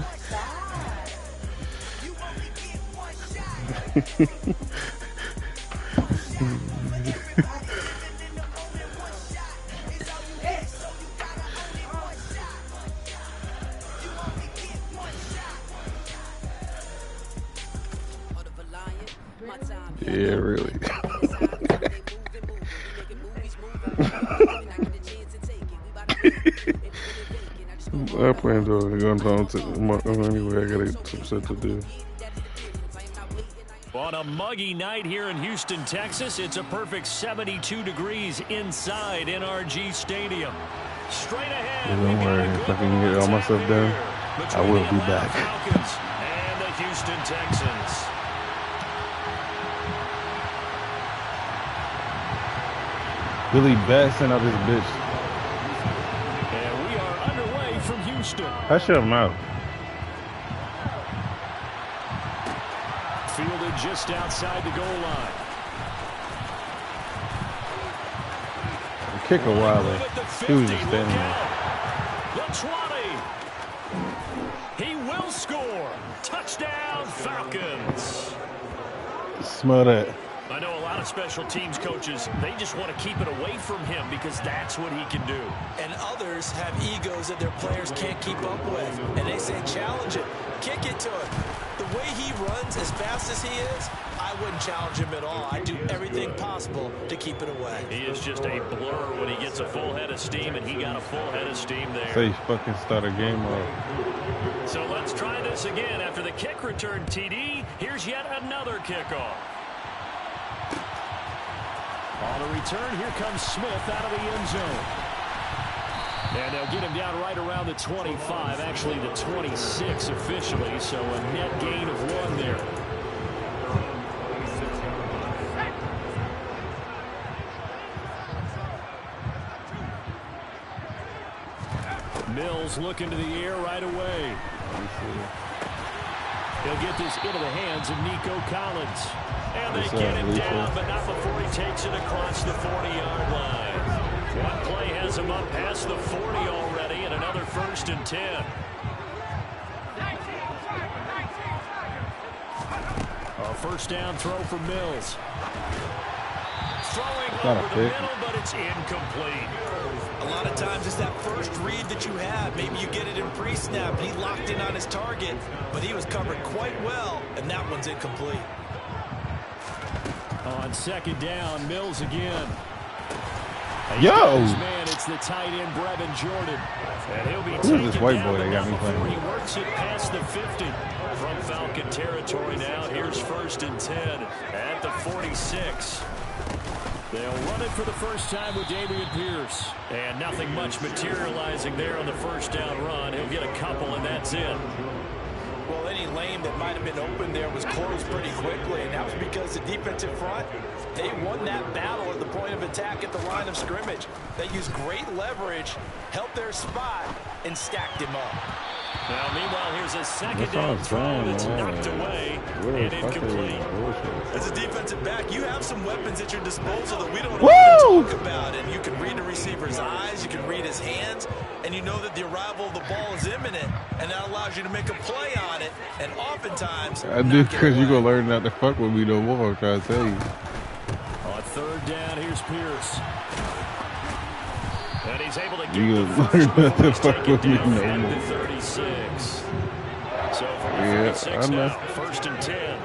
Yeah, really. I plan to go home anyway. I got some shit to do. On a muggy night here in Houston, Texas, it's a perfect 72 degrees inside NRG Stadium. Straight ahead. Don't worry, if I can get all my stuff done, I will be back. Falcons and the Houston Texans. Billy Bat sent out this bitch. And we are underway from Houston. I shut him out. Fielded just outside the goal line. The kicker Wilder, he was just standing there. The 20. He will score. Touchdown, Falcons. Smell that. I know a lot of special teams coaches, they just want to keep it away from him because that's what he can do. And others have egos that their players can't keep up with. And they say, challenge it. Kick it to him. The way he runs as fast as he is, I wouldn't challenge him at all. I'd do everything possible to keep it away. He is just a blur when he gets a full head of steam, and he got a full head of steam there. Say fucking start a game off. So let's try this again. After the kick return TD, here's yet another kickoff. On the return, here comes Smith out of the end zone. And they'll get him down right around the 25, actually the 26 officially, so a net gain of 1 there. Mills looking to the air right away. He'll get this into the hands of Nico Collins. And they get him down, but not before he takes it across the 40-yard line. One play has him up past the 40 already, and another first and 10. A first down throw for Mills. Throwing over the middle, but it's incomplete. A lot of times it's that first read that you have. Maybe you get it in pre-snap. He locked in on his target, but he was covered quite well, and that one's incomplete. On second down, Mills again. Yo! Man, it's the tight end, Brevin Jordan. And he'll be who is this white boy that got me playing? He works it past the 50. From Falcon territory now, here's first and 10 at the 46. They'll run it for the first time with Dameon Pierce. And nothing much materializing there on the first down run. He'll get a couple, and that's it. Well, any lane that might have been open there was closed pretty quickly, and that was because the defensive front, they won that battle at the point of attack at the line of scrimmage. They used great leverage, held their spot, and stacked him up. Now, meanwhile, here's a second down throw that's knocked away and incomplete. As a defensive back, you have some weapons at your disposal that we don't often talk about. And you can read the receiver's eyes, you can read his hands, and you know that the arrival of the ball is imminent, and that allows you to make a play on it. And oftentimes, I do, because you're going to learn not to fuck with me no more, I'm trying to tell you. On third down, here's Pierce. And he's able to get the fuck with me no more. 36. So from yeah, 36 I know. now, first and 10.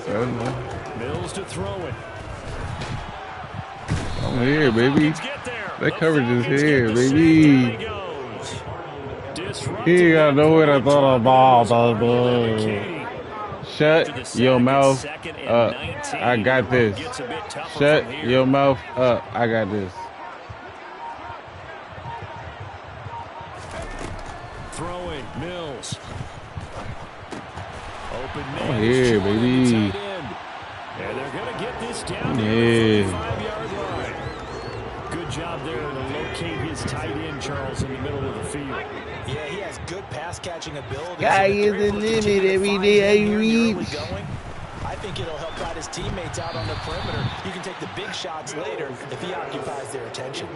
I know. Mills to throw it. I'm here, baby. That coverage is here, baby. He ain't got nowhere to throw the ball, baby. Shut your mouth up. I got this. Shut your mouth up. I got this. Throwing Mills. Open man. I'm here, baby. And they're going to get this down to the 5-yard line. Good job there to locate his tight end, Charles, in the middle of the field. Yeah, he has good pass catching ability. Guy is the limit every day I read. I think it'll help out his teammates out on the perimeter. You can take the big shots later if he occupies their attention.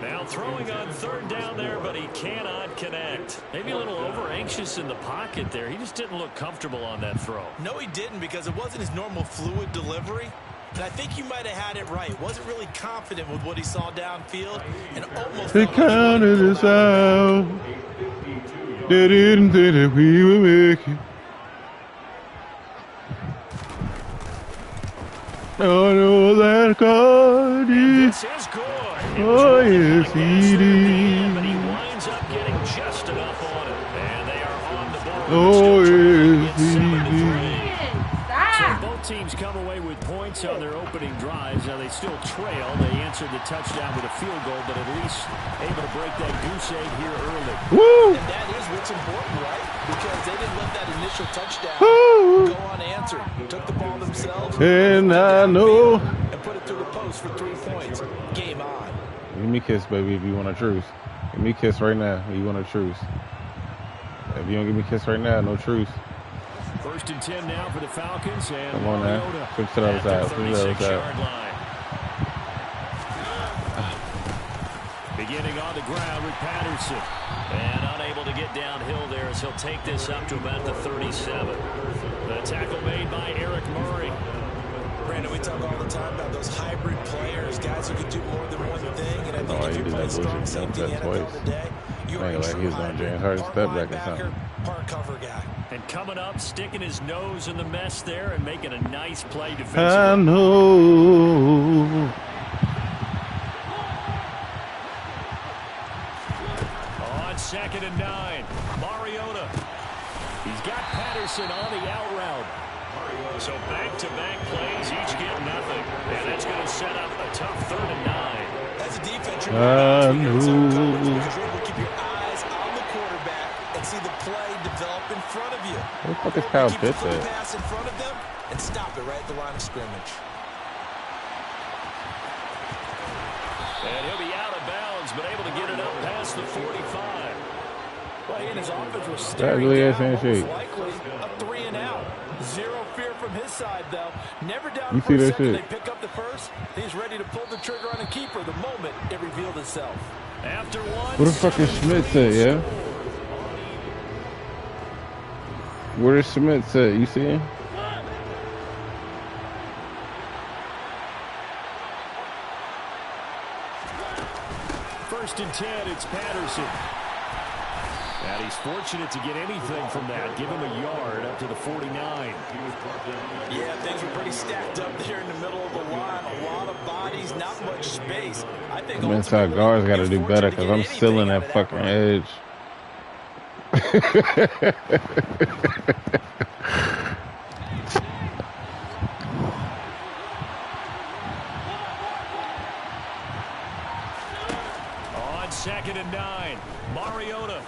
Now throwing on third down there, but he cannot connect. Maybe a little over-anxious in the pocket there. He just didn't look comfortable on that throw. No, he didn't, because it wasn't his normal fluid delivery. And I think you might have had it right. Wasn't really confident with what he saw downfield. And almost they counted us out. They didn't think that we would make it. Oh, no, that God is. This is good. Oh, yes, he did. But he winds up getting just enough on it. And they are on the board. Oh, yes, he did. So both teams come away with points on their opening drives. Now they still trail. They answered the touchdown with a field goal, but at least able to break that goose egg here early. Woo! And that is what's important, right? Because they didn't let that initial touchdown go unanswered. Took the ball themselves. And I know. And put it through the post for 3 points. Game on. Give me a kiss, baby, if you want a truce. Give me a kiss right now if you want a truce. If you don't give me a kiss right now, no truce. First and 10 now for the Falcons. And come on now. Switch to the other side. Switch to the other side. Beginning on the ground with Patterson. And unable to get downhill there as he'll take this up to about the 37. The tackle made by Eric Murray. Brandon, we talk all the time about those hybrid players, guys who can do more than one thing. And I think if you play strong safety in NFL today, you're a true hybrid linebacker, part cover guy. And coming up, sticking his nose in the mess there and making a nice play defensively. I know. On second and 9, Mariota. He's got Patterson on the out route. So back-to-back plays, each get nothing. And that's going to set up a tough 3rd and 9. As a defense, you're going to keep your eyes on the quarterback and see the play develop in front of you. What the fuck is Kyle Pitts at? Pass in front of them and stop it right at the line of scrimmage. And he'll be out of bounds, but able to get it up past the 45. Well, he and his offense were staring down, most likely a 3 and out. Zero fear from his side, though. Never down for a second. They pick up the first. He's ready to pull the trigger on a keeper the moment it revealed itself. After one. What the fuck is Schmidt say, yeah? Where's Cement at? You see him? First and 10, it's Patterson. And he's fortunate to get anything from that. Give him a yard up to the 49. Yeah, things were pretty stacked up there in the middle of the line. A lot of bodies, not much space. I think the inside guards got to do better because I'm still in that fucking edge. On 2nd and 9, Mariota.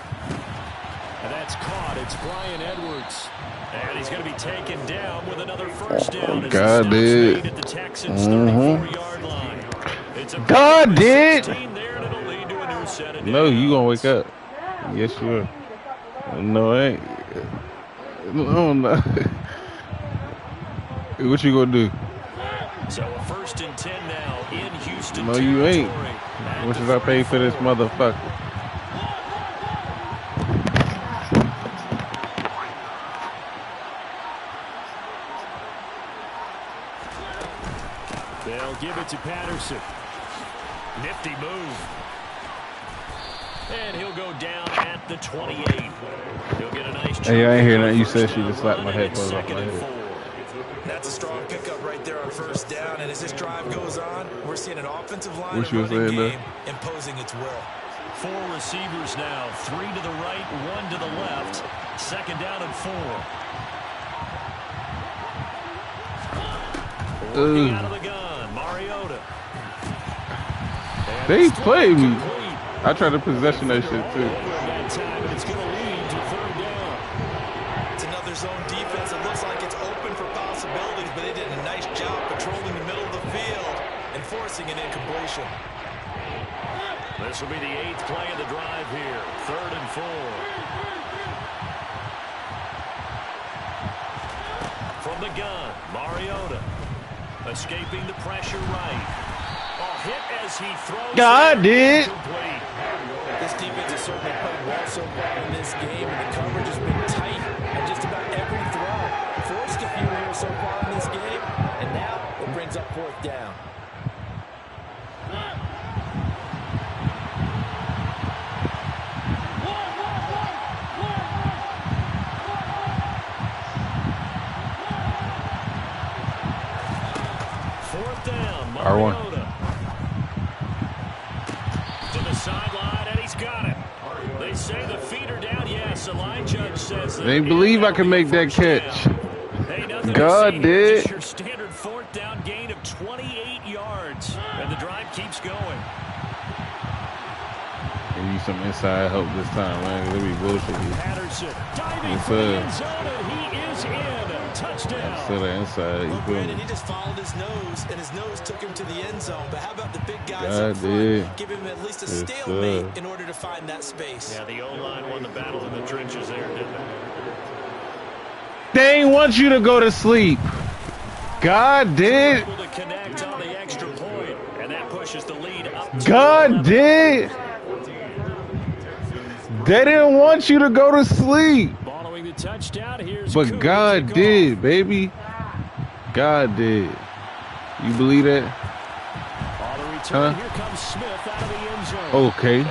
And that's caught. It's Bryan Edwards. And he's going to be taken down with another first down. God did. At the Texans' 34-yard line. It's a God did. There, and it'll lead to a new set of No, you going to wake up. Yes, you are. No, I ain't. No, no. What you going to do? So a 1st and 10 now in Houston. No, you ain't. How much did I pay for this motherfucker? They'll give it to Patterson. Nifty move. And he'll go down at the 28. He'll get a nice jump. Hey, I ain't hear that. You said she just slapped my headphones off my head. That's a strong pickup right there on first down. And as this drive goes on, we're seeing an offensive line What you was running saying game imposing its will. 4 receivers now. 3 to the right, 1 to the left. 2nd down and 4. Working out of the gun, Mariota. They played me. I tried to possession that shit too. It's going to lead to 3rd down. It's another zone defense. It looks like it's open for possibilities, but they did a nice job patrolling the middle of the field and forcing an incompletion. This will be the 8th play of the drive here. 3rd and 4. From the gun, Mariota. Escaping the pressure right. A hit as he throws. God did. This defense has certainly played well so far in this game, and the coverage has been tight at just about every throw. Forced a few here so far in this game, and now it brings up 4th down. R1. To the sideline, and he's got it. They say the feet are down. Yes, the line judge says They believe I can make that catch. Hey, God did. Just your standard 4th down gain of 28 yards, and the drive keeps going. Give you some inside help this time, man. Let me bullshit. Patterson diving for the end zone, and he is in. Touchdown. So the inside, well, Brandon, he just followed his nose, and his nose took him to the end zone. But how about the big guys up front? Give him at least a stalemate in order to find that space. Yeah, the O-line won the battle in the trenches there, didn't they? They ain't want you to go to sleep. God did. Able to connect on the extra point, and that pushes the lead up to God did. They didn't want you to go to sleep. Following the touchdown, here's but God did, baby. God did. You believe that? On the return, here comes Smith out of the end zone. Okay.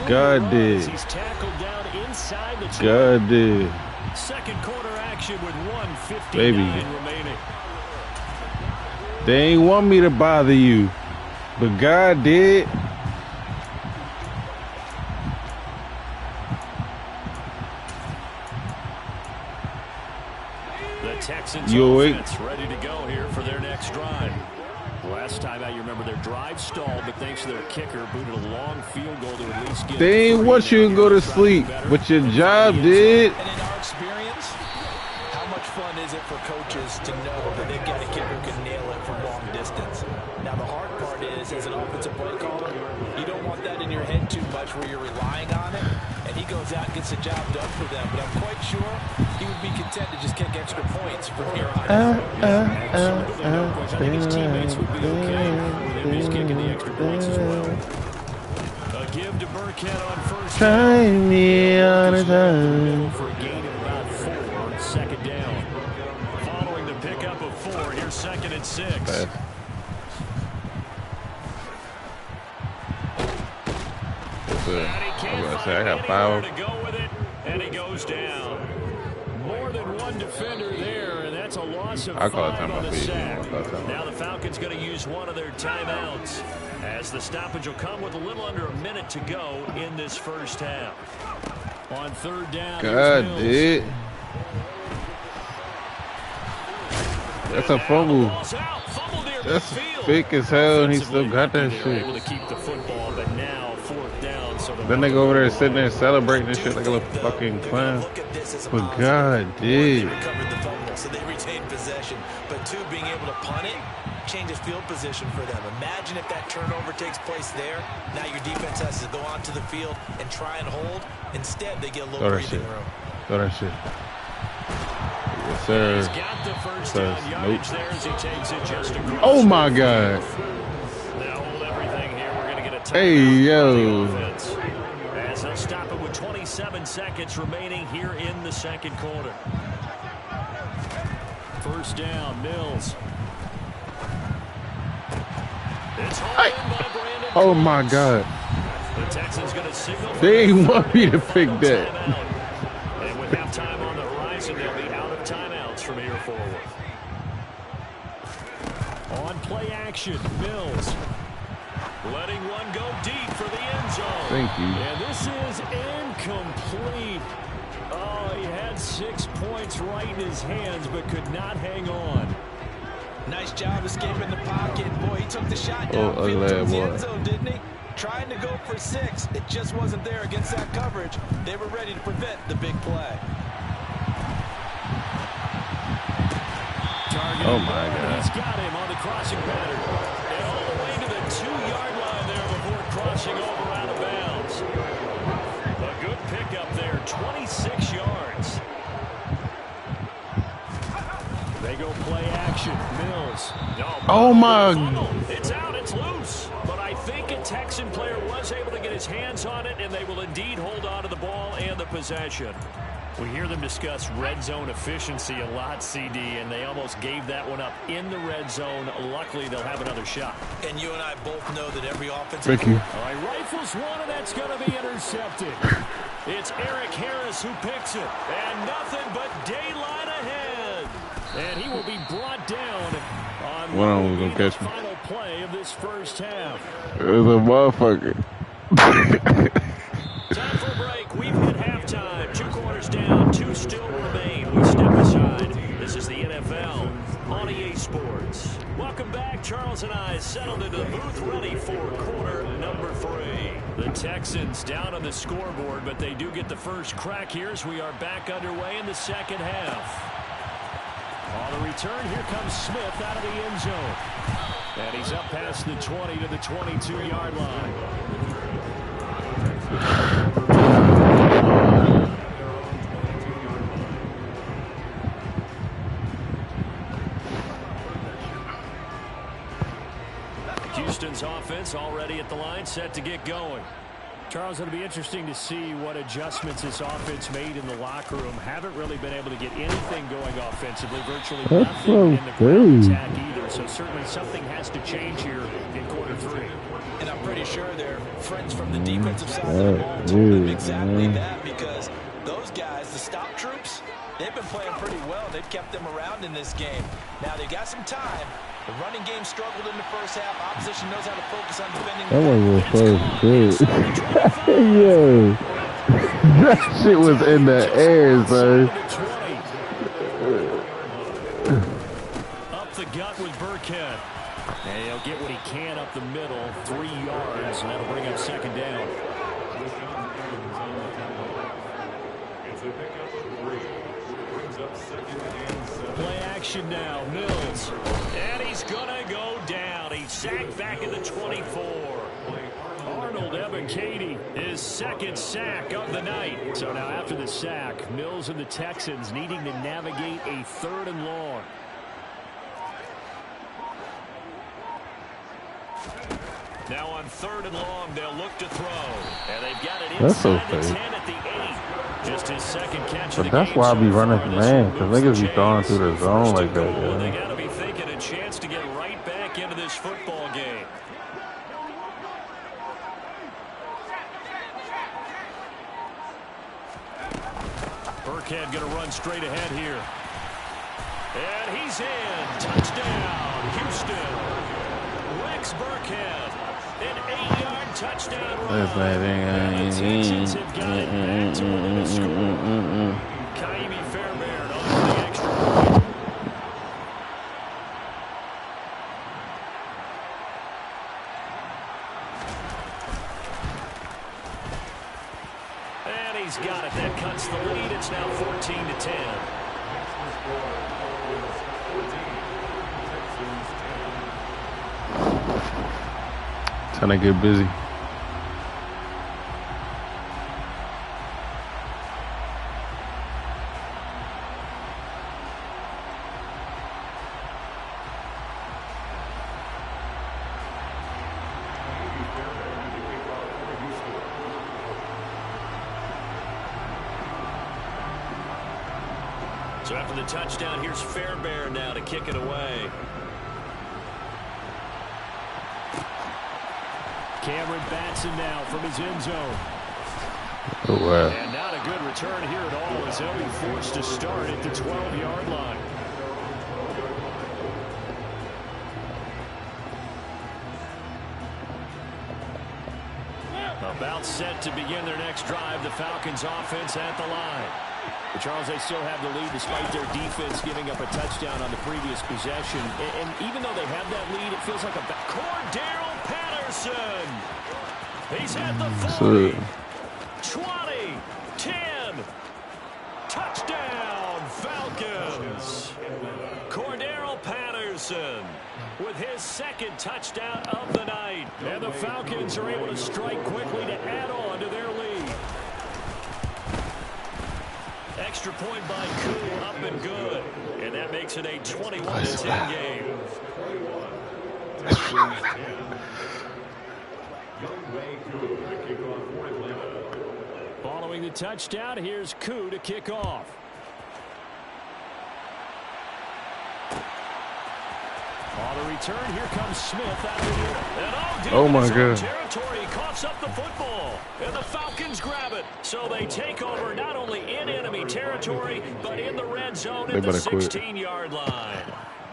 God did. He's tackled down inside the 20. God did. 2nd quarter action with 1:59 baby. remaining. They ain't want me to bother you, but God did. Texans offense ready to go here for their next drive. Last time out, you remember their drive stalled, but thanks to their kicker, booted a long field goal to at least get. They ain't want you to go to sleep, but your job did. And in our experience, how much fun is it for coaches to know that they've got a kicker who can nail it from long distance? Now, the hard part is, as an offensive play caller, you don't want that in your head too much where you're relying on it, and he goes out and gets the job done for them. But I'm quite sure he would be content to just kick extra points from here on out. Absolutely, no question. I think his teammates would be okay with him just kicking the extra points as well. A give to Burkhead on first. Time me on a time. For a gain of about 4. 2nd and 6. Pass. That's it. I was gonna say I got 5. To go with it, and he goes down. More than one defender there, and that's a loss of 5 on the sack. Now the Falcons going to use one of their timeouts, as the stoppage will come with a little under a minute to go in this first half. On 3rd down, God, dude. That's a fumble. That's fake as hell, and he still got that shit. Able to keep the football, but now 4th down. So then they go over there sitting there celebrating this shit like a little fucking clown. But God, dude. Recovered the fumble, so they retained possession. But 2, being able to punt it changes field position for them. Imagine if that turnover takes place there. Now your defense has to go onto the field and try and hold. Instead, they get a little breathing room. Throw that shit. Yes, sir. He's got the first down yardage there as he takes it just across. Oh my God. Now hold everything here. We're going to get a timeout. Hey, yo. As they'll stop it with 27 seconds remaining here in the 2nd quarter. 1st down, Mills. It's hauled in by Brandon. Oh my God. The Texans going to signal. They ain't want me to pick that. And with halftime on the horizon, they'll be out of timeouts from here forward. On play action, Mills. Letting one go deep for the end zone. Thank you. And this is incomplete. Oh, he had 6 points right in his hands, but could not hang on. Nice job escaping the pocket. Boy, he took the shot down towards the end zone, didn't he? Trying to go for 6. It just wasn't there against that coverage. They were ready to prevent the big play. Oh my God. He's got him on the crossing pattern. And all the way to the 2-yard line there before crossing over out of bounds. A good pickup there, 26 yards. They go play action. Mills. Oh my. It's out. It's loose. But I think a Texan player was able to get his hands on it, and they will indeed hold on to the ball and the possession. We hear them discuss red zone efficiency a lot, CD, and they almost gave that one up in the red zone. Luckily, they'll have another shot. And you and I both know that every offensive... Thank you. All right, rifles one, and that's going to be intercepted. It's Eric Harris who picks it, and nothing but daylight ahead. And he will be brought down on one of them was going to catch me. Final play of this first half. It was a motherfucker. Time for a break. We've hit halftime. 2 quarters down. 2 still remain. We step aside. This is the NFL on EA Sports. Welcome back. Charles and I settled into the booth ready for quarter number 3. The Texans down on the scoreboard, but they do get the first crack here as we are back underway in the second half. On the return, here comes Smith out of the end zone. And he's up past the 20 to the 22-yard line. Houston's offense already at the line, set to get going. Charles, it'll be interesting to see what adjustments this offense made in the locker room. Haven't really been able to get anything going offensively, virtually nothing in the ground attack either. So certainly something has to change here in quarter 3. And I'm pretty sure their friends from the defensive side of the ball told them exactly that, because those guys, the stop troops, they've been playing pretty well. They've kept them around in this game. Now they've got some time. The running game struggled in the first half. Opposition knows how to focus on defending. That one was so good. Yo. That shit was in the air, son. Up the gut with Burkhead. And he'll get what he can up the middle. 3 yards, and that'll bring up second down. Play action now, Mills. And he's gonna go down. He's sacked back at the 24. Arnold Ebiketie, his second sack of the night. So now after the sack, Mills and the Texans needing to navigate a 3rd and long. Now on 3rd and long, they'll look to throw. And they've got it inside the 10 at the 8. Just his second catch of the game. That's why I be running man, because niggas be throwing through the zone like that. They got to be thinking a chance Burkhead going to run straight ahead here. And he's in. Touchdown, Houston. Rex Burkhead, an 8-yard touchdown run. And the Texans have got it back to within a score. Kaimi Fairbairn on for the extra point. And he's got it. That cuts the lead. It's now 14-10. Trying to get busy. So after the touchdown, here's Fairbairn now to kick it away. Cameron Batson now from his end zone. Oh, wow. And not a good return here at all as he'll be forced to start at the 12-yard line. About set to begin their next drive. The Falcons offense at the line. But Charles, they still have the lead despite their defense giving up a touchdown on the previous possession. And even though they have that lead, it feels like a Cordero Patterson. He's at the 40, 20, 10. Touchdown, Falcons. Cordero Patterson with his second touchdown of the night. And the Falcons are able to strike quickly to add on to their lead. Extra point by Koo, up and good. And that makes it a 21-10 game. Following the touchdown, here's Koo to kick off. On the return, here comes Smith out of the air. And oh my God. Territory, he coughs up the football. And the Falcons grab it. So they take over not only in enemy territory, but in the red zone at the 16-yard line.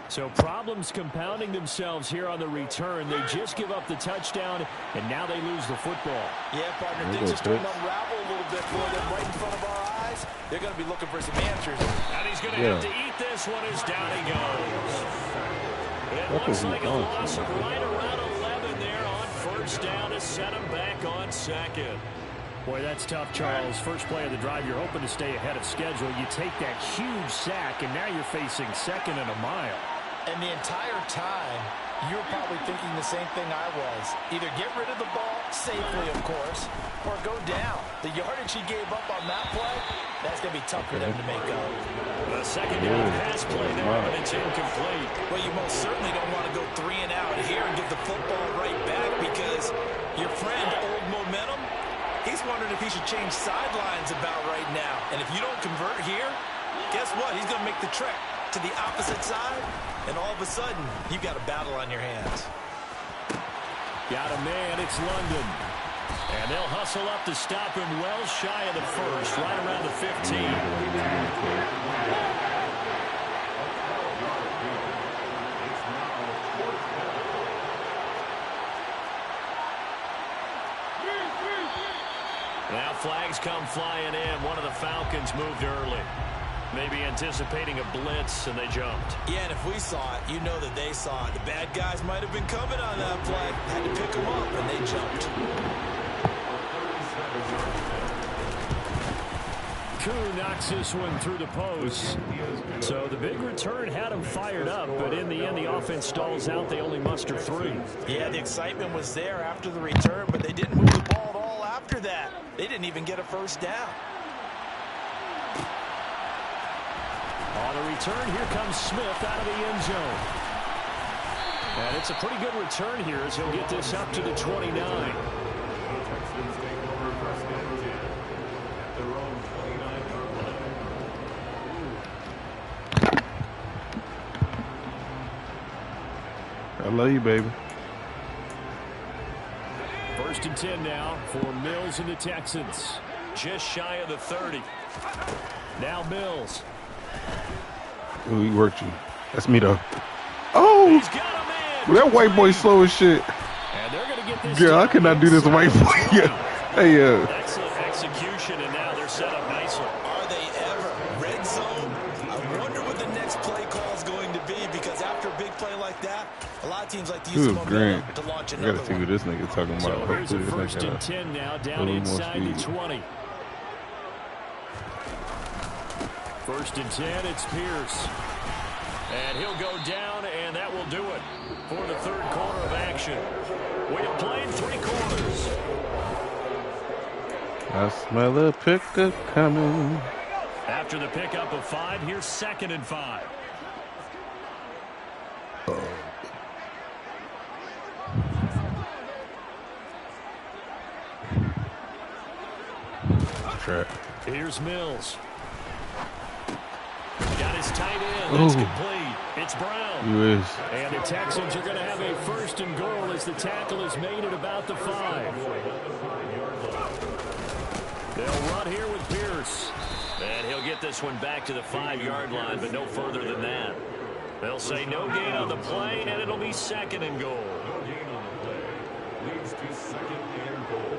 So problems compounding themselves here on the return. They just give up the touchdown, and now they lose the football. Yeah, partner, things are starting to unravel a little bit for them right in front of our eyes. They're going to be looking for some answers. And he's going to have to eat this one as down he goes. It looks like a loss of right around 11 there on first down to set him back on second. Boy, that's tough, Charles. First play of the drive, you're hoping to stay ahead of schedule. You take that huge sack, and now you're facing second and a mile. And the entire time, you're probably thinking the same thing I was. Either get rid of the ball, safely, of course, or go down. The yardage he gave up on that play, that's going to be tough for them to make up. The second down pass play there, but it's incomplete. Well, you most certainly don't want to go 3 and out here and give the football right back because your friend, Old Momentum, he's wondering if he should change sidelines about right now. And if you don't convert here, guess what? He's going to make the trek to the opposite side, and all of a sudden, you've got a battle on your hands. Got a man, it's London. And they'll hustle up to stop him well shy of the first, right around the 15. Now flags come flying in. One of the Falcons moved early. Maybe anticipating a blitz, and they jumped. Yeah, and if we saw it, you know that they saw it. The bad guys might have been coming on that play. Had to pick them up, and they jumped. Koo knocks this one through the post. So the big return had them fired up, but in the end, the offense stalls out. They only muster 3. Yeah, the excitement was there after the return, but they didn't move the ball at all after that. They didn't even get a first down. On a return, here comes Smith out of the end zone. And it's a pretty good return here as he'll get this up to the 29. I love you, baby. First and 10 now for Mills and the Texans. just shy of the 30. Now Mills. Ooh, he worked you. That's me, though. Oh! That white boy slow as shit. And they're going to get this. Yeah, I cannot do this white boy. Hey, excellent execution, and now they're set up nicely. Are they ever? Red zone? I wonder what the next play call is going to be, because after a big play like that, a lot of teams like to use the momentum to launch another one. I got to see what this nigga talking about. So here's a 1st and 10 now, down inside the 20. 1st and 10, it's Pierce. And he'll go down, and that will do it for the 3rd quarter of action. We have played 3 quarters. I smell a pickup coming. After the pickup of 5, here's 2nd and 5. Trap. Here's Mills. Got his tight end. That's complete. It's Brown. And the Texans are going to have a 1st and goal as the tackle is made at about the 5. They'll run here with Pierce. And he'll get this one back to the 5-yard line, but no further than that. They'll say no gain on the play, and it'll be 2nd and goal. No gain on the play. Leads to 2nd and goal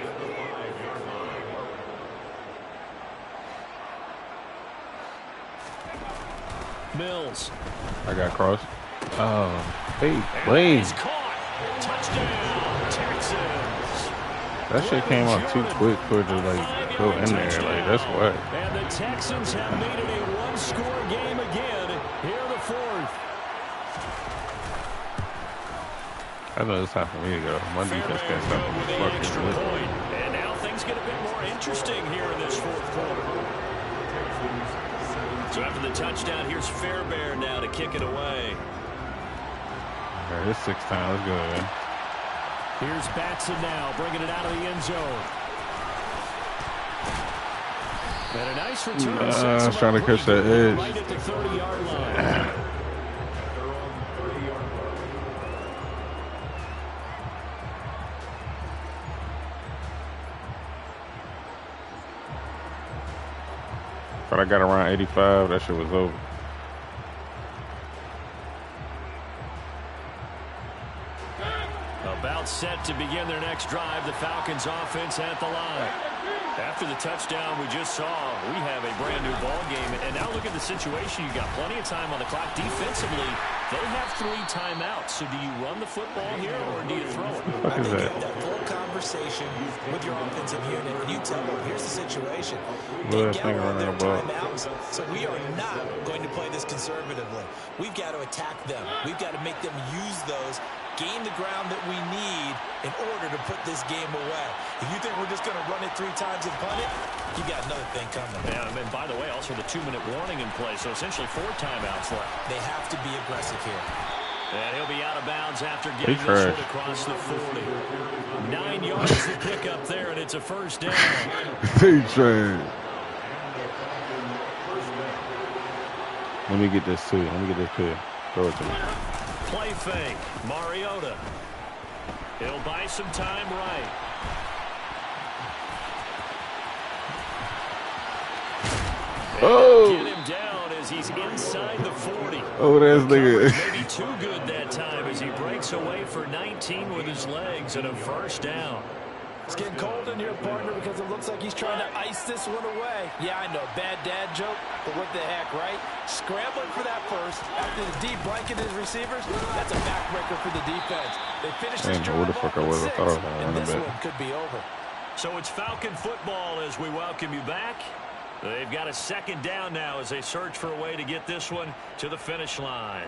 at the 5-yard line. Mills. I got crossed. Oh, hey, Blaine. Touchdown, Texans. That shit came out too quick for it to like go in there. Like that's why. And the Texans have made it a 1-score game again. Here in the 4th. I know it's time for me to go. My defense can't stop me. And now things get a bit more interesting here in this 4th quarter. So after the touchdown, here's Fairbairn now to kick it away. Okay, it's 6 times. Let's go, man. Here's Batson now, bringing it out of the end zone. And a nice return. I was trying to catch that edge. Right at the 30-yard line. But I got around 85. That shit was over. About set to begin their next drive. The Falcons offense at the line. After the touchdown we just saw, we have a brand new ball game. And now look at the situation. You got plenty of time on the clock. Defensively, they have 3 timeouts. So do you run the football here or do you throw it? I think you have that full conversation with your offensive unit, and you tell them, here's the situation. They get on their timeouts, so we are not going to play this conservatively. We've got to attack them. We've got to make them use those, gain the ground that we need in order to put this game away. If you think we're just going to run it 3 times and punt it, you got another thing coming. Yeah, and by the way, also the 2-minute warning in play, so essentially 4 timeouts left. They have to be aggressive here. And he'll be out of bounds after getting this one across the 40. 9 yards to pick up there, and it's a 1st down. They trash. Let me get this too. Let me get this too. Throw it to me. Play fake. Mariota. He'll buy some time right. Oh! Get him down as he's inside the 40. Oh, that's nigga. Maybe too good that time as he breaks away for 19 with his legs and a 1st down. It's getting cold in here, partner, because it looks like he's trying to ice this one away. Yeah, I know, bad dad joke, but what the heck, right? Scrambling for that first after the deep blanket his receivers, that's a backbreaker for the defense. They finished this drive where the fuck I was. I thought I was going to run this it back. one could be over. So it's Falcon football as we welcome you back. They've got a 2nd down now as they search for a way to get this one to the finish line.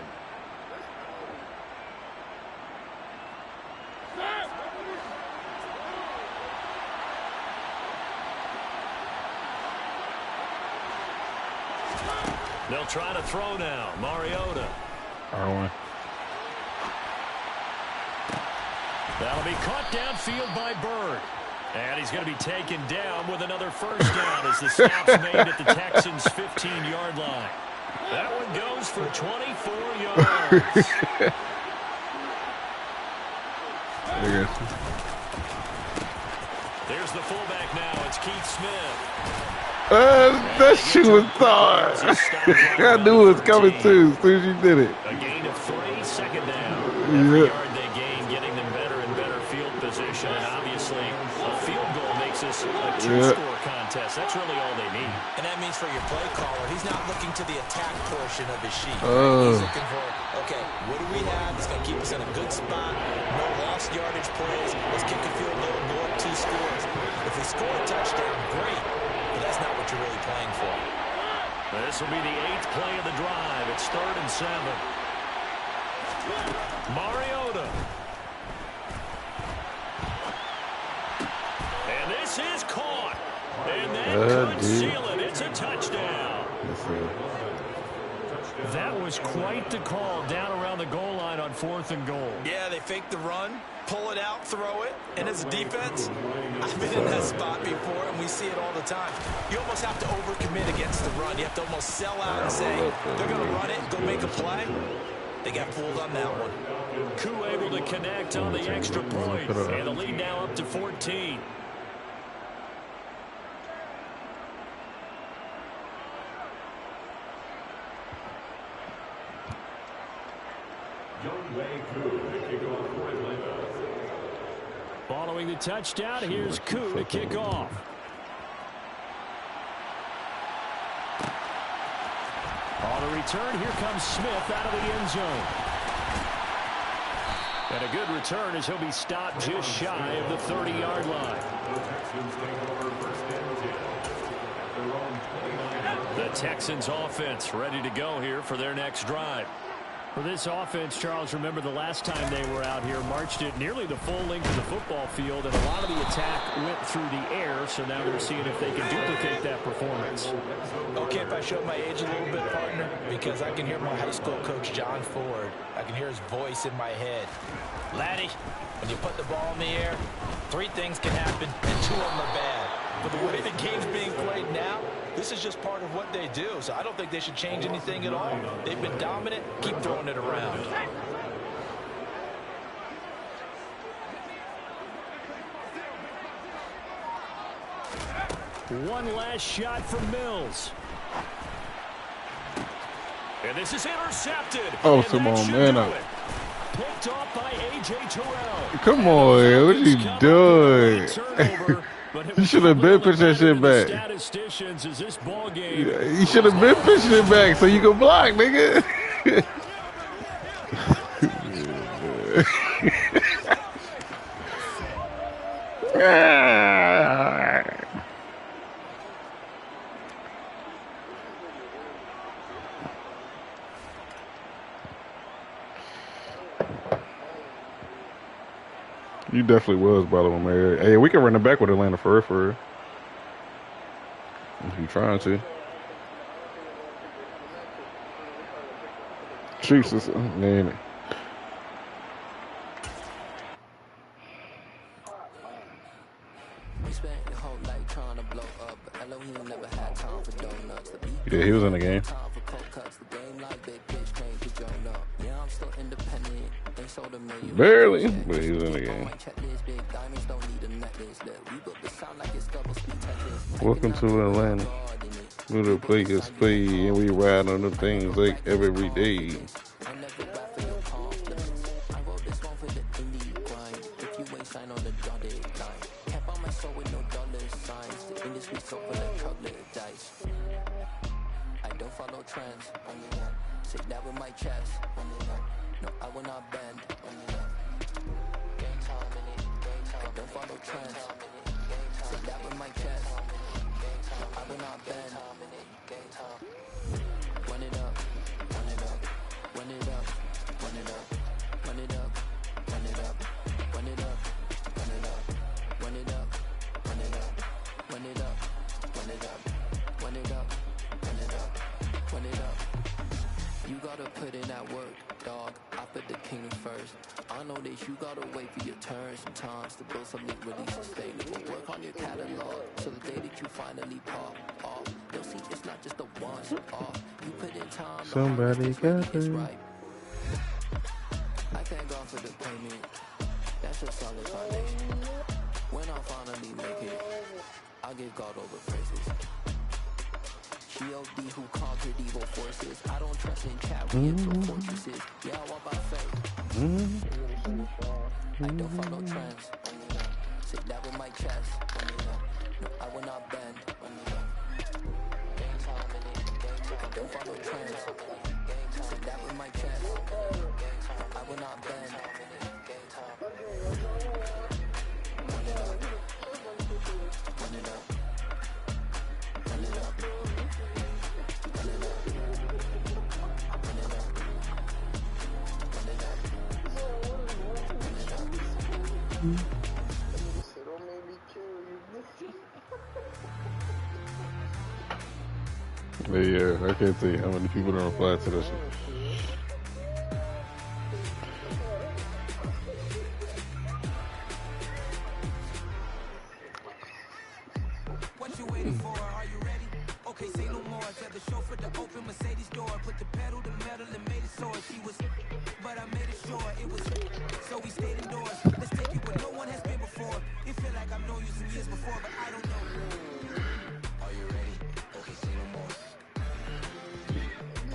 They'll try to throw now. Mariota. That'll be caught downfield by Bird. And he's going to be taken down with another 1st down as the stop's made at the Texans' 15-yard line. That one goes for 24 yards. There's the fullback now. It's Keith Smith. That shit was hard. I knew it was coming too as soon as you did it. A gain of 3, second down. Every yard they gain, getting them better and better field position. And obviously, a field goal makes this a 2-score contest. That's really all they need. And that means for your play caller, he's not looking to the attack portion of his sheet. Right? He's looking for, okay, what do we have? It's going to keep us in a good spot. No lost yardage plays. Let's kick a field goal and go up 2 scores. If we score a touchdown, great. But that's not what you're really playing for. This will be the 8th play of the drive. It's 3rd and 7. Mariota. And this is caught. And that could seal it. It's a touchdown. That was quite the call down around the goal line on 4th and goal. Yeah, they fake the run, pull it out, throw it, and as a defense, I've been in that spot before, and we see it all the time. You almost have to overcommit against the run. You have to almost sell out and say, they're going to run it, go make a play. They got fooled on that one. Koo able to connect on the extra point, and the lead now up to 14. Following the touchdown, here's Koo to kick off. On the return, here comes Smith out of the end zone. And a good return as he'll be stopped just shy of the 30-yard line. The Texans offense ready to go here for their next drive. For this offense, Charles, remember the last time they were out here, marched it nearly the full length of the football field, and a lot of the attack went through the air, so now they're seeing if they can duplicate that performance. Okay, if I show my age a little bit, partner, because I can hear my high school coach, John Ford. I can hear his voice in my head. Laddie, when you put the ball in the air, 3 things can happen, and 2 of them are bad. But the way the game's being played now, this is just part of what they do. So I don't think they should change anything at all. They've been dominant. Keep throwing it around. One last shot from Mills. And this is intercepted. Oh, come on, man. Picked off by A.J. Terrell. Come on, man. What you doing? You should have been pitching that shit back. You should have been pitching it back so you can block, nigga. You definitely was, by the way, man. Hey, we can run it back with Atlanta for real. If you trying to. Jesus, man. Yeah, he was in the game. Barely, but he was in the game. Welcome to Atlanta. We the players play and we ride on the things like every day. I don't follow trends. Sit down with my chest. No, I will not bend. I don't follow trends. Sit down with my chest. No, I will not bend. Run it up, run it up, run it up, run it up, run it up, run it up, run it up, run it up, run it up, run it up, run it up, run it up, run it up, run it up, run it up. You gotta put in that work, dog. I put the kingdom first. I know that you gotta wait for your turn sometimes to build something really sustainable. Work on your catalog so the day that you finally pop off, you'll see it's not just a once off. You put in time. Somebody got it. Right. I thank God for the payment. That's a solid foundation. When I finally make it. I give God all the praises. G.O.D. who conquered evil forces. I don't trust in chariots or fortresses. Yeah, I walk by faith. I don't follow trends. Sit that with my chest. No, I will not bend. I don't follow trends. Sit that with my chest. I will not bend. Run it up. Run it up. Run it up. Run it up. Run it up. Run it up. Run it up. Don't make me kill you. But yeah, I can't tell you how many people don't reply to this shit. What you waiting for? Are you ready? Okay, say no more. Tell the chauffeur to open Mercedes door. Put the pedal to metal and made it soar. She was, but I made it sure it was. So we stayed indoors. Let's take it where no one has been before. It feel like I've known you some years before, but I don't know. Are you ready? Okay, say no more.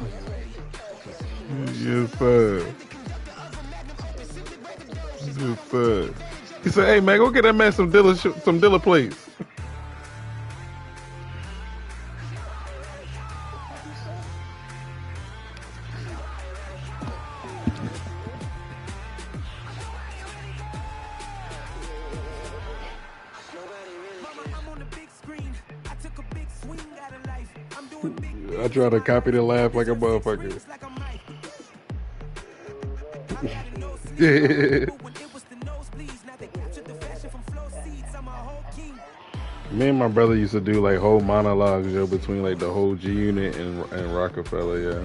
Are you ready? Okay, say no more. Yes, sir. Yes, sir. He said, "Hey man, go get that man some Dilla plates." I try to copy the laugh like a motherfucker. Me and my brother used to do like whole monologues, yo, between like the whole G Unit and Rockefeller, yeah.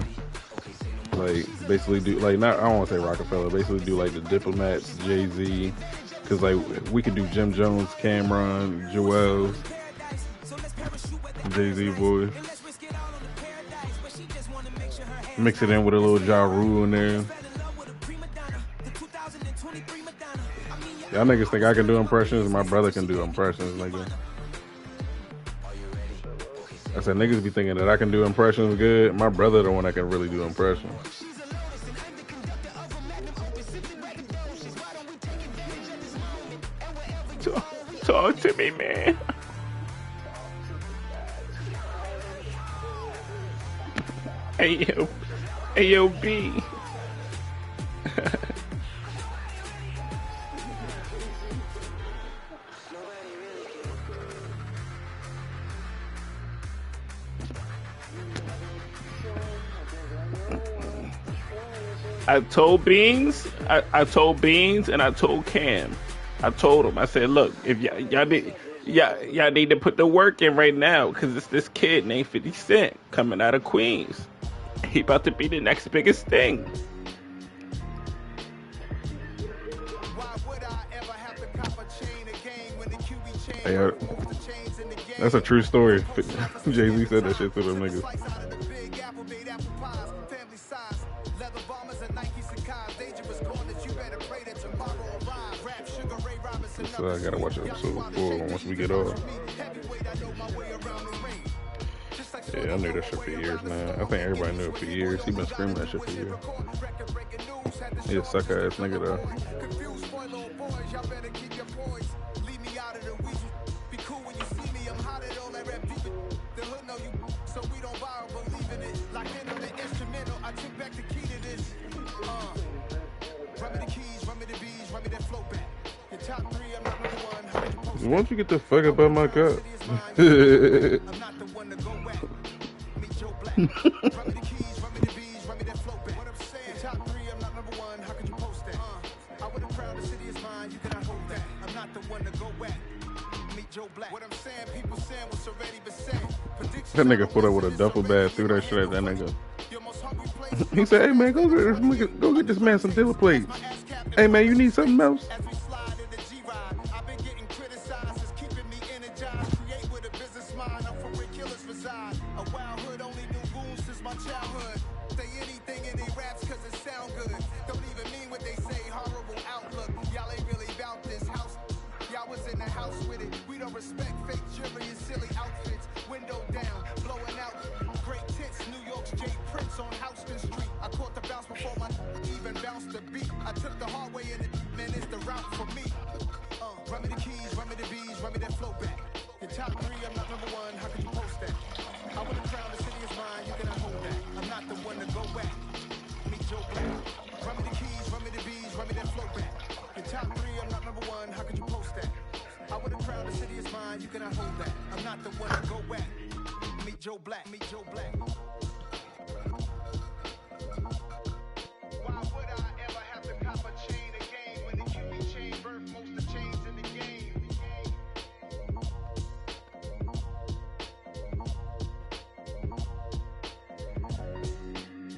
Like basically do like not I don't want to say Rockefeller, basically do like the Diplomats, Jay-Z, because like we could do Jim Jones, Cameron, Joel, Jay-Z voice. Mix it in with a little Ja Rule in there. Y'all niggas think I can do impressions? My brother can do impressions, nigga. I said niggas be thinking that I can do impressions good. My brother the one that can really do impressions. Talk to me, man. AOB. I told Beans and I told Cam. I told him, I said, look, if y'all need to put the work in right now, because it's this kid named 50 Cent coming out of Queens. He about to be the next biggest thing. Hey, that's a true story. Jay-Z said that shit to them niggas. So I gotta watch episode 4 once we get off. Yeah, I knew that shit for years, man. I think everybody knew it for years. He been screaming that shit for years. He a sucker ass nigga though. Why don't you get the fuck up out my cup? That nigga put up with a duffel bag, threw that shit at that nigga. He said, "Hey man, go get this man some Dilla plates. Hey man, you need something else?" was in the house with it. We don't respect fake jewelry and silly outfits. Window down, blowing out great tits. New York's Jay Prince on Houston Street. I caught the bounce before my even bounced the beat. I took the hard way in it, man, it's the route for me. Run me the keys, run me the bees, run me that flow back. Your top 3, I'm not number 1, how could you post that? I want to crown, the city is mine, you cannot hold that. I'm not the one to go back. Meet Joe Black. Run me the keys, run me the bees, run me that flow back. Your top 3, I'm not number 1, how could you post that? I want to crown, the city is mine, you cannot hold that. I'm not the one to go back. Meet Joe Black, meet Joe Black. Why would I ever have to cop a chain again when the QB chain birth most of chains in the game?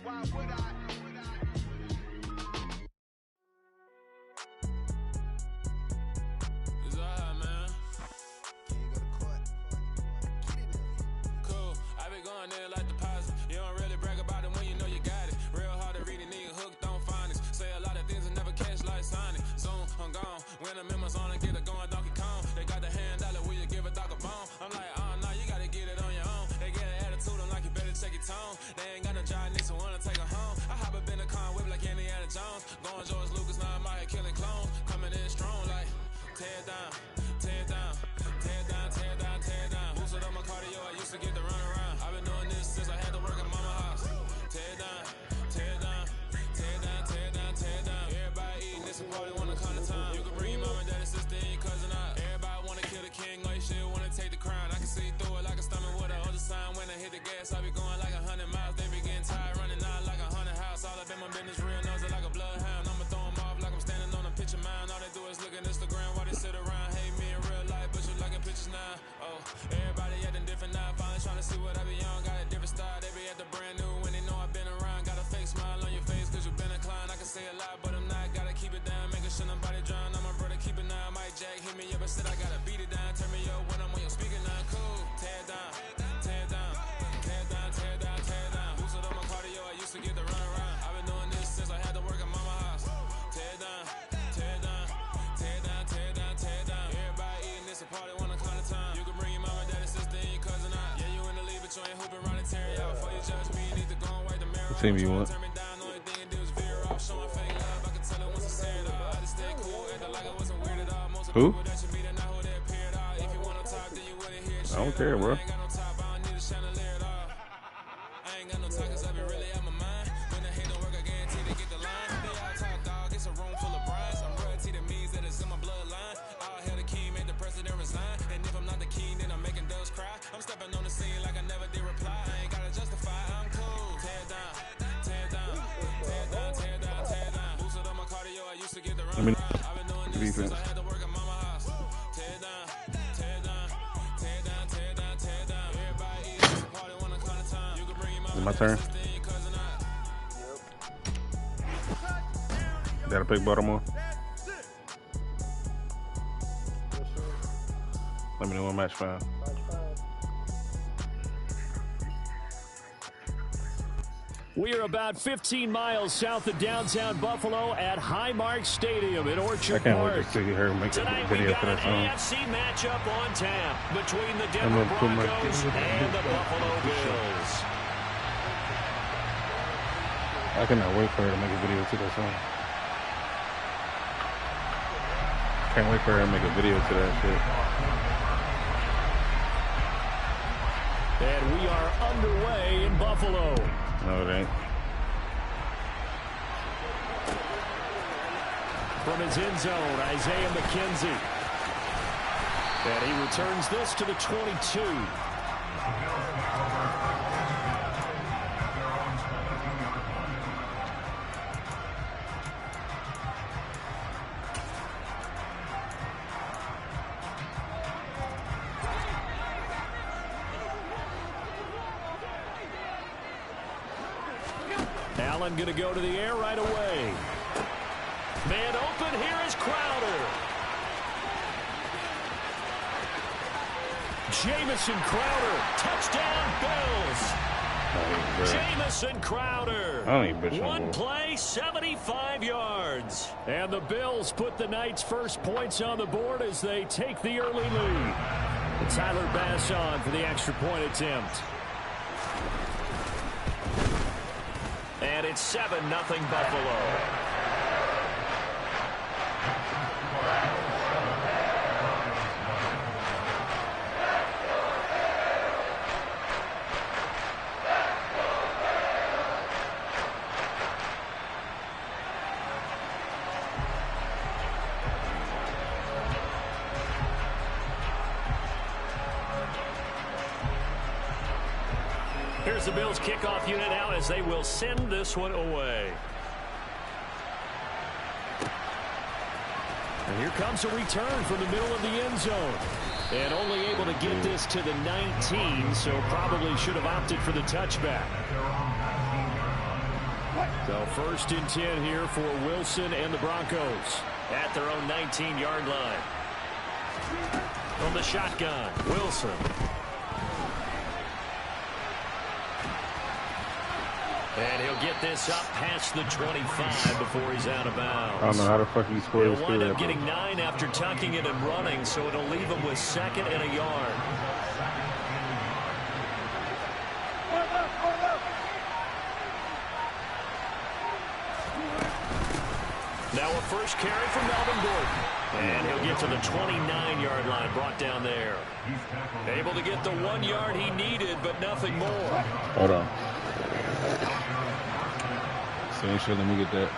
Why would I? It's alright, man. Cool. I be going there like deposit. You don't really brag about it when you know you got it. Real hard to read it, nigga hooked on phonics. Say a lot of things and never catch like Sonic. Zoom, I'm gone. When I'm in my zone and get it going Donkey Kong. They got the hand dollar, will you give a dog a bone? I'm like, oh no, you gotta get it on your own. They get an attitude, I'm like, you better check your tone. They ain't got no job, need someone to take her home. I hop up in the car, whip like Indiana Jones. Going George Lucas, now I'm out here killing clones. Coming in strong like, tear down, tear down, tear down, tear down, tear down. Boosted up my cardio, I used to get the run around. I've been doing this since I had to work at mama house. Tear down, tear down, tear down, tear down, tear down. Everybody eating this a party one kind of time. You can bring your mama, daddy, sister, and your cousin out. Everybody wanna kill the king, like shit, wanna take the crown. I can see through it like a stomach with a other sign. When I hit the gas, I be going like 100 miles. They be getting tired, running out like 100 house. All up in my business, real nosy like a bloodhound. I'ma throw 'em off like I'm standing on a picture mine. All they do is look at Instagram while they sit around. Hate me in real life, but you liking pictures now. Oh, everybody acting different now. Finally trying to see what I be on. Got a different style, they be at the brand new when they know I've been around. Got a fake smile on your face cause you been inclined. I can say a lot, but I'm not. Gotta keep it down, making sure nobody drown. I'm a brother, keep it now. Mike Jack hit me up and said I gotta beat it down. Turn me up when I'm on your speaker now. Cool, tear down, tear down, tear down, tear down, tear down. Boosted up my cardio, I used to get the run around. I've been doing this since I had to work at mama house. Tear down, tear down, tear down, tear down, tear down. Everybody eating this a party one kind of time. You can bring your mama, daddy, sister, and your cousin out. Yeah, you in the league, but you ain't hooping around and tearing out. Before you judge me, you need to go and wipe the mirror. Team you want? Turn me down, only thing you do is veer off. Showing fake love, I can tell it once I say it all. I just stay cool, acting like I wasn't weird at all. Most of the Who? people that you meet are not who they appear at all. If you want to talk, then you wouldn't hear shit. I don't care, bro. I ain't got no top, I don't need a chandelier at all. I ain't got no talk, cause I be really out my mind. When the hate don't work, I guarantee they get the line. They all talk, dog, it's a room full of brides. I'm royalty, that means that it's in my bloodline. All hell the king, made the president resign. And if I'm not the king, then I'm making doves cry. I'm stepping on the scene like I never did reply. I ain't gotta justify, I'm cool. Tear down, tear down, tear down, tear down, tear down. Boosted up my cardio, I used to get the run around. I've been doing this since I had to work at mama house. Tear down, tear down, tear down, tear down, tear down. Everybody eat this party one kind of time. You can bring your mama, Is it my turn? sister, and your cousin out. Gotta pick Baltimore. Let me know when match 5. We are about 15 miles south of downtown Buffalo at Highmark Stadium in Orchard I can't Park. wait to see her make a Tonight we video got for an that song. AFC matchup on tap between the I'm Denver gonna put my Broncos and the Buffalo Bills. I cannot wait for her to make a video to that song. Can't wait for her to make a video to that shit. And we are underway in Buffalo. No, it ain't. From his end zone, Isaiah McKenzie. And he returns this to the 22. Allen going to go to the air right away. Man open, here is Crowder. Jamison Crowder, touchdown Bills. crap. Jamison Crowder. I don't even bitch no One more. play, 75 yards. And the Bills put the Knights' first points on the board as they take the early lead. Tyler Bass on for the extra point attempt. And it's 7-0 Buffalo. Here's the Bills kickoff unit out as they will send this one away. And here comes a return from the middle of the end zone. And only able to get this to the 19, so probably should have opted for the touchback. So 1st and 10 here for Wilson and the Broncos at their own 19-yard line. From the shotgun, Wilson. And he'll get this up past the 25 before he's out of bounds. I don't know how the fuck he scored his He'll wind up getting 9 after tucking it and running, so it'll leave him with 2nd and a yard. Now a first carry from Melvin Gordon. And he'll get to the 29-yard line, brought down there. Able to get the 1 yard he needed, but nothing more. Hold on. So make sure, let me get that.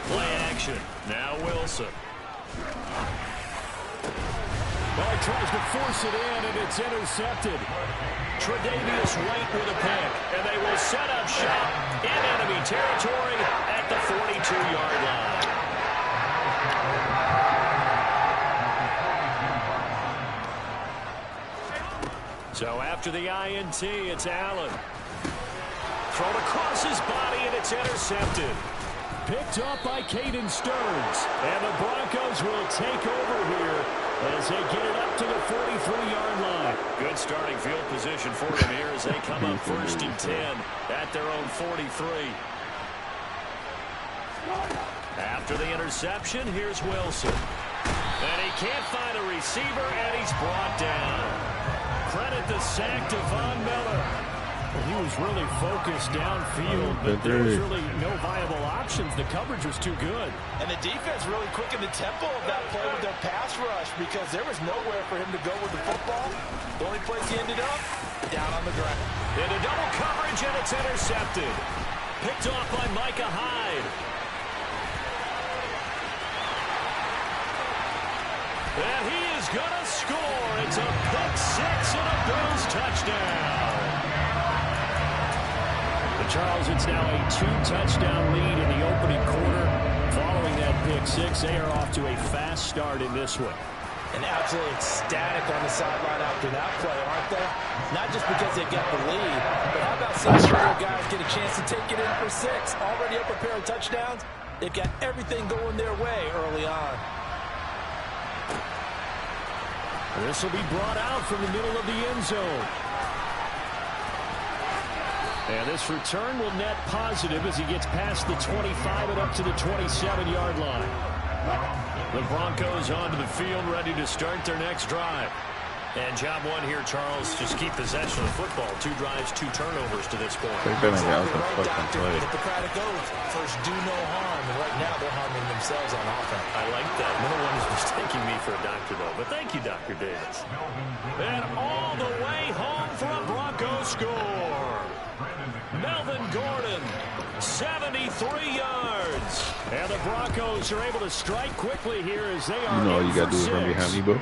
Play action. Now Wilson. Well, he tries to force it in, and it's intercepted. Tre'Davious White with a pick, and they will set up shop in enemy territory at the 42-yard line. So after the INT, it's Allen. Thrown across his body, and it's intercepted. Picked up by Caden Stearns. And the Broncos will take over here as they get it up to the 43-yard line. Good starting field position for them here as they come up 1st and 10 at their own 43. After the interception, here's Wilson. And he can't find a receiver, and he's brought down. Credit the sack to Von Miller. He was really focused downfield, but there was really no viable options. The coverage was too good. And the defense really quickened the tempo of that play with their pass rush because there was nowhere for him to go with the football. The only place he ended up, down on the ground. Into double coverage, and it's intercepted. Picked off by Micah Hyde. And he is going to score. It's a pick six and a Bills touchdown. The Charles, it's now a 2-touchdown lead in the opening quarter. Following that pick six, they are off to a fast start in this one. And absolutely ecstatic on the sideline after that play, aren't they? Not just because they got the lead, but how about some of their guys get a chance to take it in for 6? Already up a pair of touchdowns. They've got everything going their way early on. This will be brought out from the middle of the end zone. And this return will net positive as he gets past the 25 and up to the 27-yard line. The Broncos onto the field, ready to start their next drive. And job one here, Charles, just keep possession of the football. 2 drives, 2 turnovers to this point. They've been out the fucking play. Hippocratic oath. First, do no harm. And right now, they're harming themselves on offense. I like that. No one is mistaking me for a doctor, though. But thank you, Dr. Davis. And all the way home for a Broncos score. Melvin Gordon, 73 yards. And the Broncos are able to strike quickly here as they are. You know all you got to do is run behind me, bro.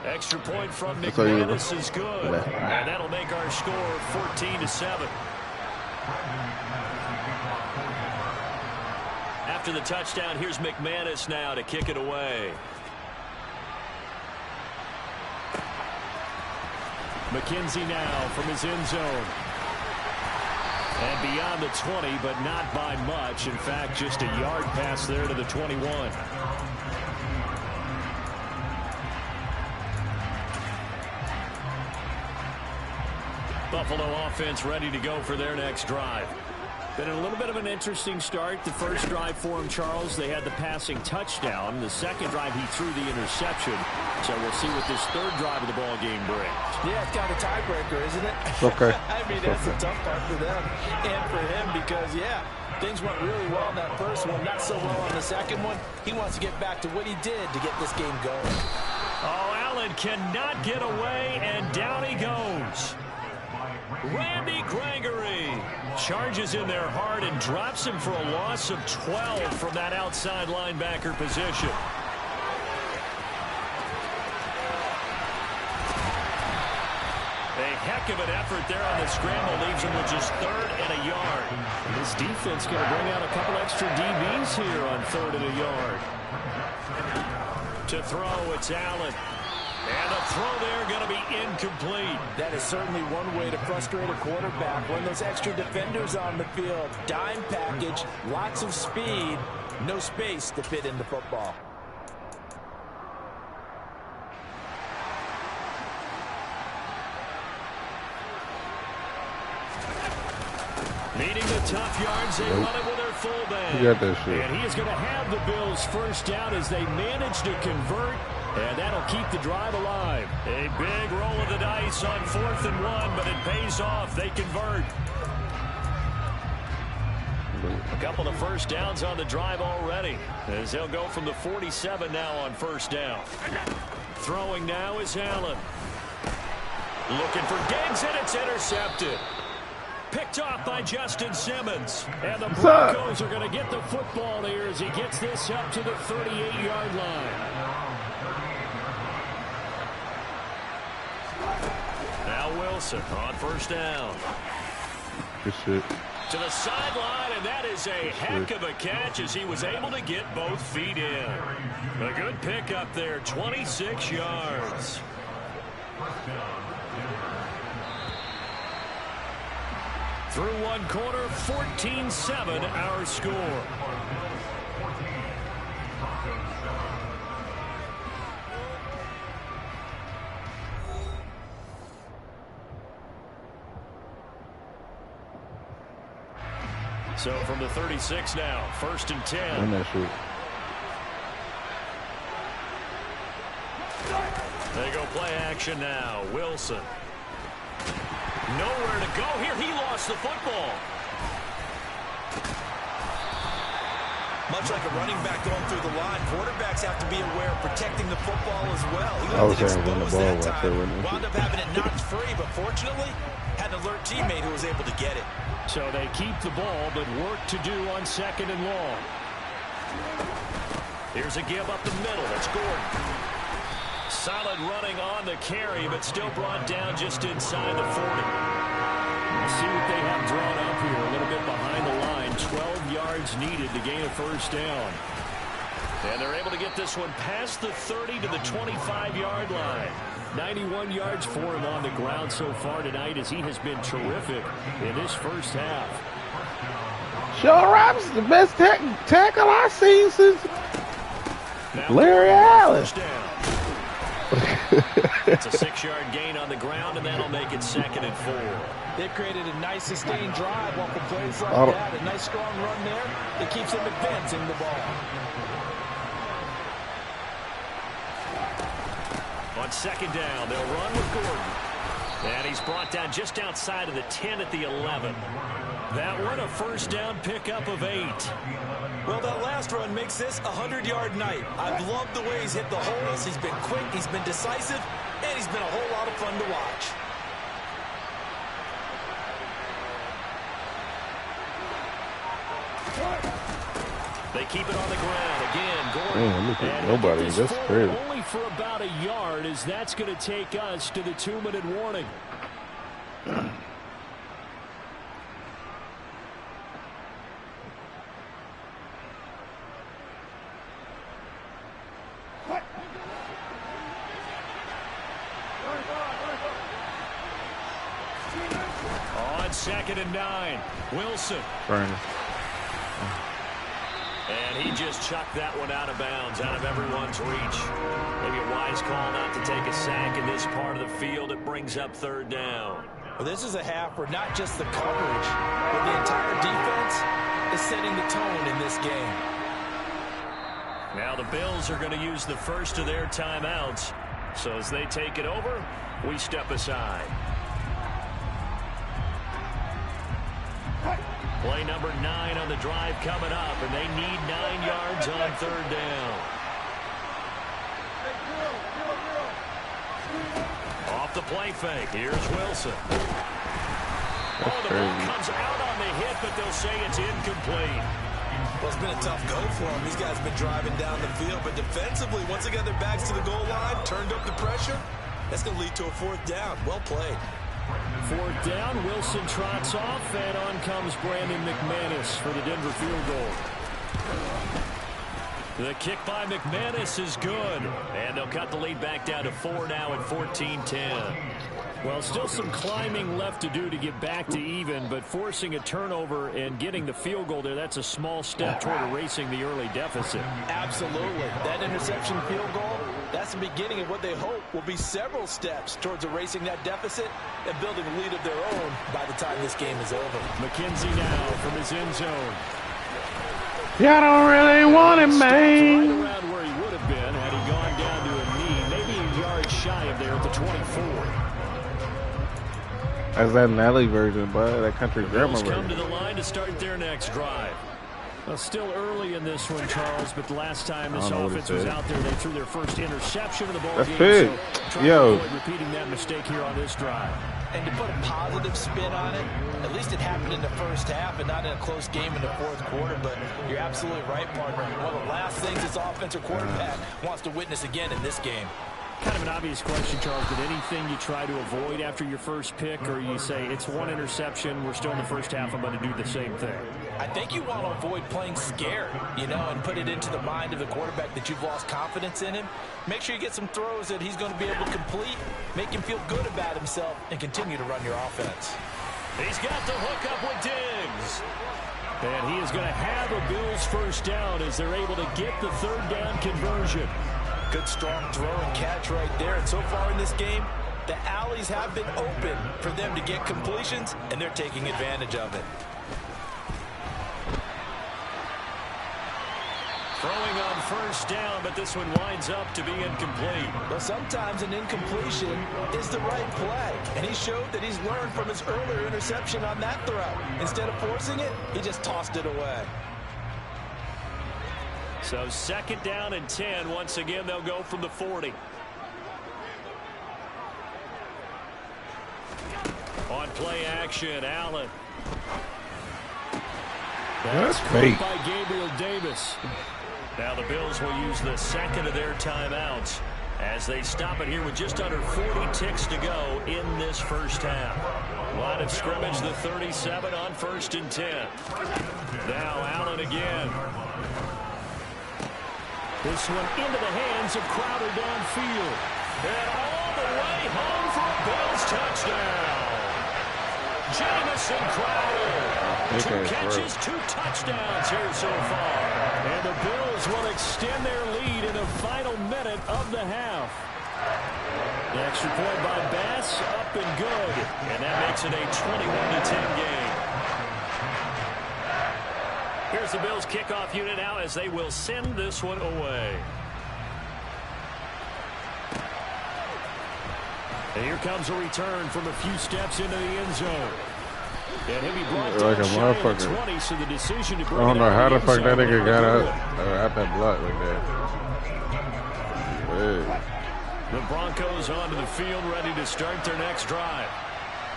Extra point from McManus is good. And that'll make our score 14-7. After the touchdown, here's McManus now to kick it away. McKenzie now from his end zone. And beyond the 20, but not by much. In fact, just a yard pass there to the 21. Buffalo offense ready to go for their next drive. Been a little bit of an interesting start. The first drive for him, Charles, they had the passing touchdown. The second drive, he threw the interception. So we'll see what this third drive of the ball game brings. Yeah, it's kind of a tiebreaker, isn't it? Okay. I mean, that's the tough part for them and for him because, yeah, things went really well in that first one, not so well on the second one. He wants to get back to what he did to get this game going. Oh, Allen cannot get away, and down he goes. Randy Gregory charges in there hard and drops him for a loss of 12 from that outside linebacker position. A heck of an effort there on the scramble leaves him with just 3rd and a yard. This defense going to bring out a couple extra DBs here on 3rd and a yard. To throw, it's Allen. And the throw there going to be incomplete. That is certainly one way to frustrate a quarterback. When those extra defenders on the field, dime package, lots of speed, no space to fit in the football. Needing the tough yards, they run it with their fullback. You got that shit. And he is going to have the Bills first down as they manage to convert. And that'll keep the drive alive. A big roll of the dice on 4th and 1, but it pays off. They convert. A couple of first downs on the drive already, as they'll go from the 47 now on first down. Throwing now is Allen. Looking for Diggs, and it's intercepted. Picked off by Justin Simmons. And the Broncos are going to get the football here as he gets this up to the 38-yard line. Now Wilson on first down. Good shit. To the sideline, and that is a heck of a catch as he was able to get both feet in. A good pickup there, 26 yards. Through one quarter, 14-7 our score. So from the 36 now, 1st and 10. I'm not sure. They go play action now. Wilson. Nowhere to go here. He lost the football. Much like a running back going through the line, quarterbacks have to be aware of protecting the football as well. He I was left it saying run the exposed ball that right time. there. Wound up having it knocked free, but fortunately, had an alert teammate who was able to get it. So they keep the ball, but work to do on 2nd and long. Here's a give up the middle. It's Gordon. Solid running on the carry, but still brought down just inside the 40. We'll see what they have drawn up here. A little bit behind the line. 12 yards needed to gain a first down. And they're able to get this one past the 30 to the 25-yard line. 91 yards for him on the ground so far tonight as he has been terrific in this first half. Sean Robinson, the best tackle I've seen since Larry Allen. It's a 6-yard gain on the ground, and that'll make it 2nd and 4. They've created a nice sustained drive off of plays like that. A nice strong run there that keeps them advancing the ball. On 2nd down, they'll run with Gordon. And he's brought down just outside of the 10 at the 11. That one a first down pickup of 8. Well, that last run makes this a 100-yard night. I've loved the way he's hit the holes. He's been quick, he's been decisive, and he's been a whole lot of fun to watch. They keep it on the ground again. Gordon. Man, look at nobody. That's crazy. Only for about a yard, as that's going to take us to the 2-minute warning. On 2nd and 9, Wilson. Burner. And he just chucked that one out of bounds, out of everyone's reach. Maybe a wise call not to take a sack in this part of the field. It brings up third down. Well, this is a half where not just the coverage, but the entire defense is setting the tone in this game. Now the Bills are going to use the first of their timeouts. So as they take it over, we step aside. Play number 9 on the drive coming up, and they need 9 yards on third down. Off the play fake, here's Wilson. The ball comes out on the hit, but they'll say it's incomplete. Well, it's been a tough go for them. These guys have been driving down the field, but defensively, once they got their backs to the goal line, turned up the pressure, that's going to lead to a fourth down. Well played. Fourth down, Wilson trots off, and on comes Brandon McManus for the Denver field goal. The kick by McManus is good, and they'll cut the lead back down to 4 now at 14-10. Well, still some climbing left to do to get back to even, but forcing a turnover and getting the field goal there, that's a small step toward erasing the early deficit. Absolutely. That interception field goal, that's the beginning of what they hope will be several steps towards erasing that deficit and building a lead of their own by the time this game is over. McKenzie now from his end zone. Y'all don't really want it, man. Right around where he would have been had he gone down to a knee, maybe a yard shy of there at the 24. That's that Nelly version, but that country grammar version. Come to the line to start their next drive. Well, still early in this one, Charles, but the last time this offense was out there, they threw their first interception of the ball game. Big. So trying to avoid repeating that mistake here on this drive. And to put a positive spin on it, at least it happened in the first half and not in a close game in the fourth quarter. But you're absolutely right, partner. One of the last things this offensive quarterback wants to witness again in this game. Kind of an obvious question, Charles, but anything you try to avoid after your first pick, or you say it's one interception, we're still in the first half, I'm going to do the same thing? I think you want to avoid playing scared, you know, and put it into the mind of the quarterback that you've lost confidence in him. Make sure you get some throws that he's going to be able to complete, make him feel good about himself, and continue to run your offense. He's got the hook up with Diggs. And he is going to have a Bills first down as they're able to get the third down conversion. Good strong throw and catch right there. And so far in this game, the alleys have been open for them to get completions, and they're taking advantage of it. Throwing on first down, but this one winds up to be incomplete. Well, sometimes an incompletion is the right play, and he showed that he's learned from his earlier interception on that throw. Instead of forcing it, he just tossed it away. So second down and 10. Once again, they'll go from the 40. On play action, Allen. That's fake by Gabriel Davis. Now the Bills will use the second of their timeouts as they stop it here with just under 40 ticks to go in this first half. Line of scrimmage, the 37 on 1st and 10. Now Allen again. This one into the hands of Crowder downfield. And all the way home for a Bills touchdown. Jamison Crowder. 2 catches, 2 touchdowns here so far. And the Bills will extend their lead in the final minute of the half. The extra point by Bass, up and good. And that makes it a 21-10 game. Here's the Bills kickoff unit now as they will send this one away. And here comes a return from a few steps into the end zone. And he'll be brought down like a shy of the motherfucker. 20, so the decision to bring I don't it know out how of the the fuck end that zone, nigga got they'll do out that block like that. Hey. The Broncos onto the field, ready to start their next drive.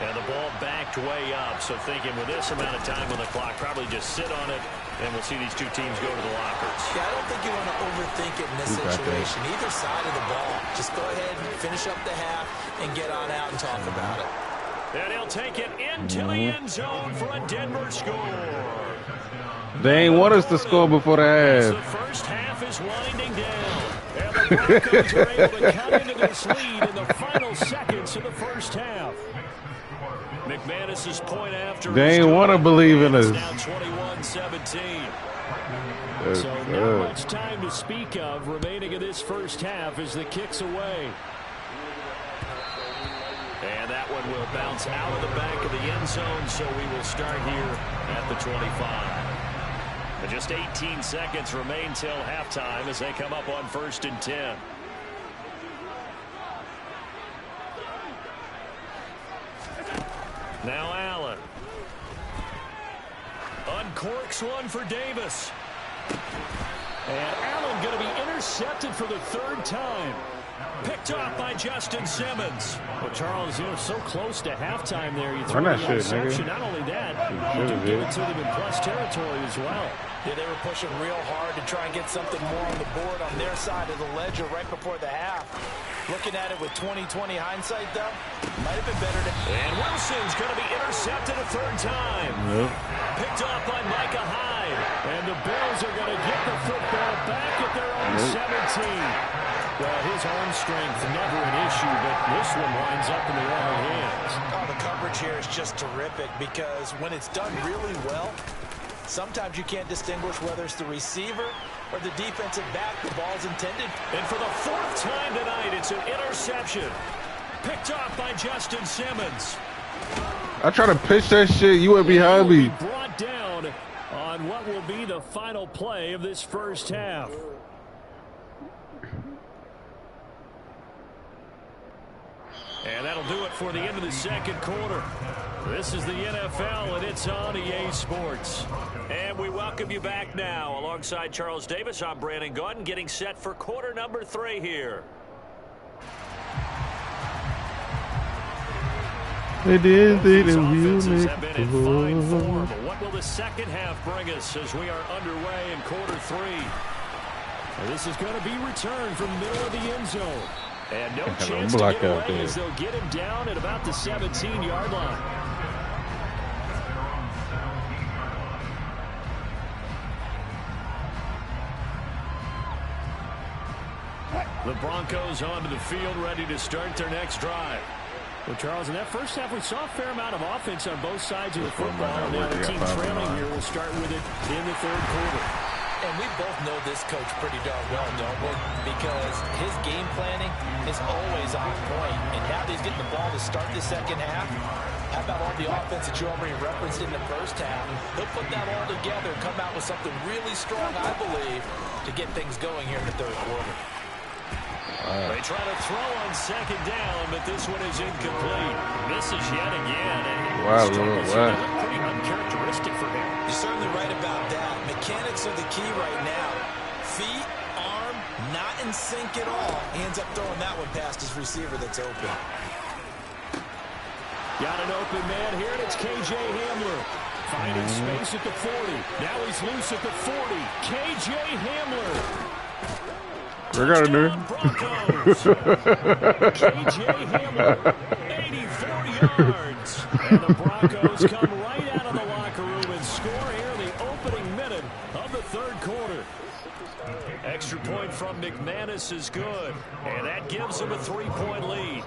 And the ball backed way up, so thinking with this amount of time on the clock, probably just sit on it, and we'll see these two teams go to the lockers. Yeah, I don't think you want to overthink it in this situation. Either side of the ball. Just go ahead and finish up the half and get on out and talk about it. And he'll take it into the end zone for a Denver score. They ain't want us to score before the half. The first half is winding down. And the Broncos are able to cut into this lead in the final seconds of the first half. McManus's point after. They ain't want to believe in us. Now 21-17. So not much time to speak of remaining in this first half as the kick's away. And that one will bounce out of the back of the end zone, so we will start here at the 25. But just 18 seconds remain till halftime as they come up on 1st and 10. Now Allen. Uncorks one for Davis. And Allen going to be intercepted for the 3rd time. Picked off by Justin Simmons. Well, Charles, so close to halftime there. You throw the interception. Not only that, you do give it to them in plus territory as well. Yeah, they were pushing real hard to try and get something more on the board on their side of the ledger right before the half. Looking at it with 20/20 hindsight, though, might have been better to... And Wilson's going to be intercepted a 3rd time. Yep. Picked off by Micah Hyde. And the Bills are going to get the football back at their own 17. Well, his arm strength never an issue, but this one winds up in the wrong hands. Oh, the coverage here is just terrific because when it's done really well, sometimes you can't distinguish whether it's the receiver or the defensive back the ball's intended. And for the 4th time tonight, it's an interception. Picked off by Justin Simmons. I try to pitch that shit. You went behind me. Brought down on what will be the final play of this first half. And that'll do it for the end of the 2nd quarter. This is the NFL, and it's on EA Sports. And we welcome you back now. Alongside Charles Davis, I'm Brandon Gaudin, getting set for quarter number 3 here. It is These offenses have been in fine form. What will the second half bring us as we are underway in quarter 3? Well, this is going to be returned from the middle of the end zone. And no chance to get away as they'll get him down at about the 17-yard line. The Broncos onto the field, ready to start their next drive. Well, Charles, in that first half, we saw a fair amount of offense on both sides of the football. Now the team trailing here will start with it in the 3rd quarter. And we both know this coach pretty darn well, don't we? Because his game planning is always on point. And now that he's getting the ball to start the second half, how about all the offense that you already referenced in the first half? He'll put that all together and come out with something really strong, I believe, to get things going here in the 3rd quarter. They try to throw on 2nd down, but this one is incomplete. Misses yet again. Wow. Pretty uncharacteristic for him. You're certainly right about that. Mechanics are the key right now. Feet, arm, not in sync at all. He ends up throwing that one past his receiver that's open. Got an open man here, and it's K.J. Hamler. Finding space at the 40. Now he's loose at the 40. K.J. Hamler. We're gonna do. K.J. Hamler, 84 yards. And the Broncos come right out of the locker room and score here in the opening minute of the 3rd quarter. Extra point from McManus is good, and that gives them a 3-point lead.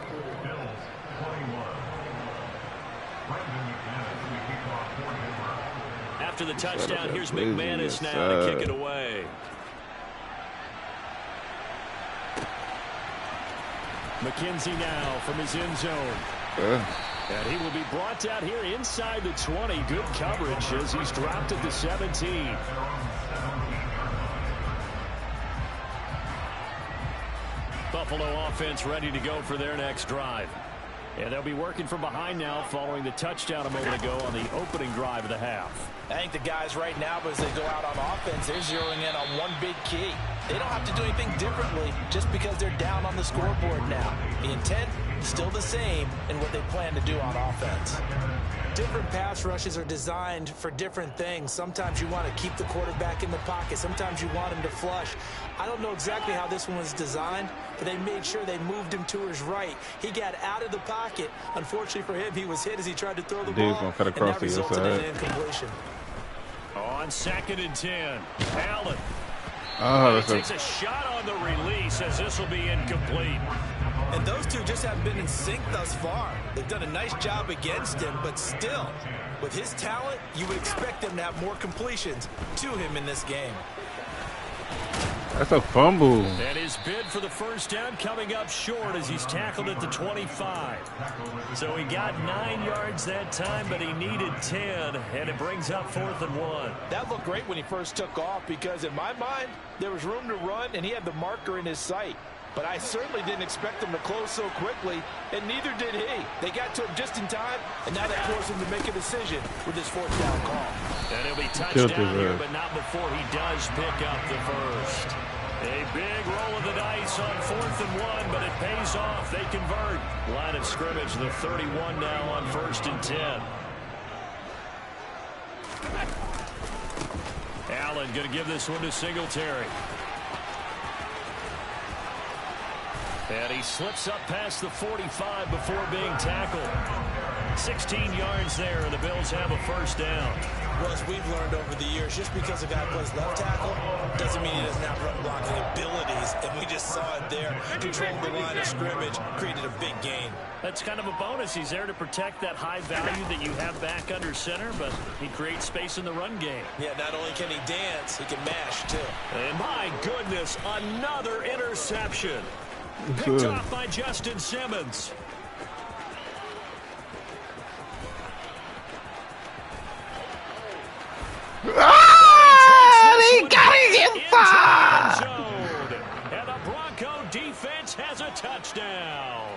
After the touchdown, here's McManus now to kick it away. McKenzie now from his end zone. And he will be brought out here inside the 20. Good coverage as he's dropped at the 17. Buffalo offense ready to go for their next drive. And they'll be working from behind now following the touchdown a moment ago on the opening drive of the half. I think the guys right now, as they go out on offense, they're zeroing in on one big key. They don't have to do anything differently just because they're down on the scoreboard now. The intent is still the same in what they plan to do on offense. Different pass rushes are designed for different things. Sometimes you want to keep the quarterback in the pocket. Sometimes you want him to flush. I don't know exactly how this one was designed, but they made sure they moved him to his right. He got out of the pocket. Unfortunately for him, he was hit as he tried to throw the ball, gonna cut across and that resulted in an incompletion. On 2nd and 10, Allen. He takes a shot on the release as this will be incomplete. And those two just haven't been in sync thus far. They've done a nice job against him, but still, with his talent, you would expect them to have more completions to him in this game. That's a fumble. And his bid for the first down coming up short as he's tackled at the 25. So he got 9 yards that time, but he needed 10, and it brings up 4th and 1. That looked great when he first took off because in my mind, there was room to run, and he had the marker in his sight. But I certainly didn't expect him to close so quickly, and neither did he. They got to him just in time, and now that forced him to make a decision with his 4th down call. And he'll be touchdown here, but not before he does pick up the first. A big roll of the dice on 4th and 1, but it pays off. They convert. Line of scrimmage, the 31 now on 1st and 10. Allen going to give this one to Singletary. And he slips up past the 45 before being tackled. 16 yards there, and the Bills have a first down. Well, as we've learned over the years, just because a guy plays left tackle doesn't mean he doesn't have run blocking abilities, and we just saw it there. Controlled the line of scrimmage, created a big gain. That's kind of a bonus. He's there to protect that high value that you have back under center, but he creates space in the run game. Yeah, not only can he dance, he can mash, too. And my goodness, another interception. Picked off by Justin Simmons. They got it inside! And the Bronco defense has a touchdown.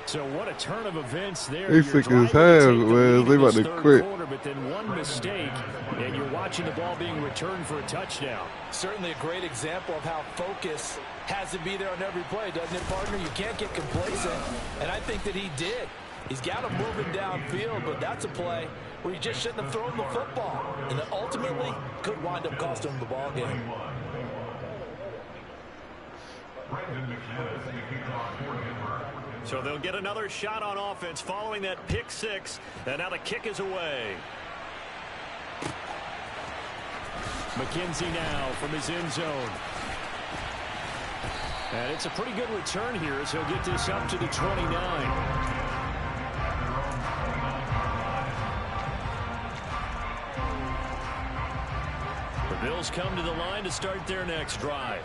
So what a turn of events there. They sick as hell, man. They about to quit. But then one mistake, and you're watching the ball being returned for a touchdown. Certainly a great example of how focus has to be there on every play, doesn't it, partner? You can't get complacent, and I think that he did. He's got him moving downfield, but that's a play where you just shouldn't have thrown the football, and it ultimately could wind up costing him the ball game. So they'll get another shot on offense following that pick six, and now the kick is away. McKenzie now from his end zone. And it's a pretty good return here as he'll get this up to the 29. The Bills come to the line to start their next drive.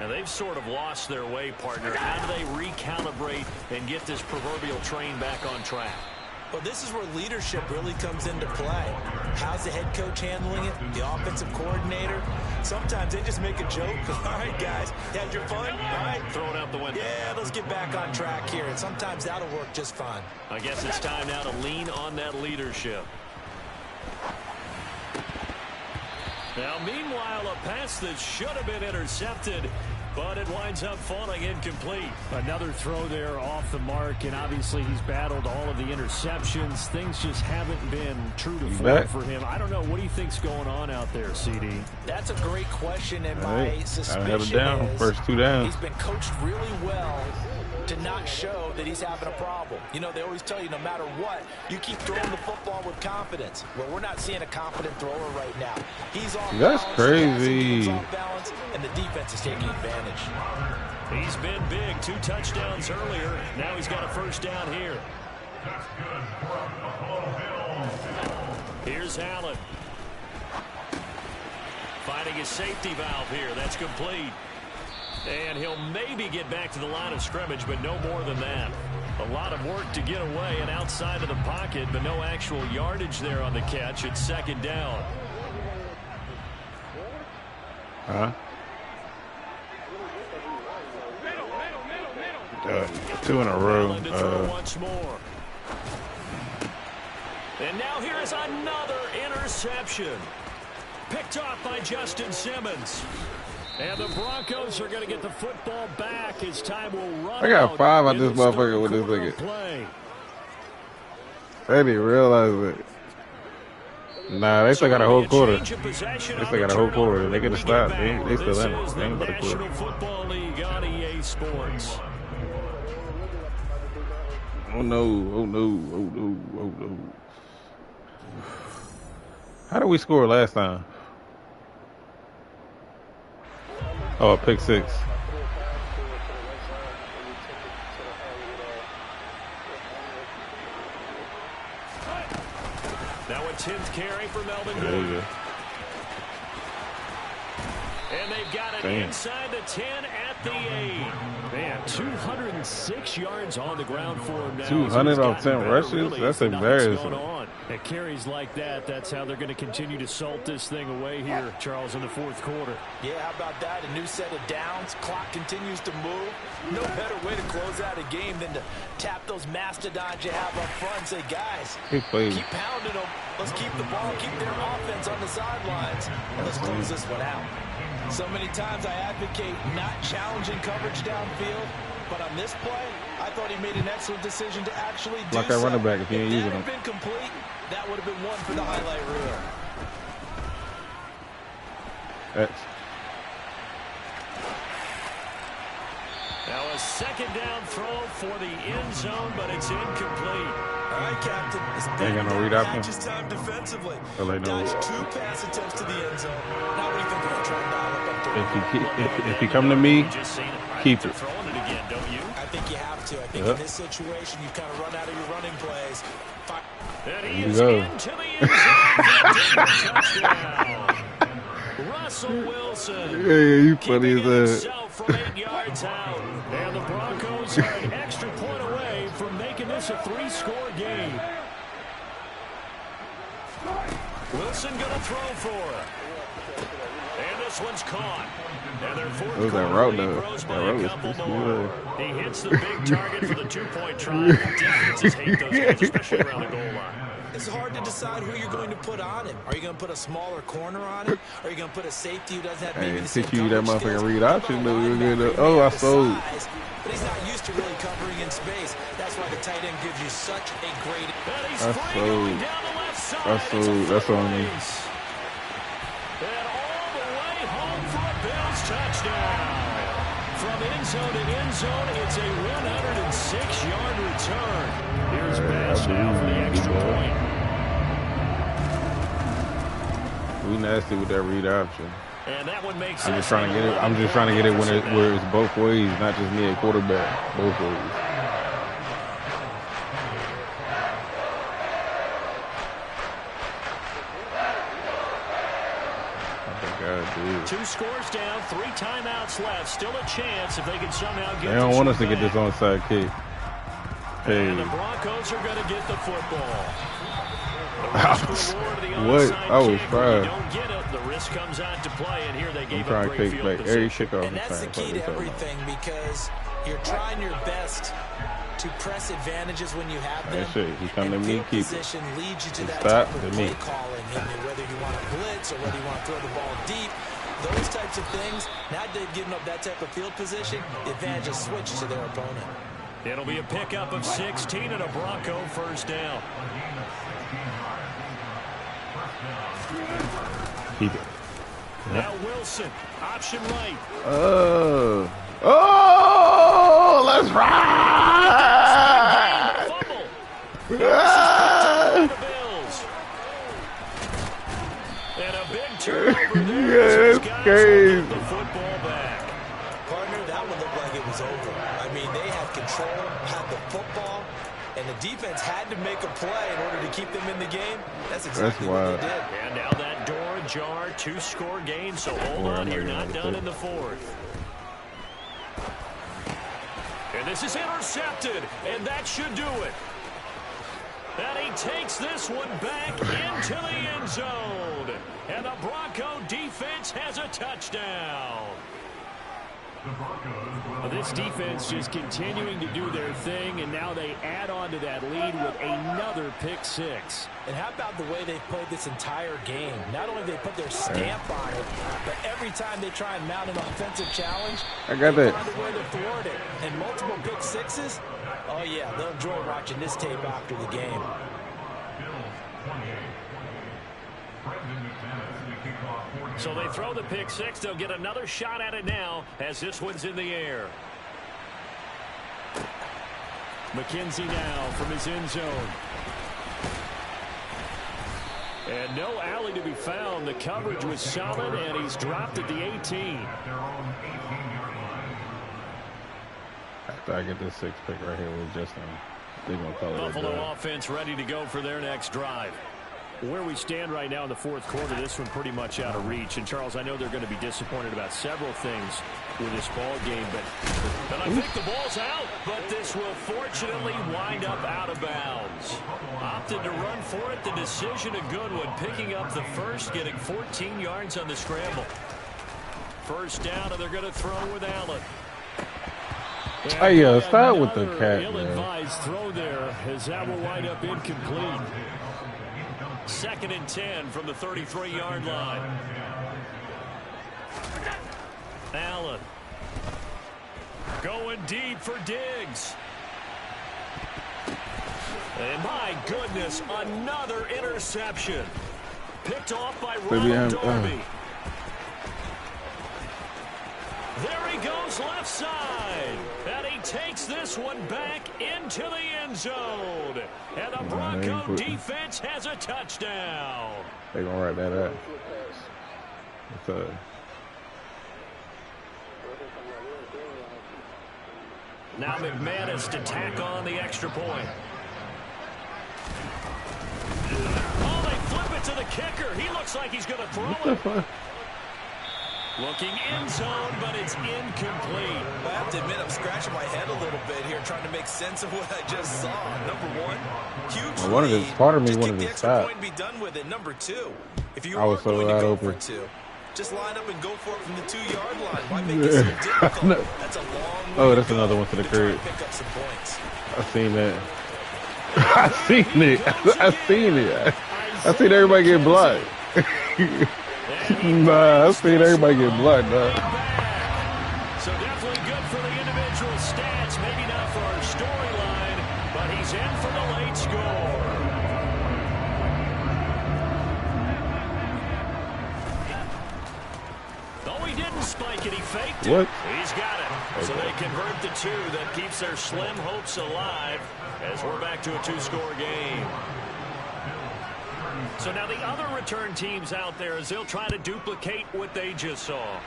And they've sort of lost their way, partner. How do they recalibrate and get this proverbial train back on track? Well, this is where leadership really comes into play. How's the head coach handling it? The offensive coordinator? Sometimes they just make a joke. All right, guys, you had your fun? All right. Throw it out the window. Yeah, let's get back on track here. And sometimes that'll work just fine. I guess it's time now to lean on that leadership. Now, meanwhile, a pass that should have been intercepted, but it winds up falling incomplete. Another throw there off the mark, and obviously he's battled all of the interceptions. Things just haven't been true to form for him. I don't know. What do you think's going on out there, CD? That's a great question, and my suspicion is first 2 down. He's been coached really well to not show that he's having a problem. You know, they always tell you no matter what, you keep throwing the football with confidence. Well, we're not seeing a confident thrower right now. He's off That's balance, crazy. off balance, and the defense is taking advantage. He's been big. 2 touchdowns earlier. Now he's got a first down here. Here's Allen. Finding his safety valve here. That's complete. And he'll maybe get back to the line of scrimmage, but no more than that. A lot of work to get away and outside of the pocket, but no actual yardage there on the catch. It's second down. 2 in a row. To throw once more. And now here is another interception. Picked off by Justin Simmons. And the Broncos are going to get the football back as time will run. I got 5 on this motherfucker with this nigga. They didn't realize it. Nah, they still got a whole quarter. They still got a whole quarter. They could have stopped. They still in it. They ain't about to quit. National Football League on EA Sports. Oh no, oh no, oh no, oh no. How did we score last time? Oh, pick 6. Now a 10th carry for Melvin There you Gordon. go. And they've got it inside the 10 at the 8. Man, 206 yards on the ground for him now. 200 on 10 rushes? Really. That's embarrassing. At carries like that, that's how they're going to continue to salt this thing away here, Charles, in the fourth quarter. Yeah, how about that? A new set of downs. Clock continues to move. No better way to close out a game than to tap those mastodons you have up front and say, guys, keep pounding them. Let's keep the ball, keep their offense on the sidelines, and let's close this one out. So many times I advocate not challenging coverage downfield, but on this play, I thought he made an excellent decision to actually do like that running back if he ain't that using had him. been complete, that would have been one for the highlight reel. X. Now a second down throw for the end zone, but it's incomplete. All right, Captain. They ain't gonna read out matches time defensively. So they know. Dodged 2 pass attempts to the end zone. Now what do you think they're going to try and dial up If he come to me, keep it. Throwing it again, don't you? I think you have to. I think in this situation, you kind of run out of your running plays. And There he you is go. into the end zone for a touchdown. Russell Wilson. Yeah, you funny as that. Himself from 8 yards out. And the Broncos are an extra point away from making this a 3-score game. Wilson going to throw for it. And this one's caught. And their fourth What was that quarter route, lead though? grows That by a route was couple pretty more. good. He hits the big target for the 2-point try. Defenses hate those guys, especially around the goal line. It's hard to decide who you're going to put on him. Are you going to put a smaller corner on him? Or are you going to put a safety who doesn't have maybe the same Hey, you that coverage motherfucking skills? read option, though. You're Linebacker, good. he Oh, may I have the sold. size, but he's not used to really covering in space. That's why the tight end gives you such a great... I sold. I sold. That's on me. And all the way home for a Bills touchdown. From end zone to end zone, it's a 106-yard return. Here's Bass now for the extra point. We nasty with that read option. And that one makes I'm just trying to get it. I'm just trying to get it where it's both ways, not just me at quarterback. Both ways. God, 2 scores down, 3 timeouts left. Still a chance if they can somehow get. They don't want us to get this onside kick. Hey. And the Broncos are going to get the football. What? I was fried. Don't get it. The risk comes out to play, and here they gave I'm trying up to great kick field back every position. kickoff. And that's the key to everything, because you're trying your best to press advantages when you have them. That shit, he come to and me, field keep it. position leads you to that Stop type of to play me. calling. And whether you want to blitz or whether you want to throw the ball deep, those types of things, now they've given up that type of field position, the advantage is switched to their opponent. It'll be a pickup of 16 and a Bronco first down. Keep it. Now Wilson, option right. Oh, let's ride! And a big turnover there. Yeah, that's crazy. The football back. Partner, that one looked like it was over. I mean, they had control, had the football, and the defense had to make a play in order to keep them in the game. That's exactly what they did. And now that door ajar, 2-score game, so hold on, you're not done in the fourth. And this is intercepted, and that should do it. And he takes this one back into the end zone. And the Bronco defense has a touchdown. This defense just continuing to do their thing, and now they add on to that lead with another pick 6. And how about the way they've played this entire game? Not only they put their stamp on it, but every time they try and mount an offensive challenge, I got they that. find a way to thwart it. And multiple pick 6s, oh yeah, they'll enjoy watching this tape after the game. So they throw the pick 6. They'll get another shot at it now as this one's in the air. McKenzie now from his end zone. And no alley to be found. The coverage was solid, and he's dropped at the 18. After I get this 6 pick right here with Justin, they're going to call it a Buffalo drive. offense ready to go for their next drive. Where we stand right now in the fourth quarter, this one pretty much out of reach. And, Charles, I know they're going to be disappointed about several things with this ball game, but I think the ball's out. But this will fortunately wind up out of bounds. Opted to run for it. The decision a good one. Picking up the first, getting 14 yards on the scramble. First down, and they're going to throw with Allen. Hey, start with the cat, ill-advised throw there, as that will wind up incomplete. 2nd and 10 from the 33-yard line. Allen going deep for Diggs. And my goodness, another interception. Picked off by Ronald Darby. There he goes left side. And he takes this one back into the end zone. And the Bronco defense has a touchdown. They're going to write that up. Now McManus to tack on the extra point. Oh, they flip it to the kicker. He looks like he's going to throw it. Looking end zone, but it's incomplete. I have to admit, I'm scratching my head a little bit here, trying to make sense of what I just saw. Number one, huge lead. Part of me just wanted kick the to extra stop. point and be done with it. Number two, if you I was are so going to wide go open. for two, just line up and go for it from the 2-yard line. Why make it so difficult? No. That's a long way Oh, that's to another go one for the to try crib. and pick up some points. I seen that. I seen it. I seen it. I seen everybody get blocked. Nah, I seen everybody get blocked, dog. So definitely good for the individual stats. Maybe not for our storyline, but he's in for the late score. Oh, he didn't spike it. He faked it. What? He's got it. So they convert the two. That keeps their slim hopes alive as we're back to a 2-score game. So now the other return teams out there, as they'll try to duplicate what they just saw.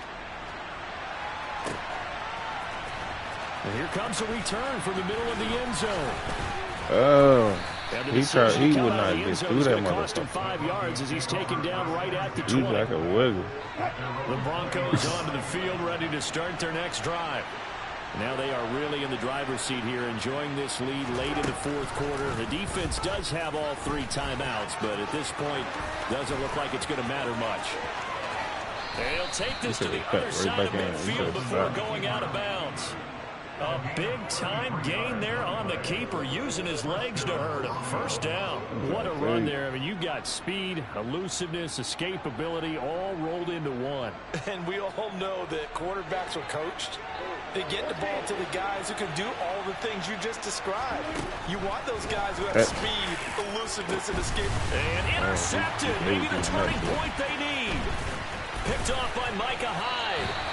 And here comes a return from the middle of the end zone. Oh, he would not get through that cost him motherfucker. 5 yards as he's taken down right at the He's 20. like a wiggle. The Broncos onto the field, ready to start their next drive. Now they are really in the driver's seat here, enjoying this lead late in the fourth quarter. The defense does have all 3 timeouts, but at this point, doesn't look like it's going to matter much. They'll take this to the other side of midfield before going out of bounds. A big-time gain there on the keeper, using his legs to hurt him. First down. What a run there. I mean, you've got speed, elusiveness, escapability, all rolled into one. And we all know that quarterbacks are coached. They get the ball to the guys who can do all the things you just described. You want those guys who have speed, elusiveness, and escape. And intercepted. Maybe the turning point they need. Picked off by Micah Hyde.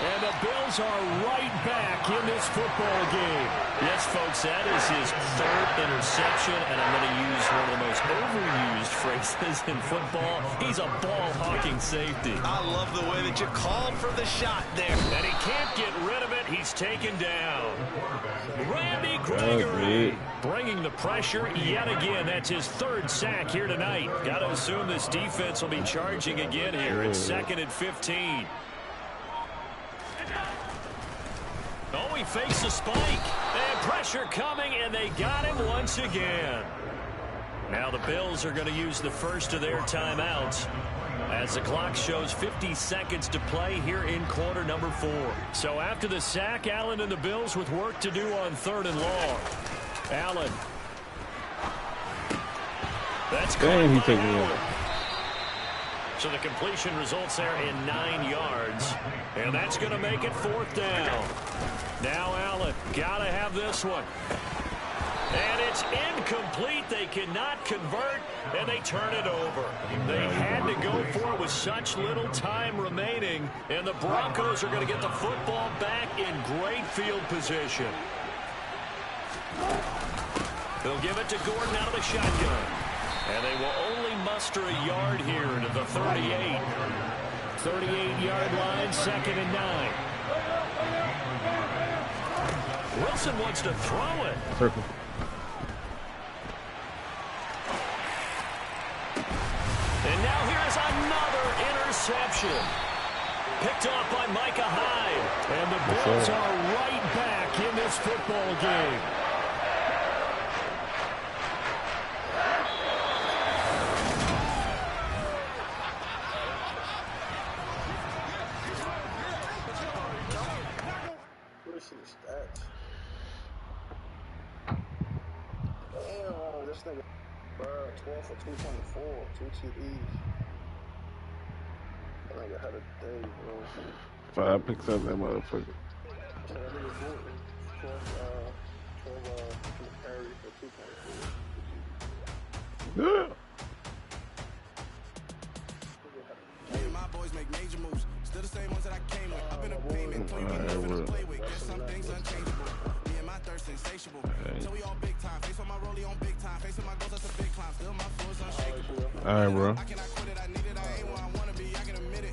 And the Bills are right back in this football game. Yes, folks, that is his 3rd interception, and I'm going to use one of the most overused phrases in football. He's a ball-hawking safety. I love the way that you called for the shot there. And he can't get rid of it. He's taken down. Randy Gregory bringing the pressure yet again. That's his 3rd sack here tonight. Got to assume this defense will be charging again here. It's 2nd and 15. Oh, he fakes a spike. And pressure coming, and they got him once again. Now the Bills are going to use the first of their timeouts as the clock shows 50 seconds to play here in quarter number 4. So after the sack, Allen and the Bills with work to do on 3rd and long. Allen. That's Dang, he took me out. So the completion results there in 9 yards. And that's going to make it 4th down. Now Allen, got to have this one. And it's incomplete. They cannot convert, and they turn it over. They had to go for it with such little time remaining, and the Broncos are going to get the football back in great field position. They'll give it to Gordon out of the shotgun. And they will only muster a yard here to the 38. 38-yard line, 2nd and 9. Wilson wants to throw it. interception. Picked off by Micah Hyde. And the Bills are right back in this football game. Stats. Damn, this nigga, 12 for 224, 2 TDs. That nigga had a day, bro. 5 picks up that motherfucker. So that nigga Gordon, 12 carries for 224. Yeah. Me and my boys make major moves. Still the same ones that I came with. Up in a payment, told you we nothing to play with. Guess some things unchangeable. Me and my thirst insatiable. So we all big time. Face on my rollie on big time. Facing my goals, that's a big climb. Still my floor's unshakable. Alright, bro. I cannot quit it. I need it. I ain't where I wanna be. I can admit it.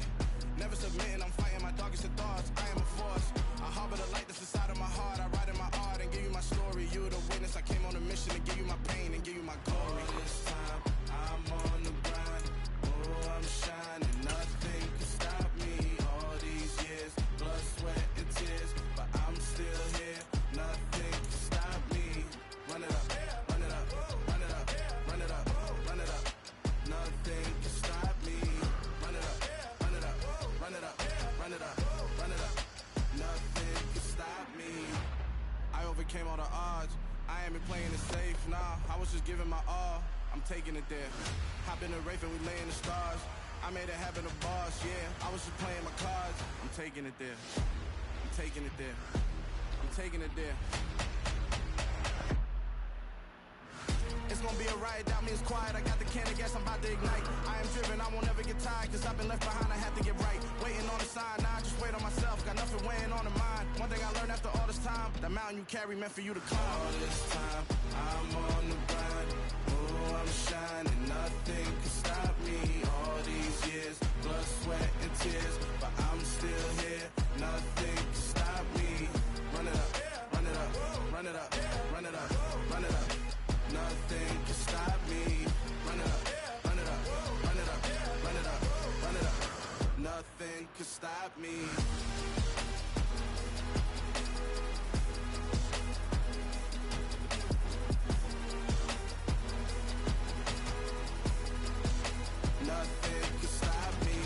Never submitting. I'm fighting my darkest of thoughts. I am a force. I harbor the light that's inside of my heart. I write in my art and give you my story. You the witness. I came on a mission to give you my pain and give you my glory. This time I'm on the grind. Oh, I'm shining. Nothing can stop me. All these years, blood, sweat, and tears, but I'm still here. Nothing can stop me. Run it up, run it up, run it up, run it up, run it up. Nothing can stop me. Run it up, run it up, run it up, run it up, run it up. Nothing can stop me. I overcame all the odds. I ain't been playing it safe, nah. I was just giving my all. I'm taking it there. Hop in the Wraith and we lay in the stars. I made it happen, a boss, yeah. I was just playing my cards. I'm taking it there. I'm taking it there. I'm taking it there. It's gonna be a riot, that means quiet. I got the can of gas, I'm about to ignite. I am driven, I won't ever get tired, cause I've been left behind, I have to get right. Waiting on the sign, now I just wait on myself. Got nothing weighing on the mind. One thing I learned after all this time, the mountain you carry meant for you to climb. All this time, I'm on the grind. Oh, I'm shining, nothing can stop me. All these years, blood, sweat, and tears, but I'm still here. Nothing can stop me. Run it up, run it up, run it up, run it up, run it up. Nothing can stop me. Run it up, run it up, run it up, run it up, run it up. Nothing can stop me. Nothing can stop me.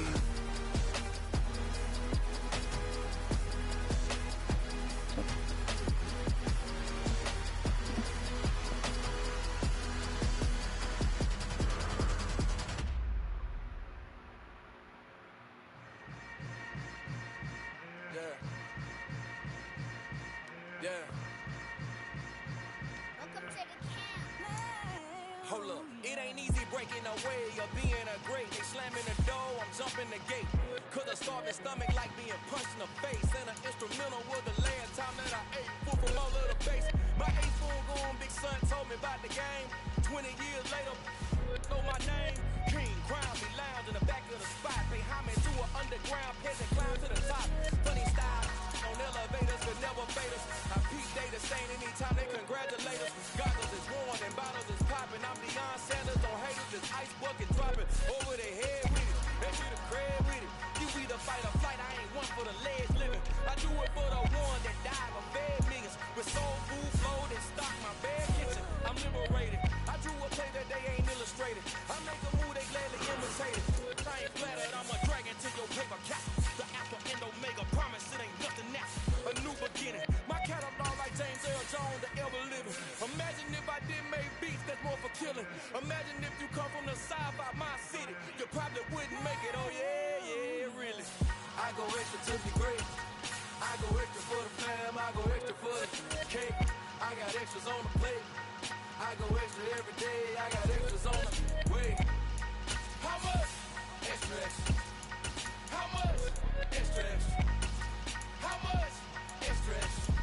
Hold up, it ain't easy breaking away or being a great. They slamming the door, I'm jumping the gate. Cause a starving stomach like being punched in the face. And an instrumental was the last time that I ate food from all of the base. My A-spoon going, big son told me about the game. 20 years later, know my name. King, crown me, lounge in the back of the spot. Pay homage to an underground peasant, climb to the top. Funny style, on elevators could never fade us. I peep data saying anytime they congratulate us. Goggles is worn and bottles is popping. I'm Deion Sanders on haters, this ice bucket dropping over their head with it. They be the crab with it. You either fight or flight, I ain't one for the legs living. I do it for the one that died or fed millions. With soul food flow that stock my bad kitchen. I'm liberated. I drew a play that they ain't illustrated. I make a move they gladly imitate it. I ain't flattered, I'm a dragon to your paper cap. The alpha and omega, promise it ain't nothing now. A new beginning. My catalog like James Earl Jones, the ever living. Imagine if I did make beats that's more for killing. Imagine if you come from the side by my city. You probably wouldn't make it, oh yeah, yeah, really. I go extra to be great. I go extra for the fam, I go extra for the cake. I got extras on the plate. I go extra every day, I got extras on the way. How much? Extra, extra. How much? Extra, extra. How much? Extra, extra.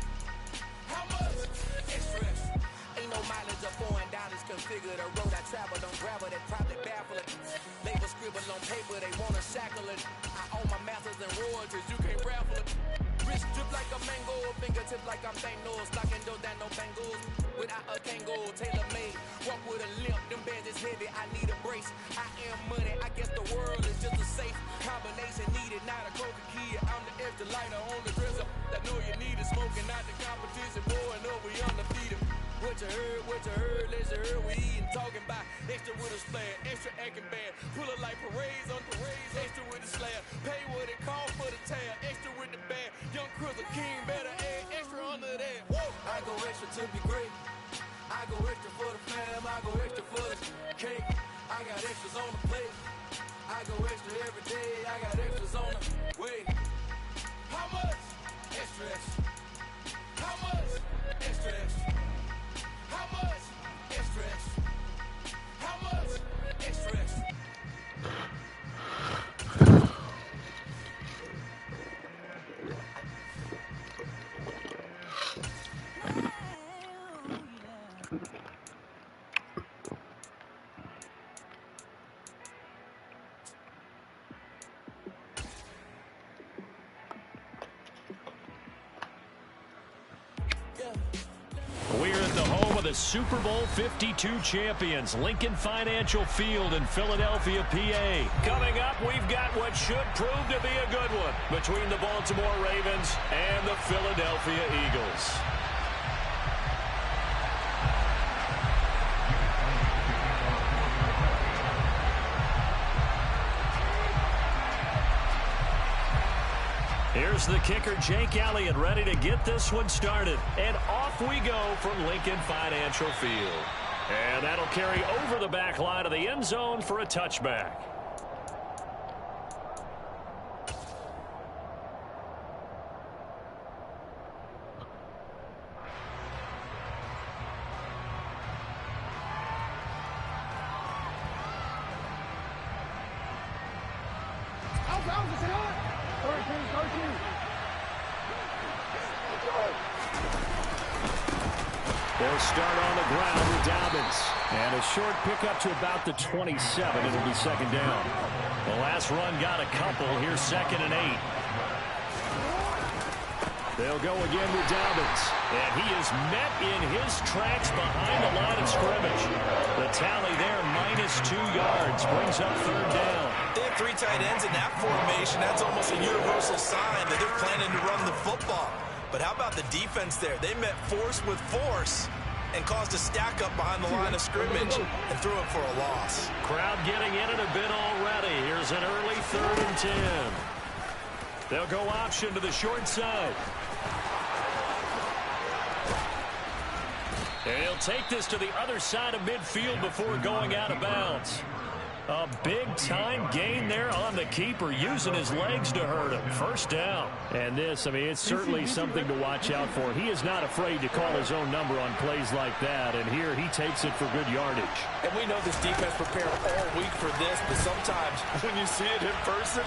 How much? Extra, extra. Ain't no mileage or $4 configure the road I travel. Don't gravel, that probably baffle it. Label scribble on paper, they wanna shackle it. I own my masters and royalties, you can't raffle it. Wrist drip like a mango, fingertip like I'm Thanos. Knocking those down, no bangles. Without a tango, tailor made. Walk with a limp, them bands is heavy. I need a brace. I am money, I guess the world is just a safe combination needed. Not a coca key, I'm the extra lighter on the dresser. I know you need it, smoking out the competition. Boy, no, we undefeated. What you heard, let's hear we eatin', talking about extra with a splash, extra acting bad, pull it like parades on parades, extra with the slab, pay what it cost for the tab, extra with the bag, young Crizzle King better add extra under that. Woo! I go extra to be great, I go extra for the fam, I go extra for the cake, I got extras on the plate, I go extra every day, I got extras on the way. How much? Extra, extra. How much? Extra, extra. How much? Extra, extra. How much? Extra, extra. We're at the home of the Super Bowl 52 champions, Lincoln Financial Field in Philadelphia, PA. Coming up, we've got what should prove to be a good one between the Baltimore Ravens and the Philadelphia Eagles. Here's the kicker, Jake Elliott, ready to get this one started. And off we go from Lincoln Financial Field. And that'll carry over the back line of the end zone for a touchback. They'll start on the ground with Dobbins. And a short pickup to about the 27. It'll be second down. The last run got a couple. Here's 2nd and 8. They'll go again with Dobbins. And he is met in his tracks behind the line of scrimmage. The tally there, -2 yards, brings up 3rd down. They have 3 tight ends in that formation. That's almost a universal sign that they're planning to run the football. But how about the defense there? They met force with force and caused a stack up behind the line of scrimmage and threw it for a loss. Crowd getting in it a bit already. Here's an early 3rd and 10. They'll go option to the short side. And he'll take this to the other side of midfield before going out of bounds. A big-time gain there on the keeper, using his legs to hurt him. 1st down. And this, I mean, it's certainly something to watch out for. He is not afraid to call his own number on plays like that, and here he takes it for good yardage. And we know this defense prepared all week for this, but sometimes when you see it in person,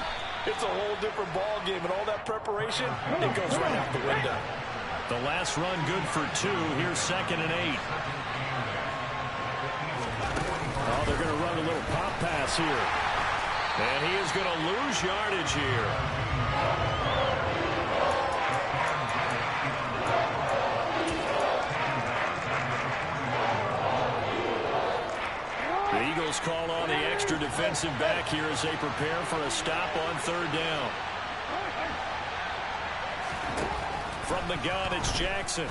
it's a whole different ball game, and all that preparation, it goes right out the window. The last run good for 2. Here's 2nd and 8. Oh, they're going to run a little pop pass here. And he is going to lose yardage here. The Eagles call on the extra defensive back here as they prepare for a stop on 3rd down. From the gun, it's Jackson.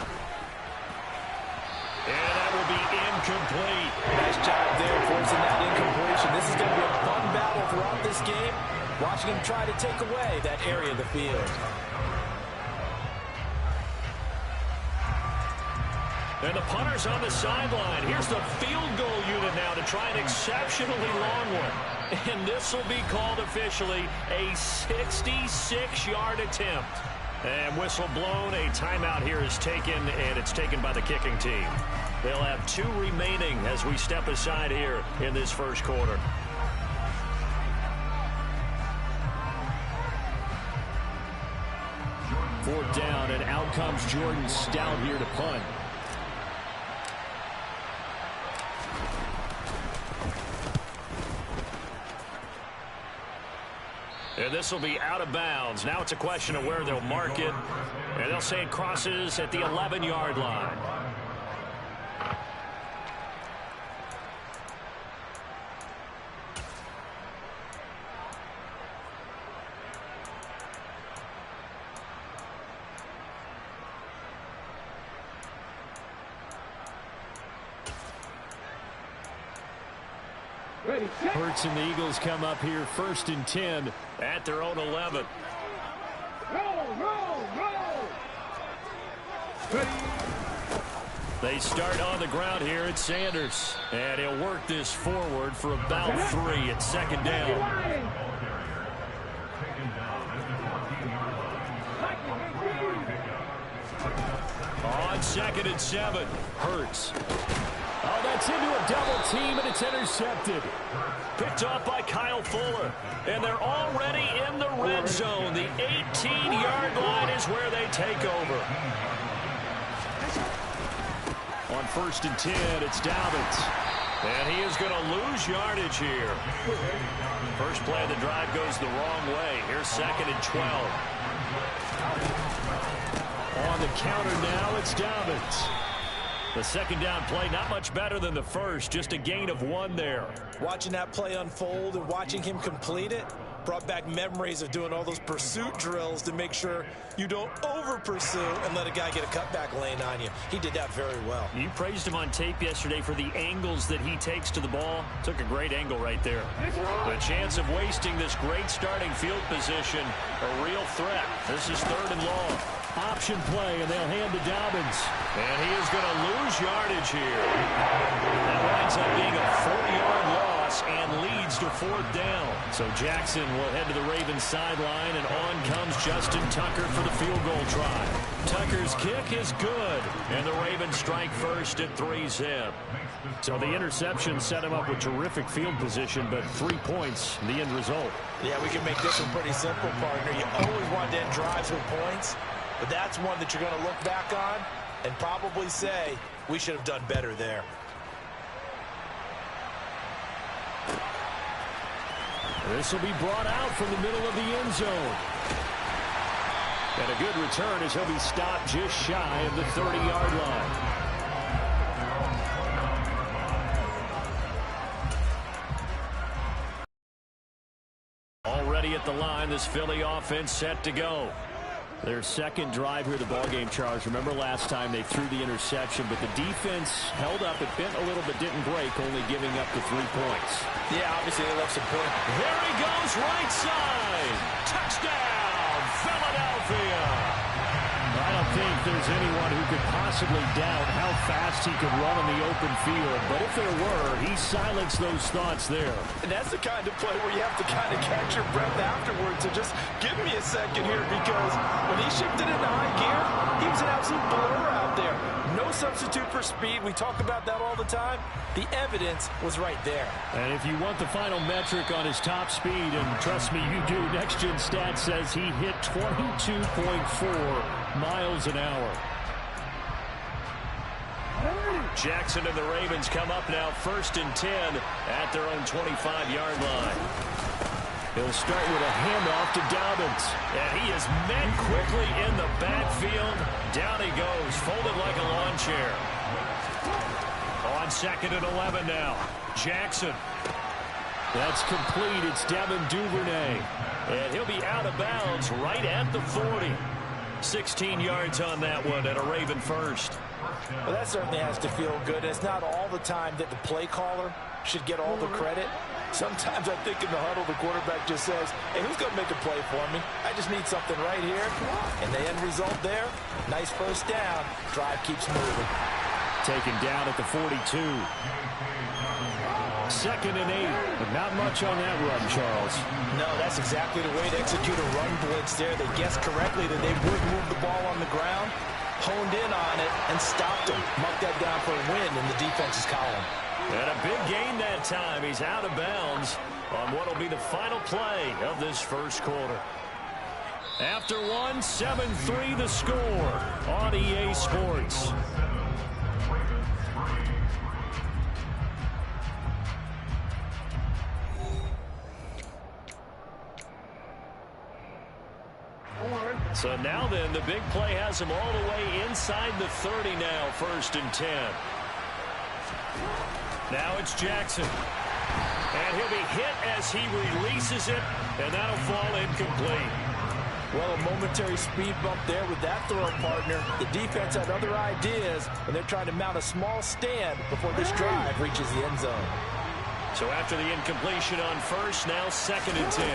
And that will be incomplete. Nice job there forcing that incompletion. This is going to be a fun battle throughout this game. Watching him try to take away that area of the field. And the punter's on the sideline. Here's the field goal unit now to try an exceptionally long one. And this will be called officially a 66-yard attempt. And whistle blown. A timeout here is taken, and it's taken by the kicking team. They'll have 2 remaining as we step aside here in this 1st quarter. Fourth down, and out comes Jordan Stout here to punt. And this will be out of bounds. Now it's a question of where they'll mark it. And they'll say it crosses at the 11-yard line. Hurts and the Eagles come up here 1st and 10 at their own 11. They start on the ground here at Sanders. And he'll work this forward for about 3 at 2nd down. On 2nd and 7, Hurts. Oh, that's into a double team, and it's intercepted. Picked off by Kyle Fuller. And they're already in the red zone. The 18-yard line is where they take over. On 1st and 10, it's Dobbins. And he is going to lose yardage here. First play of the drive goes the wrong way. Here's 2nd and 12. On the counter now, it's Dobbins. The 2nd down play, not much better than the first, just a gain of 1 there. Watching that play unfold and watching him complete it brought back memories of doing all those pursuit drills to make sure you don't over-pursue and let a guy get a cutback lane on you. He did that very well. You praised him on tape yesterday for the angles that he takes to the ball. Took a great angle right there. The chance of wasting this great starting field position, a real threat. This is 3rd and long. Option play, and they'll hand to Dobbins. And he is going to lose yardage here. That winds up being a 4-yard loss and leads to 4th down. So Jackson will head to the Ravens sideline, and on comes Justin Tucker for the field goal try. Tucker's kick is good, and the Ravens strike first at 3-zip. So the interception set him up with terrific field position, but 3 points, the end result. Yeah, we can make this one pretty simple, partner. You always want to end drives with points. But that's one that you're going to look back on and probably say, we should have done better there. This will be brought out from the middle of the end zone. And a good return as he'll be stopped just shy of the 30-yard line. Already at the line, this Philly offense set to go. Their 2nd drive here of the ballgame, Charles. Remember last time they threw the interception, but the defense held up. It bent a little but didn't break, only giving up the 3 points. Yeah, obviously they left some points. There he goes, right side. Touchdown, Philadelphia. I don't think there's anyone who could possibly doubt how fast he could run on the open field. But if there were, he silenced those thoughts there. And that's the kind of play where you have to kind of catch your breath afterwards and just give me a second here, because when he shifted into high gear, he was an absolute blur out there. No substitute for speed. We talk about that all the time. The evidence was right there. And if you want the final metric on his top speed, and trust me, you do, Next Gen Stats says he hit 22.4 miles an hour. Jackson and the Ravens come up now 1st and 10 at their own 25-yard line. He'll start with a handoff to Dobbins. And he is met quickly in the backfield. Down he goes, folded like a lawn chair. On 2nd and 11 now. Jackson. That's complete. It's Devin Duvernay. And he'll be out of bounds right at the 40. 16 yards on that one and a Raven first. Well, that certainly has to feel good. It's not all the time that the play caller should get all the credit. Sometimes I think in the huddle, the quarterback just says, hey, who's going to make a play for me? I just need something right here. And the end result there, nice first down. Drive keeps moving. Taken down at the 42. 2nd and 8, but not much on that run, Charles. No, that's exactly the way to execute a run blitz there. They guessed correctly that they would move the ball on the ground, honed in on it, and stopped him. Marked that down for a win in the defense's column. And a big gain that time. He's out of bounds on what will be the final play of this first quarter. After one, 7-3 the score on EA Sports. So now then, the big play has him all the way inside the 30 now, 1st and 10. Now it's Jackson. And he'll be hit as he releases it, and that'll fall incomplete. Well, a momentary speed bump there with that throw, partner. The defense had other ideas, and they're trying to mount a small stand before this drive reaches the end zone. So after the incompletion on 1st, now 2nd and 10.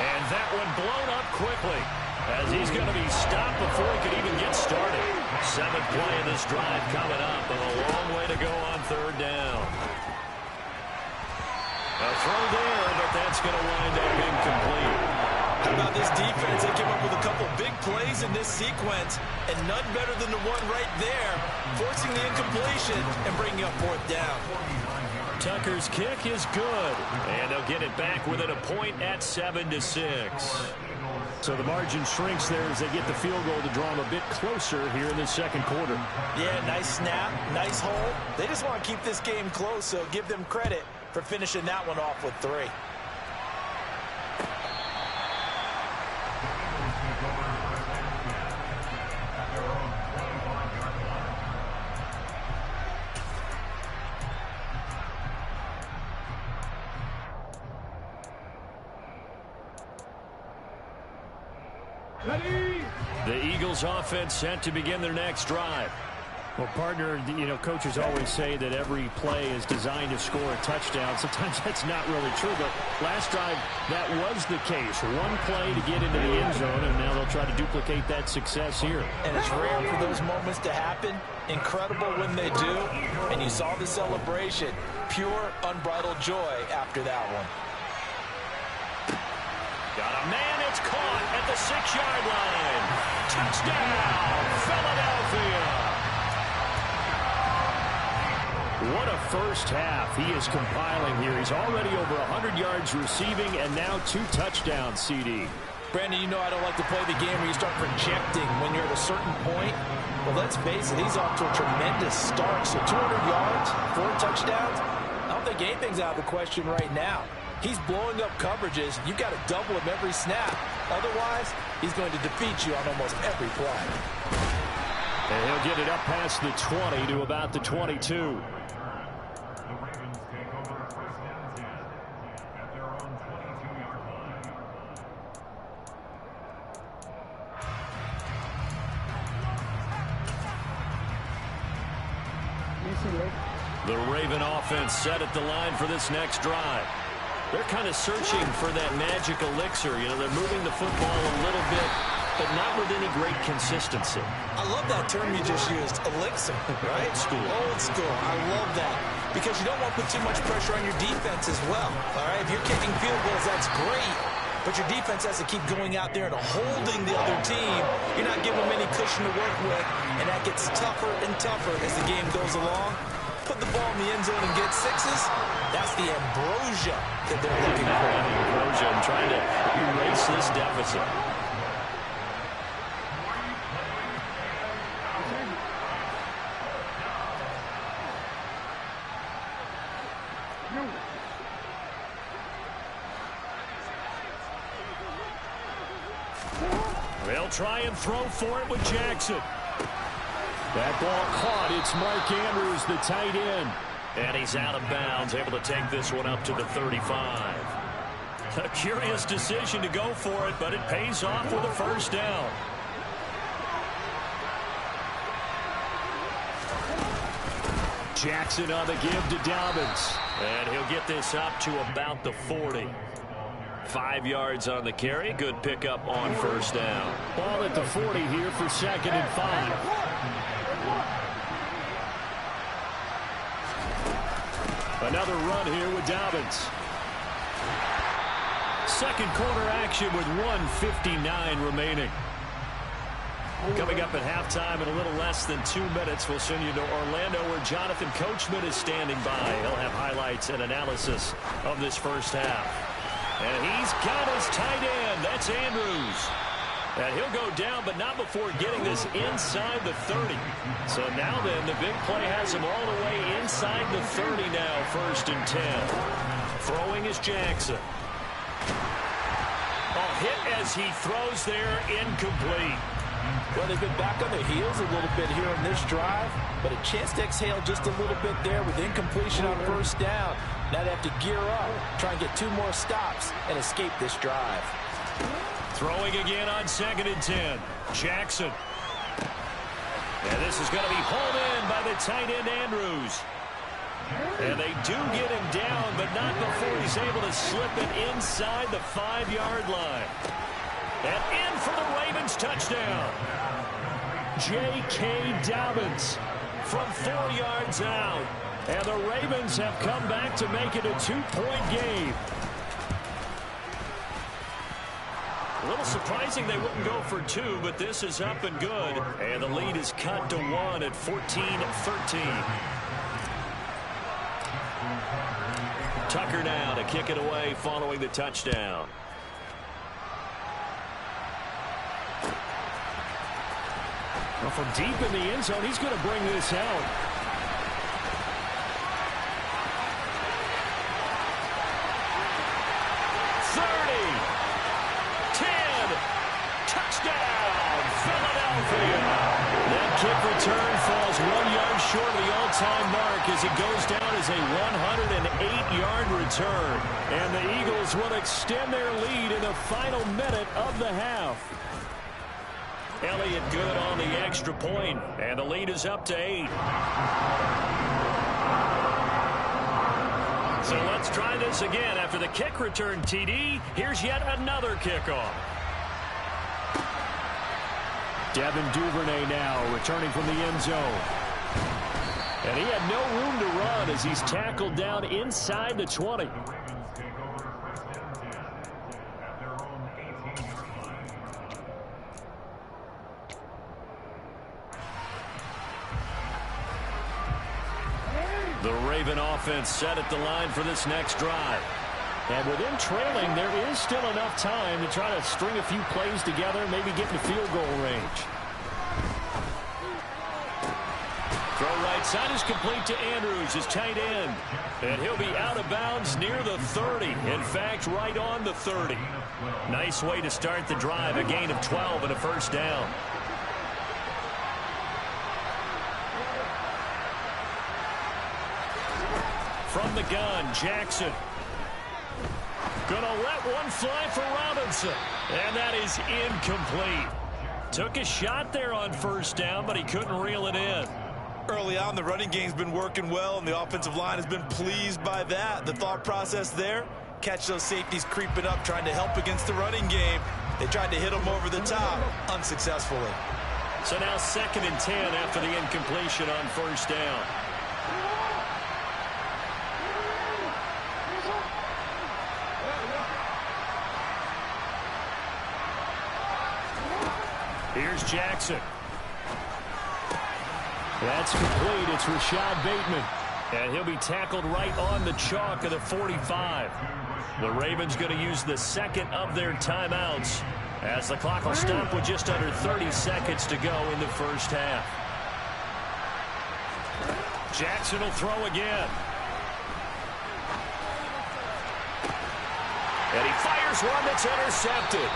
And that one blown up quickly as he's going to be stopped before he could even get started. 7th play of this drive coming up, and a long way to go on 3rd down. A throw there, but that's going to wind up incomplete. How about this defense? They came up with a couple big plays in this sequence, and none better than the one right there, forcing the incompletion and bringing up 4th down. Tucker's kick is good, and they'll get it back within a point at 7-6. So the margin shrinks there as they get the field goal to draw them a bit closer here in the 2nd quarter. Yeah, nice snap, nice hold. They just want to keep this game close, so give them credit for finishing that one off with 3. The Eagles offense set to begin their next drive. Well, partner, you know, coaches always say that every play is designed to score a touchdown. Sometimes that's not really true, but last drive, that was the case. One play to get into the end zone, and now they'll try to duplicate that success here. And it's rare for those moments to happen. Incredible when they do. And you saw the celebration. Pure, unbridled joy after that one. Got a man, it's caught at the 6-yard line. Touchdown, Philadelphia. What a first half he is compiling here. He's already over 100 yards receiving and now 2 touchdowns, CD. Brandon, you know I don't like to play the game where you start projecting when you're at a certain point. Well, let's face it, he's off to a tremendous start. So 200 yards, 4 touchdowns. I don't think anything's out of the question right now. He's blowing up coverages. You've got to double him every snap. Otherwise, he's going to defeat you on almost every play. And he'll get it up past the 20 to about the 22. The Raven offense set at the line for this next drive. They're kind of searching for that magic elixir. You know, they're moving the football a little bit, but not with any great consistency. I love that term you just used, elixir, right? Old school. Old school. I love that because you don't want to put too much pressure on your defense as well, all right? If you're kicking field goals, that's great, but your defense has to keep going out there and holding the other team. You're not giving them any cushion to work with, and that gets tougher and tougher as the game goes along. Put the ball in the end zone and get 6s. That's the ambrosia that they're looking for. Ambrosia and trying to erase this deficit. They'll try and throw for it with Jackson. That ball caught. It's Mark Andrews, the tight end. And he's out of bounds, able to take this one up to the 35. A curious decision to go for it, but it pays off with a first down. Jackson on the give to Dobbins. And he'll get this up to about the 40. 5 yards on the carry. Good pickup on first down. Ball at the 40 here for 2nd and 5. Another run here with Dobbins. 2nd quarter action with 1:59 remaining. Coming up at halftime in a little less than 2 minutes, we'll send you to Orlando where Jonathan Coachman is standing by. He'll have highlights and analysis of this first half. And he's got his tight end. That's Andrews. And he'll go down, but not before getting this inside the 30. So now then, the big play has him all the way inside the 30 now, 1st and 10. Throwing is Jackson. A hit as he throws there, incomplete. Well, they've been back on their heels a little bit here on this drive, but a chance to exhale just a little bit there with incompletion on first down. Now they have to gear up, try and get 2 more stops, and escape this drive. Throwing again on 2nd and 10. Jackson. And this is going to be hauled in by the tight end, Andrews. And they do get him down, but not before he's able to slip it inside the 5-yard line. And in for the Ravens touchdown. J.K. Dobbins from 4 yards out. And the Ravens have come back to make it a 2-point game. A little surprising they wouldn't go for 2, but this is up and good. And the lead is cut to 1 at 14-13. Tucker now to kick it away following the touchdown. Well, from deep in the end zone, he's going to bring this out. Kick return falls 1 yard short of the all-time mark as it goes down as a 108-yard return. And the Eagles will extend their lead in the final minute of the half. Elliott good on the extra point, and the lead is up to 8. So let's try this again. After the kick return, TD, here's yet another kickoff. Devin Duvernay now returning from the end zone. And he had no room to run as he's tackled down inside the 20. The Raven offense set at the line for this next drive. And with them trailing, there is still enough time to try to string a few plays together, maybe get in the field goal range. Throw right side is complete to Andrews, his tight end. And he'll be out of bounds near the 30. In fact, right on the 30. Nice way to start the drive, a gain of 12 and a first down. From the gun, Jackson. Gonna let one fly for Robinson. And that is incomplete. Took a shot there on first down, but he couldn't reel it in. Early on, the running game's been working well, and the offensive line has been pleased by that. The thought process there, catch those safeties creeping up, trying to help against the running game. They tried to hit them over the top, unsuccessfully. So now 2nd and 10 after the incompletion on first down. Here's Jackson. That's complete. It's Rashad Bateman. And he'll be tackled right on the chalk of the 45. The Ravens going to use the second of their timeouts as the clock will stop with just under 30 seconds to go in the first half. Jackson will throw again. And he fires one that's intercepted.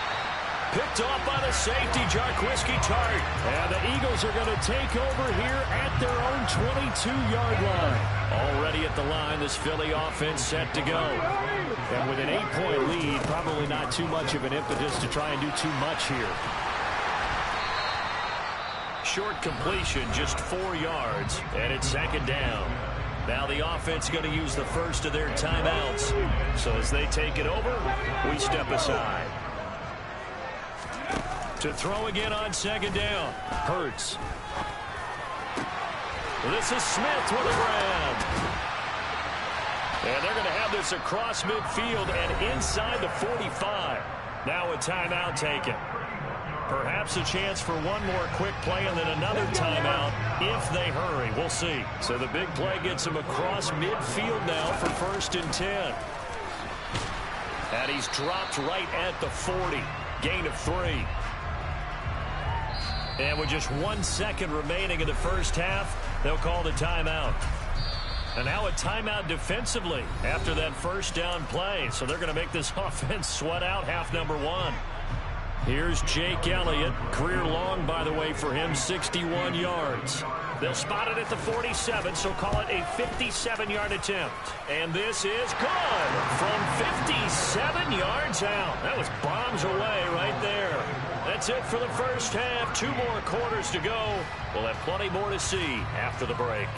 Picked off by the safety, Jarquiski Tart. And the Eagles are going to take over here at their own 22-yard line. Already at the line, this Philly offense set to go. And with an 8-point lead, probably not too much of an impetus to try and do too much here. Short completion, just 4 yards, and it's 2nd down. Now the offense going to use the first of their timeouts. So as they take it over, we step aside. To throw again on 2nd down. Hurts. This is Smith with a grab. And they're going to have this across midfield and inside the 45. Now a timeout taken. Perhaps a chance for one more quick play and then another timeout if they hurry. We'll see. So the big play gets him across midfield now for 1st and 10. And he's dropped right at the 40. Gain of 3. And with just 1 second remaining in the first half, they'll call the timeout. And now a timeout defensively after that first down play. So they're going to make this offense sweat out half number 1. Here's Jake Elliott. Career long, by the way, for him, 61 yards. They'll spot it at the 47, so call it a 57-yard attempt. And this is good from 57 yards out. That was bombs away right there. That's it for the first half. 2 more quarters to go. We'll have plenty more to see after the break.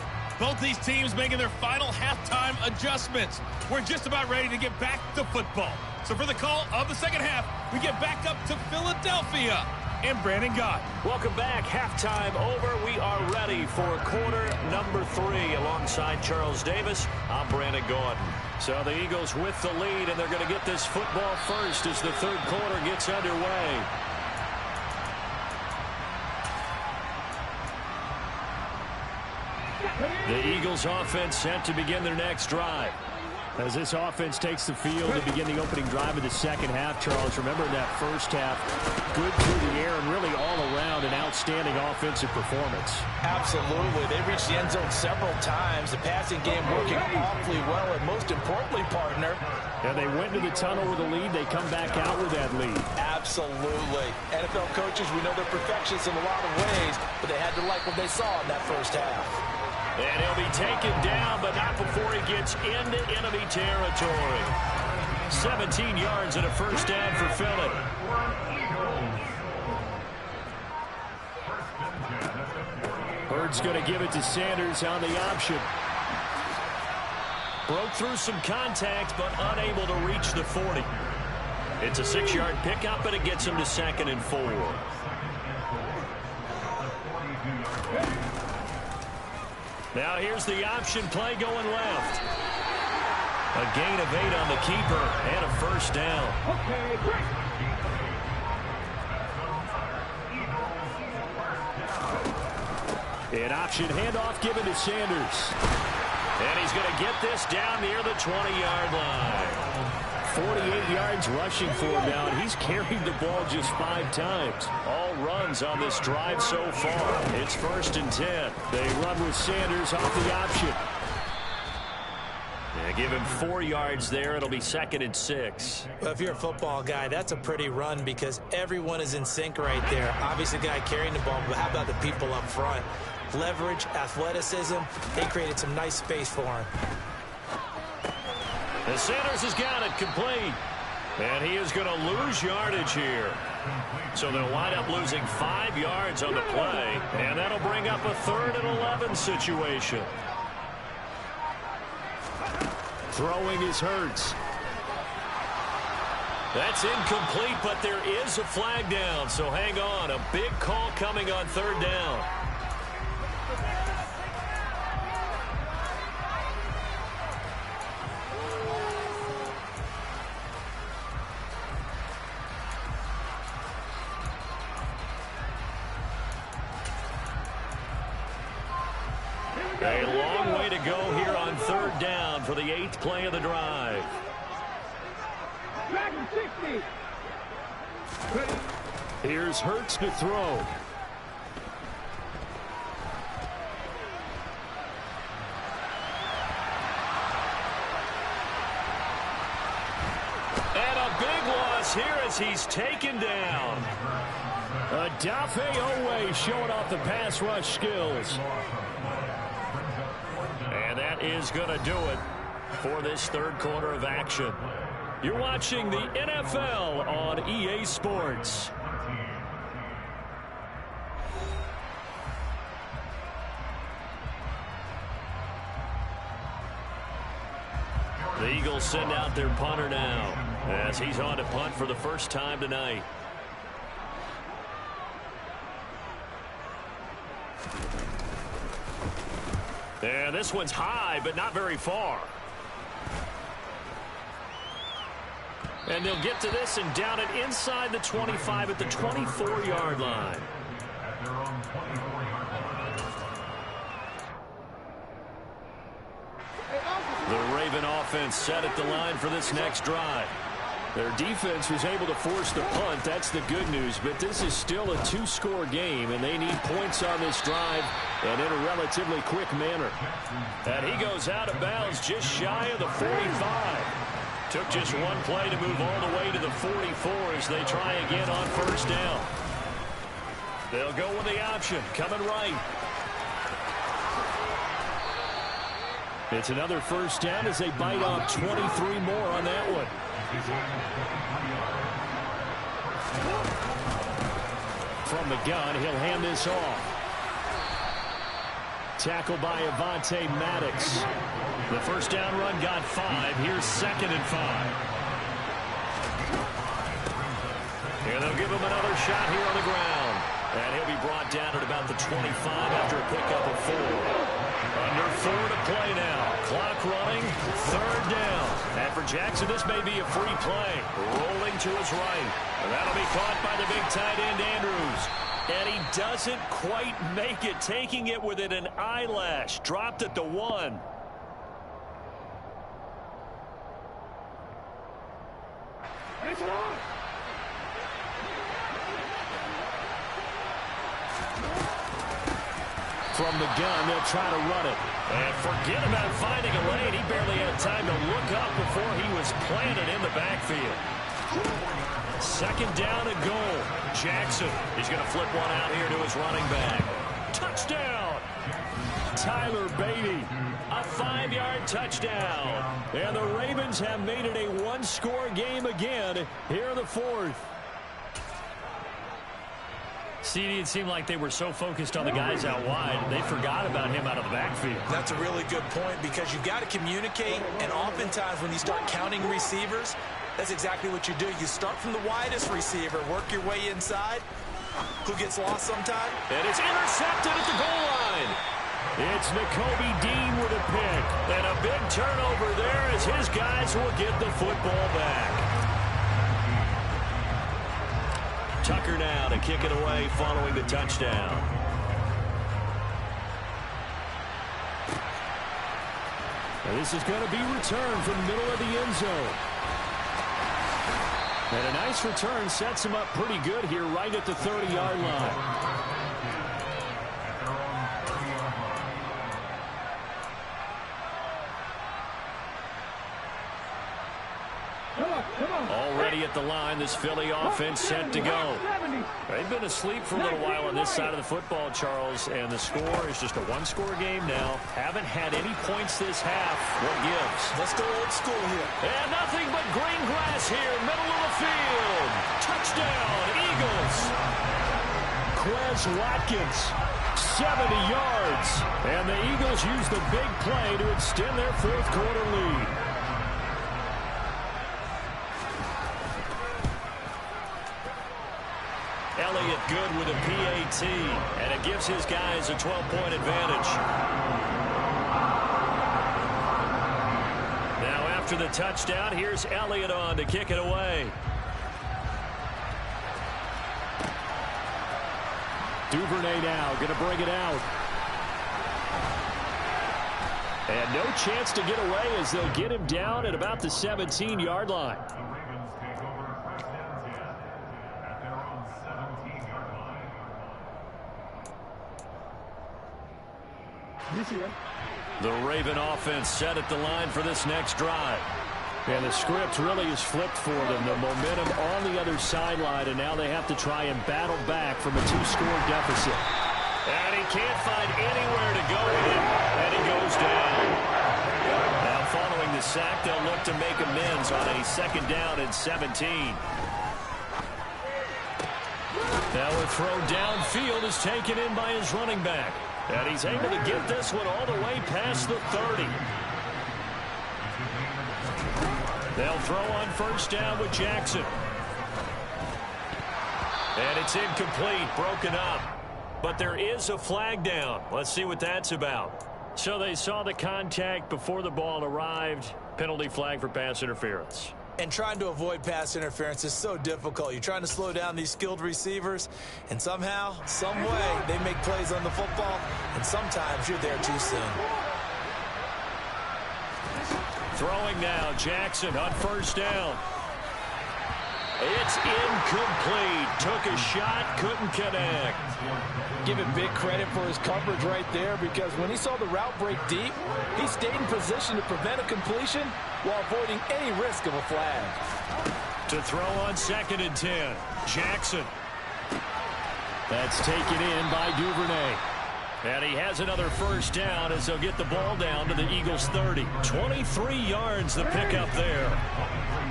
Both these teams making their final halftime adjustments. We're just about ready to get back to football. So for the call of the second half, we get back up to Philadelphia and Brandon Gotti. Welcome back. Halftime over. We are ready for quarter number 3 alongside Charles Davis. I'm Brandon Gotti. So the Eagles with the lead, and they're going to get this football first as the third quarter gets underway. The Eagles offense set to begin their next drive. As this offense takes the field to begin the opening drive of the second half, Charles, remember in that first half, good through the air and really all around an outstanding offensive performance. Absolutely. They reached the end zone several times. The passing game working awfully well, and most importantly, partner. Yeah, they went to the tunnel with a lead. They come back out with that lead. Absolutely. NFL coaches, we know they're perfectionists in a lot of ways, but they had to like what they saw in that first half. And he'll be taken down, but not before he gets into enemy territory. 17 yards and a first down for Philly. Bird's going to give it to Sanders on the option. Broke through some contact, but unable to reach the 40. It's a 6-yard pickup, and it gets him to 2nd and 4. Now here's the option play going left. A gain of 8 on the keeper and a first down. An option handoff given to Sanders. And he's going to get this down near the 20-yard line. 48 yards rushing for him now, and he's carried the ball just 5 times. All runs on this drive so far. It's 1st and 10. They run with Sanders off the option. They give him 4 yards there. It'll be 2nd and 6. Well, if you're a football guy, that's a pretty run because everyone is in sync right there. Obviously, the guy carrying the ball, but how about the people up front? Leverage, athleticism, they created some nice space for him. And Sanders has got it complete. And he is going to lose yardage here. So they'll wind up losing 5 yards on the play. And that'll bring up a 3rd and 11 situation. Throwing is Hurts. That's incomplete, but there is a flag down. So hang on. A big call coming on 3rd down. A long way to go here on 3rd down for the 8th play of the drive. Here's Hurts to throw. And a big loss here as he's taken down. Odafe Oweh showing off the pass rush skills. And that is going to do it for this 3rd quarter of action. You're watching the NFL on EA Sports. The Eagles send out their punter now as he's on to punt for the first time tonight. And this one's high, but not very far. And they'll get to this and down it inside the 25 at the 24-yard line. The Raven offense set at the line for this next drive. Their defense was able to force the punt. That's the good news. But this is still a 2-score game, and they need points on this drive and in a relatively quick manner. And he goes out of bounds just shy of the 45. Took just one play to move all the way to the 44 as they try again on first down. They'll go with the option, coming right. It's another first down as they bite off 23 more on that one. From the gun, he'll hand this off. Tackled by Avonte Maddox. The first down run got 5. Here's 2nd and 5. Here they'll give him another shot here on the ground. And he'll be brought down at about the 25 after a pickup of 4. Under 4 to play now. Clock running. 3rd down. And for Jackson, this may be a free play. Rolling to his right. And that'll be caught by the big tight end, Andrews. And he doesn't quite make it, taking it within an eyelash. Dropped at the 1. From the gun, they'll try to run it. And forget about finding a lane. He barely had time to look up before he was planted in the backfield. 2nd down and goal. Jackson, he's going to flip one out here to his running back. Touchdown! Tyler Beatty, a 5-yard touchdown. And the Ravens have made it a 1-score game again here in the 4th. CD, it seemed like they were so focused on the guys out wide, they forgot about him out of the backfield. That's a really good point because you've got to communicate, and oftentimes when you start counting receivers, that's exactly what you do. You start from the widest receiver, work your way inside. Who gets lost sometime? And it's intercepted at the goal line. It's Nakobe Dean with a pick. And a big turnover there as his guys will get the football back. Tucker now to kick it away following the touchdown. And this is going to be returned from the middle of the end zone. And a nice return sets him up pretty good here right at the 30-yard line. Already at the line, this Philly offense set to go. They've been asleep for a little while on this side of the football, Charles, and the score is just a 1-score game now. Haven't had any points this half. What gives? Let's go old school here. And nothing but green grass here, middle of the field. Touchdown, Eagles. Quez Watkins, 70 yards. And the Eagles use the big play to extend their 4th quarter lead. Elliott good with a PAT, and it gives his guys a 12-point advantage. Now after the touchdown, here's Elliott on to kick it away. Duvernay now going to bring it out. And no chance to get away as they'll get him down at about the 17-yard line. The Raven offense set at the line for this next drive. And the script really is flipped for them. The momentum on the other sideline, and now they have to try and battle back from a 2-score deficit. And he can't find anywhere to go with it, and he goes down. Now following the sack, they'll look to make amends on a 2nd down and 17. Now a throw downfield is taken in by his running back. And he's able to get this one all the way past the 30. They'll throw on first down with Jackson. And it's incomplete, broken up. But there is a flag down. Let's see what that's about. So they saw the contact before the ball arrived. Penalty flag for pass interference. And trying to avoid pass interference is so difficult. You're trying to slow down these skilled receivers, and somehow, some way, they make plays on the football, and sometimes you're there too soon. Throwing now, Jackson on first down. It's incomplete. Took a shot, couldn't connect. Give him big credit for his coverage right there, because when he saw the route break deep, he stayed in position to prevent a completion while avoiding any risk of a flag. To throw on 2nd and 10. Jackson. That's taken in by Duvernay. And he has another first down as they'll get the ball down to the Eagles' 30. 23 yards the pickup there.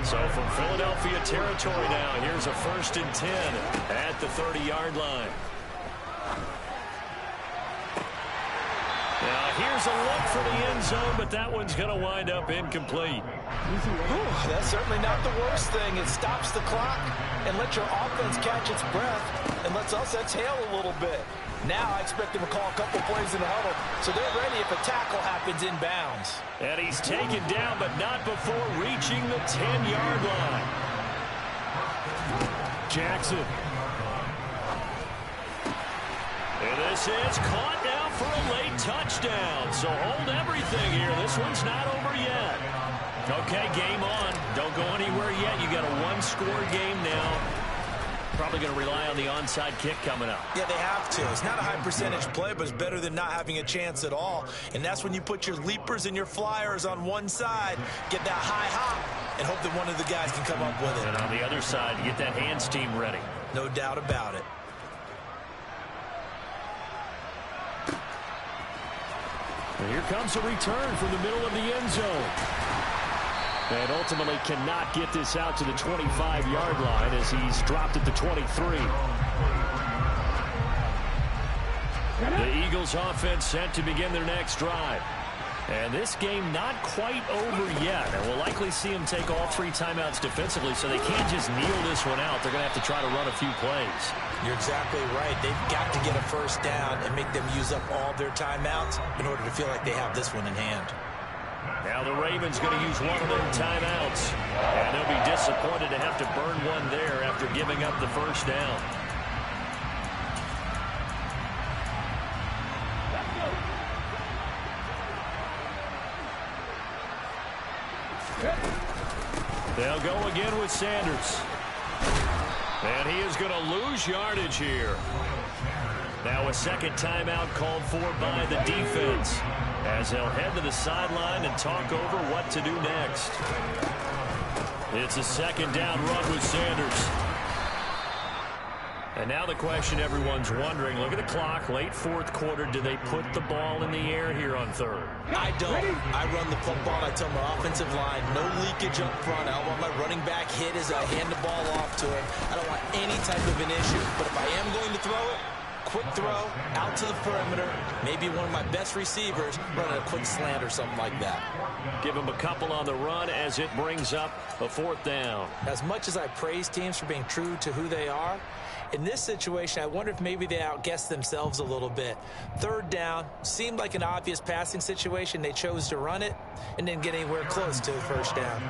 So from Philadelphia territory now, here's a 1st and 10 at the 30-yard line. Now here's a look for the end zone, but that one's going to wind up incomplete. That's certainly not the worst thing. It stops the clock and lets your offense catch its breath and lets us exhale a little bit. Now I expect them to call a couple plays in the huddle, so they're ready if a tackle happens inbounds. And he's taken down, but not before reaching the 10-yard line. Jackson. And this is caught now for a late touchdown. So hold everything here. This one's not over yet. Okay, game on. Don't go anywhere yet. You got a one-score game now. Probably going to rely on the onside kick coming up. Yeah, they have to. It's not a high percentage play, but it's better than not having a chance at all. And that's when you put your leapers and your flyers on one side, get that high hop, and hope that one of the guys can come up with it. And on the other side, you get that hands team ready. No doubt about it. And here comes a return from the middle of the end zone. And ultimately cannot get this out to the 25-yard line as he's dropped at the 23. The Eagles offense set to begin their next drive. And this game not quite over yet. And we'll likely see them take all 3 timeouts defensively, so they can't just kneel this one out. They're going to have to try to run a few plays. You're exactly right. They've got to get a first down and make them use up all their timeouts in order to feel like they have this one in hand. Now the Ravens going to use one of their timeouts. And they'll be disappointed to have to burn one there after giving up the first down. They'll go again with Sanders. And he is going to lose yardage here. Now a second timeout called for by the defense, as they'll head to the sideline and talk over what to do next. It's a second down run with Sanders. And now the question everyone's wondering, look at the clock, late 4th quarter, do they put the ball in the air here on 3rd? I don't. I run the football. I tell my offensive line, no leakage up front. I don't want my running back hit as I hand the ball off to him. I don't want any type of an issue. But if I am going to throw it, quick throw, out to the perimeter, maybe one of my best receivers running a quick slant or something like that. Give him a couple on the run as it brings up a 4th down. As much as I praise teams for being true to who they are, in this situation, I wonder if maybe they outguessed themselves a little bit. 3rd down, seemed like an obvious passing situation. They chose to run it and didn't get anywhere close to the first down.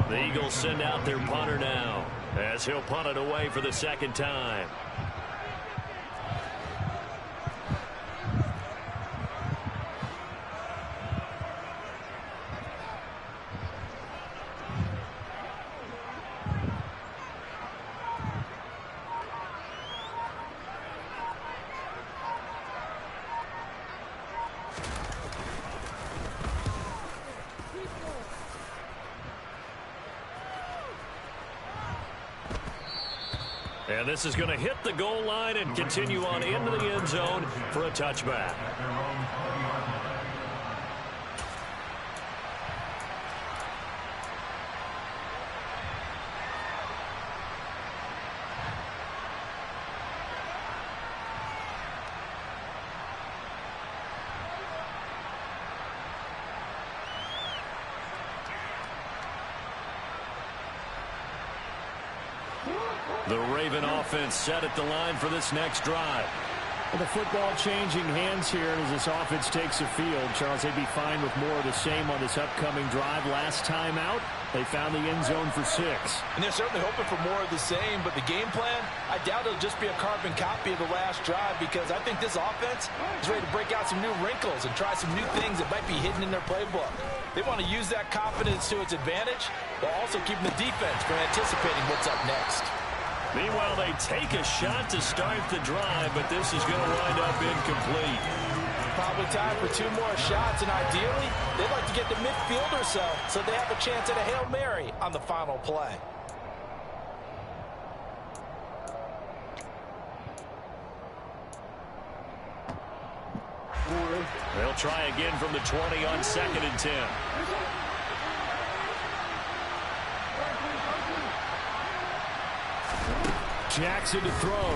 The Eagles send out their punter now as he'll punt it away for the 2nd time. And this is going to hit the goal line and continue on into the end zone for a touchback. The Raven offense set at the line for this next drive. Well, the football changing hands here as this offense takes the field. Charles, they'd be fine with more of the same on this upcoming drive. Last time out, they found the end zone for 6. And they're certainly hoping for more of the same, but the game plan, I doubt it'll just be a carbon copy of the last drive, because I think this offense is ready to break out some new wrinkles and try some new things that might be hidden in their playbook. They want to use that confidence to its advantage, while also keeping the defense from anticipating what's up next. Meanwhile, they take a shot to start the drive, but this is going to wind up incomplete. Probably time for 2 more shots, and ideally, they'd like to get to midfield or so they have a chance at a Hail Mary on the final play. They'll try again from the 20 on 2nd and 10. Jackson to throw.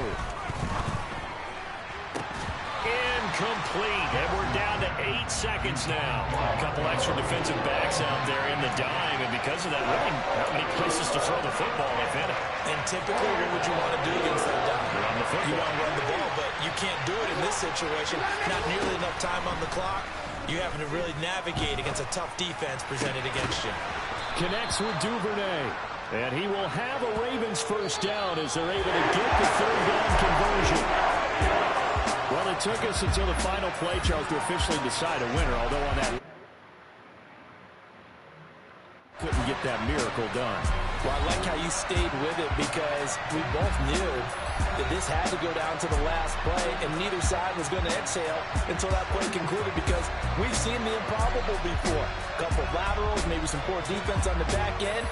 Incomplete. And we're down to 8 seconds now. A couple extra defensive backs out there in the dime, and because of that, really not many places to throw the football, if any. And typically, what would you want to do against that dime? Run the football. You want to run the ball, but you can't do it in this situation. Not nearly enough time on the clock. You having to really navigate against a tough defense presented against you. Connects with Duvernay. And he will have a Ravens first down as they're able to get the 3rd down conversion. Well, it took us until the final play, Charles, to officially decide a winner, although on that couldn't get that miracle done. Well, I like how you stayed with it because we both knew that this had to go down to the last play, and neither side was going to exhale until that play concluded because we've seen the improbable before. A couple of laterals, maybe some poor defense on the back end.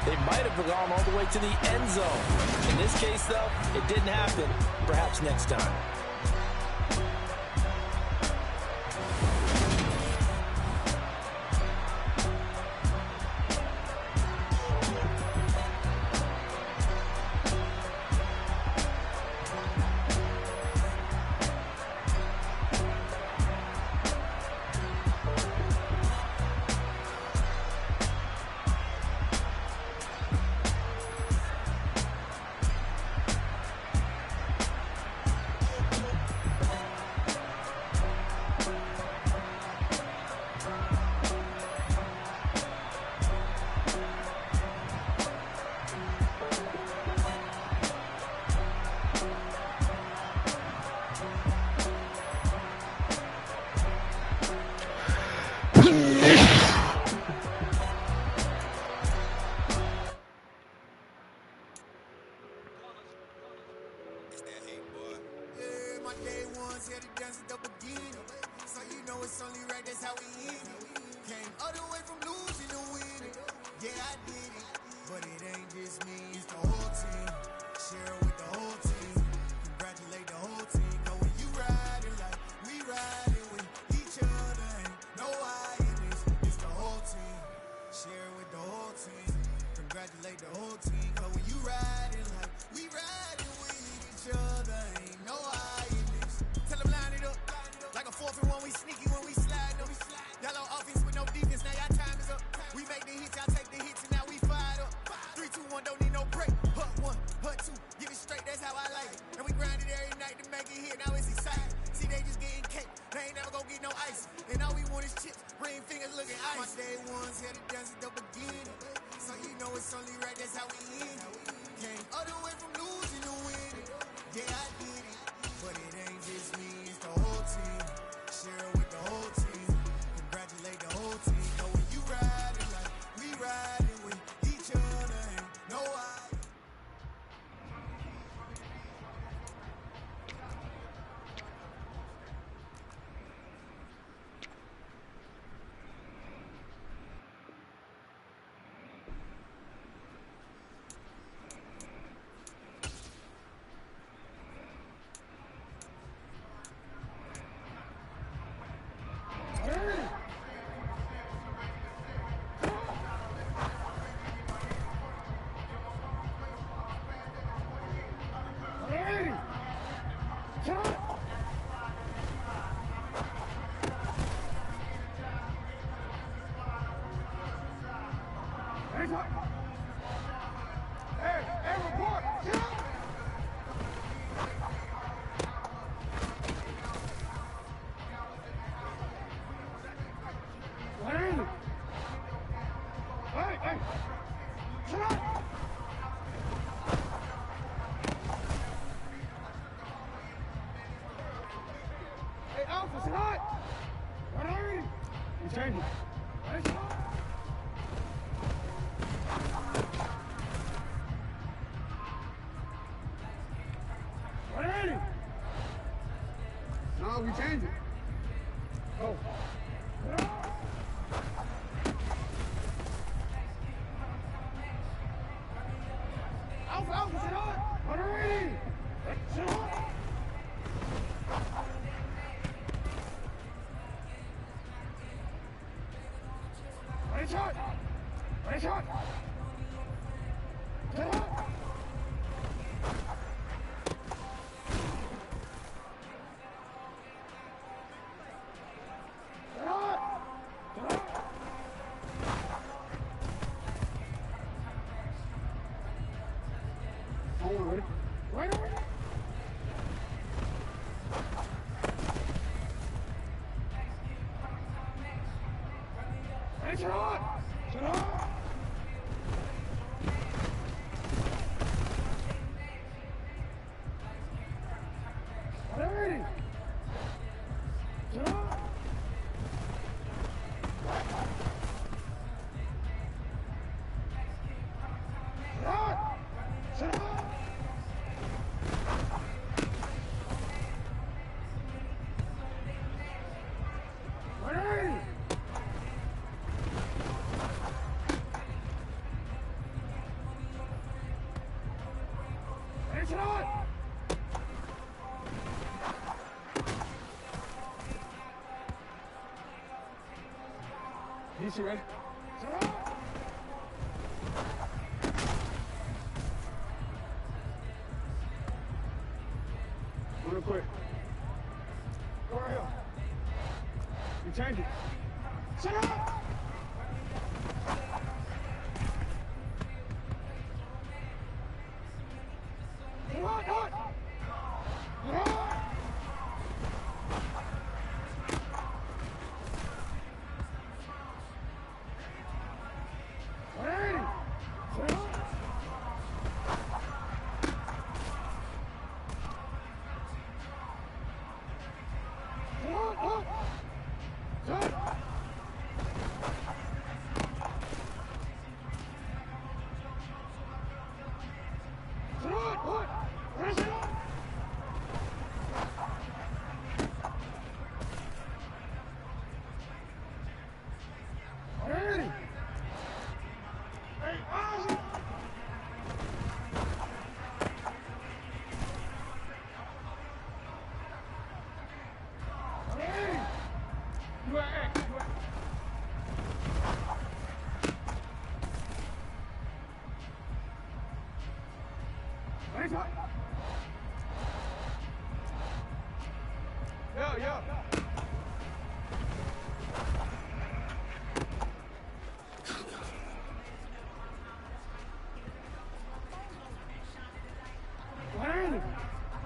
They might have gone all the way to the end zone. In this case, though, it didn't happen. Perhaps next time. No, we change it. Go. Alpha, Alpha, sit on. Ready. Sit on. Ready shot. Ready shot. Sit on. DC ready? Real quick. Go right here. You change it. Sit up! Come on, come on! Come on!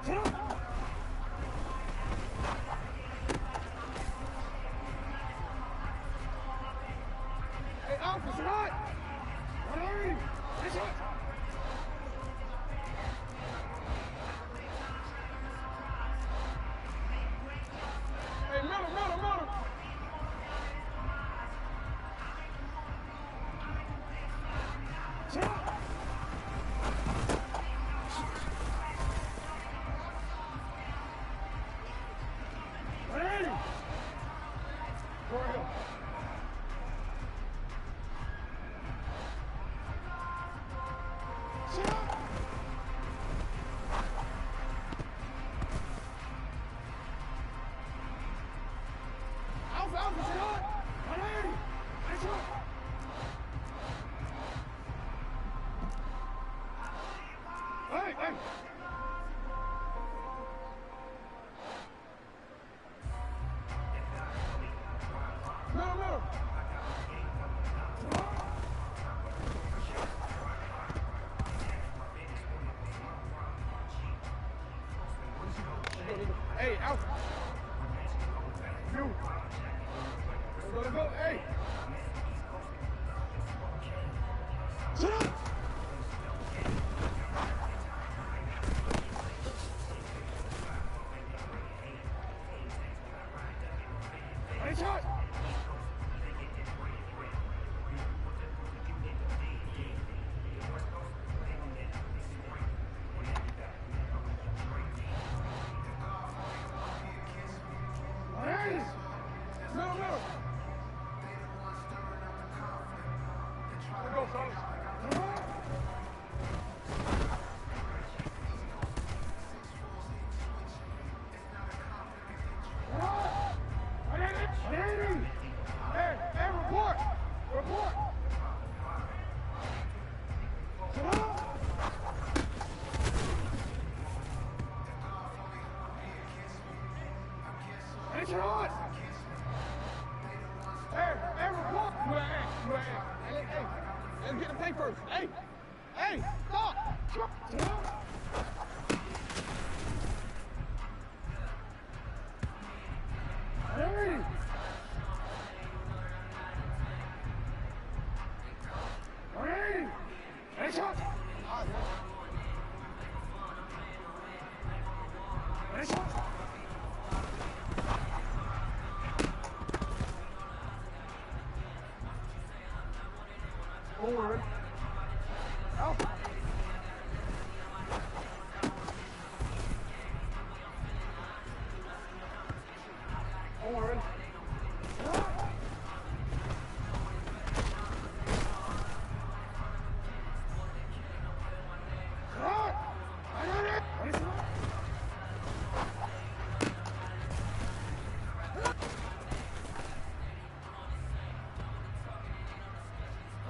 Yeah. Hey, officer, right? Hey, Miller. Let's get the play first. Hey, stop.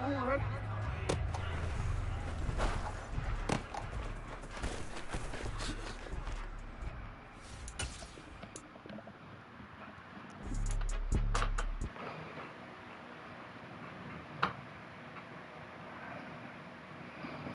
All right.